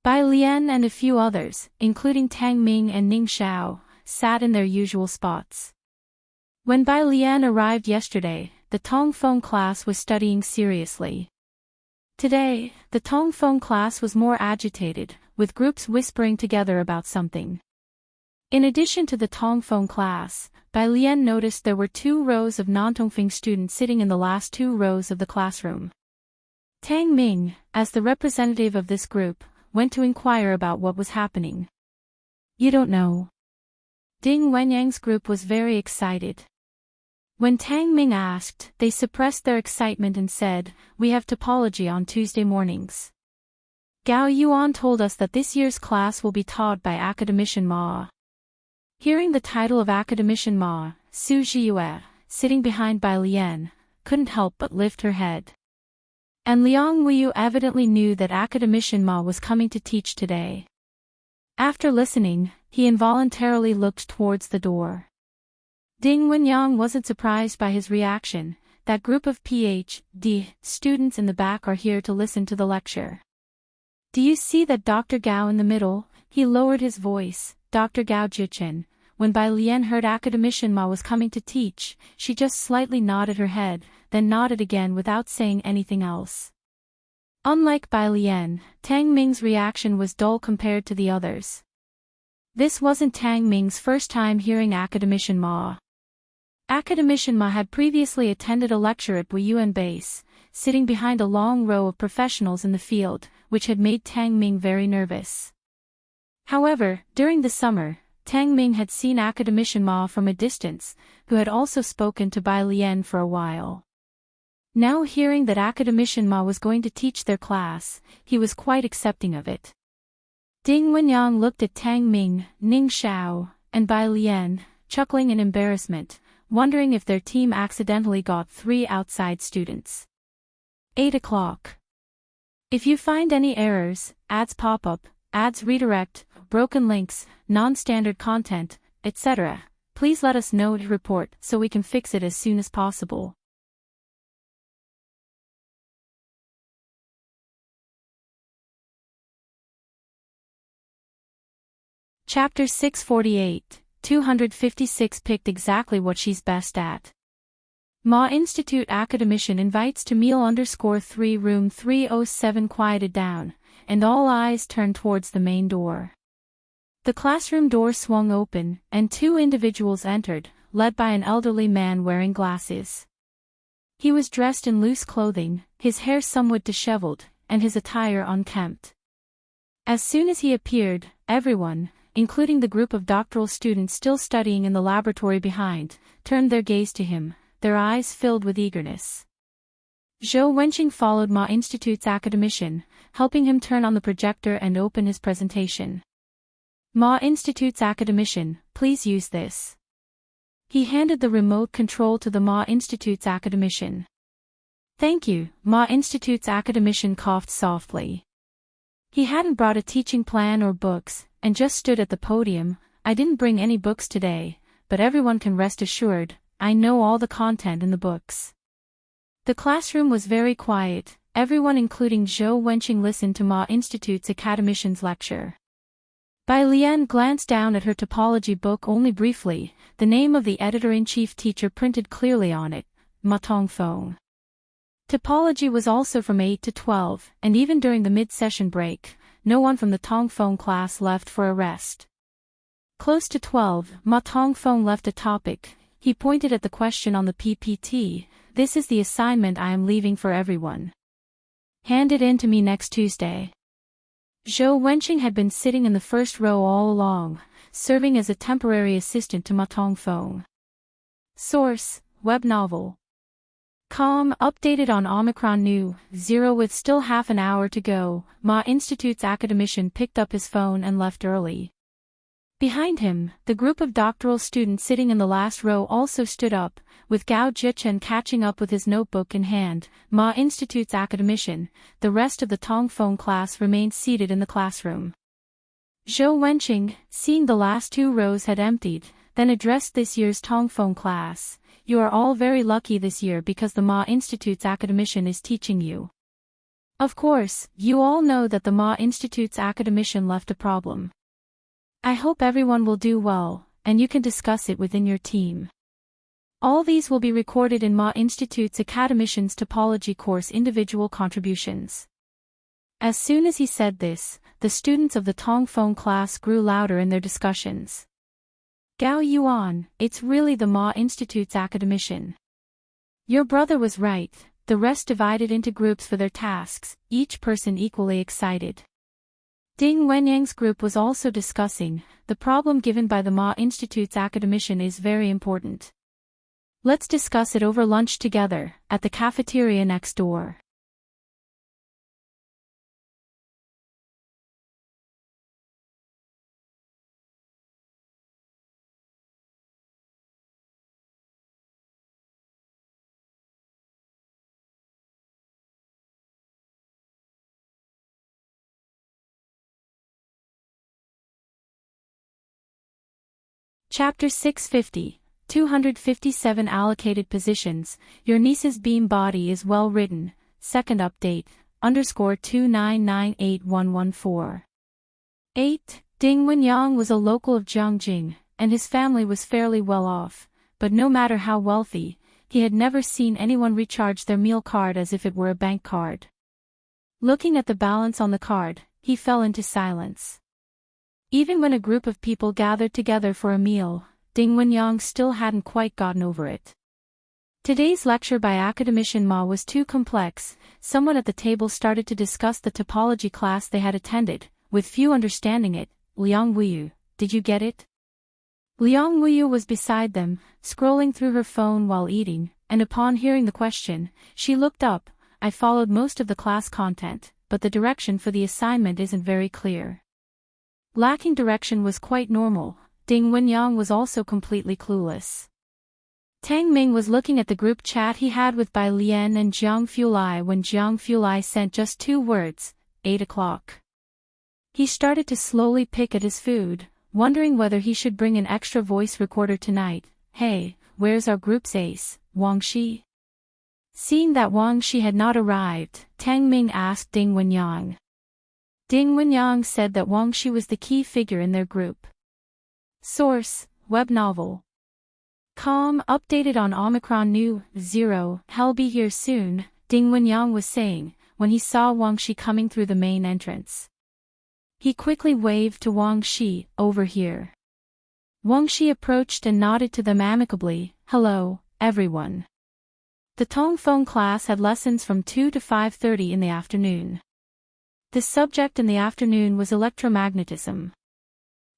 Bai Lian and a few others, including Tang Ming and Ning Xiao, sat in their usual spots. When Bai Lian arrived yesterday, the Tongfeng class was studying seriously. Today, the Tongfeng class was more agitated, with groups whispering together about something. In addition to the Tongfeng class, Bai Lian noticed there were 2 rows of non-Tongfeng students sitting in the last 2 rows of the classroom. Tang Ming, as the representative of this group, went to inquire about what was happening. You don't know. Ding Wenyang's group was very excited. When Tang Ming asked, they suppressed their excitement and said, "We have topology on Tuesday mornings." Gao Yuan told us that this year's class will be taught by Academician Ma. Hearing the title of Academician Ma, Su Zhiyue, sitting behind Bai Lian, couldn't help but lift her head. And Liang Wuyu evidently knew that Academician Ma was coming to teach today. After listening, he involuntarily looked towards the door. Ding Wenyang wasn't surprised by his reaction. That group of Ph.D. students in the back are here to listen to the lecture. Do you see that Dr. Gao in the middle? He lowered his voice. Dr. Gao Jichen. When Bai Lian heard Academician Ma was coming to teach, she just slightly nodded her head, then nodded again without saying anything else. Unlike Bai Lian, Tang Ming's reaction was dull compared to the others. This wasn't Tang Ming's first time hearing Academician Ma. Academician Ma had previously attended a lecture at Wuyuan Base, sitting behind a long row of professionals in the field, which had made Tang Ming very nervous. However, during the summer, Tang Ming had seen Academician Ma from a distance, who had also spoken to Bai Lian for a while. Now hearing that Academician Ma was going to teach their class, he was quite accepting of it. Ding Wenyang looked at Tang Ming, Ning Xiao, and Bai Lian, chuckling in embarrassment, wondering if their team accidentally got 3 outside students. 8 o'clock. If you find any errors, ads pop up, ads redirect, broken links, non-standard content, etc., please let us know to report so we can fix it as soon as possible. Chapter 648, 256 picked exactly what she's best at. Ma Institute Academician invites to meal_3 room 307 quieted down, and all eyes turned towards the main door. The classroom door swung open, and 2 individuals entered, led by an elderly man wearing glasses. He was dressed in loose clothing, his hair somewhat disheveled, and his attire unkempt. As soon as he appeared, everyone, including the group of doctoral students still studying in the laboratory behind, turned their gaze to him, their eyes filled with eagerness. Zhou Wenqing followed Ma Institute's academician, helping him turn on the projector and open his presentation. Ma Institute's academician, please use this. He handed the remote control to the Ma Institute's academician. Thank you, Ma Institute's academician coughed softly. He hadn't brought a teaching plan or books, and just stood at the podium. I didn't bring any books today, but everyone can rest assured, I know all the content in the books. The classroom was very quiet, everyone including Zhou Wenqing listened to Ma Institute's academician's lecture. Bai Lian glanced down at her topology book only briefly, the name of the editor-in-chief teacher printed clearly on it, Ma Tongfeng. Topology was also from 8 to 12, and even during the mid-session break, no one from the Tongfeng class left for a rest. Close to 12, Ma Tongfeng left a topic. He pointed at the question on the PPT. This is the assignment I am leaving for everyone. Hand it in to me next Tuesday. Zhou Wenqing had been sitting in the first row all along, serving as a temporary assistant to Ma Tongfeng. Source, web novel. Com updated on Omicron New 0 with still half an hour to go. Ma Institute's academician picked up his phone and left early. Behind him, the group of doctoral students sitting in the last row also stood up, with Gao Zhichen catching up with his notebook in hand. Ma Institute's academician, the rest of the Tongfeng class remained seated in the classroom. Zhou Wenqing, seeing the last 2 rows had emptied, then addressed this year's Tongfeng class. You are all very lucky this year because the Ma Institute's academician is teaching you. Of course, you all know that the Ma Institute's academician left a problem. I hope everyone will do well, and you can discuss it within your team. All these will be recorded in Ma Institute's academician's topology course individual contributions. As soon as he said this, the students of the Tongfeng class grew louder in their discussions. Gao Yuan, it's really the Ma Institute's academician. Your brother was right, the rest divided into groups for their tasks, each person equally excited. Ding Wenyang's group was also discussing, the problem given by the Ma Institute's academician is very important. Let's discuss it over lunch together, at the cafeteria next door. Chapter 650, 257 allocated positions. Your niece's beam body is well written. Second update, _2998114. 8. Ding Wenyang was a local of Jiangjing, and his family was fairly well off, but no matter how wealthy, he had never seen anyone recharge their meal card as if it were a bank card. Looking at the balance on the card, he fell into silence. Even when a group of people gathered together for a meal, Ding Wenyang still hadn't quite gotten over it. Today's lecture by academician Ma was too complex. Someone at the table started to discuss the topology class they had attended, with few understanding it. Liang Wuyu, did you get it? Liang Wuyu was beside them, scrolling through her phone while eating, and upon hearing the question, she looked up. I followed most of the class content, but the direction for the assignment isn't very clear. Lacking direction was quite normal. Ding Wenyang was also completely clueless. Tang Ming was looking at the group chat he had with Bai Lian and Jiang Fulai when Jiang Fulai sent just 2 words, 8 o'clock. He started to slowly pick at his food, wondering whether he should bring an extra voice recorder tonight. Hey, where's our group's ace, Wang Shi? Seeing that Wang Shi had not arrived, Tang Ming asked Ding Wenyang. Ding Wenyang said that Wang Shi was the key figure in their group. Source, web novel. Com, updated on Omicron New, 0, he'll be here soon, Ding Wenyang was saying, when he saw Wang Shi coming through the main entrance. He quickly waved to Wang Shi, over here. Wang Shi approached and nodded to them amicably. Hello, everyone. The Tongfeng class had lessons from 2 to 5:30 in the afternoon. The subject in the afternoon was electromagnetism.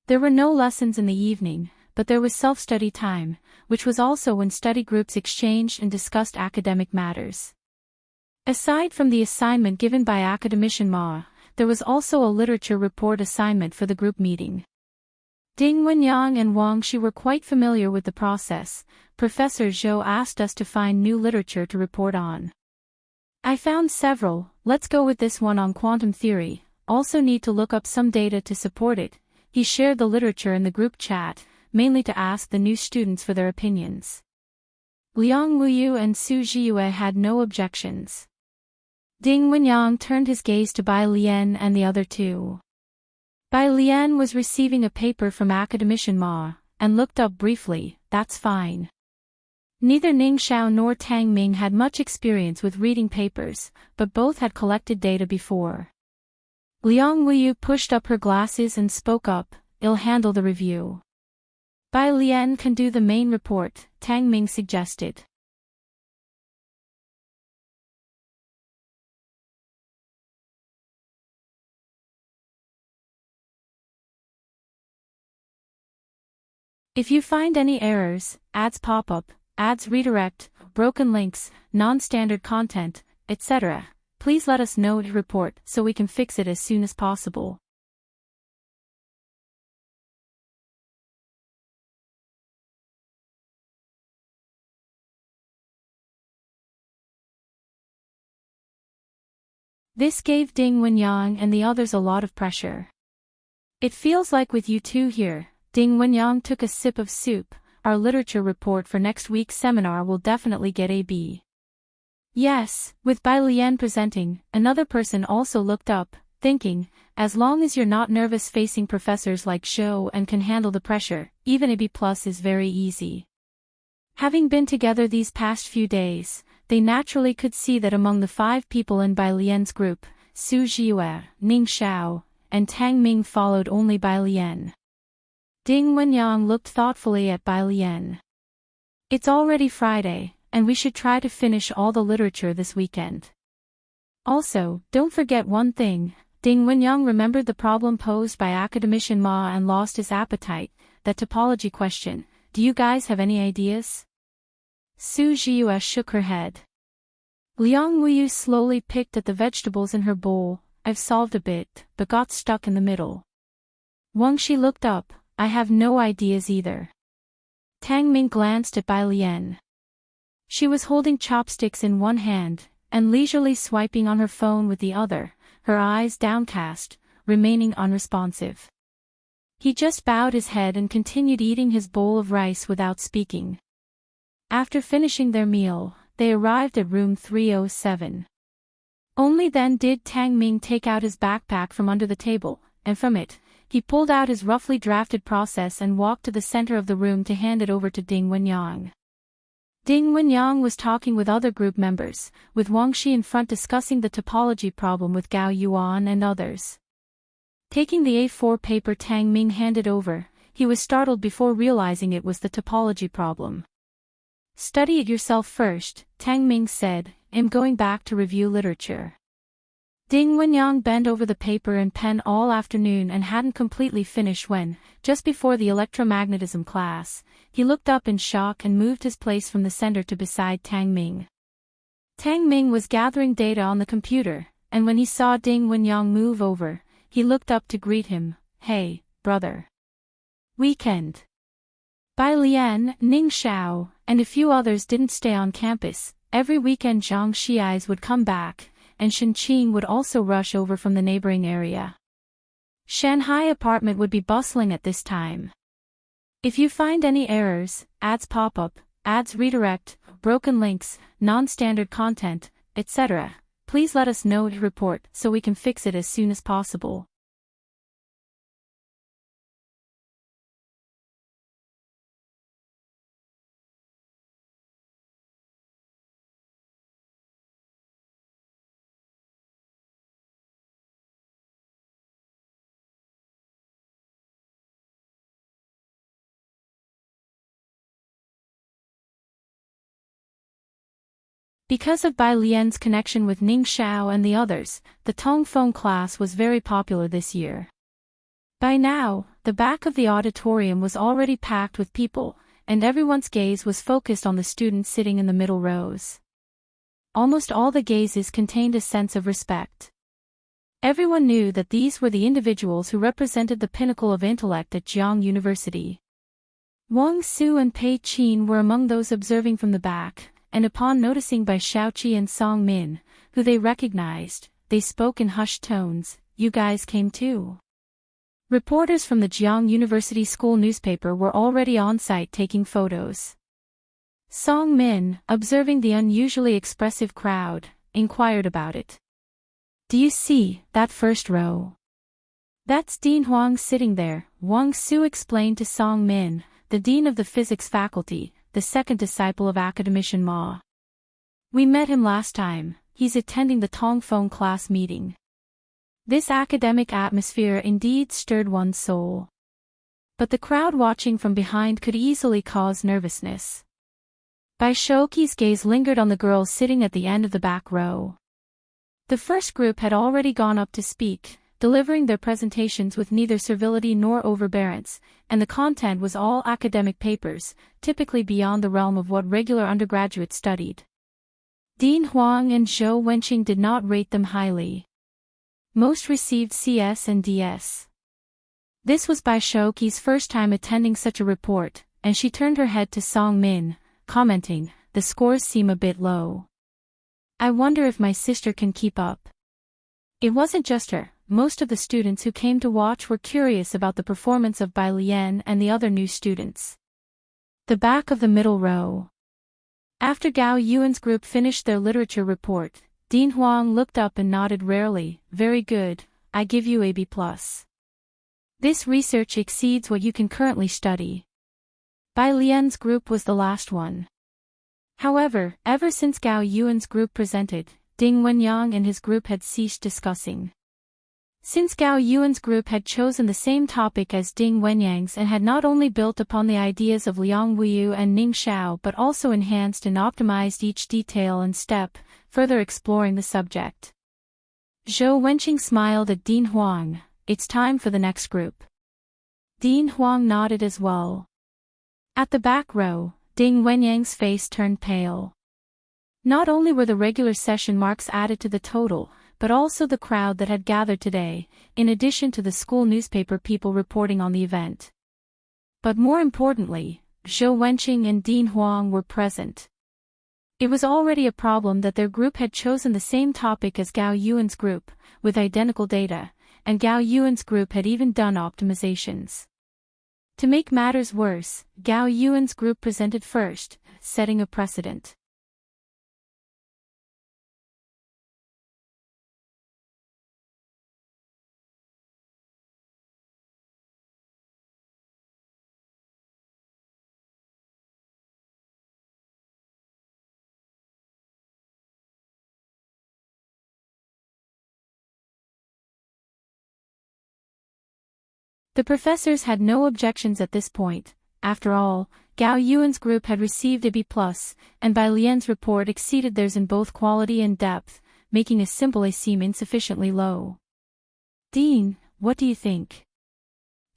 There were no lessons in the evening, but there was self-study time, which was also when study groups exchanged and discussed academic matters. Aside from the assignment given by academician Ma, there was also a literature report assignment for the group meeting. Ding Wenyang and Wang Shi were quite familiar with the process. Professor Zhou asked us to find new literature to report on. I found several. Let's go with this one on quantum theory. Also need to look up some data to support it. He shared the literature in the group chat, mainly to ask the new students for their opinions. Liang Wuyu and Su Zhiyue had no objections. Ding Wenyang turned his gaze to Bai Lian and the other two. Bai Lian was receiving a paper from academician Ma, and looked up briefly. That's fine. Neither Ning Xiao nor Tang Ming had much experience with reading papers, but both had collected data before. Liang Wuyu pushed up her glasses and spoke up. I'll handle the review. Bai Lian can do the main report, Tang Ming suggested. If you find any errors, ads pop up, ads redirect, broken links, non-standard content, etc., please let us know to report so we can fix it as soon as possible. This gave Ding Wenyang and the others a lot of pressure. It feels like with you two here, Ding Wenyang took a sip of soup, our literature report for next week's seminar will definitely get a B. Yes, with Bai Lian presenting, another person also looked up, thinking, as long as you're not nervous facing professors like Zhou and can handle the pressure, even a B+ is very easy. Having been together these past few days, they naturally could see that among the 5 people in Bai Lian's group, Su Zhiyue, Ning Xiao, and Tang Ming followed only Bai Lian. Ding Wenyang looked thoughtfully at Bai Lian. It's already Friday, and we should try to finish all the literature this weekend. Also, don't forget one thing. Ding Wenyang remembered the problem posed by academician Ma and lost his appetite, that topology question. Do you guys have any ideas? Su Zhiyue shook her head. Liang Wuyu slowly picked at the vegetables in her bowl. I've solved a bit, but got stuck in the middle. Wang Shi looked up. I have no ideas either. Tang Ming glanced at Bai Lian. She was holding chopsticks in one hand, and leisurely swiping on her phone with the other, her eyes downcast, remaining unresponsive. He just bowed his head and continued eating his bowl of rice without speaking. After finishing their meal, they arrived at room 307. Only then did Tang Ming take out his backpack from under the table, and from it, he pulled out his roughly drafted process and walked to the center of the room to hand it over to Ding Wenyang. Ding Wenyang was talking with other group members, with Wang Shi in front discussing the topology problem with Gao Yuan and others. Taking the A4 paper Tang Ming handed over, he was startled before realizing it was the topology problem. Study it yourself first, Tang Ming said, I'm going back to review literature. Ding Wenyang bent over the paper and pen all afternoon and hadn't completely finished when, just before the electromagnetism class, he looked up in shock and moved his place from the center to beside Tang Ming. Tang Ming was gathering data on the computer, and when he saw Ding Wenyang move over, he looked up to greet him. Hey, brother. Weekend. Bai Lian, Ning Xiao, and a few others didn't stay on campus. Every weekend Zhang Xiais would come back, and Shen Qing would also rush over from the neighboring area. Shanghai apartment would be bustling at this time. If you find any errors, ads pop up, ads redirect, broken links, non-standard content, etc., please let us know to report so we can fix it as soon as possible. Because of Bai Lian's connection with Ning Xiao and the others, the Tongfeng class was very popular this year. By now, the back of the auditorium was already packed with people, and everyone's gaze was focused on the students sitting in the middle rows. Almost all the gazes contained a sense of respect. Everyone knew that these were the individuals who represented the pinnacle of intellect at Jiang University. Wang Su and Pei Qin were among those observing from the back, and upon noticing Bai Shaoqi and Song Min, who they recognized, they spoke in hushed tones, "You guys came too?" Reporters from the Jiang University school newspaper were already on site taking photos. Song Min, observing the unusually expressive crowd, inquired about it. "Do you see that first row? That's Dean Huang sitting there," Wang Su explained to Song Min, the dean of the physics faculty, the second disciple of academician Ma. "We met him last time, he's attending the Tongfeng class meeting." This academic atmosphere indeed stirred one's soul. But the crowd watching from behind could easily cause nervousness. Bai Shouqi's gaze lingered on the girls sitting at the end of the back row. The first group had already gone up to speak, delivering their presentations with neither servility nor overbearance, and the content was all academic papers, typically beyond the realm of what regular undergraduates studied. Dean Huang and Zhou Wenqing did not rate them highly. Most received CS and DS. This was Bai Shouqi's first time attending such a report, and she turned her head to Song Min, commenting, "The scores seem a bit low. I wonder if my sister can keep up." It wasn't just her. Most of the students who came to watch were curious about the performance of Bai Lian and the other new students. The back of the middle row. After Gao Yuan's group finished their literature report, Dean Huang looked up and nodded rarely. "Very good, I give you a B+. This research exceeds what you can currently study." Bai Lian's group was the last one. However, ever since Gao Yuan's group presented, Ding Wenyang and his group had ceased discussing. Since Gao Yuan's group had chosen the same topic as Ding Wenyang's and had not only built upon the ideas of Liang Wuyu and Ning Xiao but also enhanced and optimized each detail and step, further exploring the subject. Zhou Wenqing smiled at Dean Huang. "It's time for the next group." Dean Huang nodded as well. At the back row, Ding Wenyang's face turned pale. Not only were the regular session marks added to the total, but also the crowd that had gathered today, in addition to the school newspaper people reporting on the event. But more importantly, Zhou Wenqing and Dean Huang were present. It was already a problem that their group had chosen the same topic as Gao Yuan's group, with identical data, and Gao Yuan's group had even done optimizations. To make matters worse, Gao Yuan's group presented first, setting a precedent. The professors had no objections at this point. After all, Gao Yuan's group had received a B+, and Bai Lian's report exceeded theirs in both quality and depth, making a simple A seem insufficiently low. Dean, what do you think?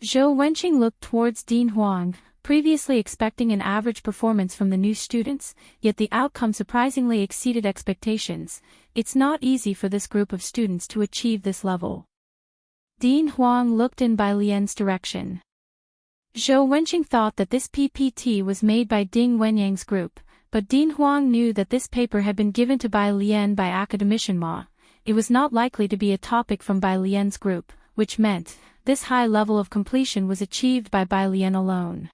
Zhou Wenqing looked towards Dean Huang, previously expecting an average performance from the new students, yet the outcome surprisingly exceeded expectations. It's not easy for this group of students to achieve this level. Dean Huang looked in Bai Lian's direction. Zhou Wenqing thought that this PPT was made by Ding Wenyang's group, but Dean Huang knew that this paper had been given to Bai Lian by Academician Ma. It was not likely to be a topic from Bai Lian's group, which meant this high level of completion was achieved by Bai Lian alone.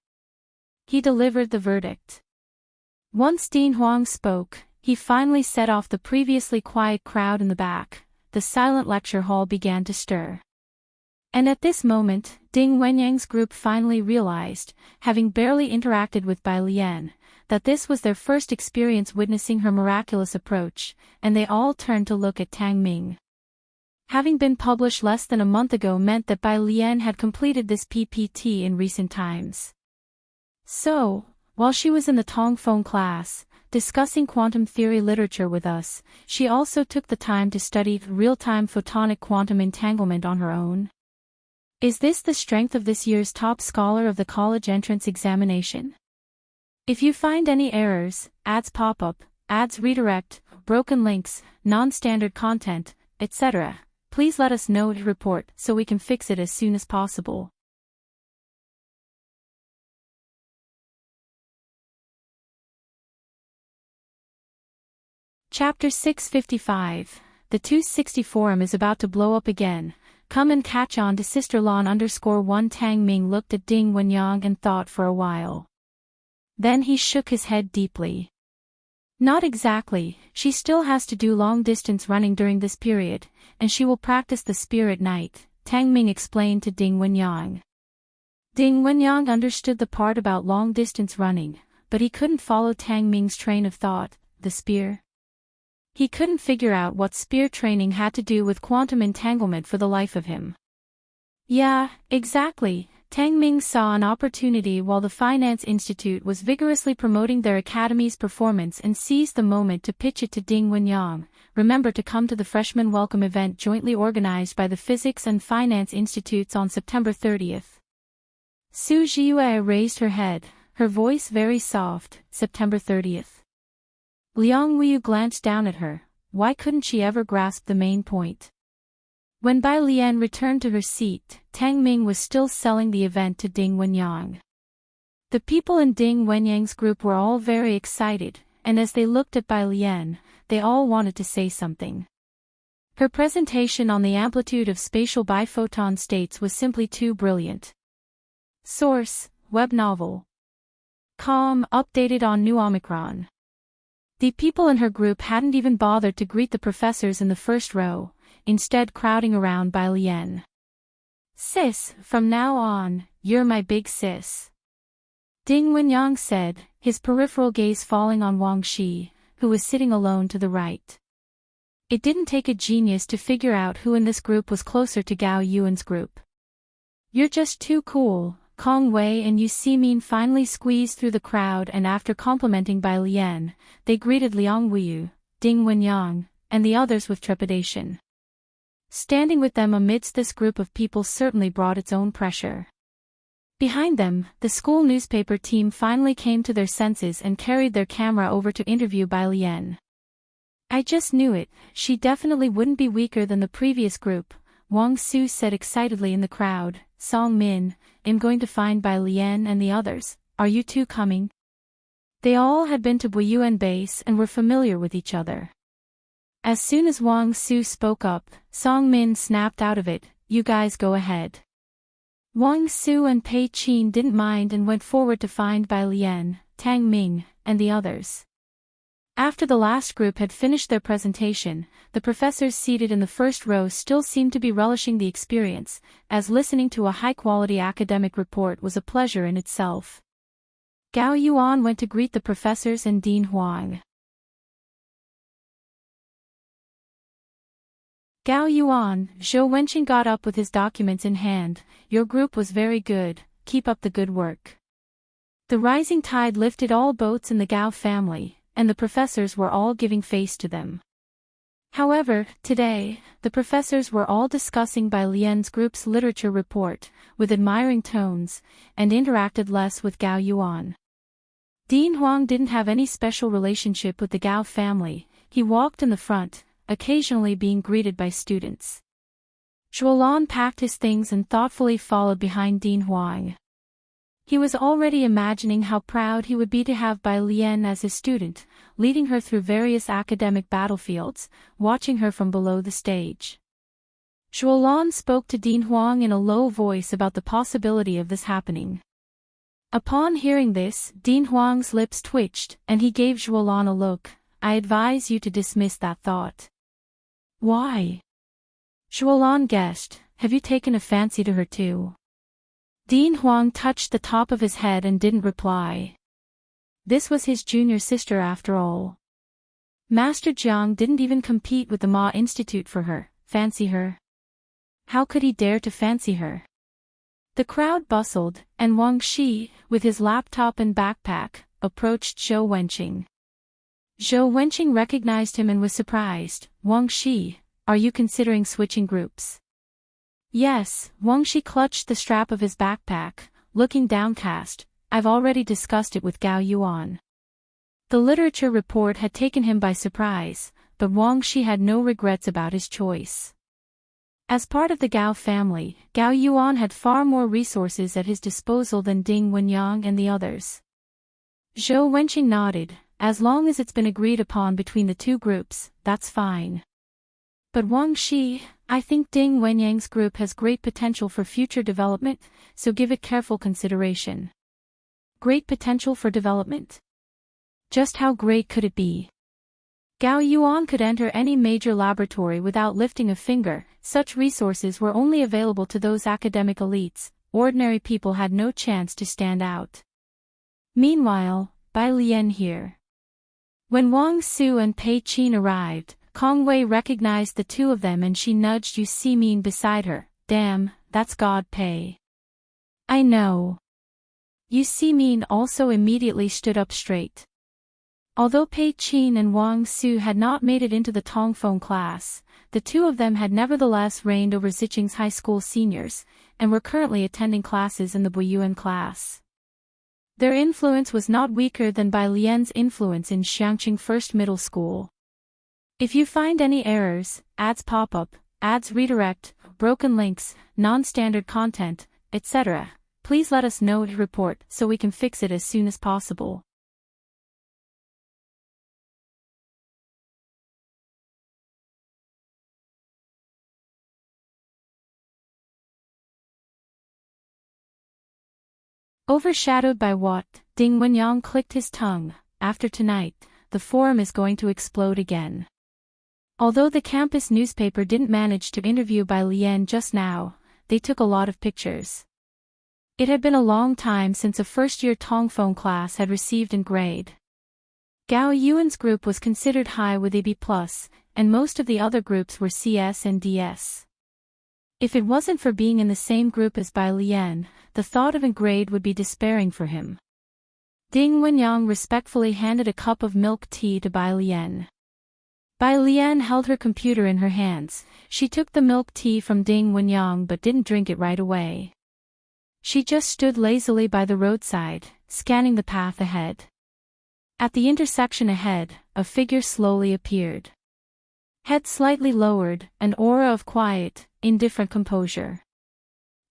He delivered the verdict. Once Dean Huang spoke, he finally set off the previously quiet crowd in the back. The silent lecture hall began to stir. And at this moment, Ding Wenyang's group finally realized, having barely interacted with Bai Lian, that this was their first experience witnessing her miraculous approach, and they all turned to look at Tang Ming. Having been published less than a month ago meant that Bai Lian had completed this PPT in recent times. So, while she was in the Tongfeng class, discussing quantum theory literature with us, she also took the time to study real-time photonic quantum entanglement on her own. Is this the strength of this year's top scholar of the college entrance examination? If you find any errors, ads pop up, ads redirect, broken links, non-standard content, etc., please let us know to report so we can fix it as soon as possible. Chapter 655. The 260 forum is about to blow up again. Come and catch on to sisterlon_1. Tang Ming looked at Ding Wenyang and thought for a while. Then he shook his head deeply. Not exactly, she still has to do long-distance running during this period, and she will practice the spear at night, Tang Ming explained to Ding Wenyang. Ding Wenyang understood the part about long-distance running, but he couldn't follow Tang Ming's train of thought. The spear? He couldn't figure out what spear training had to do with quantum entanglement for the life of him. Yeah, exactly. Tang Ming saw an opportunity while the Finance Institute was vigorously promoting their academy's performance and seized the moment to pitch it to Ding Wenyang. Remember to come to the freshman welcome event jointly organized by the Physics and Finance Institutes on September 30th. Su Zhiyue raised her head, her voice very soft. September 30th. Liang Wuyu glanced down at her. Why couldn't she ever grasp the main point? When Bai Lian returned to her seat, Tang Ming was still selling the event to Ding Wenyang. The people in Ding Wenyang's group were all very excited, and as they looked at Bai Lian, they all wanted to say something. Her presentation on the amplitude of spatial biphoton states was simply too brilliant. Source: web novel. Com, updated on New Omicron. The people in her group hadn't even bothered to greet the professors in the first row, instead crowding around Bai Lian. Sis, from now on, you're my big sis. Ding Wenyang said, his peripheral gaze falling on Wang Shi, who was sitting alone to the right. It didn't take a genius to figure out who in this group was closer to Gao Yuan's group. You're just too cool. Kong Wei and Yu Ximin finally squeezed through the crowd, and after complimenting Bai Lian, they greeted Liang Wuyu, Ding Wenyang, and the others with trepidation. Standing with them amidst this group of people certainly brought its own pressure. Behind them, the school newspaper team finally came to their senses and carried their camera over to interview Bai Lian. I just knew it, she definitely wouldn't be weaker than the previous group, Wang Su said excitedly in the crowd. Song Min, I'm going to find Bai Lian and the others, are you two coming? They all had been to Buiyuan base and were familiar with each other. As soon as Wang Su spoke up, Song Min snapped out of it, you guys go ahead. Wang Su and Pei Qin didn't mind and went forward to find Bai Lian, Tang Ming, and the others. After the last group had finished their presentation, the professors seated in the first row still seemed to be relishing the experience, as listening to a high-quality academic report was a pleasure in itself. Gao Yuan went to greet the professors and Dean Huang. Gao Yuan, Zhou Wenqing got up with his documents in hand. Your group was very good, keep up the good work. The rising tide lifted all boats in the Gao family, and the professors were all giving face to them. However, today, the professors were all discussing Bai Lian's group's literature report, with admiring tones, and interacted less with Gao Yuan. Dean Huang didn't have any special relationship with the Gao family. He walked in the front, occasionally being greeted by students. Zhuolan packed his things and thoughtfully followed behind Dean Huang. He was already imagining how proud he would be to have Bai Lian as his student, leading her through various academic battlefields, watching her from below the stage. Zhuolan spoke to Dean Huang in a low voice about the possibility of this happening. Upon hearing this, Dean Huang's lips twitched, and he gave Zhuolan a look. I advise you to dismiss that thought. Why? Zhuolan guessed, have you taken a fancy to her too? Dean Huang touched the top of his head and didn't reply. This was his junior sister after all. Master Jiang didn't even compete with the Ma Institute for her, fancy her. How could he dare to fancy her? The crowd bustled, and Wang Shi, with his laptop and backpack, approached Zhou Wenqing. Zhou Wenqing recognized him and was surprised. Wang Shi, are you considering switching groups? Yes, Wang Shi clutched the strap of his backpack, looking downcast. I've already discussed it with Gao Yuan. The literature report had taken him by surprise, but Wang Shi had no regrets about his choice. As part of the Gao family, Gao Yuan had far more resources at his disposal than Ding Wenyang and the others. Zhou Wenqing nodded. As long as it's been agreed upon between the two groups, that's fine. But Wang Shi, I think Ding Wenyang's group has great potential for future development, so give it careful consideration. Great potential for development? Just how great could it be? Gao Yuan could enter any major laboratory without lifting a finger. Such resources were only available to those academic elites. Ordinary people had no chance to stand out. Meanwhile, Bai Lian here. When Wang Su and Pei Qin arrived, Kong Wei recognized the two of them and she nudged Yu Simin beside her. Damn, that's God Pei. I know. Yu Simin also immediately stood up straight. Although Pei Qin and Wang Su had not made it into the Tongfeng class, the two of them had nevertheless reigned over Ziqing's high school seniors, and were currently attending classes in the Buyuan class. Their influence was not weaker than Bai Lian's influence in Xiangqing First Middle School. If you find any errors, ads pop up, ads redirect, broken links, non-standard content, etc., please let us know to report so we can fix it as soon as possible. Overshadowed by what? Ding Wenyang clicked his tongue. After tonight, the forum is going to explode again. Although the campus newspaper didn't manage to interview Bai Lian just now, they took a lot of pictures. It had been a long time since a first-year Tongfeng class had received an grade. Gao Yuan's group was considered high with a B+, and most of the other groups were CS and DS. If it wasn't for being in the same group as Bai Lian, the thought of a grade would be despairing for him. Ding Wenyang respectfully handed a cup of milk tea to Bai Lian. Bai Lian held her computer in her hands. She took the milk tea from Ding Wenyang but didn't drink it right away. She just stood lazily by the roadside, scanning the path ahead. At the intersection ahead, a figure slowly appeared. Head slightly lowered, an aura of quiet, indifferent composure.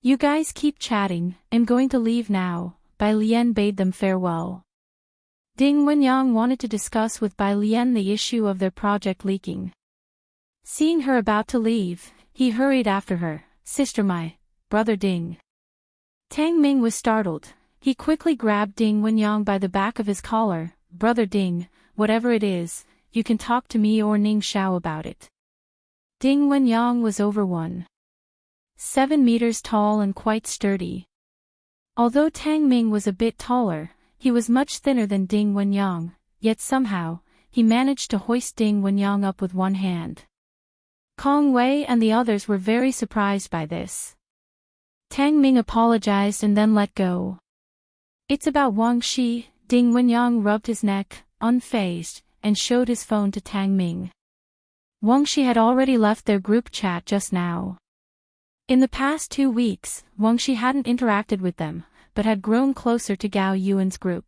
You guys keep chatting, I'm going to leave now. Bai Lian bade them farewell. Ding Wenyang wanted to discuss with Bai Lian the issue of their project leaking. Seeing her about to leave, he hurried after her. Sister my, brother Ding. Tang Ming was startled. He quickly grabbed Ding Wenyang by the back of his collar. Brother Ding, whatever it is, you can talk to me or Ning Xiao about it. Ding Wenyang was over 1.7 meters tall and quite sturdy. Although Tang Ming was a bit taller, he was much thinner than Ding Wenyang, yet somehow, he managed to hoist Ding Wenyang up with one hand. Kong Wei and the others were very surprised by this. Tang Ming apologized and then let go. It's about Wang Shi. Ding Wenyang rubbed his neck, unfazed, and showed his phone to Tang Ming. Wang Shi had already left their group chat just now. In the past 2 weeks, Wang Shi hadn't interacted with them, but had grown closer to Gao Yuan's group.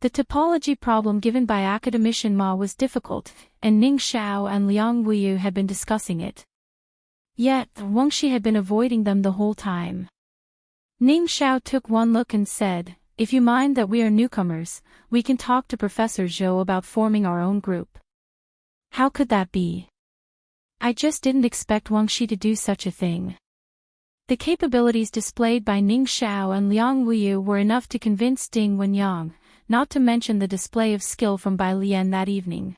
The topology problem given by Academician Ma was difficult, and Ning Xiao and Liang Wuyu had been discussing it. Yet, Wang Shi had been avoiding them the whole time. Ning Xiao took one look and said, "If you mind that we are newcomers, we can talk to Professor Zhou about forming our own group." How could that be? I just didn't expect Wang Shi to do such a thing. The capabilities displayed by Ning Xiao and Liang Wuyu were enough to convince Ding Wenyang, not to mention the display of skill from Bai Lian that evening.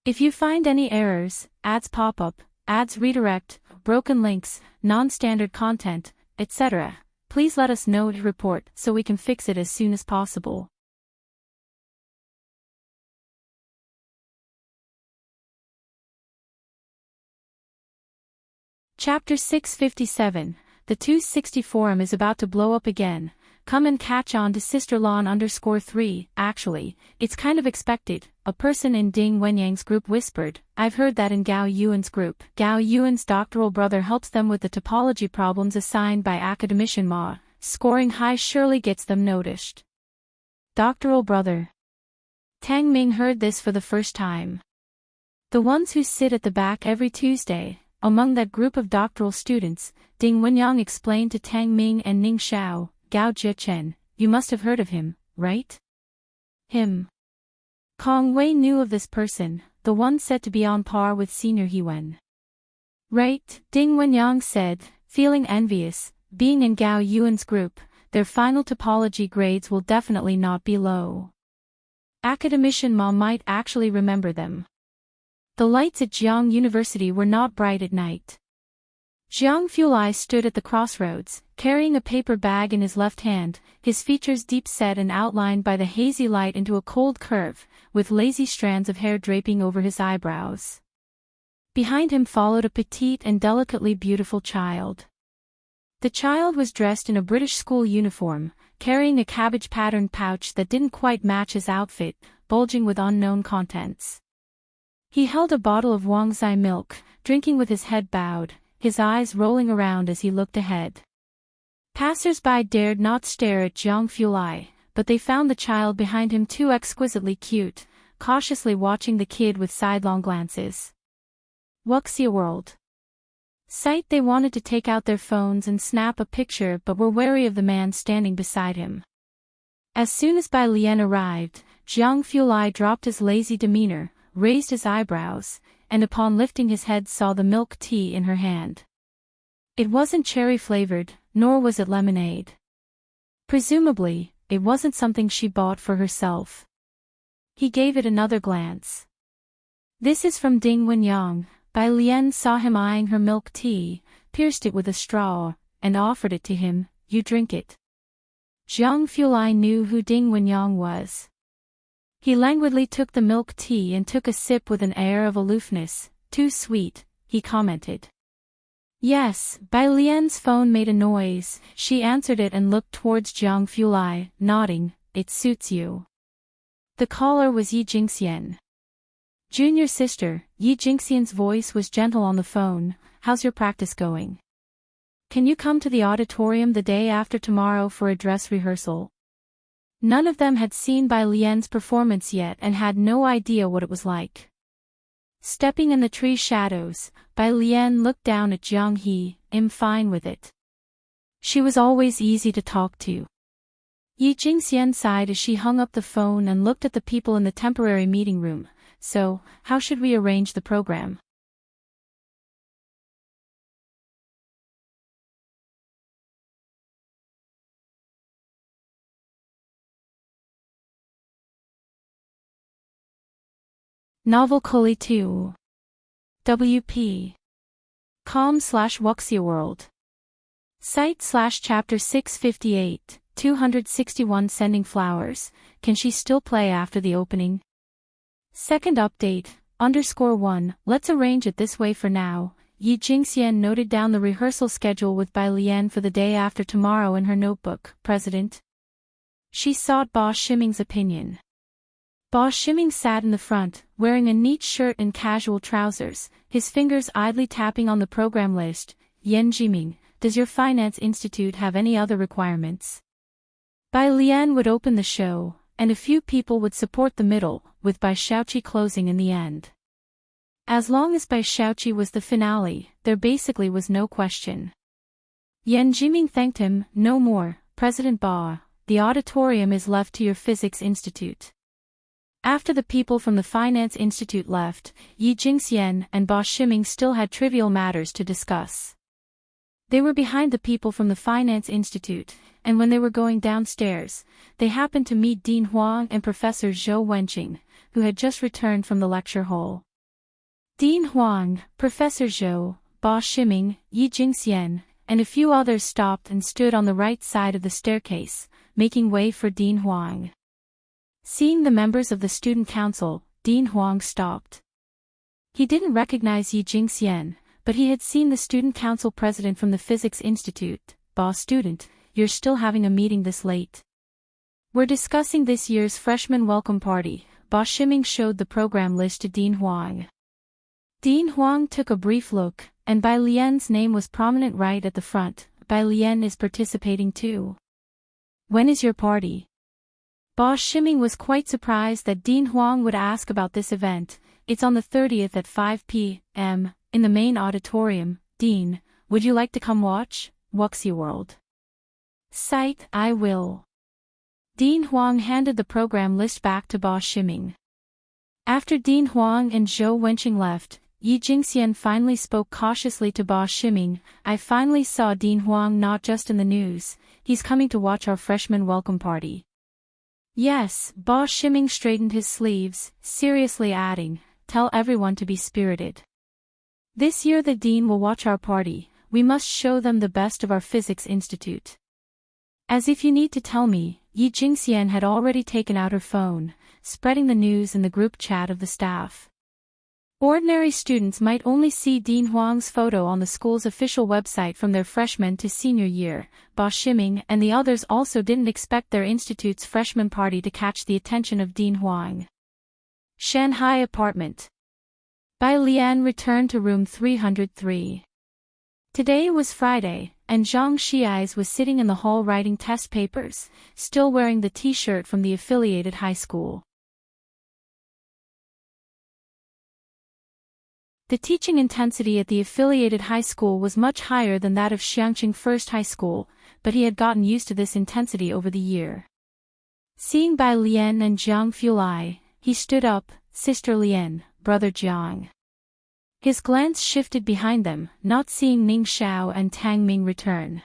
If you find any errors, ads pop up, ads redirect, broken links, non-standard content, etc., please let us know to report so we can fix it as soon as possible. Chapter 657, The 260 Forum is about to blow up again. Come and catch on to Sisterlon_3, actually, it's kind of expected, a person in Ding Wenyang's group whispered. I've heard that in Gao Yuan's group. Gao Yuan's doctoral brother helps them with the topology problems assigned by Academician Ma. Scoring high surely gets them noticed. Doctoral brother. Tang Ming heard this for the first time. The ones who sit at the back every Tuesday. Among that group of doctoral students, Ding Wenyang explained to Tang Ming and Ning Xiao, Gao Zhichen, you must have heard of him, right? Him. Kong Wei knew of this person, the one said to be on par with Senior Hewen. Right, Ding Wenyang said, feeling envious, being in Gao Yuan's group, their final topology grades will definitely not be low. Academician Ma might actually remember them. The lights at Jiang University were not bright at night. Jiang Fulai stood at the crossroads, carrying a paper bag in his left hand, his features deep set and outlined by the hazy light into a cold curve, with lazy strands of hair draping over his eyebrows. Behind him followed a petite and delicately beautiful child. The child was dressed in a British school uniform, carrying a cabbage-patterned pouch that didn't quite match his outfit, bulging with unknown contents. He held a bottle of Wangzai milk, drinking with his head bowed, his eyes rolling around as he looked ahead. Passers-by dared not stare at Jiang Fulai, but they found the child behind him too exquisitely cute, cautiously watching the kid with sidelong glances. Wuxia world. Sight they wanted to take out their phones and snap a picture but were wary of the man standing beside him. As soon as Bai Lian arrived, Jiang Fulai dropped his lazy demeanor, raised his eyebrows, and upon lifting his head saw the milk tea in her hand. It wasn't cherry-flavored, nor was it lemonade. Presumably, it wasn't something she bought for herself. He gave it another glance. This is from Ding Wenyang. Bai Lian saw him eyeing her milk tea, pierced it with a straw, and offered it to him. You drink it. Jiang Fulai knew who Ding Wenyang was. He languidly took the milk tea and took a sip with an air of aloofness. Too sweet, he commented. Yes, Bai Lian's phone made a noise. She answered it and looked towards Jiang Fulai, nodding. It suits you. The caller was Yi Jingxian. Junior sister. Yi Jingxian's voice was gentle on the phone. How's your practice going? Can you come to the auditorium the day after tomorrow for a dress rehearsal? None of them had seen Bai Lian's performance yet and had no idea what it was like. Stepping in the tree shadows, Bai Lian looked down at Jiang He. I'm fine with it. She was always easy to talk to. Yi Jingxian sighed as she hung up the phone and looked at the people in the temporary meeting room. So, how should we arrange the program? Novel Kuli 2. WP. com/Wuxia world. Site/chapter 658, 261 Sending flowers. Can she still play after the opening? Second update. _1, let's arrange it this way for now. Yi Jingxian noted down the rehearsal schedule with Bai Lian for the day after tomorrow in her notebook. President. She sought Ba Ximing's opinion. Ba Ximing sat in the front, wearing a neat shirt and casual trousers, his fingers idly tapping on the program list. Yan Jiming, does your finance institute have any other requirements? Bai Lian would open the show, and a few people would support the middle, with Bai Shaoqi closing in the end. As long as Bai Shaoqi was the finale, there basically was no question. Yan Jiming thanked him. No more, President Ba, the auditorium is left to your physics institute. After the people from the finance institute left, Yi Jingxian and Ba Ximing still had trivial matters to discuss. They were behind the people from the finance institute, and when they were going downstairs, they happened to meet Dean Huang and Professor Zhou Wenqing, who had just returned from the lecture hall. Dean Huang, Professor Zhou, Ba Ximing, Yi Jingxian, and a few others stopped and stood on the right side of the staircase, making way for Dean Huang. Seeing the members of the student council, Dean Huang stopped. He didn't recognize Yi Jingxian, but he had seen the student council president from the physics institute. Ba student, you're still having a meeting this late. We're discussing this year's freshman welcome party. Ba Ximing showed the program list to Dean Huang. Dean Huang took a brief look, and Bai Lian's name was prominent right at the front. Bai Lian is participating too. When is your party? Ba Ximing was quite surprised that Dean Huang would ask about this event. It's on the 30th at 5 p.m., in the main auditorium. Dean, would you like to come watch? Wuxia World. Site, I will. Dean Huang handed the program list back to Ba Ximing. After Dean Huang and Zhou Wenqing left, Yi Jingxian finally spoke cautiously to Ba Ximing. I finally saw Dean Huang not just in the news, he's coming to watch our freshman welcome party. Yes, Ba Ximing straightened his sleeves, seriously adding, tell everyone to be spirited. This year the dean will watch our party, we must show them the best of our physics institute. As if you need to tell me, Yi Jingxian had already taken out her phone, spreading the news in the group chat of the staff. Ordinary students might only see Dean Huang's photo on the school's official website from their freshman to senior year. Ba Ximing and the others also didn't expect their institute's freshman party to catch the attention of Dean Huang. Shanghai apartment. Bai Lian returned to room 303. Today was Friday, and Zhang Xiais was sitting in the hall writing test papers, still wearing the t-shirt from the affiliated high school. The teaching intensity at the affiliated high school was much higher than that of Xiangqing First High School, but he had gotten used to this intensity over the year. Seeing Bai Lian and Jiang Fulai, he stood up. Sister Lian, Brother Jiang. His glance shifted behind them, not seeing Ning Xiao and Tang Ming return.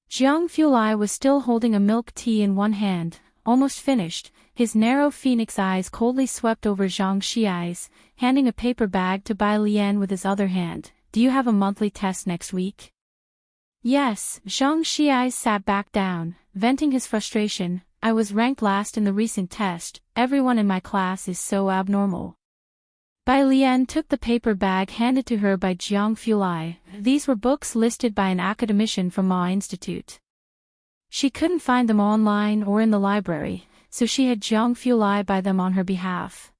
Jiang Fulai was still holding a milk tea in one hand, almost finished. His narrow phoenix eyes coldly swept over Zhang Xiais, handing a paper bag to Bai Lian with his other hand. Do you have a monthly test next week? Yes, Zhang Xiais sat back down, venting his frustration. I was ranked last in the recent test, everyone in my class is so abnormal. Bai Lian took the paper bag handed to her by Jiang Fulai. These were books listed by an academician from Ma Institute. She couldn't find them online or in the library, so she had Jiang Fulai buy them on her behalf.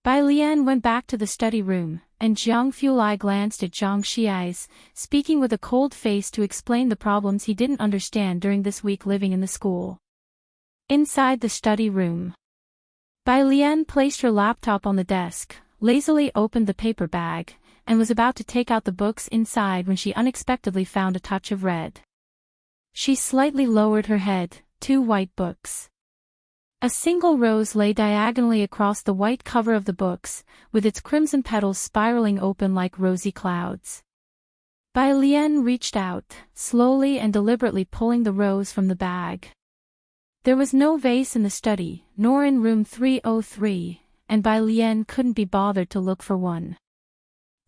Bai Lian went back to the study room, and Jiang Fulai glanced at Zhang Xiais, speaking with a cold face to explain the problems he didn't understand during this week living in the school. Inside the study room, Bai Lian placed her laptop on the desk, lazily opened the paper bag, and was about to take out the books inside when she unexpectedly found a touch of red. She slightly lowered her head. 2 white books. A single rose lay diagonally across the white cover of the books, with its crimson petals spiraling open like rosy clouds. Bai Lian reached out, slowly and deliberately pulling the rose from the bag. There was no vase in the study, nor in room 303, and Bai Lian couldn't be bothered to look for one.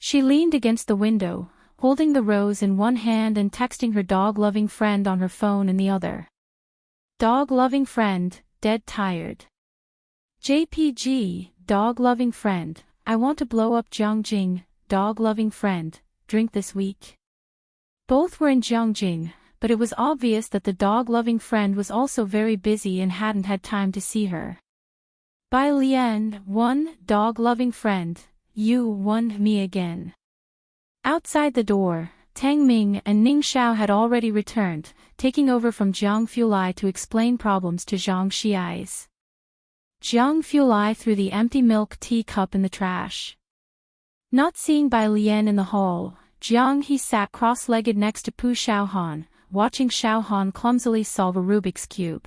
She leaned against the window, holding the rose in one hand and texting her dog-loving friend on her phone in the other. Dog-loving friend, dead tired. JPG, dog-loving friend, I want to blow up Jiangjing, dog-loving friend, drink this week. Both were in Jiangjing, but it was obvious that the dog-loving friend was also very busy and hadn't had time to see her. Bai Lian, 1, dog-loving friend, you won me again. Outside the door, Tang Ming and Ning Xiao had already returned, taking over from Jiang Fulai to explain problems to Zhang Xiais. Jiang Fulai threw the empty milk tea cup in the trash. Not seeing Bai Lian in the hall, Jiang He sat cross-legged next to Pu Xiaohan, watching Xiaohan clumsily solve a Rubik's Cube.